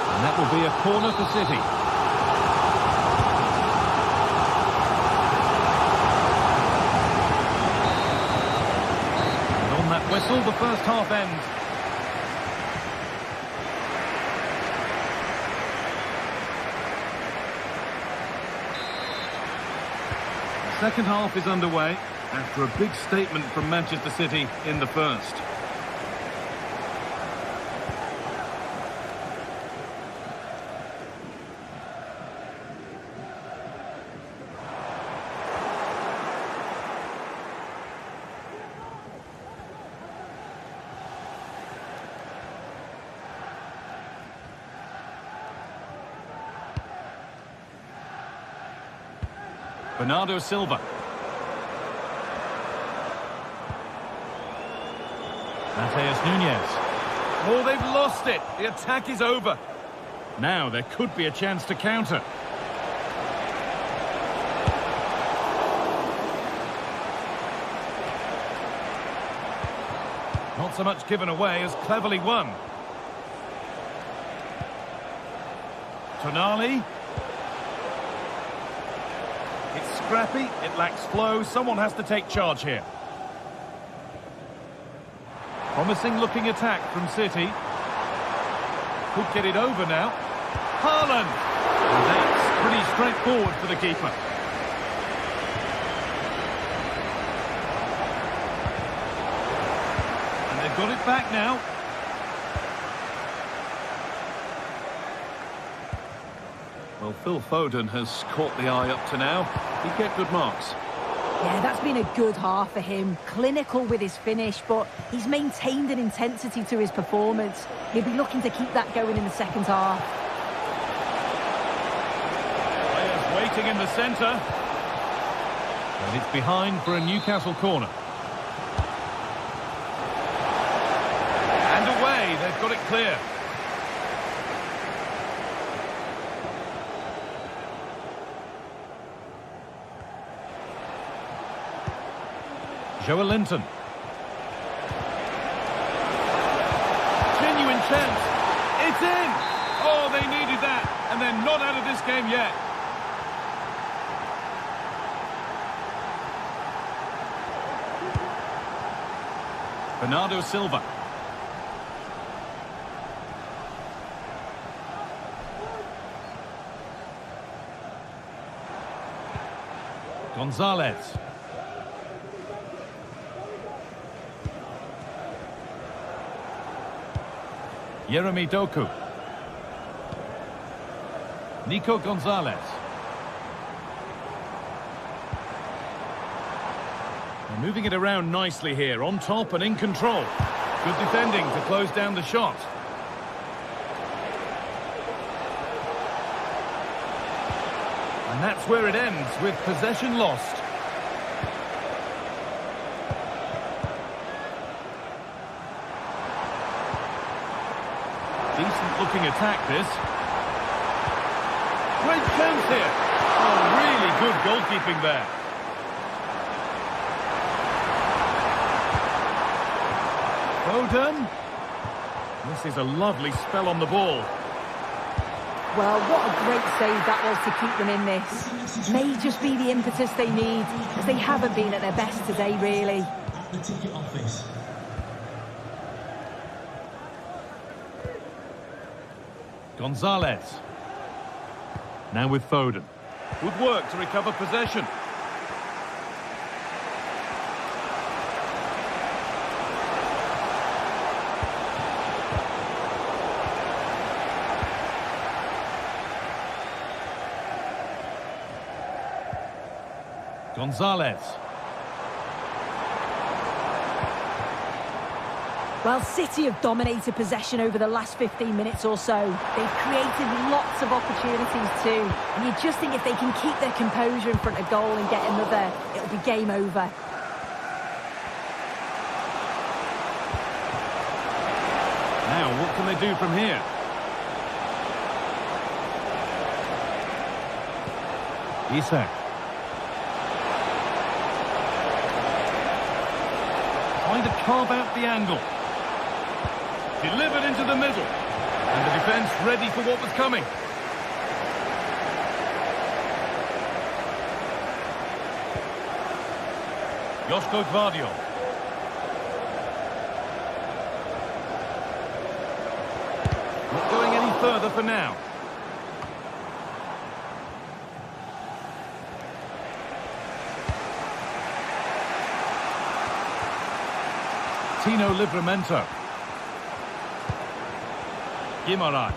And that will be a corner for City. And on that whistle, the first half ends. The second half is underway after a big statement from Manchester City in the first. Bernardo Silva. Mateus Nunes. Oh, they've lost it. The attack is over. Now there could be a chance to counter. Not so much given away as cleverly won. Tonali. It's scrappy, it lacks flow. Someone has to take charge here. Promising looking attack from City. Could get it over now. Haaland! And that's pretty straightforward for the keeper. And they've got it back now. Well, Phil Foden has caught the eye up to now. He'd get good marks. Yeah, that's been a good half for him. Clinical with his finish, but he's maintained an intensity to his performance. He'll be looking to keep that going in the second half. Players waiting in the centre. And it's behind for a Newcastle corner. And away, they've got it clear. Joe Linton. Genuine chance. It's in! Oh, they needed that. And they're not out of this game yet. Bernardo Silva. Gonzalez. Yeremy Doku. Nico Gonzalez. They're moving it around nicely here, on top and in control. Good defending to close down the shot. And that's where it ends, with possession lost. Decent looking attack, this. Great chance here. Oh, really good goalkeeping there. Foden. This is a lovely spell on the ball. Well, what a great save that was to keep them in this. May just be the impetus they need, as they haven't been at their best today, really. At the ticket office. Gonzalez. Now with Foden. Good work to recover possession. Gonzalez. Well, City have dominated possession over the last 15 minutes or so. They've created lots of opportunities too. And you just think if they can keep their composure in front of goal and get another, it'll be game over. Now, what can they do from here? Isak. Trying to carve out the angle. Delivered into the middle. And the defence ready for what was coming. Josko Gvardiol. Not going any further for now. Tino Livramento. Guimaraes.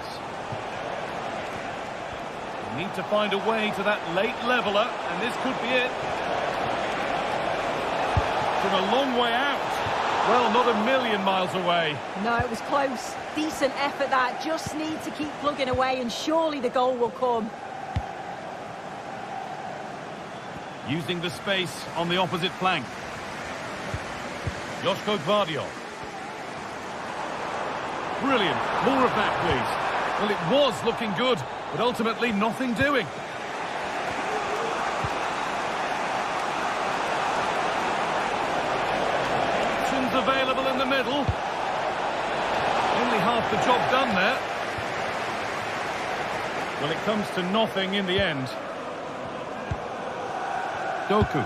Need to find a way to that late leveller, and this could be it. From a long way out. Well, not a million miles away. No, it was close. Decent effort that. Just need to keep plugging away and surely the goal will come. Using the space on the opposite flank. Josko Gvardiol. Brilliant. More of that, please. Well, it was looking good, but ultimately nothing doing. Options available in the middle. Only half the job done there. Well, it comes to nothing in the end. Doku.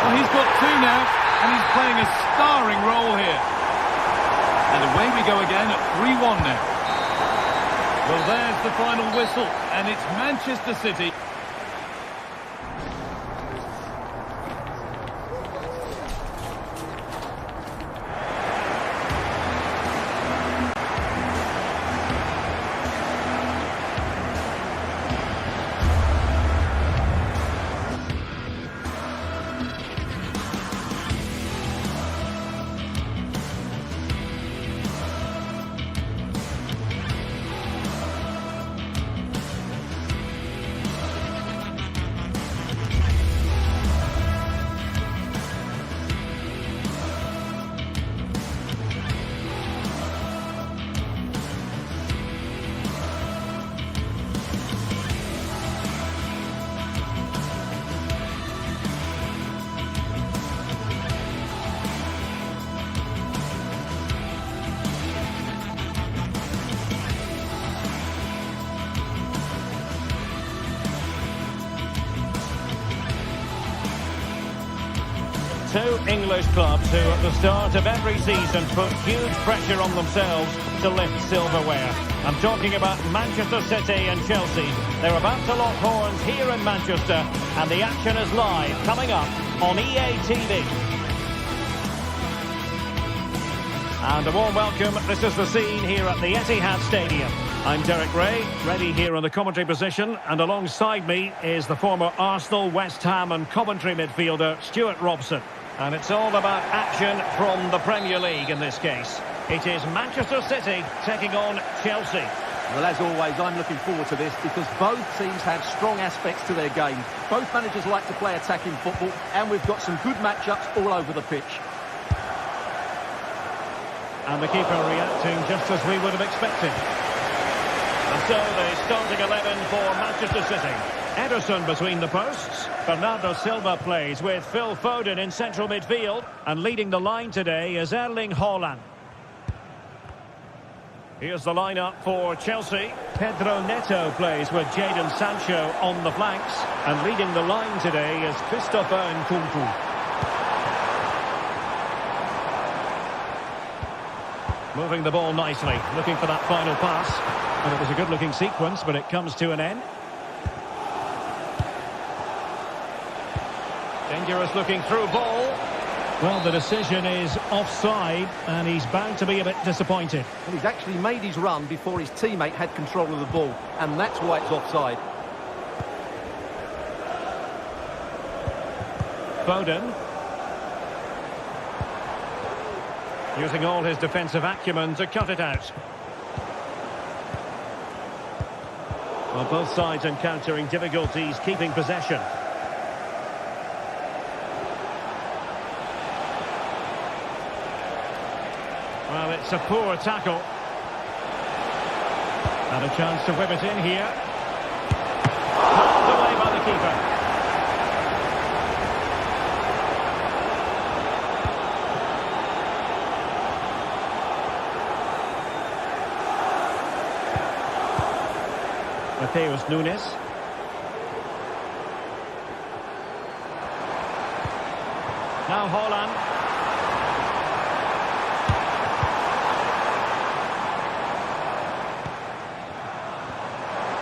He's got two now, and he's playing a starring role here. And away we go again at 3-1 now. Well, there's the final whistle, and it's Manchester City. Two English clubs who at the start of every season put huge pressure on themselves to lift silverware. I'm talking about Manchester City and Chelsea. They're about to lock horns here in Manchester, and the action is live coming up on EA TV. And a warm welcome. This is the scene here at the Etihad Stadium. I'm Derek Ray, ready here in the commentary position, and alongside me is the former Arsenal, West Ham and Coventry midfielder Stuart Robson. And it's all about action from the Premier League in this case. It is Manchester City taking on Chelsea. Well, as always, I'm looking forward to this because both teams have strong aspects to their game. Both managers like to play attacking football, and we've got some good matchups all over the pitch. And the keeper reacting just as we would have expected. And so the starting 11 for Manchester City. Ederson between the posts. Bernardo Silva plays with Phil Foden in central midfield. And leading the line today is Erling Haaland. Here's the lineup for Chelsea. Pedro Neto plays with Jadon Sancho on the flanks. And leading the line today is Christopher Nkunku. Moving the ball nicely, looking for that final pass. And it was a good-looking sequence, but it comes to an end. Dangerous-looking through ball. Well, the decision is offside, and he's bound to be a bit disappointed. Well, he's actually made his run before his teammate had control of the ball, and that's why it's offside. Foden. Using all his defensive acumen to cut it out. Well, both sides encountering difficulties keeping possession. Well, it's a poor tackle. And a chance to whip it in here. Pulled away by the keeper. Mateus Nunes. Now Haaland.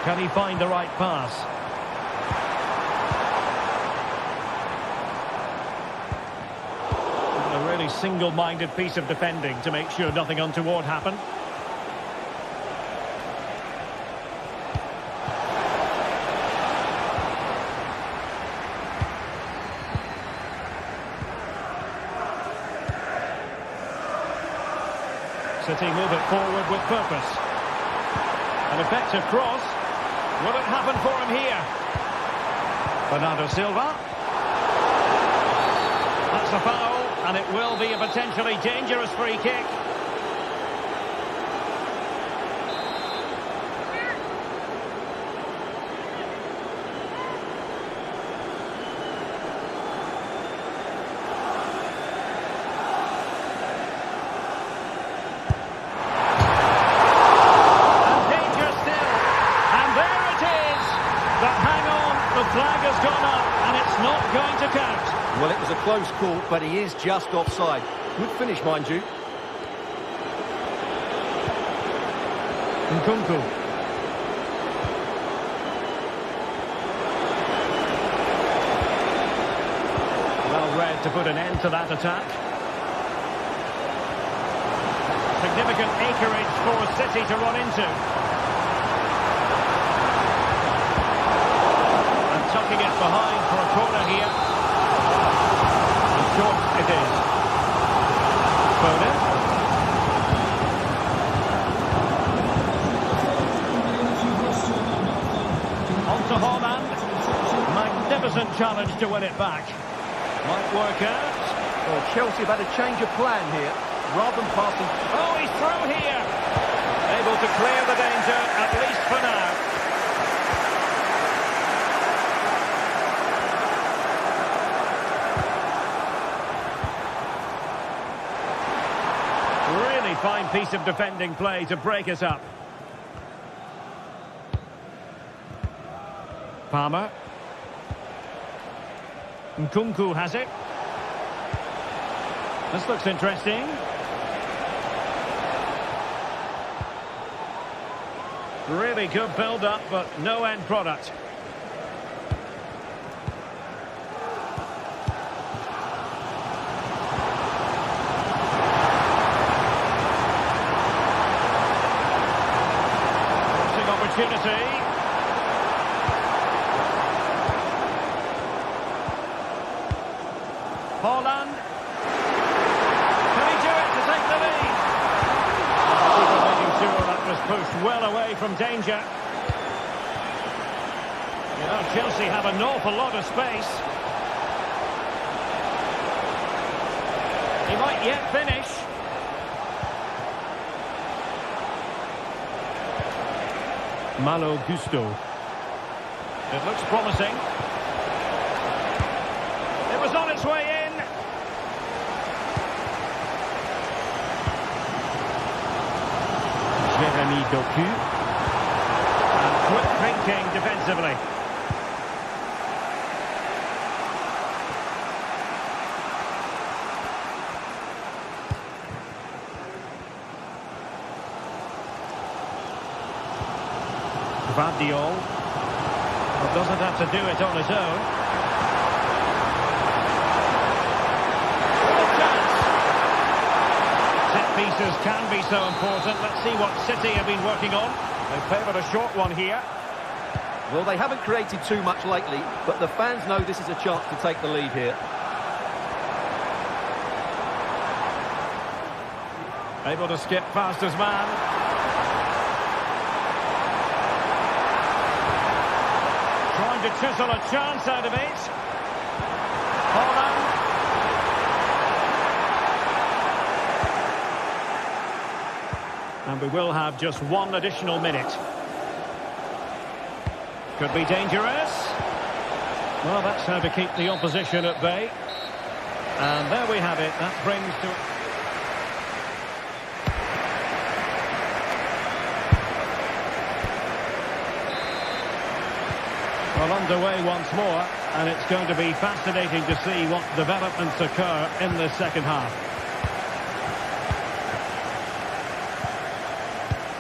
Can he find the right pass? A really single-minded piece of defending to make sure nothing untoward happened. City move it forward with purpose. An effective cross. Will it happen for him here? Bernardo Silva. That's a foul, and it will be a potentially dangerous free kick. Well, it was a close call, but he is just offside. Good finish, mind you. Nkunku. Well read to put an end to that attack. Significant acreage for City to run into. And tucking it behind for a corner here. Short it is. Foden. On to Haaland. Magnificent challenge to win it back. Might work out. Well, Chelsea have had a change of plan here. Rather than passing... Oh, he's through here. Able to clear the danger, at least for now. Fine piece of defending play to break us up. Palmer. Nkunku has it. This looks interesting. Really good build-up, but no end product. Opportunity. Haaland. Can he do it to take the lead? Making sure that was pushed well away from danger. You know, Chelsea have an awful lot of space. He might yet finish. Malo Gusto. It looks promising. It was on its way in. Jeremy Doku. And quick thinking defensively. Vardiol doesn't have to do it on his own. Set pieces can be so important. Let's see what City have been working on. They favoured a short one here. Well, they haven't created too much lately, but the fans know this is a chance to take the lead here. Able to skip past his man. Trying to chisel a chance out of it. Haaland. And we will have just one additional minute. Could be dangerous. Well, that's how to keep the opposition at bay. And there we have it. That brings to... Well, underway once more, and it's going to be fascinating to see what developments occur in the second half.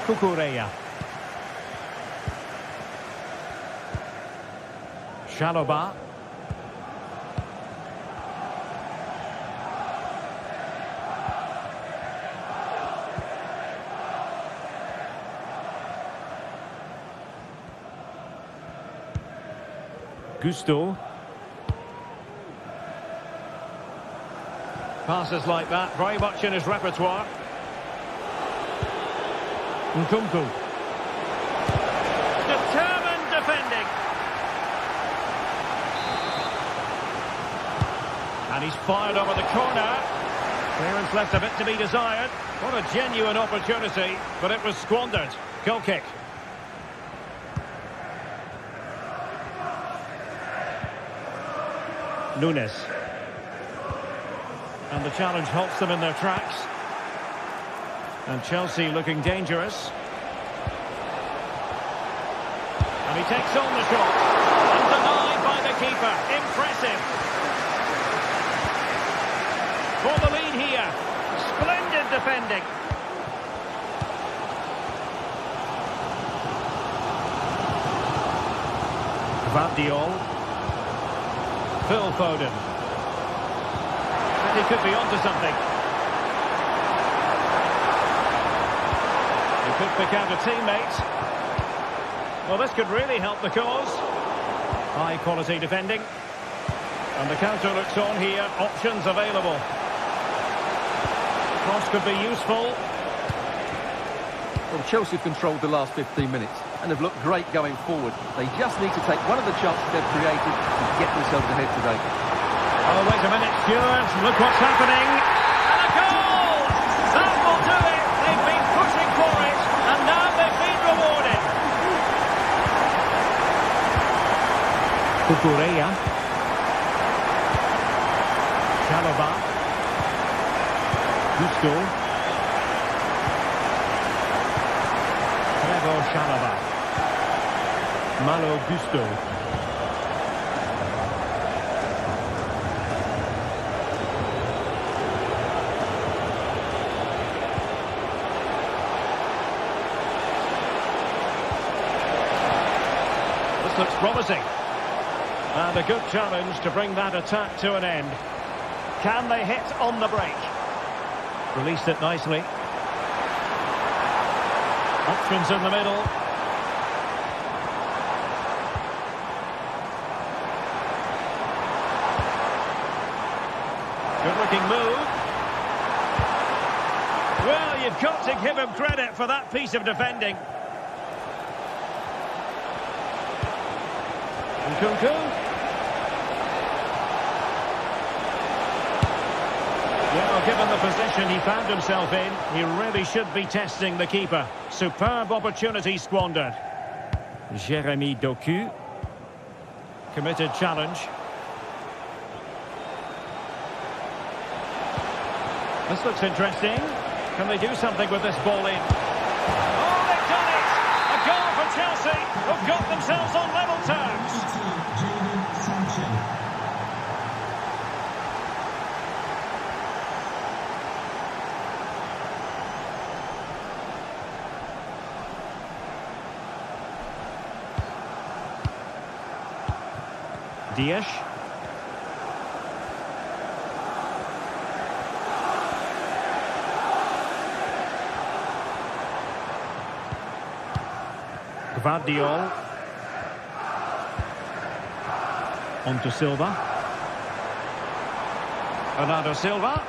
Kukureya. Shaloba. Gusto. Passes like that, very much in his repertoire. Nkunku. Determined defending. And he's fired over the corner. Clearance left a bit to be desired. What a genuine opportunity, but it was squandered. Goal kick. Nunes. And the challenge halts them in their tracks. And Chelsea looking dangerous. And he takes on the shot. And denied by the keeper. Impressive. For the lead here. Splendid defending. Gvardiol. Phil Foden. And he could be onto something. He could pick out a teammate. Well, this could really help the cause. High quality defending. And the counter looks on here. Options available. Cross could be useful. Well, Chelsea have controlled the last 15 minutes and have looked great going forward. They just need to take one of the chances they've created and get themselves ahead today. Oh, wait a minute, Stuart. Look what's happening. And a goal! That will do it. They've been pushing for it, and now they've been rewarded. Kukureya. Shaloba. Gusto. Trevor Shaloba. Malo Gusto. This looks promising. And a good challenge to bring that attack to an end. Can they hit on the break? Released it nicely. Options in the middle. Good-looking move. Well, you've got to give him credit for that piece of defending. Nkunku. Well, given the position he found himself in, he really should be testing the keeper. Superb opportunity squandered. Jeremy Doku. Committed challenge. This looks interesting. Can they do something with this ball in? Oh, they've done it! A goal for Chelsea, who've got themselves on level terms. Dias. Gvardiol. On to Silva. Bernardo Silva.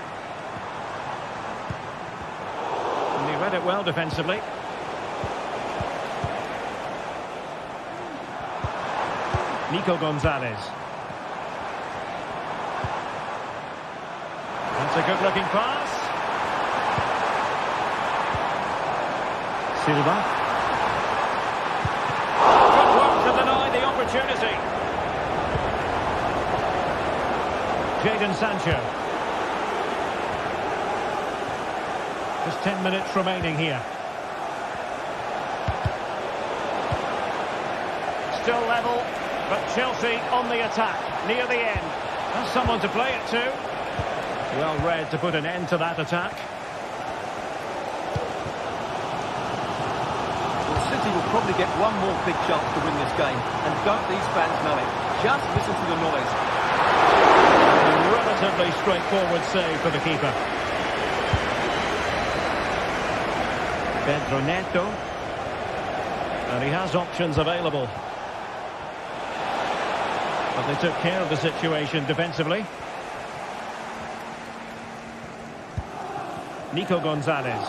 And he read it well defensively. Nico Gonzalez. That's a good-looking pass. Silva. Good work to deny the opportunity. Jadon Sancho. Just 10 minutes remaining here. Still level, but Chelsea on the attack, near the end. That's someone to play it to. Well read to put an end to that attack. Well, City will probably get one more big chance to win this game, and don't these fans know it? Just listen to the noise. A relatively straightforward save for the keeper. Pedro Neto. And he has options available. But they took care of the situation defensively. Nico Gonzalez.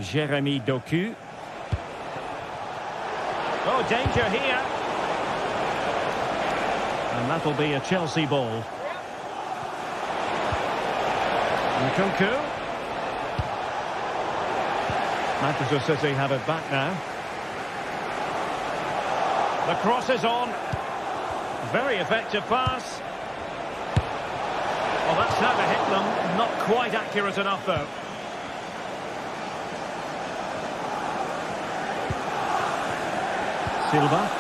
Jeremy Doku. Oh, danger here. And that'll be a Chelsea ball. Nkunku. Manchester City have it back now. The cross is on. Very effective pass. Well, that's how to hit them. Not quite accurate enough, though. Silva.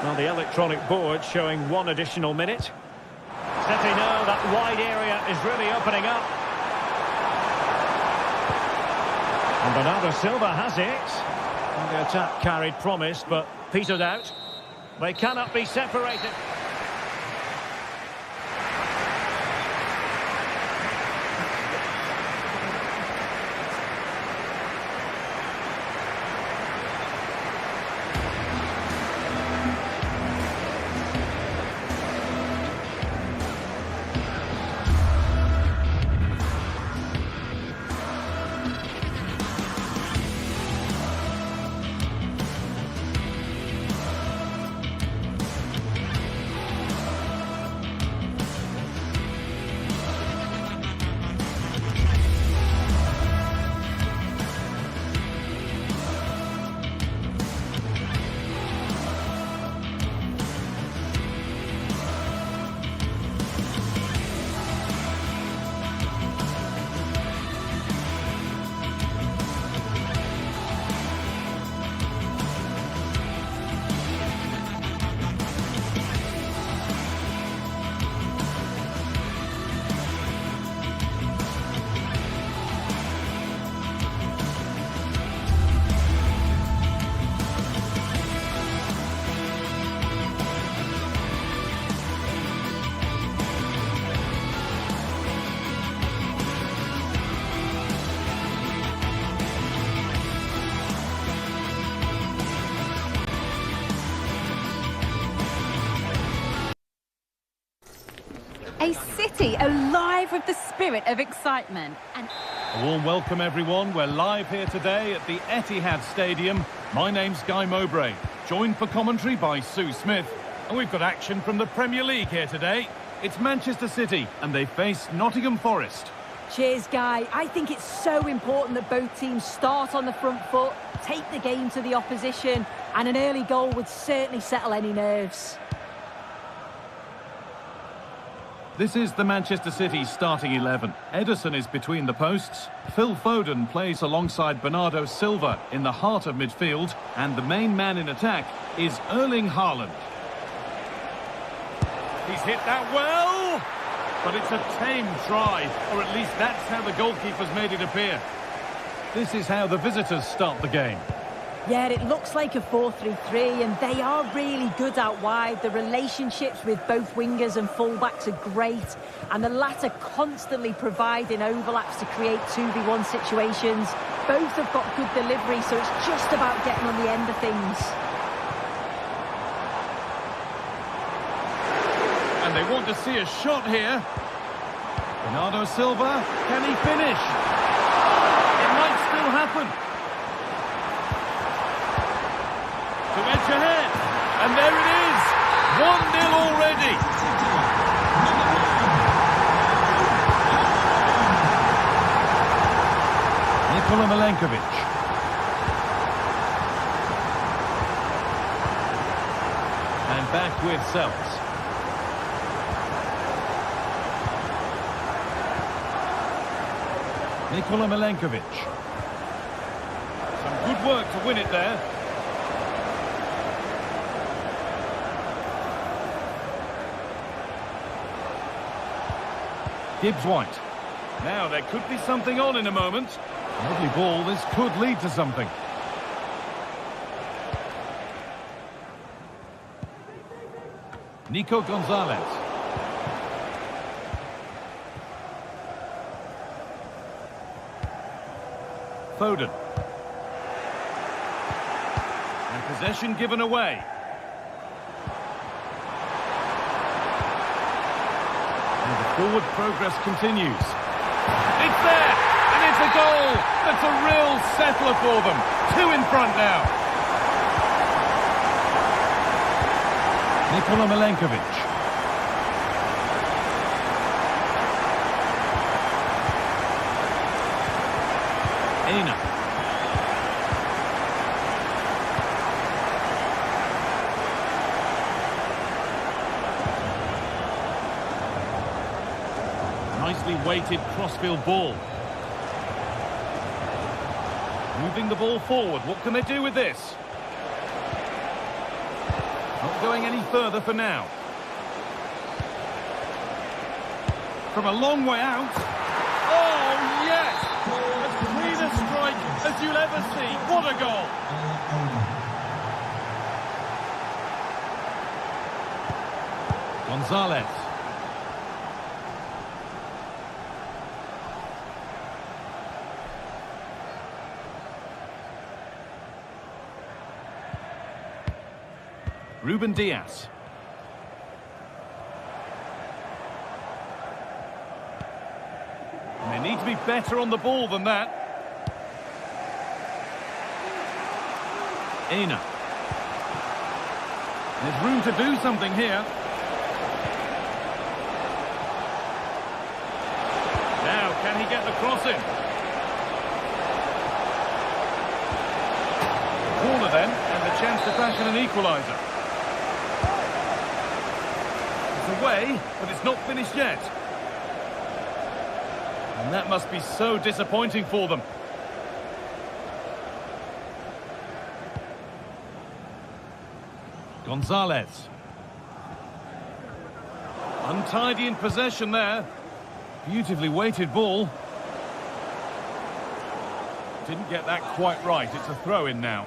Well, the electronic board showing 1 additional minute. City know that wide area is really opening up. And Bernardo Silva has it. And the attack carried promise, but petered out. They cannot be separated. A city alive with the spirit of excitement. And A warm welcome, everyone. We're live here today at the Etihad Stadium. My name's Guy Mowbray, joined for commentary by Sue Smith. And we've got action from the Premier League here today. It's Manchester City, and they face Nottingham Forest. Cheers, Guy. I think it's so important that both teams start on the front foot, take the game to the opposition, and an early goal would certainly settle any nerves. This is the Manchester City starting 11. Ederson is between the posts. Phil Foden plays alongside Bernardo Silva in the heart of midfield. And the main man in attack is Erling Haaland. He's hit that well, but it's a tame try, or at least that's how the goalkeeper's made it appear. This is how the visitors start the game. Yeah, it looks like a 4-3-3, and they are really good out wide. The relationships with both wingers and fullbacks are great, and the latter constantly providing overlaps to create 2v1 situations. Both have got good delivery, so it's just about getting on the end of things. And they want to see a shot here. Bernardo Silva, can he finish? It might still happen. To edge ahead, and there it is, 1-0 already. Milenkovic. And back with Sells. Milenkovic. Some good work to win it there. Gibbs-White. Now there could be something on in a moment. Lovely ball, this could lead to something. Nico Gonzalez. Foden. And possession given away. And the forward progress continues. It's there! And it's a goal! That's a real settler for them. 2 in front now. Milenkovic. Aina. Nicely weighted crossfield ball. Moving the ball forward. What can they do with this? Not going any further for now. From a long way out. Oh, yes! As clean a strike as you'll ever see. What a goal! Gonzalez. Ruben Diaz. And they need to be better on the ball than that. Aina. There's room to do something here. Now, can he get the cross in? Corner then, and the chance to fashion an equaliser. Away, but it's not finished yet. And that must be so disappointing for them. Gonzalez. Untidy in possession there. Beautifully weighted ball. Didn't get that quite right. It's a throw-in now.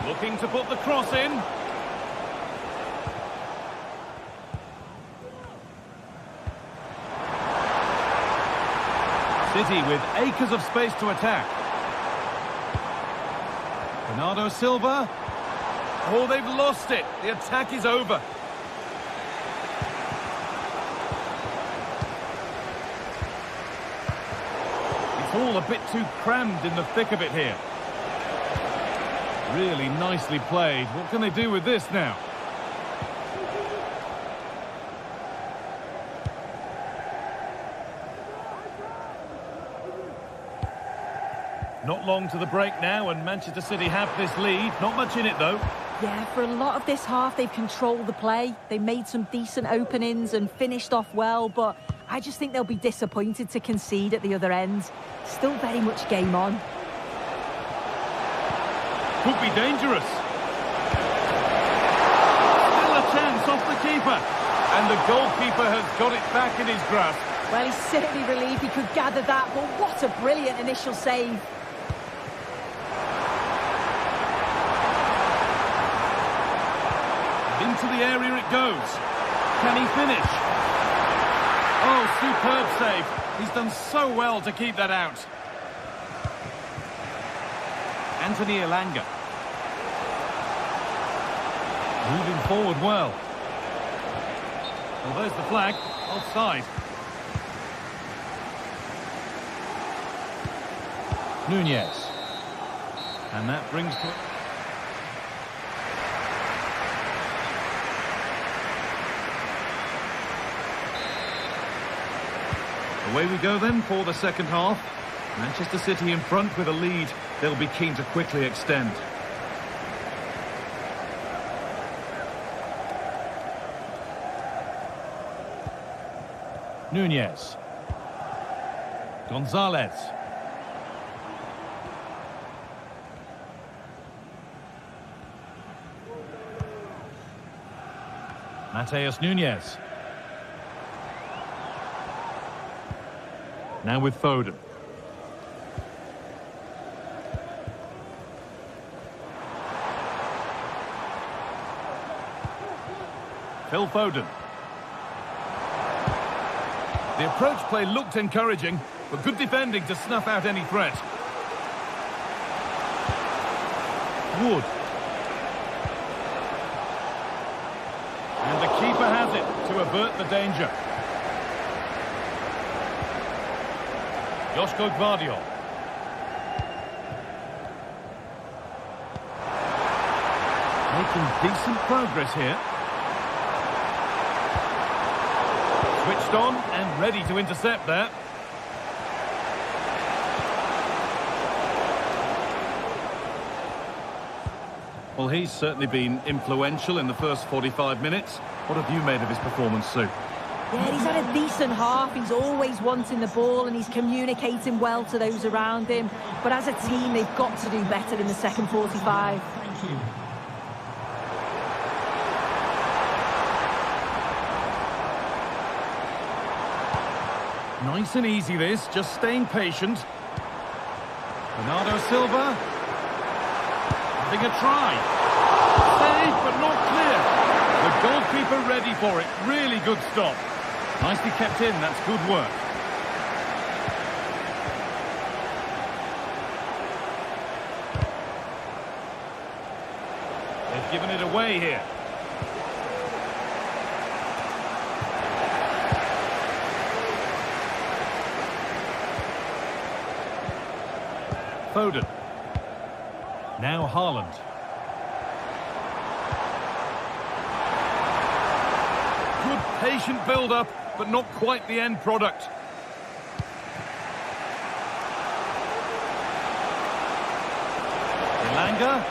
Looking to put the cross in. City with acres of space to attack. Bernardo Silva. Oh, they've lost it. The attack is over. It's all a bit too crammed in the thick of it here. Really nicely played. What can they do with this now? Not long to the break now, and Manchester City have this lead. Not much in it, though. Yeah, for a lot of this half, they've controlled the play. They made some decent openings and finished off well, but I just think they'll be disappointed to concede at the other end. Still very much game on. Could be dangerous. Still a chance off the keeper. And the goalkeeper has got it back in his grasp. Well, he's certainly relieved he could gather that, but what a brilliant initial save. Into the area it goes. Can he finish? Oh, superb save. He's done so well to keep that out. Anthony Elanga. Moving forward well. Well, there's the flag. Offside. Nunez. And that brings to... Away we go then for the second half. Manchester City in front with a lead. They'll be keen to quickly extend. Nunez. Gonzalez. Mateus Nunez. Now with Foden. Phil Foden. The approach play looked encouraging, but good defending to snuff out any threat. Wood. And the keeper has it to avert the danger. Josko Gvardiol. Making decent progress here. Switched on and ready to intercept there. Well, he's certainly been influential in the first 45 minutes. What have you made of his performance, Sue? Yeah, he's had a decent half. He's always wanting the ball and he's communicating well to those around him. But as a team, they've got to do better in the second 45. Thank you. Nice and easy this, just staying patient. Bernardo Silva. Having a try. Saved, but not clear. The goalkeeper ready for it. Really good stop. Nicely kept in, that's good work. They've given it away here. Foden. Now Haaland. Good patient build-up, but not quite the end product. Elanga.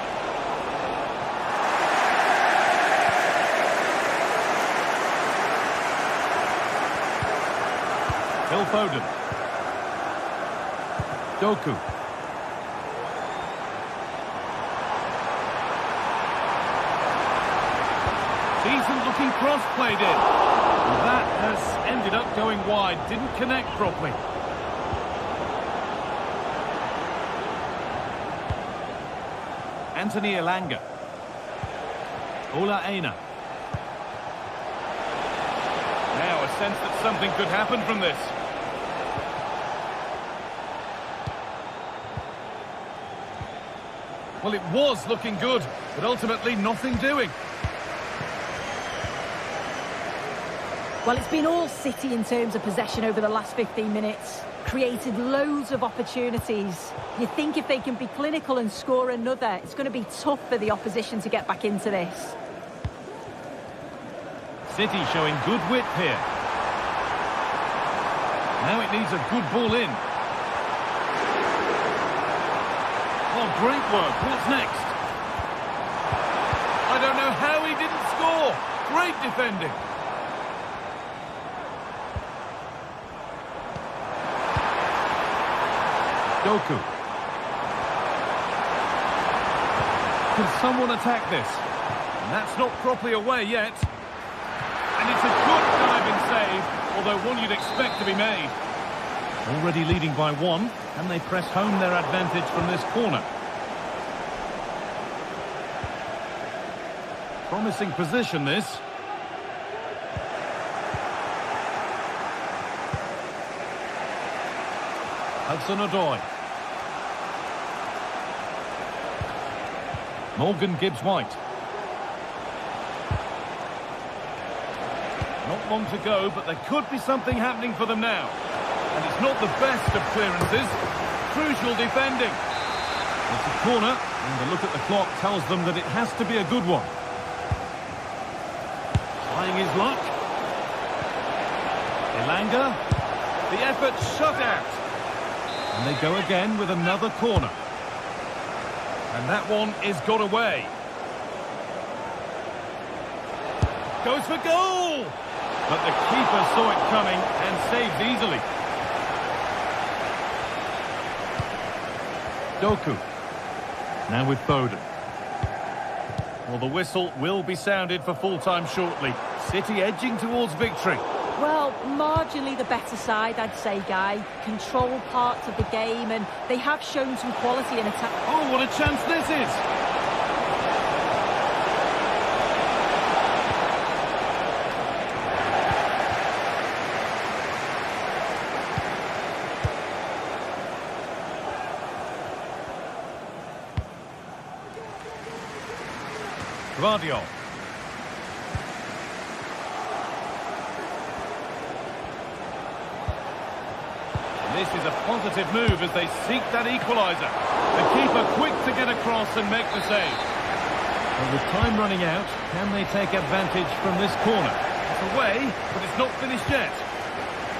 Phil Foden. Doku. Decent looking cross played in. That has ended up going wide. Didn't connect properly. Anthony Elanga. Ola Aina. Now a sense that something could happen from this. Well, it was looking good, but ultimately nothing doing. Well, it's been all City in terms of possession over the last 15 minutes. Created loads of opportunities. You think if they can be clinical and score another, it's going to be tough for the opposition to get back into this. City showing good width here. Now it needs a good ball in. Oh, great work. What's next? I don't know how he didn't score. Great defending. Doku. Can someone attack this? And that's not properly away yet. And it's a good diving save, although one you'd expect to be made. Already leading by one, and they press home their advantage from this corner. Promising position, this. Hudson-Odoi. Morgan Gibbs-White. Not long to go, but there could be something happening for them now. And it's not the best of clearances. Crucial defending. It's a corner, and the look at the clock tells them that it has to be a good one. Trying his luck. Elanga. The effort shut out. And they go again with another corner. And that one is got away. Goes for goal! But the keeper saw it coming and saved easily. Doku. Now with Foden. Well, the whistle will be sounded for full-time shortly. City edging towards victory. Well, marginally the better side, I'd say, Guy. Control parts of the game, and they have shown some quality in attack. Oh, what a chance this is! Guardiola. This is a positive move as they seek that equaliser. The keeper quick to get across and make the save. And with time running out, can they take advantage from this corner? It's away, but it's not finished yet.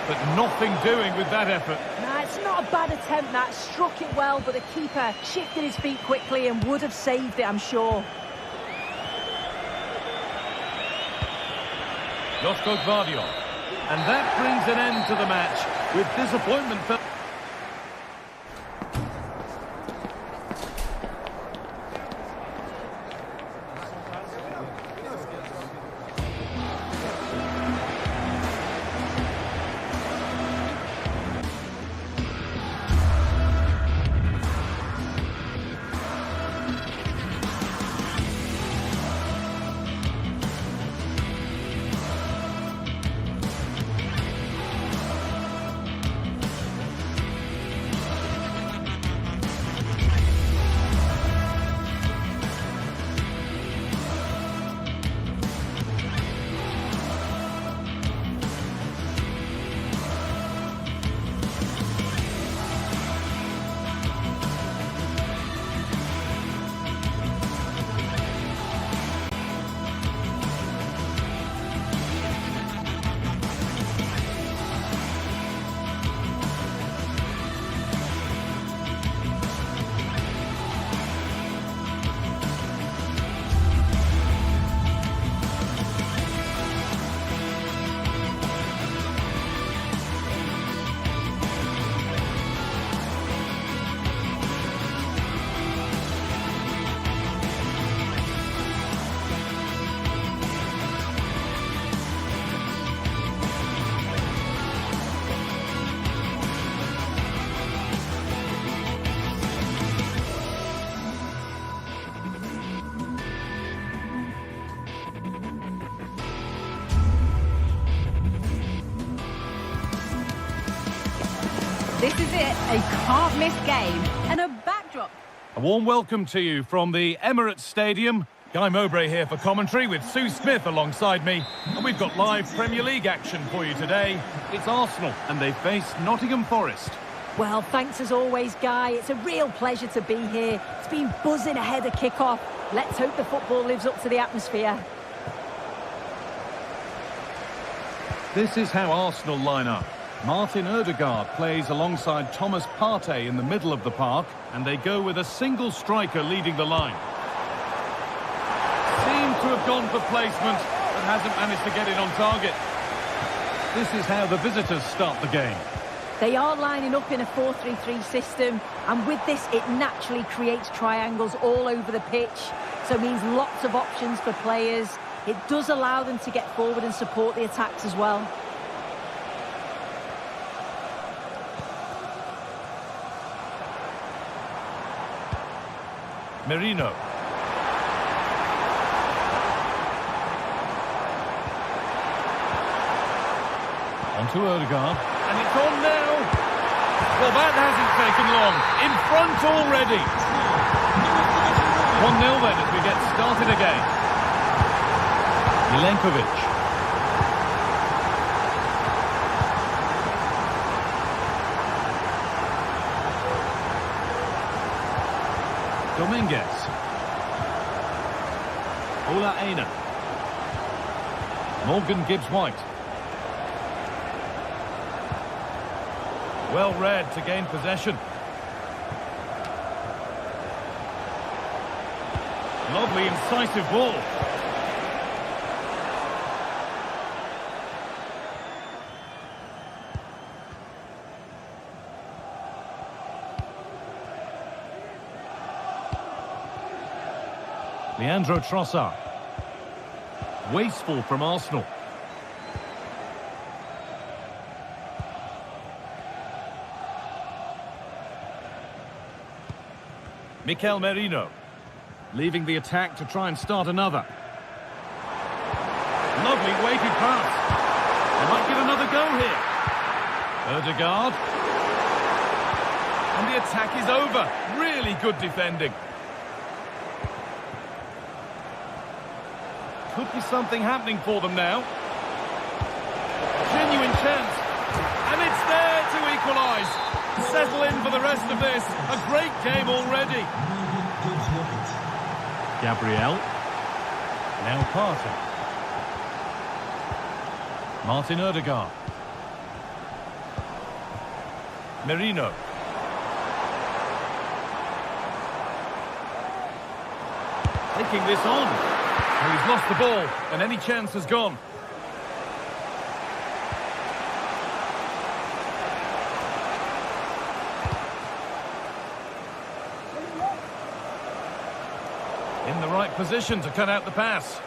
But nothing doing with that effort. Nah, it's not a bad attempt, that. Struck it well, but the keeper shifted his feet quickly and would have saved it, I'm sure. Guardiola. And that brings an end to the match with disappointment. This is it, a can't-miss game and a backdrop. A warm welcome to you from the Emirates Stadium. Guy Mowbray here for commentary with Sue Smith alongside me. And we've got live Premier League action for you today. It's Arsenal and they face Nottingham Forest. Well, thanks as always, Guy. It's a real pleasure to be here. It's been buzzing ahead of kickoff. Let's hope the football lives up to the atmosphere. This is how Arsenal line up. Martin Odegaard plays alongside Thomas Partey in the middle of the park, and they go with a single striker leading the line. Seemed to have gone for placement, but hasn't managed to get it on target. This is how the visitors start the game. They are lining up in a 4-3-3 system, and with this, it naturally creates triangles all over the pitch, so it means lots of options for players. It does allow them to get forward and support the attacks as well. Merino. On to Odegaard. And it's on now. Well, that hasn't taken long. In front already. 1-0 then as we get started again. Milenkovic. Dominguez. Ola Aina. Morgan Gibbs-White. Well read to gain possession. Lovely, incisive ball. Leandro Trossard. Wasteful from Arsenal. Mikel Merino. Leaving the attack to try and start another. Lovely weighted pass. They might get another go here. Ødegaard. And the attack is over. Really good defending. Could be something happening for them now. Genuine chance. And it's there to equalise. Settle in for the rest of this. A great game already. Gabriel. Now Partey. Martin Ødegaard. Merino. Taking this on. Oh, he's lost the ball, and any chance has gone. In the right position to cut out the pass.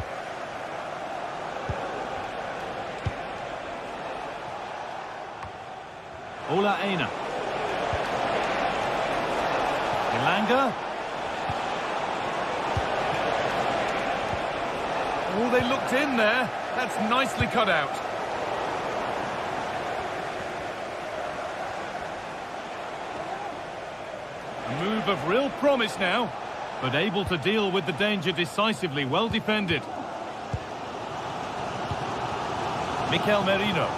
Ola Aina. Elanga. Oh, they looked in there. That's nicely cut out. A move of real promise now, but able to deal with the danger decisively. Well defended. Mikel Merino.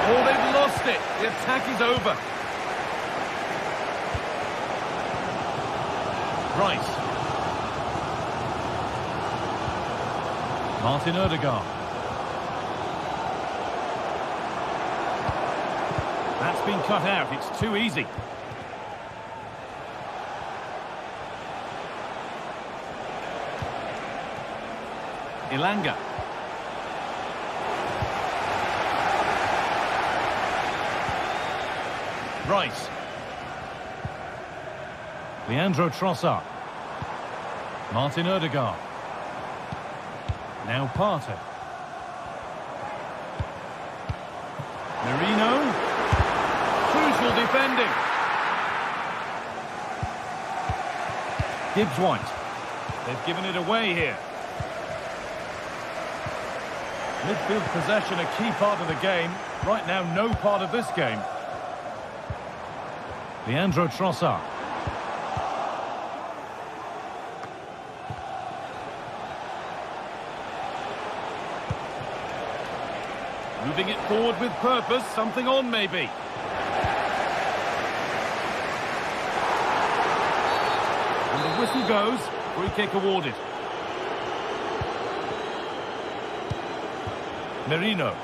Oh, they've lost it. The attack is over. Rice. Martin Ødegaard. That's been cut out. It's too easy. Elanga. Rice. Leandro Trossard. Martin Ødegaard. Now Partey. Merino. Crucial defending. Gibbs White. They've given it away here. Midfield possession a key part of the game. Right now, no part of this game. Leandro Trossard. Moving it forward with purpose. Something on, maybe. And the whistle goes. Free kick awarded. Merino.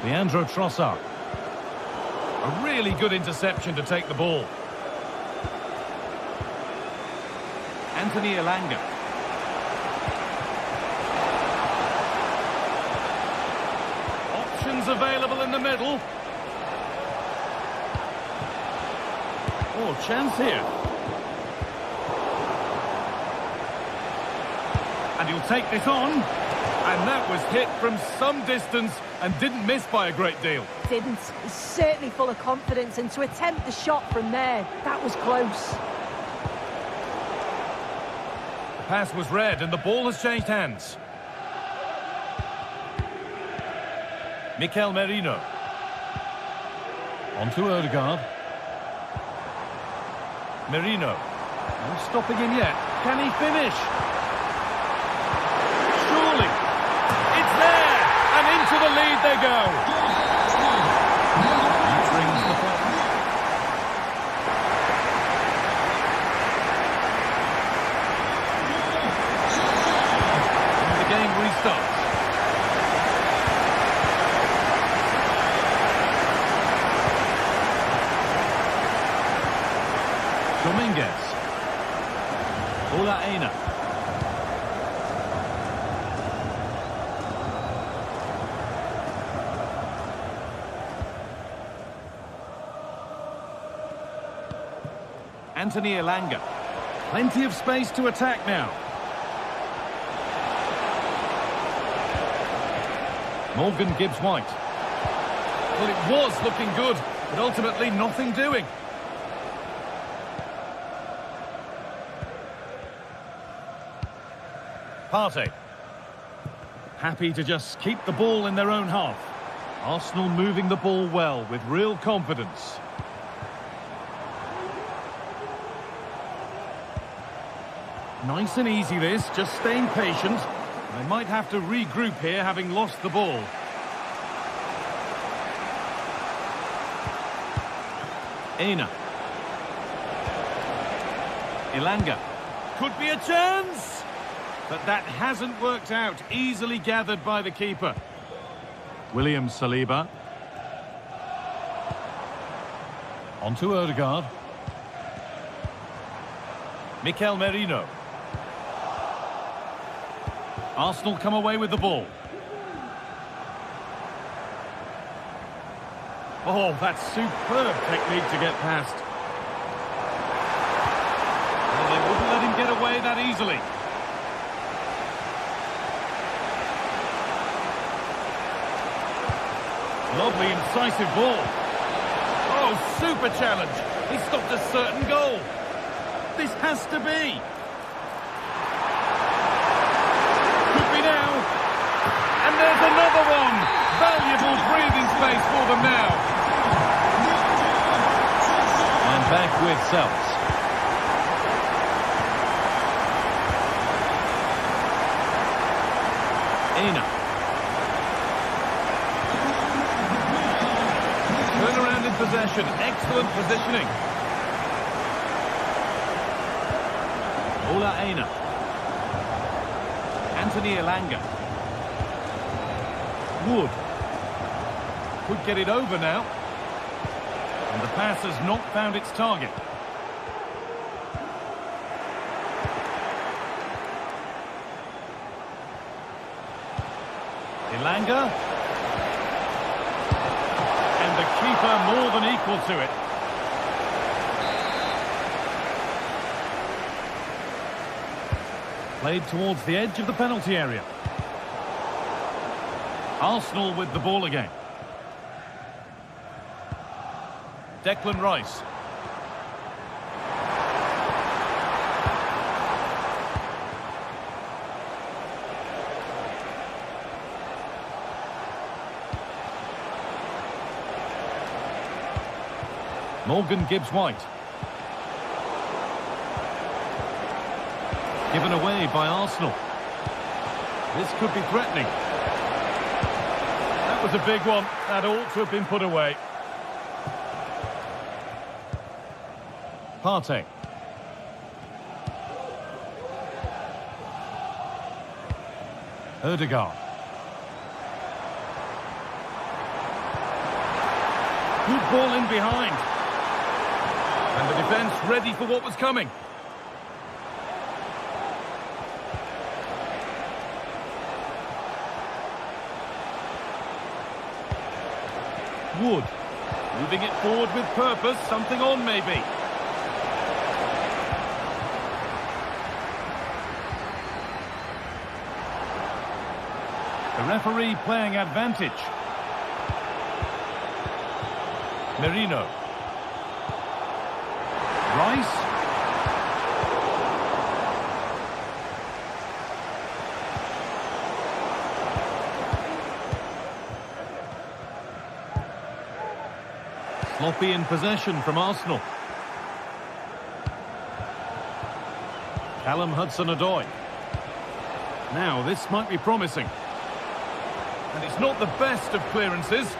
Leandro Trossard. A really good interception to take the ball. Anthony Elanga. Options available in the middle. Oh, chance here. And he'll take this on. And that was hit from some distance and didn't miss by a great deal. Didn't. He's certainly full of confidence, and to attempt the shot from there, that was close. The pass was read and the ball has changed hands. Mikel Merino. On to Ødegaard. Merino. No stopping him yet. Can he finish? Surely. It's there! And into the lead they go. Dominguez. Ola Aina. Anthony Elanga. Plenty of space to attack now. Morgan Gibbs-White. Well, it was looking good, but ultimately nothing doing. Partey. Happy to just keep the ball in their own half. Arsenal moving the ball well with real confidence. Nice and easy this, just staying patient. They might have to regroup here, having lost the ball. Aina. Elanga. Could be a chance! But that hasn't worked out. Easily gathered by the keeper. William Saliba. On to Odegaard. Mikel Merino. Arsenal come away with the ball. Oh, that's superb technique to get past. Well, they wouldn't let him get away that easily. Lovely, incisive ball. Oh, super challenge. He stopped a certain goal. This has to be. Could be now. And there's another one. Valuable breathing space for them now. And back with Sells. Aina. Turnaround in possession. Excellent positioning. Ola Aina. Anthony Elanga. Wood. Could get it over now. And the pass has not found its target. Elanga. And the keeper more than equal to it. Played towards the edge of the penalty area. Arsenal with the ball again. Declan Rice. Morgan Gibbs-White. Given away by Arsenal. This could be threatening. That was a big one. That ought to have been put away. Partey. Odegaard. Good ball in behind. And the defence ready for what was coming. Wood. Moving it forward with purpose. Something on, maybe. The referee playing advantage. Merino. Rice. Sloppy in possession from Arsenal. Callum Hudson-Odoi. Now, this might be promising. And it's not the best of clearances.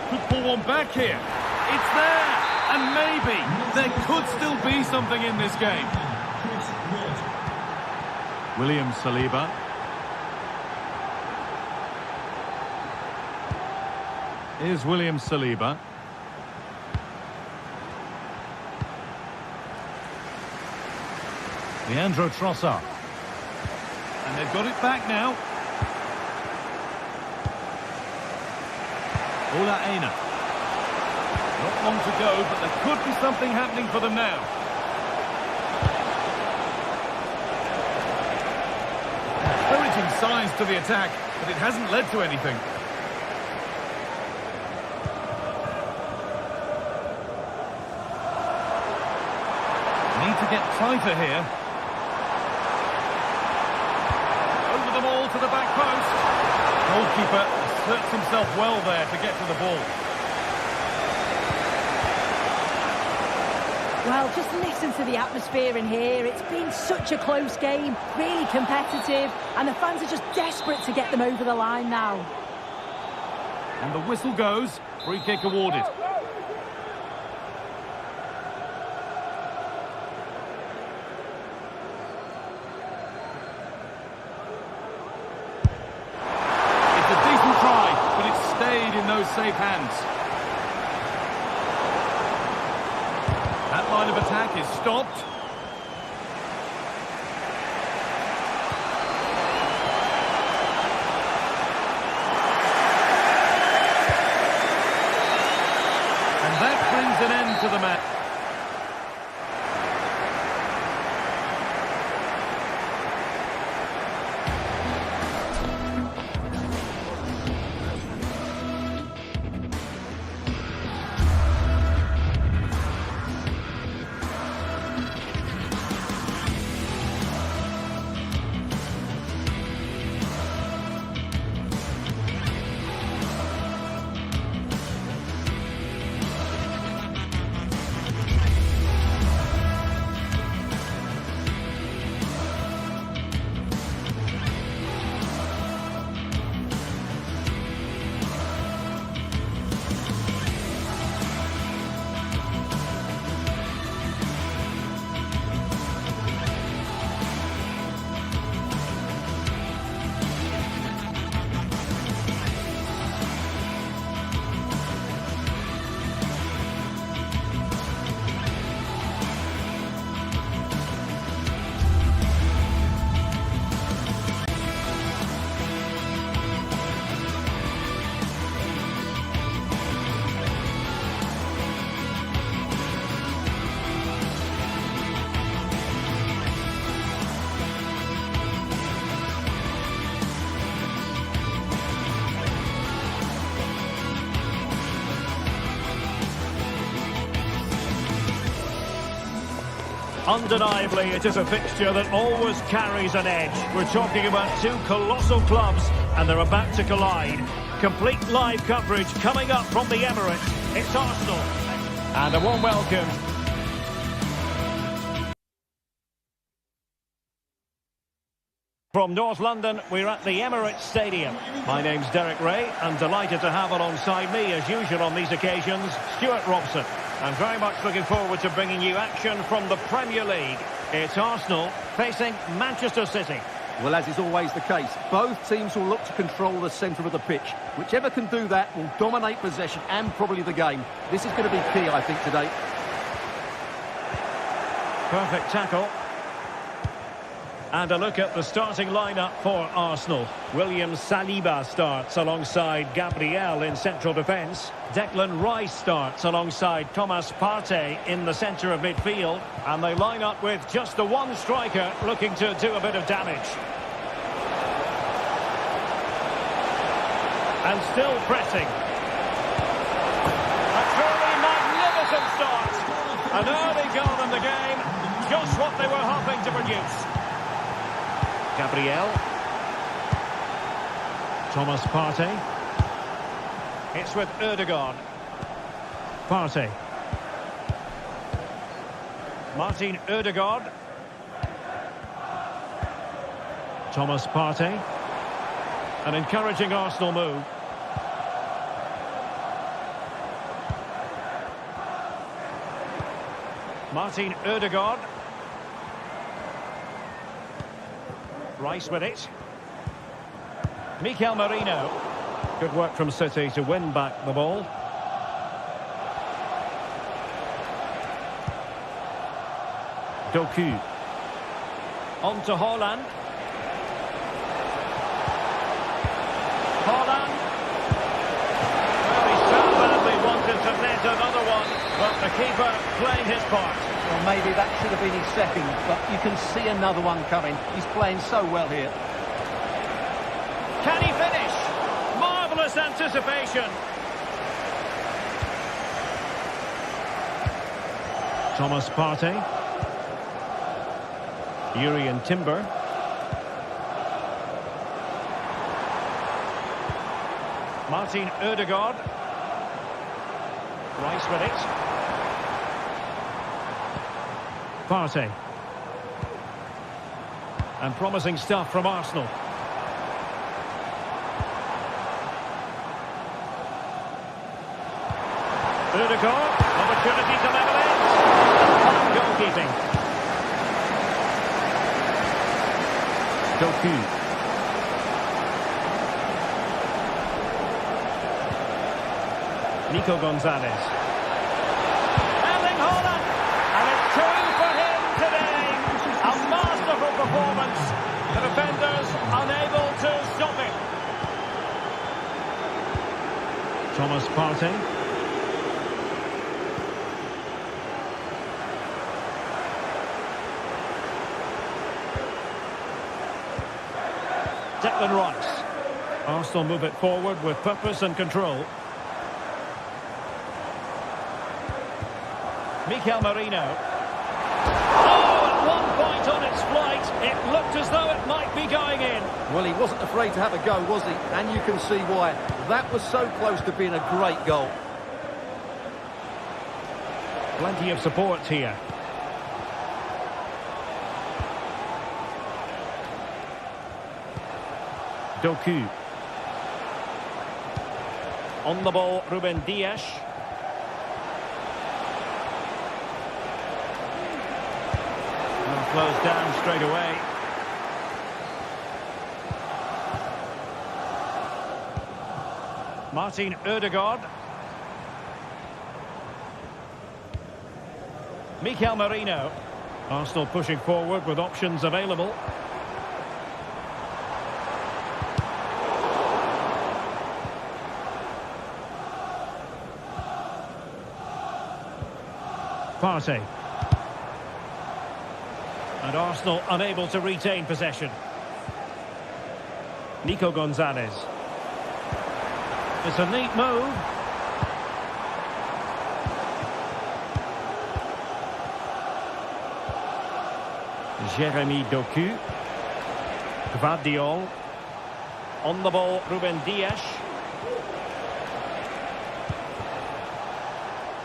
Could pull one back here. It's there! And maybe there could still be something in this game. William Saliba. Here's William Saliba. Leandro Trossard. And they've got it back now. Ola Aina. Not long to go, but there could be something happening for them now. Encouraging signs to the attack, but it hasn't led to anything. Need to get tighter here. Over the ball to the back post. Goalkeeper asserts himself well there to get to the ball. Well, just listen to the atmosphere in here. It's been such a close game, really competitive, and the fans are just desperate to get them over the line now. And the whistle goes. Free kick awarded. It's a decent try, but it stayed in those safe hands. That line of attack is stopped. And that brings an end to the match. Undeniably, it is a fixture that always carries an edge. We're talking about two colossal clubs, and they're about to collide. Complete live coverage coming up from the Emirates. It's Arsenal. And a warm welcome. From North London, we're at the Emirates Stadium. My name's Derek Ray. I'm delighted to have alongside me, as usual on these occasions, Stuart Robson. I'm very much looking forward to bringing you action from the Premier League. It's Arsenal facing Manchester City. Well, as is always the case, both teams will look to control the centre of the pitch. Whichever can do that will dominate possession and probably the game. This is going to be key, I think, today. Perfect tackle. And a look at the starting lineup for Arsenal. William Saliba starts alongside Gabriel in central defence. Declan Rice starts alongside Thomas Partey in the centre of midfield. And they line up with just the one striker looking to do a bit of damage. And still pressing. A truly magnificent start. An early goal in the game. Just what they were hoping to produce. Gabriel. Thomas Partey. It's with Ødegaard. Partey. Martin Ødegaard. Thomas Partey. An encouraging Arsenal move. Martin Ødegaard. Rice with it. Mikel Merino. Good work from City to win back the ball. Doku. On to Haaland. Haaland. Well, he so badly wanted to net another one, but the keeper playing his part. Well, maybe that should have been his second, but you can see another one coming. He's playing so well here. Can he finish? Marvellous anticipation. Thomas Partey. Urian Timber. Martin Ødegaard. Rice with it. Partey. And promising stuff from Arsenal. Ødegaard. Opportunity to level it. Fine goalkeeping. Doku. Nico Gonzalez. Erling Haaland. And it's 2 for him today. A masterful performance. The defenders unable to stop it. Thomas Partey. Declan Rice. Arsenal move it forward with purpose and control. Mikel Merino. Oh, at one point on its flight, it looked as though it might be going in. Well, he wasn't afraid to have a go, was he? And you can see why. That was so close to being a great goal. Plenty of support here. Doku. On the ball, Ruben Dias. Flows down straight away. Martin Ødegaard. Mikel Merino. Arsenal pushing forward with options available. Partey. And Arsenal unable to retain possession. Nico Gonzalez. It's a neat move. Jeremy Doku. Gvardiol. On the ball, Ruben Dias.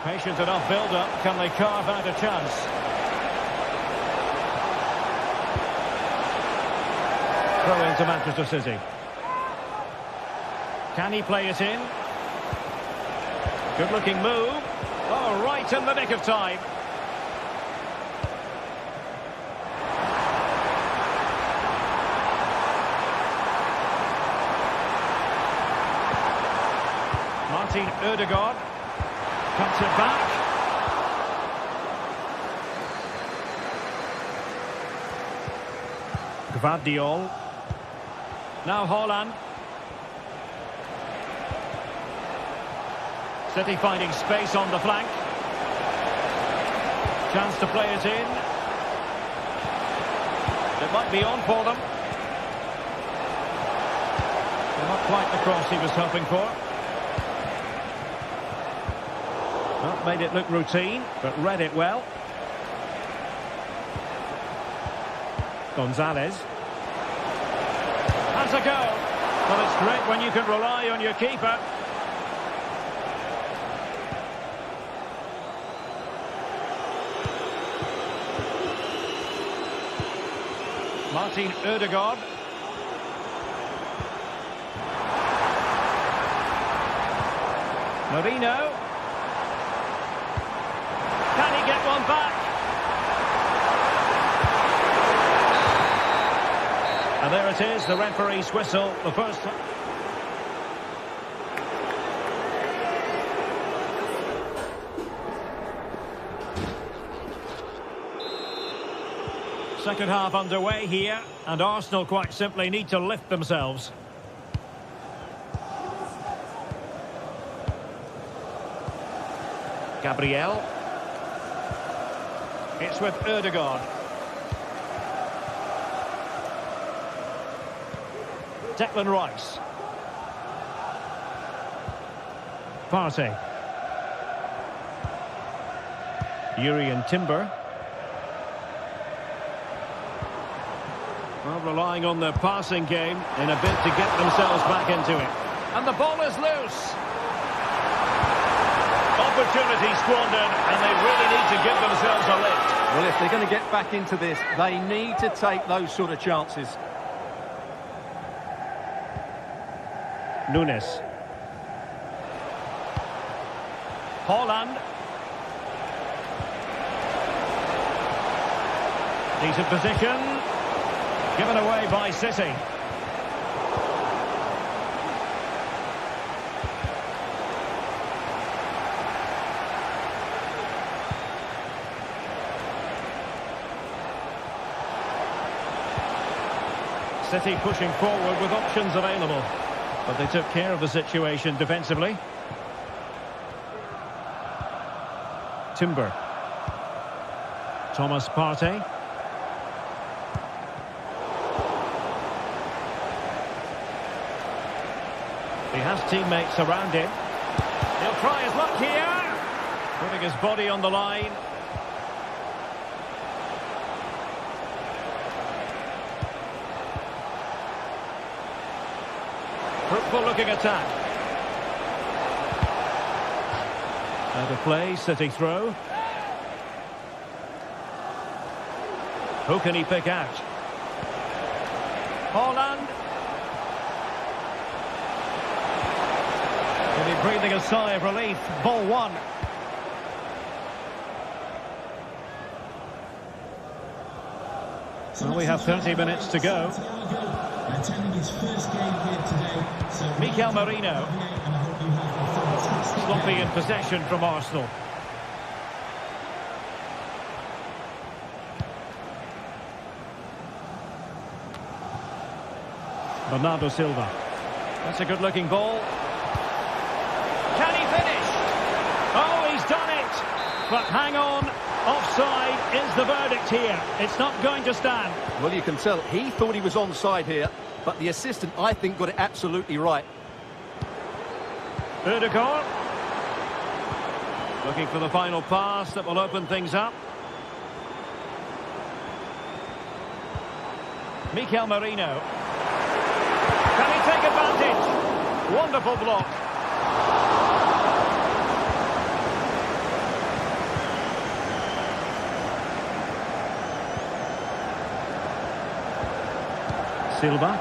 Patient enough build-up. Can they carve out a chance? Throw into Manchester City. Can he play it in? Good looking move. Oh, right in the nick of time. Martin Ødegaard cuts it back. Gvardiol. Now Haaland. City finding space on the flank. Chance to play it in. It might be on for them. Well, not quite the cross he was hoping for. Well, made it look routine, but read it well. Gonzalez. Has a go. Well, it's great when you can rely on your keeper. Martin Ødegaard. Merino. Can he get one back? And there it is, the referee's whistle, the first. Second half underway here, and Arsenal quite simply need to lift themselves. Gabriel. It's with Ødegaard. Declan Rice. Partey. Urian Timber. Well, relying on their passing game in a bid to get themselves back into it. And the ball is loose. Opportunity squandered, and they really need to give themselves a lift. Well, if they're going to get back into this, they need to take those sort of chances. Nunes. Haaland. Decent position. Given away by City. City pushing forward with options available. But they took care of the situation defensively. Timber. Thomas Partey. He has teammates around him. He'll try his luck here. Putting his body on the line. Fruitful looking attack. Out of play, City throw. Who can he pick out? Haaland. Will he breathing a sigh of relief? Ball one. Well, we have 30 minutes to go. Mikel Merino. Sloppy in possession from Arsenal. Bernardo Silva. That's a good-looking ball. Can he finish? Oh, he's done it! But hang on. Offside is the verdict here. It's not going to stand. Well, you can tell he thought he was onside here, but the assistant, I think, got it absolutely right. Ødegaard. Looking for the final pass that will open things up. Mikel Merino. Can he take advantage? Wonderful block. Silva.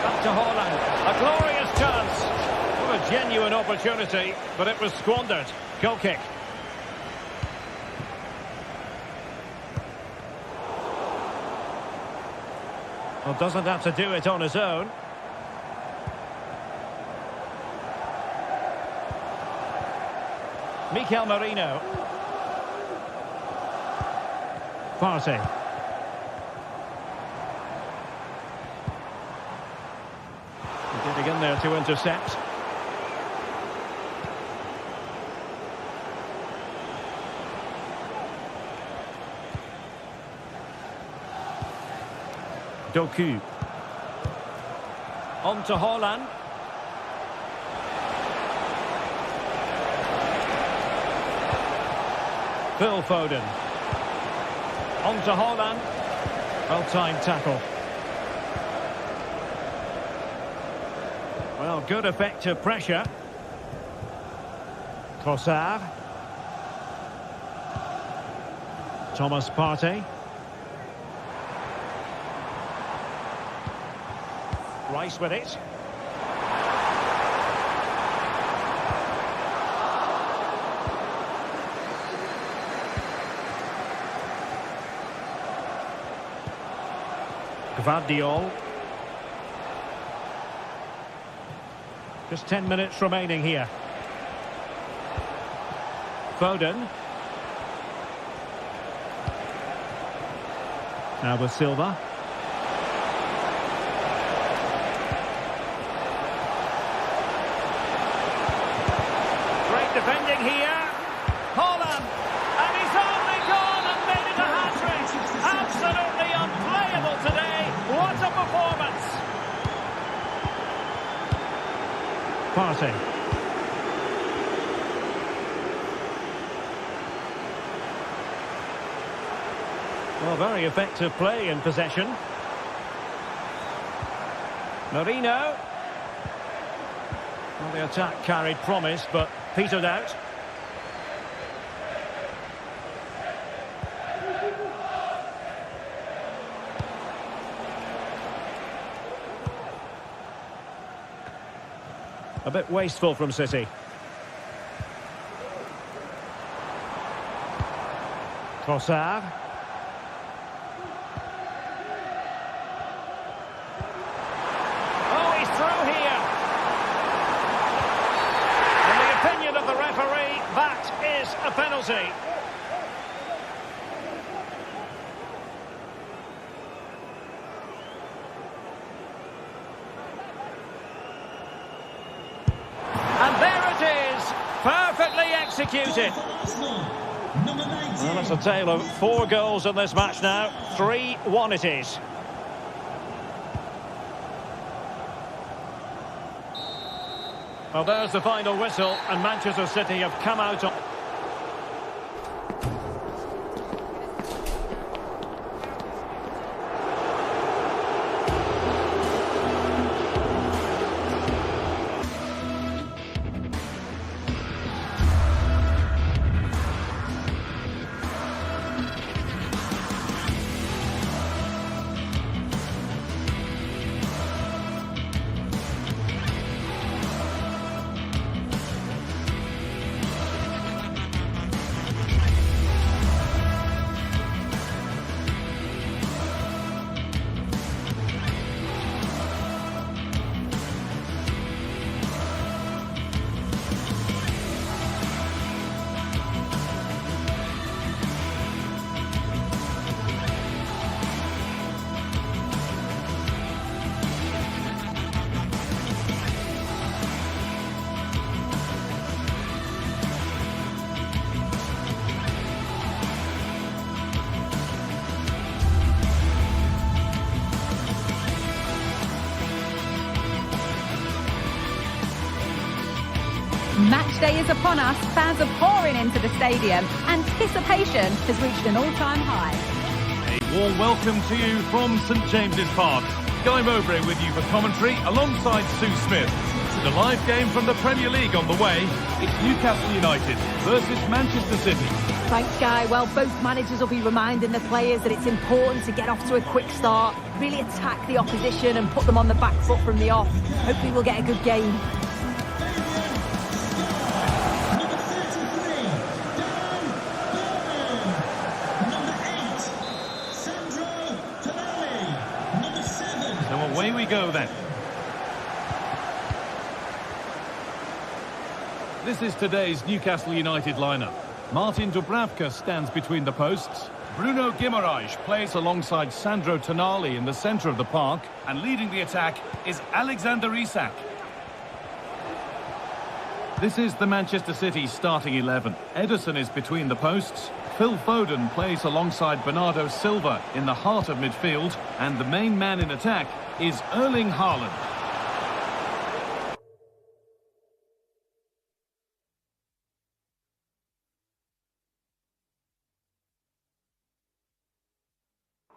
Back to Haaland. A glorious chance. What a genuine opportunity, but it was squandered. Goal kick. Well, doesn't have to do it on his own. Mikel Merino. Partey. Getting in there to intercept. Doku. On to Haaland. Phil Foden. On to Haaland. Well-timed tackle. Well, good effective pressure. Trossard. Thomas Partey. Rice with it. Gvardiol. Just 10 minutes remaining here. Foden. Now with Silva. Great defending here. Haaland. And he's only gone and made it a hat-trick. Absolutely unplayable today. What a performance. Partey. Well, very effective play in possession. Marino. Well, the attack carried promise, but petered out. A bit wasteful from City. Trossard. Oh, he's through here. In the opinion of the referee, that is a penalty. And there it is, perfectly executed. Well, that's a tale of 4 goals in this match now. 3-1 it is. Well, there's the final whistle, and Manchester City have come out on... Match day is upon us, fans are pouring into the stadium. Anticipation has reached an all-time high. A warm welcome to you from St James's Park. Guy Mowbray with you for commentary alongside Sue Smith. With a live game from the Premier League on the way, it's Newcastle United versus Manchester City. Thanks, Guy. Well, both managers will be reminding the players that it's important to get off to a quick start, really attack the opposition and put them on the back foot from the off. Hopefully we'll get a good game. Away we go then. This is today's Newcastle United lineup. Martin Dubravka stands between the posts. Bruno Guimaraes plays alongside Sandro Tonali in the centre of the park. And leading the attack is Alexander Isak. This is the Manchester City starting 11. Ederson is between the posts. Phil Foden plays alongside Bernardo Silva in the heart of midfield. And the main man in attack is Erling Haaland.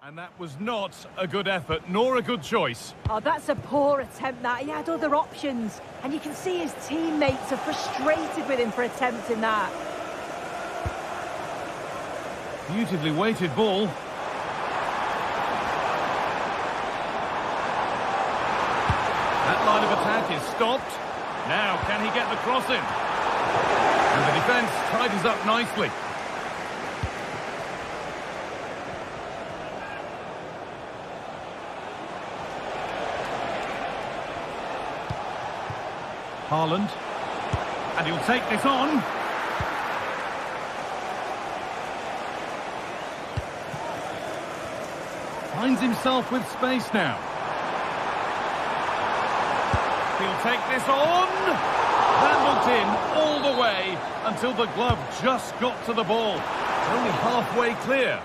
And that was not a good effort, nor a good choice. Oh, that's a poor attempt, that. He had other options. And you can see his teammates are frustrated with him for attempting that. Beautifully weighted ball. That line of attack is stopped. Now, can he get the cross in? And the defence tidies up nicely. Haaland. And he'll take this on. Finds himself with space now. He'll take this on. That looked in all the way until the glove just got to the ball. Only halfway clear.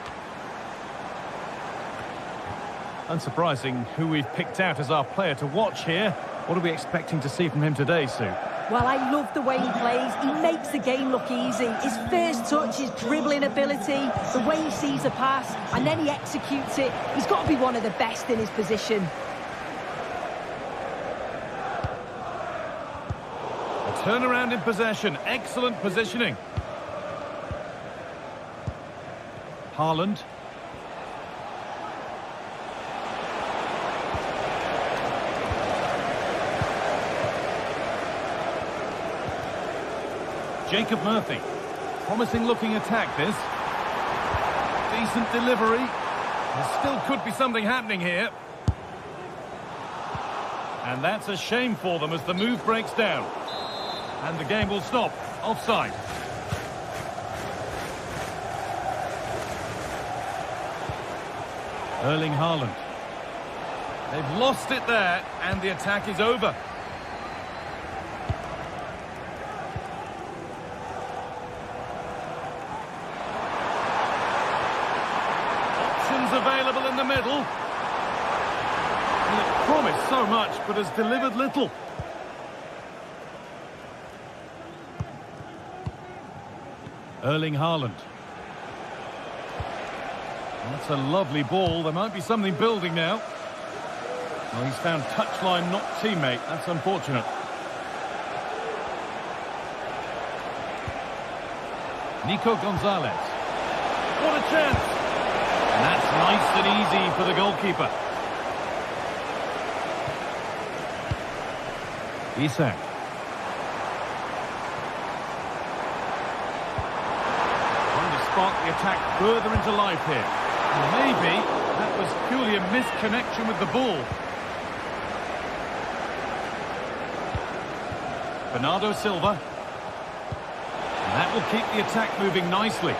Unsurprising who we've picked out as our player to watch here. What are we expecting to see from him today, Sue? Well, I love the way he plays. He makes the game look easy. His first touch, his dribbling ability, the way he sees a pass, and then he executes it. He's got to be one of the best in his position. A turnaround in possession. Excellent positioning. Haaland. Jacob Murphy. Promising looking attack this. Decent delivery. There still could be something happening here. And that's a shame for them as the move breaks down. And the game will stop. Offside. Erling Haaland. They've lost it there, and the attack is over. Options available in the middle. And it promised so much, but has delivered little. Erling Haaland. That's a lovely ball. There might be something building now. Well, he's found touchline, not teammate. That's unfortunate. Nico Gonzalez. What a chance! And that's nice and easy for the goalkeeper. Isak. Trying to spark the attack further into life here. Maybe that was purely a misconnection with the ball. Bernardo Silva. And that will keep the attack moving nicely.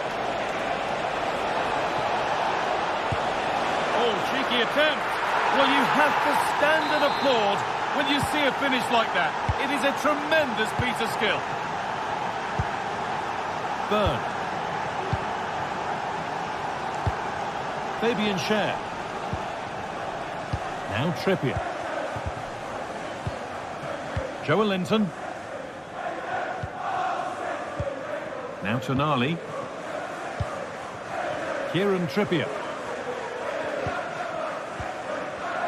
Oh, cheeky attempt. Well, you have to stand and applaud when you see a finish like that. It is a tremendous piece of skill. Burn. Fabian Schär. Now Trippier. Joelinton. Now Tonali. Kieran Trippier.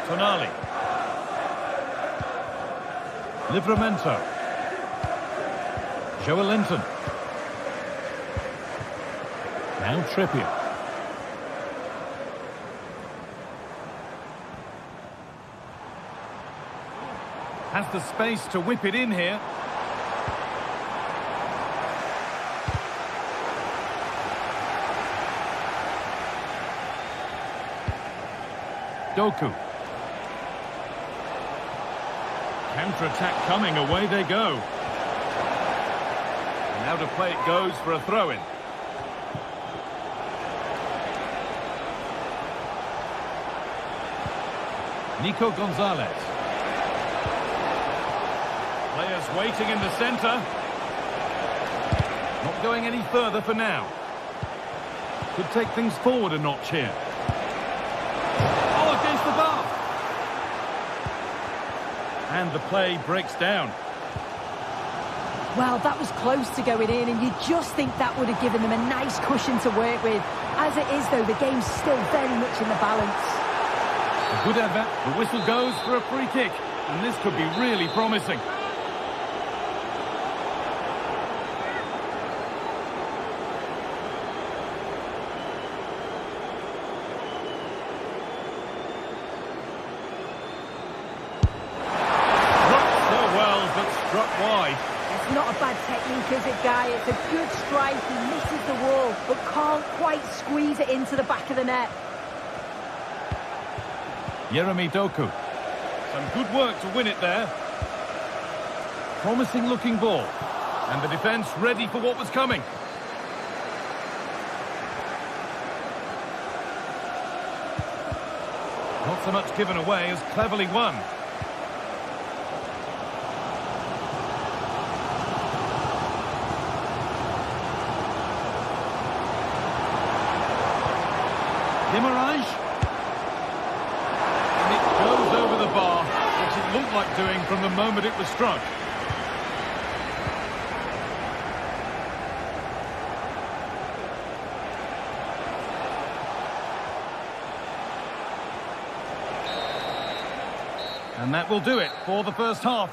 Tonali. Livramento. Joelinton. Now Trippier. Has the space to whip it in here. Doku. Counter-attack coming, away they go. And now to play it goes for a throw-in. Nico Gonzalez. Players waiting in the centre. Not going any further for now. Could take things forward a notch here. Oh, against the bar. And the play breaks down. Well, that was close to going in, and you just think that would have given them a nice cushion to work with. As it is, though, the game's still very much in the balance. A good advert. The whistle goes for a free kick, and this could be really promising. Not a bad technique, is it, Guy? It's a good strike. He misses the wall, but can't quite squeeze it into the back of the net. Jeremy Doku. Some good work to win it there. Promising looking ball. And the defence ready for what was coming. Not so much given away as cleverly won. Guimaraes. And it goes over the bar, which it looked like doing from the moment it was struck. And that will do it for the first half.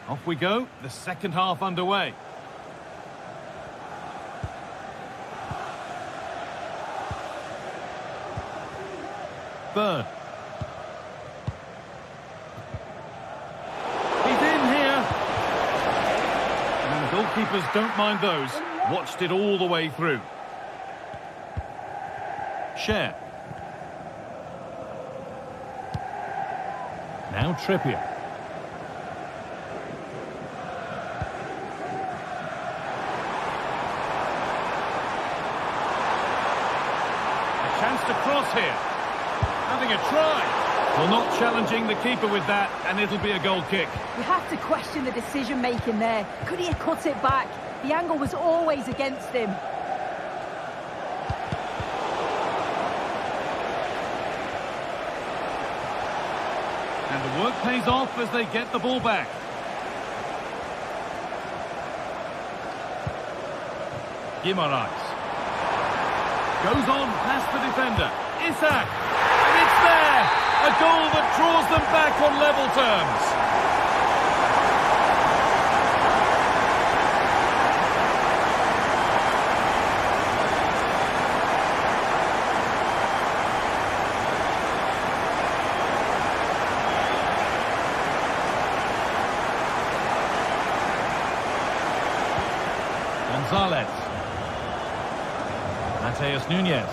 Off we go, the second half underway. Bird. He's in here. And goalkeepers don't mind those. Watched it all the way through. Share. Now Trippier. A chance to cross here. Having a try. Well, not challenging the keeper with that, and it'll be a goal kick. You have to question the decision-making there. Could he have cut it back? The angle was always against him. And the work pays off as they get the ball back. Guimaraes. Goes on past the defender. Isak. And it's there! A goal that draws them back on level terms. Gonzalez. Mateus Nunes.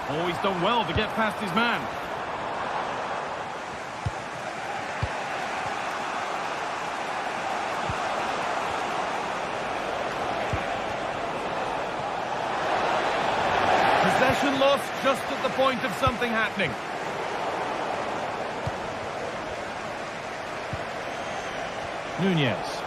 Oh, he's done well to get past his man. Possession lost just at the point of something happening. Nunes.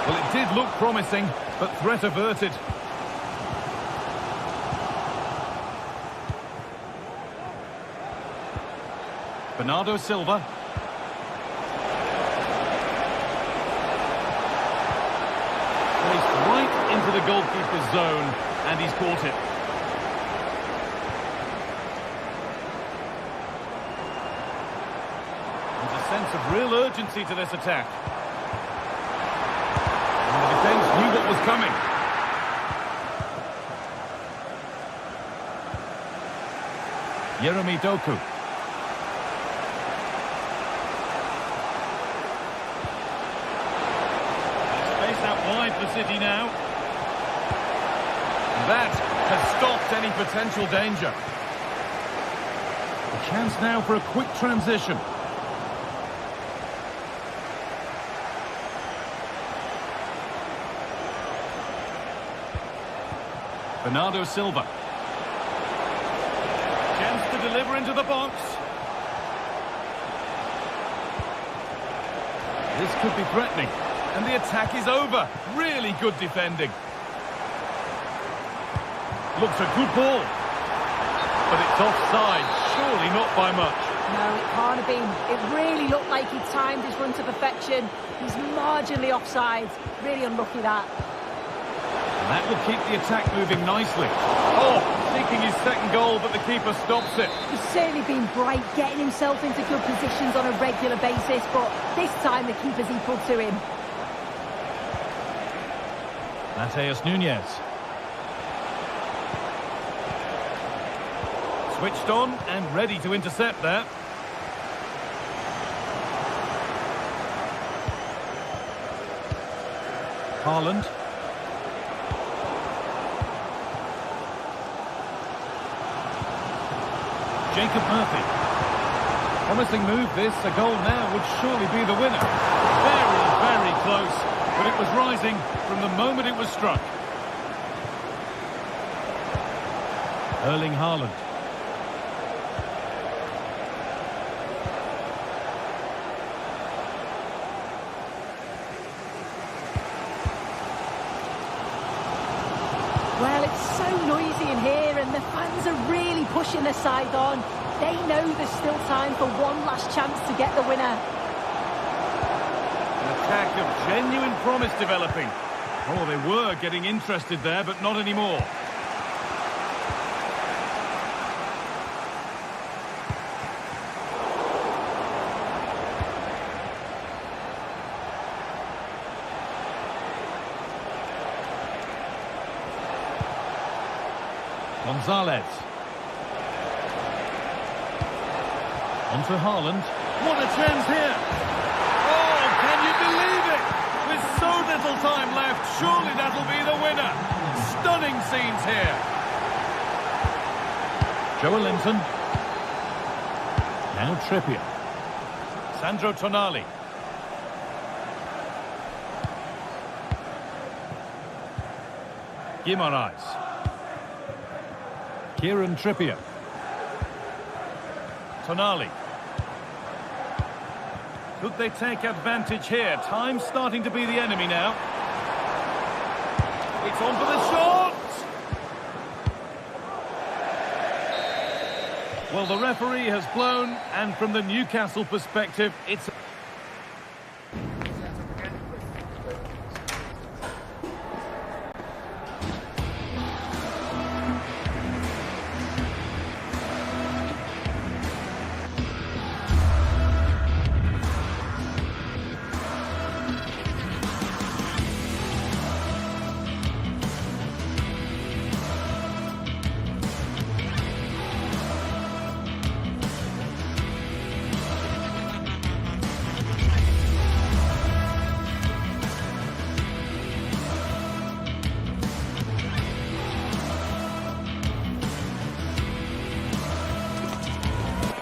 Well, it did look promising, but threat averted. Bernardo Silva. Placed right into the goalkeeper's zone, and he's caught it. There's a sense of real urgency to this attack. And the defence knew what was coming. Jeremy Doku. Wide for City now. That has stopped any potential danger. A chance now for a quick transition. Bernardo Silva. Chance to deliver into the box. This could be threatening. And the attack is over. Really good defending. Looks a good ball. But it's offside. Surely not by much. No, it can't have been. It really looked like he timed his run to perfection. He's marginally offside. Really unlucky that. And that will keep the attack moving nicely. Oh, Seeking his second goal, but the keeper stops it. He's certainly been bright, getting himself into good positions on a regular basis, but this time the keeper's equal to him. Mateus Nunes. Switched on and ready to intercept there. Haaland. Jacob Murphy. Promising move this. A goal now would surely be the winner. Very, very close. But it was rising from the moment it was struck. Erling Haaland. Well, it's so noisy in here and the fans are really pushing their side on. They know there's still time for one last chance to get the winner. An attack of genuine promise developing. Oh, they were getting interested there, but not anymore. Gonzalez. On to Haaland. What a chance here! Oh, can you believe it? With so little time left, surely that'll be the winner. Stunning scenes here. Joelinton. Now Trippier. Sandro Tonali. Guimaraes. Kieran Trippier. Tonali. Could they take advantage here? Time's starting to be the enemy now. It's on for the shot! Well, the referee has blown, and from the Newcastle perspective, it's...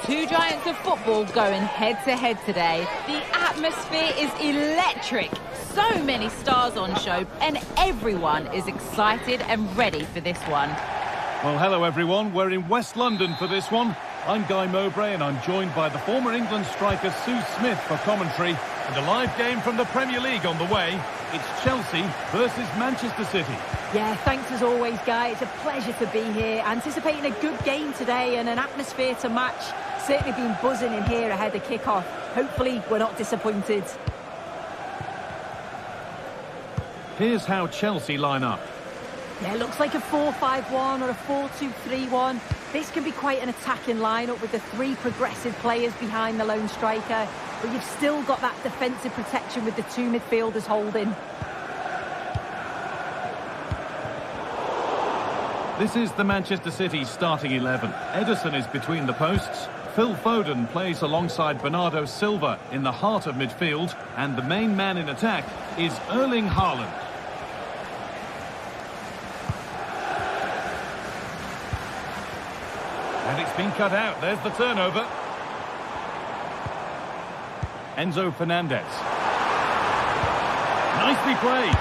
Two giants of football going head-to-head today. The atmosphere is electric. So many stars on show, and everyone is excited and ready for this one. Well, hello everyone. We're in West London for this one. I'm Guy Mowbray, and I'm joined by the former England striker Sue Smith for commentary. And a live game from the Premier League on the way. It's Chelsea versus Manchester City. Yeah, thanks as always, Guy. It's a pleasure to be here. Anticipating a good game today and an atmosphere to match. Certainly been buzzing in here ahead of kickoff. Hopefully, we're not disappointed. Here's how Chelsea line up. Yeah, it looks like a 4-5-1 or a 4-2-3-1. This can be quite an attacking lineup with the three progressive players behind the lone striker. But you've still got that defensive protection with the two midfielders holding. This is the Manchester City starting 11. Ederson is between the posts. Phil Foden plays alongside Bernardo Silva in the heart of midfield. And the main man in attack is Erling Haaland. And it's been cut out. There's the turnover. Enzo Fernandez. Nicely played.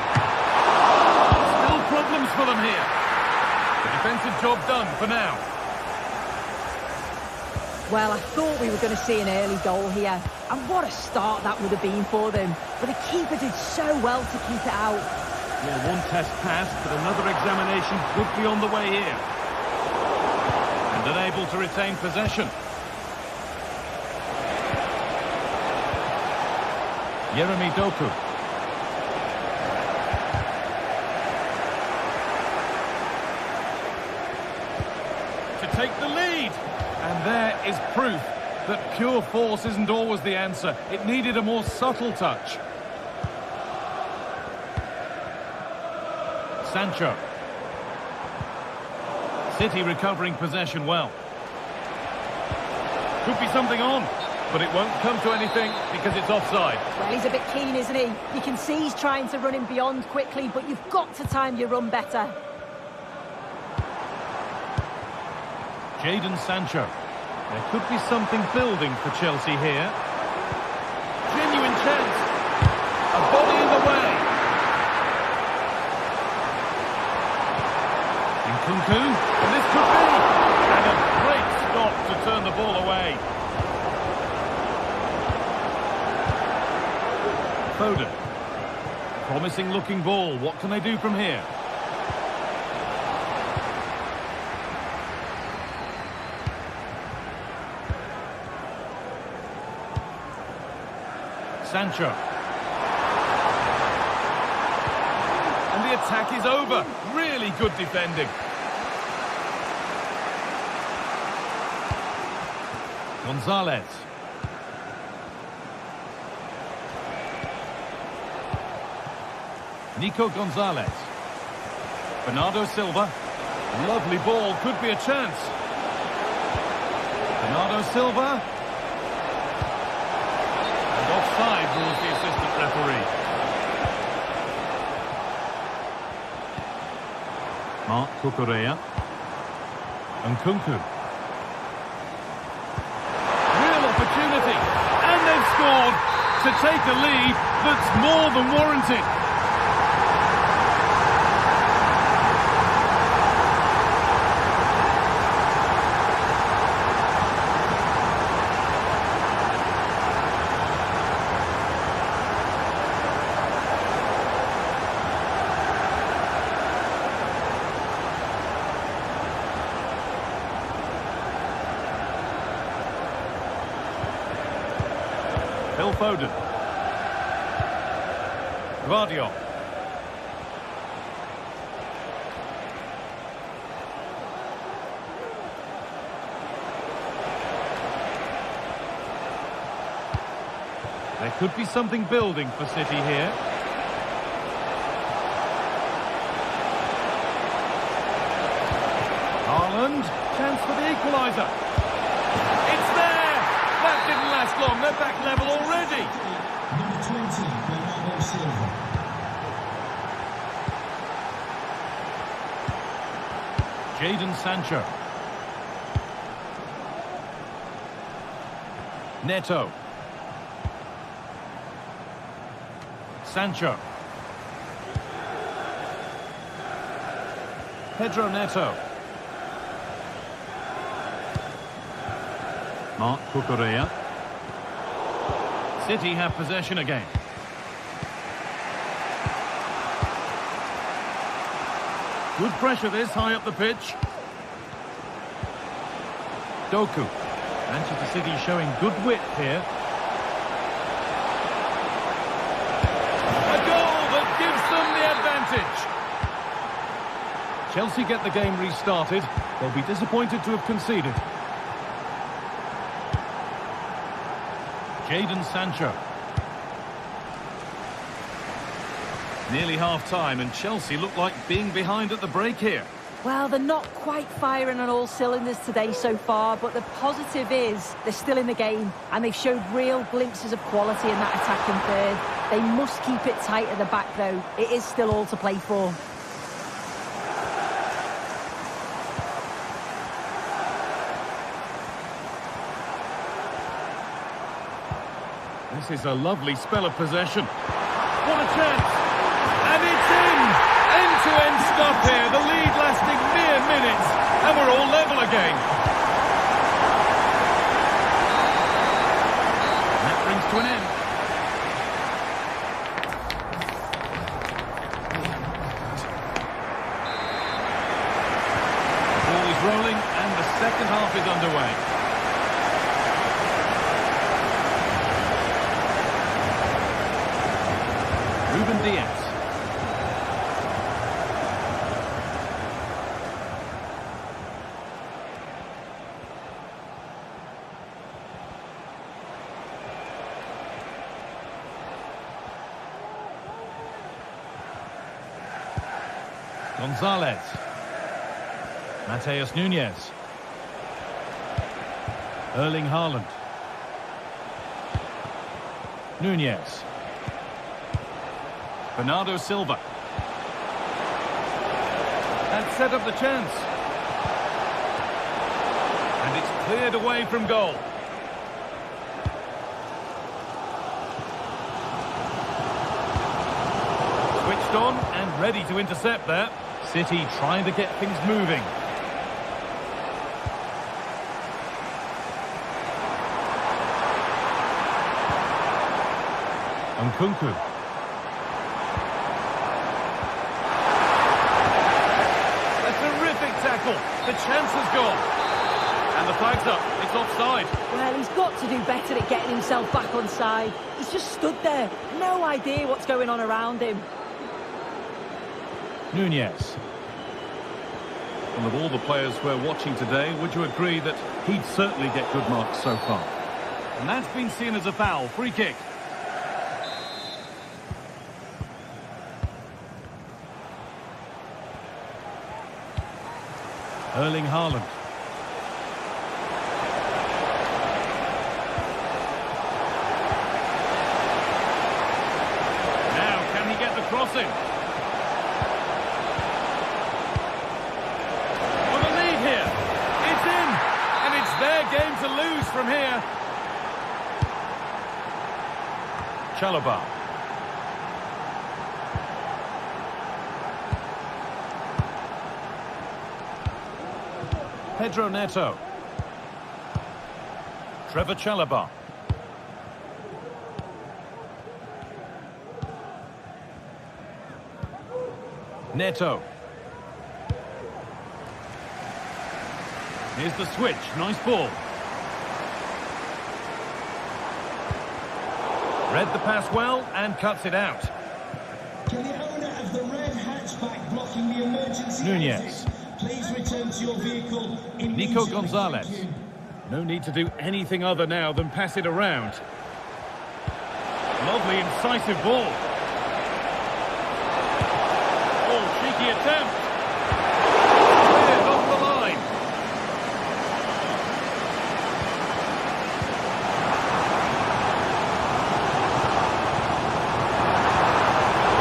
Still problems for them here. The defensive job done for now. Well, I thought we were going to see an early goal here. And what a start that would have been for them. But the keeper did so well to keep it out. Yeah, one test passed, but another examination could be on the way here. And unable to retain possession. Jeremy Doku. take the lead. And there is proof that pure force isn't always the answer. It needed a more subtle touch. Sancho. City recovering possession well. Could be something on, but it won't come to anything because it's offside. Well, he's a bit keen, isn't he? You can see he's trying to run him beyond quickly, but you've got to time your run better. Jadon Sancho. There could be something building for Chelsea here. Genuine chance. A body in the way. Nkunku. And this could be. And a great stop to turn the ball away. Foden. Promising looking ball. What can they do from here? Sancho. And the attack is over. Really good defending. Gonzalez. Nico Gonzalez. Bernardo Silva. Lovely ball. Could be a chance. Bernardo Silva. Offside rules the assistant referee. Marc Cucurella. Nkunku. Real opportunity. And they've scored to take a lead that's more than warranted. Phil Foden. Guardiola. There could be something building for City here. Haaland, chance for the equaliser. It's there! That didn't last long, they're back level already. Number 20, Bernardo Silva. Jadon Sancho. Neto. Sancho. Pedro Neto. Marc Cucurella. City have possession again. Good pressure this, high up the pitch. Doku. Manchester City showing good width here. A goal that gives them the advantage. Chelsea get the game restarted. They'll be disappointed to have conceded. Jadon Sancho. Nearly half-time and Chelsea look like being behind at the break here. Well, they're not quite firing on all cylinders today so far, but the positive is they're still in the game and they've showed real glimpses of quality in that attacking third. They must keep it tight at the back though. It is still all to play for. This is a lovely spell of possession. What a chance! And it's in! End-to-end stuff here. The lead lasting mere minutes. And we're all level again. And that brings to an end. The ball is rolling and the second half is underway. Ruben Diaz. Gonzalez. Mateus Nunes. Erling Haaland. Nunes. Bernardo Silva. And set up the chance. And it's cleared away from goal. Switched on and ready to intercept there. City trying to get things moving. Nkunku. A terrific tackle. The chance has gone. And the flag's up. It's offside. Well, he's got to do better at getting himself back on side. He's just stood there. No idea what's going on around him. Nunes. And of all the players we're watching today, would you agree that he'd certainly get good marks so far? And that's been seen as a foul. Free kick. Erling Haaland. Now, can he get the crossing? With a lead here. It's in. And it's their game to lose from here. Chalobah. Pedro Neto. Trevor Chalobah. Neto. Here's the switch. Nice ball. Read the pass well and cuts it out. Can the owner of the red hatchback blocking the emergency Nunes. exit please return to your vehicle immediately? Nico Gonzalez. Thank you. No need to do anything other now than pass it around. Lovely incisive ball. Oh, cheeky attempt. Cleared off the line.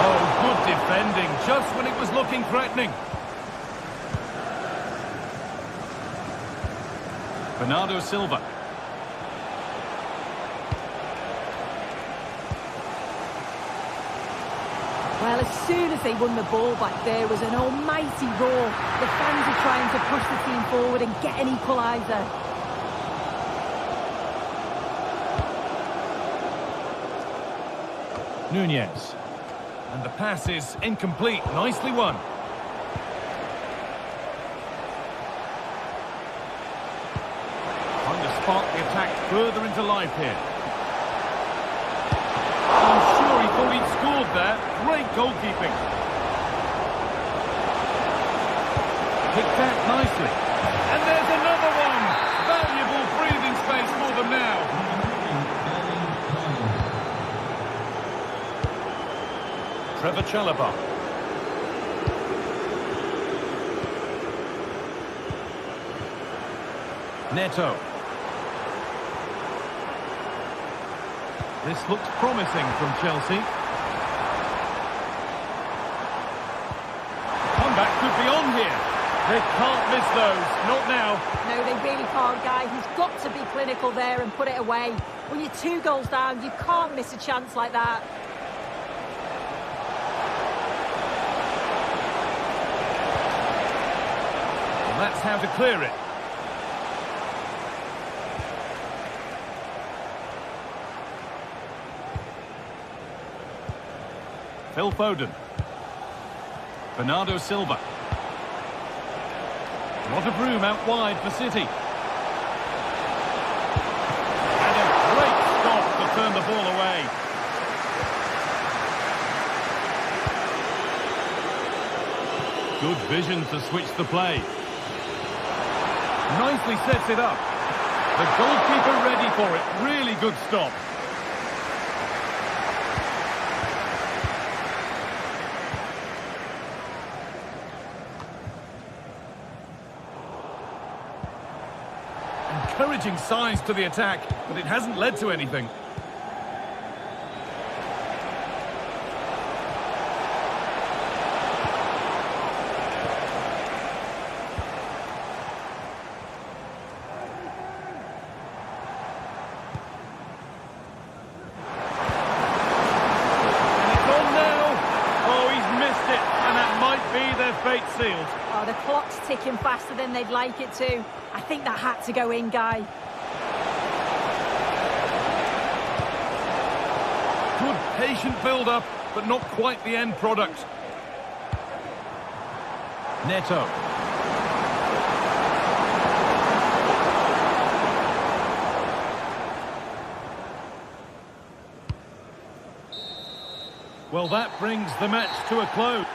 Oh, good defending, just when it was looking threatening. Bernardo Silva. Well, as soon as they won the ball back, there was an almighty roar. The fans are trying to push the team forward and get an equaliser. Nunes. And the pass is incomplete. Nicely won. Trying to spark the attack further into life here. I'm sure he thought he'd scored there. Great goalkeeping. Picked out nicely. And there's another one. Valuable breathing space for them now. Trevor Chalobah. Neto. This looks promising from Chelsea. Comeback could be on here. They can't miss those. Not now. No, they really can't, guys. He's got to be clinical there and put it away. When you're 2 goals down, you can't miss a chance like that. And that's how to clear it. Phil Foden. Bernardo Silva. A lot of room out wide for City. And a great stop to turn the ball away. Good vision to switch the play. Nicely sets it up. The goalkeeper ready for it. Really good stop. encouraging signs to the attack, but it hasn't led to anything. Fate sealed. Oh, the clock's ticking faster than they'd like it to. I think that had to go in, Guy. Good patient build-up, but not quite the end product. Neto. Well, that brings the match to a close.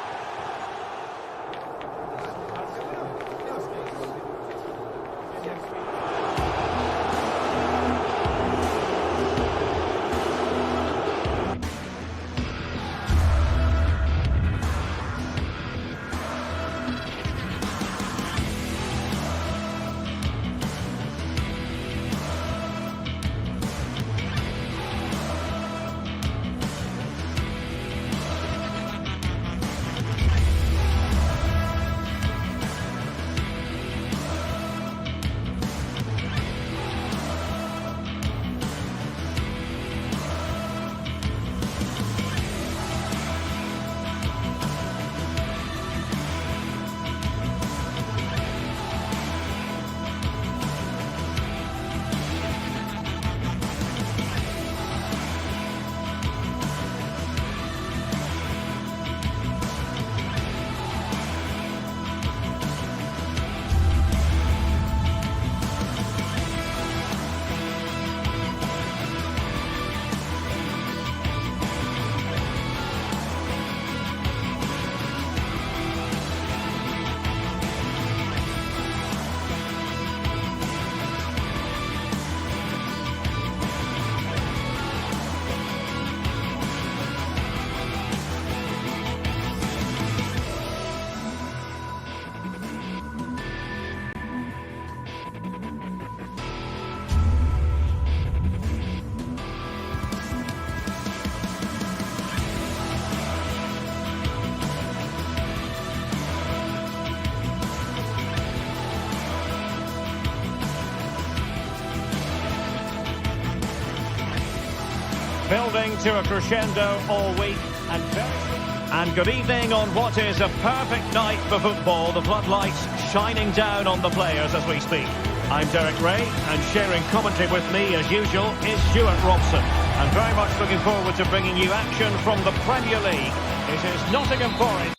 Building to a crescendo all week and good evening on what is a perfect night for football. The floodlights shining down on the players as we speak. I'm Derek Ray, and sharing commentary with me as usual is Stuart Robson. And very much looking forward to bringing you action from the Premier League. It is Nottingham Forest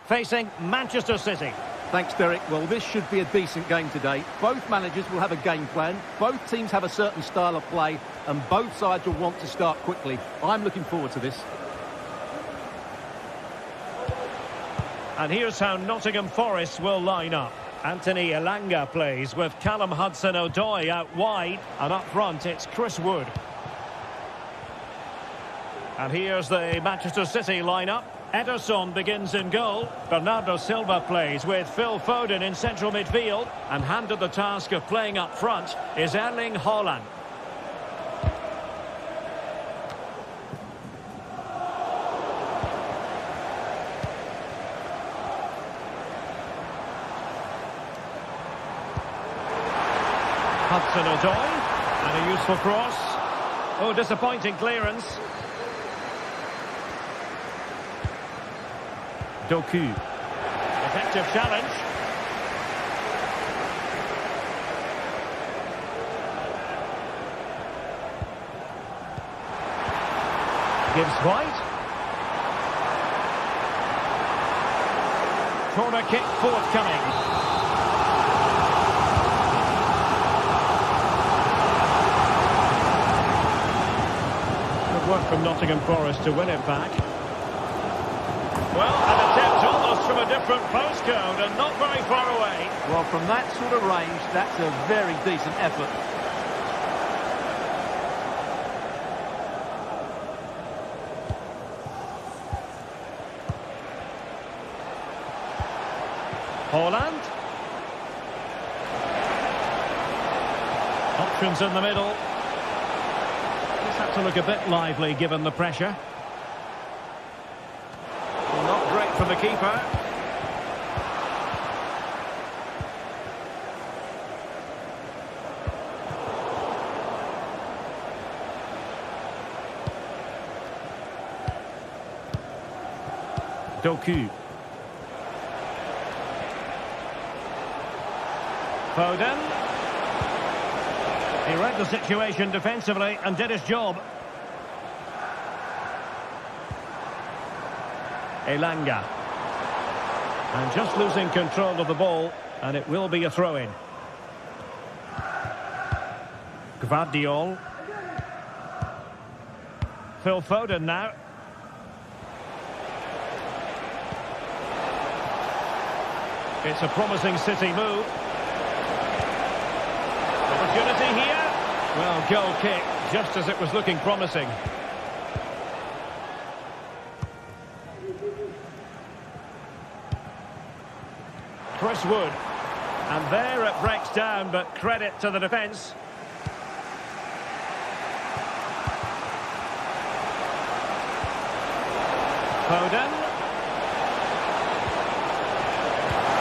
facing Manchester City. Thanks, Derek. Well, this should be a decent game today. Both managers will have a game plan. Both teams have a certain style of play, and both sides will want to start quickly. I'm looking forward to this. And here's how Nottingham Forest will line up. Anthony Elanga plays with Callum Hudson-Odoi out wide, and up front it's Chris Wood. And here's the Manchester City lineup. Ederson begins in goal. Bernardo Silva plays with Phil Foden in central midfield. And handed the task of playing up front is Erling Haaland. Hudson-Odoi. And a useful cross. Oh, disappointing clearance. Doku. Effective challenge. Gives White. Corner kick forthcoming. Good work from Nottingham Forest to win it back. Well, an attempt almost from a different postcode and not very far away. Well, from that sort of range, that's a very decent effort. Haaland. options in the middle. Just have to look a bit lively given the pressure. Not great from the keeper. Doku. Foden. He read the situation defensively and did his job. Elanga. And just losing control of the ball, and it will be a throw-in. Gvardiol. Phil Foden now. It's a promising City move. Opportunity here. Well, goal kick, just as it was looking promising. Chris Wood. And there it breaks down, but credit to the defence. Foden.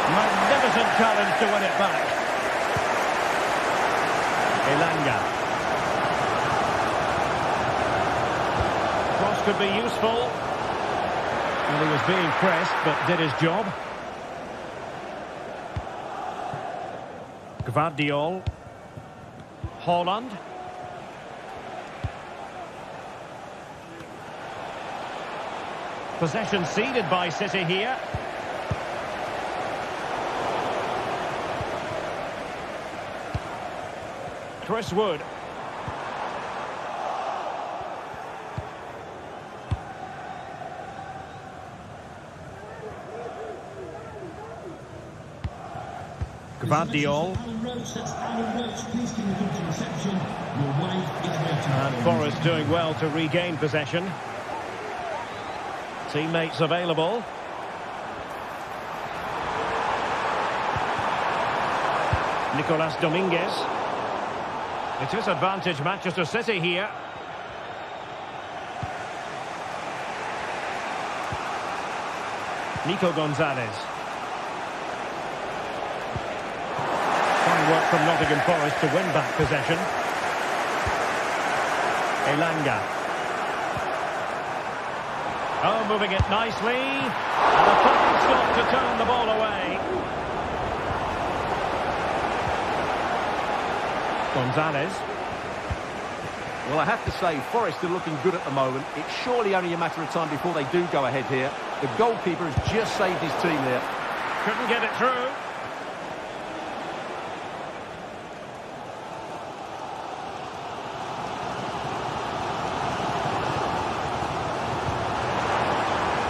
Magnificent challenge to win it back. Elanga. Cross could be useful. Well, he was being pressed, but did his job. Gvardiol. Haaland. Possession ceded by City here. Chris Wood. Gvardiol. And Forest doing well to regain possession. Teammates available. Nicolas Dominguez. It is advantage Manchester City here. Nico Gonzalez. Fine work from Nottingham Forest to win back possession. Elanga. Oh, moving it nicely. And a fine stop to turn the ball away. Gonzalez. Well, I have to say, Forest are looking good at the moment. It's surely only a matter of time before they do go ahead here. The goalkeeper has just saved his team there. Couldn't get it through.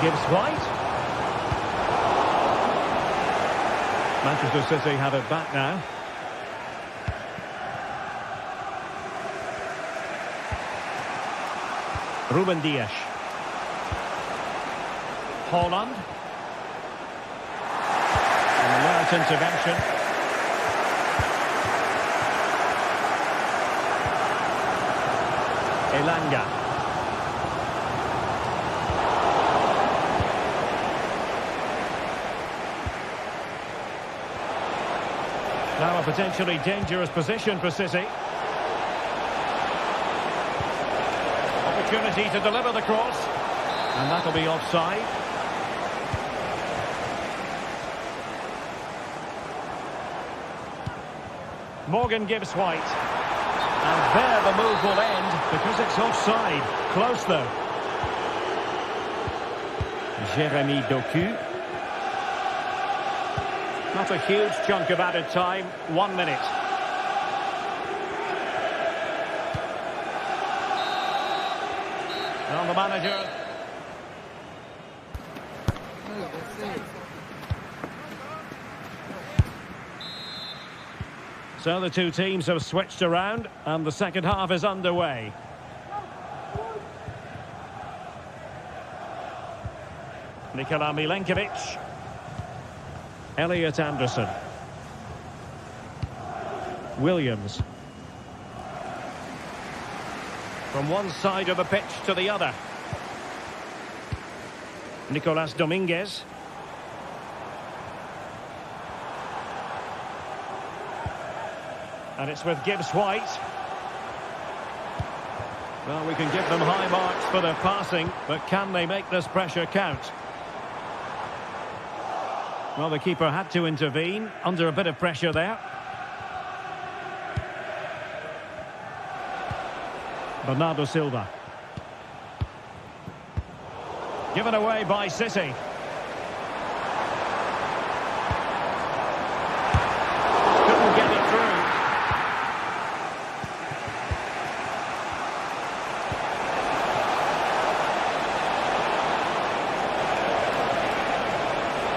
Gibbs White. Manchester City have it back now. Ruben Dias. Haaland. An alert intervention. Elanga. Now a potentially dangerous position for City. Opportunity to deliver the cross, and that'll be offside. Morgan Gibbs White, and there the move will end because it's offside. Close though. Jeremy Doku. Not a huge chunk of added time. 1 minute. On the manager. So the two teams have switched around and the second half is underway. Nikola Milenkovic. Elliot Anderson. Williams. From one side of the pitch to the other. Nicolas Dominguez. And it's with Gibbs White. Well, we can give them high marks for their passing, but can they make this pressure count? Well, the keeper had to intervene under a bit of pressure there. Bernardo Silva. Given away by City. Couldn't get it through.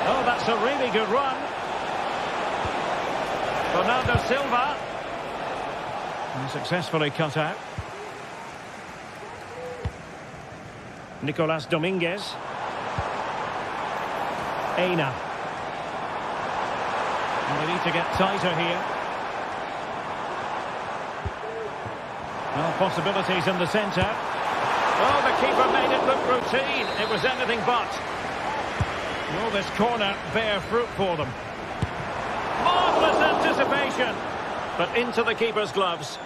Oh, that's a really good run. Bernardo Silva. And successfully cut out. Nicolas Dominguez. Aina. And they need to get tighter here. Well, possibilities in the centre. Oh, the keeper made it look routine. It was anything but. Will this corner bear fruit for them? Marvellous anticipation. But into the keeper's gloves.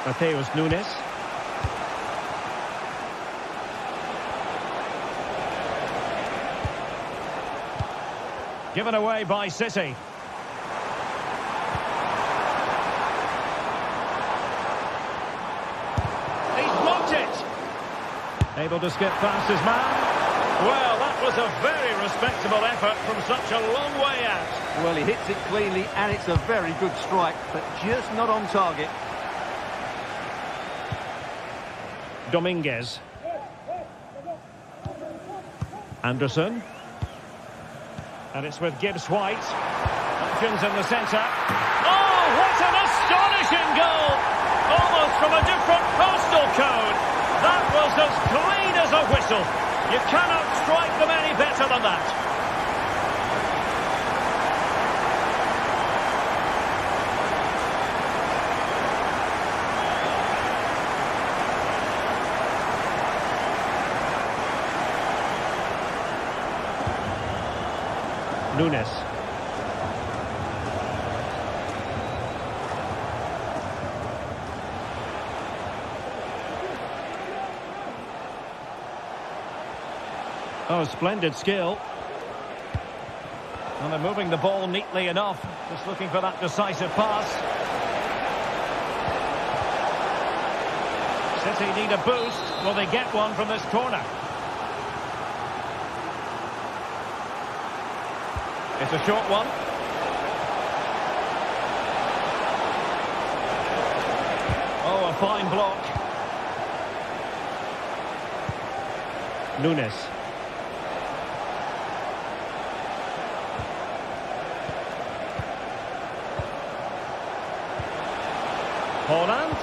Mateus Nunes. Given away by City. He's blocked it. Able to skip past his man. Well, that was a very respectable effort from such a long way out. Well, he hits it cleanly and it's a very good strike, but just not on target. Dominguez. Anderson. And it's with Gibbs White. Options in the centre. Oh, what an astonishing goal! Almost from a different postal code. That was as clean as a whistle. You cannot strike them any better than that. Nunes. Oh, splendid skill. And they're moving the ball neatly enough. Just looking for that decisive pass. City need a boost. Will they get one from this corner? It's a short one. Oh, a fine block. Nunes. Holland.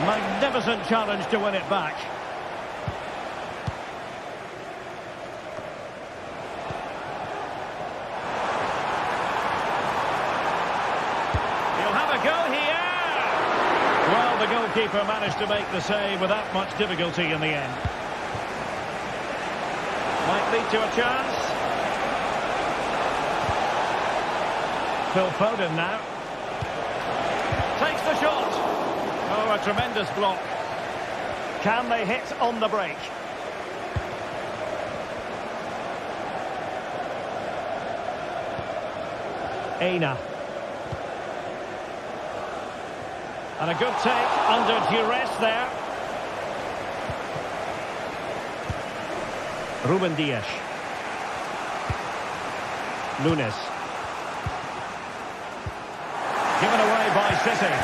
Magnificent challenge to win it back. The goalkeeper managed to make the save without much difficulty in the end. Might lead to a chance. Phil Foden now. Takes the shot. Oh, a tremendous block. Can they hit on the break? Aina. And a good take under duress there. Ruben Dias. Nunes. Given away by City.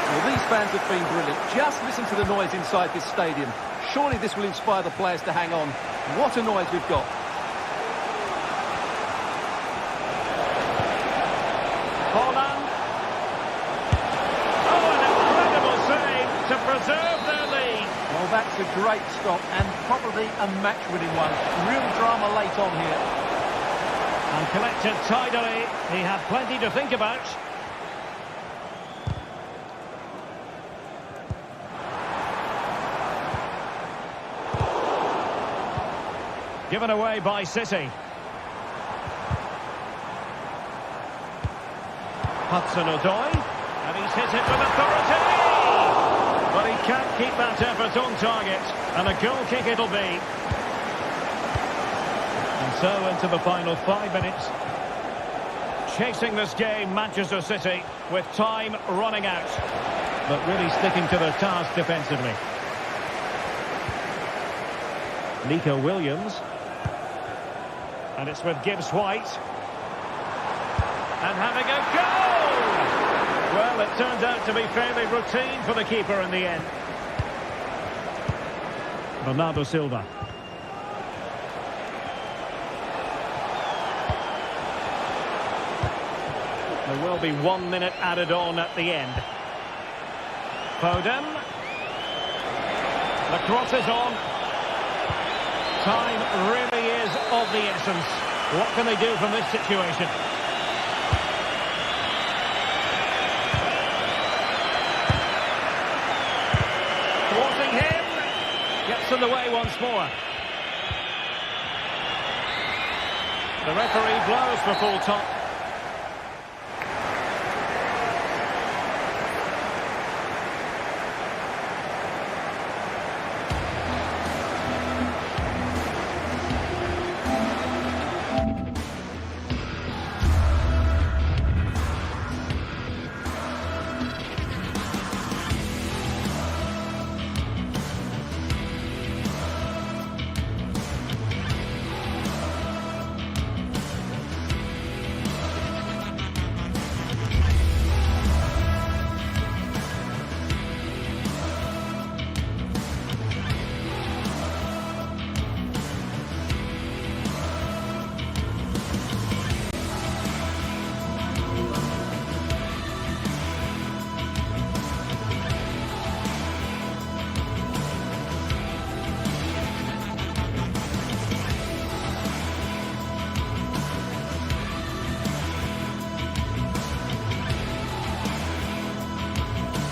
Well, these fans have been brilliant. Just listen to the noise inside this stadium. Surely this will inspire the players to hang on. What a noise we've got. Holland. To preserve their lead. Well, that's a great stop and probably a match-winning one. Real drama late on here. And And collected tidily. He had plenty to think about. Given away by City. Hudson-Odoi, and he's hit it with authority! But he can't keep that effort on target, and a goal kick it'll be. And so into the final 5 minutes. Chasing this game, Manchester City, with time running out. But really sticking to their task defensively. Nico Williams. And it's with Gibbs-White. And having a goal! Well, it turned out to be fairly routine for the keeper in the end. Bernardo Silva. There will be 1 minute added on at the end. Foden. The cross is on. Time really is of the essence. What can they do from this situation? Thwarting him. Gets in the way once more. The referee blows for full stop.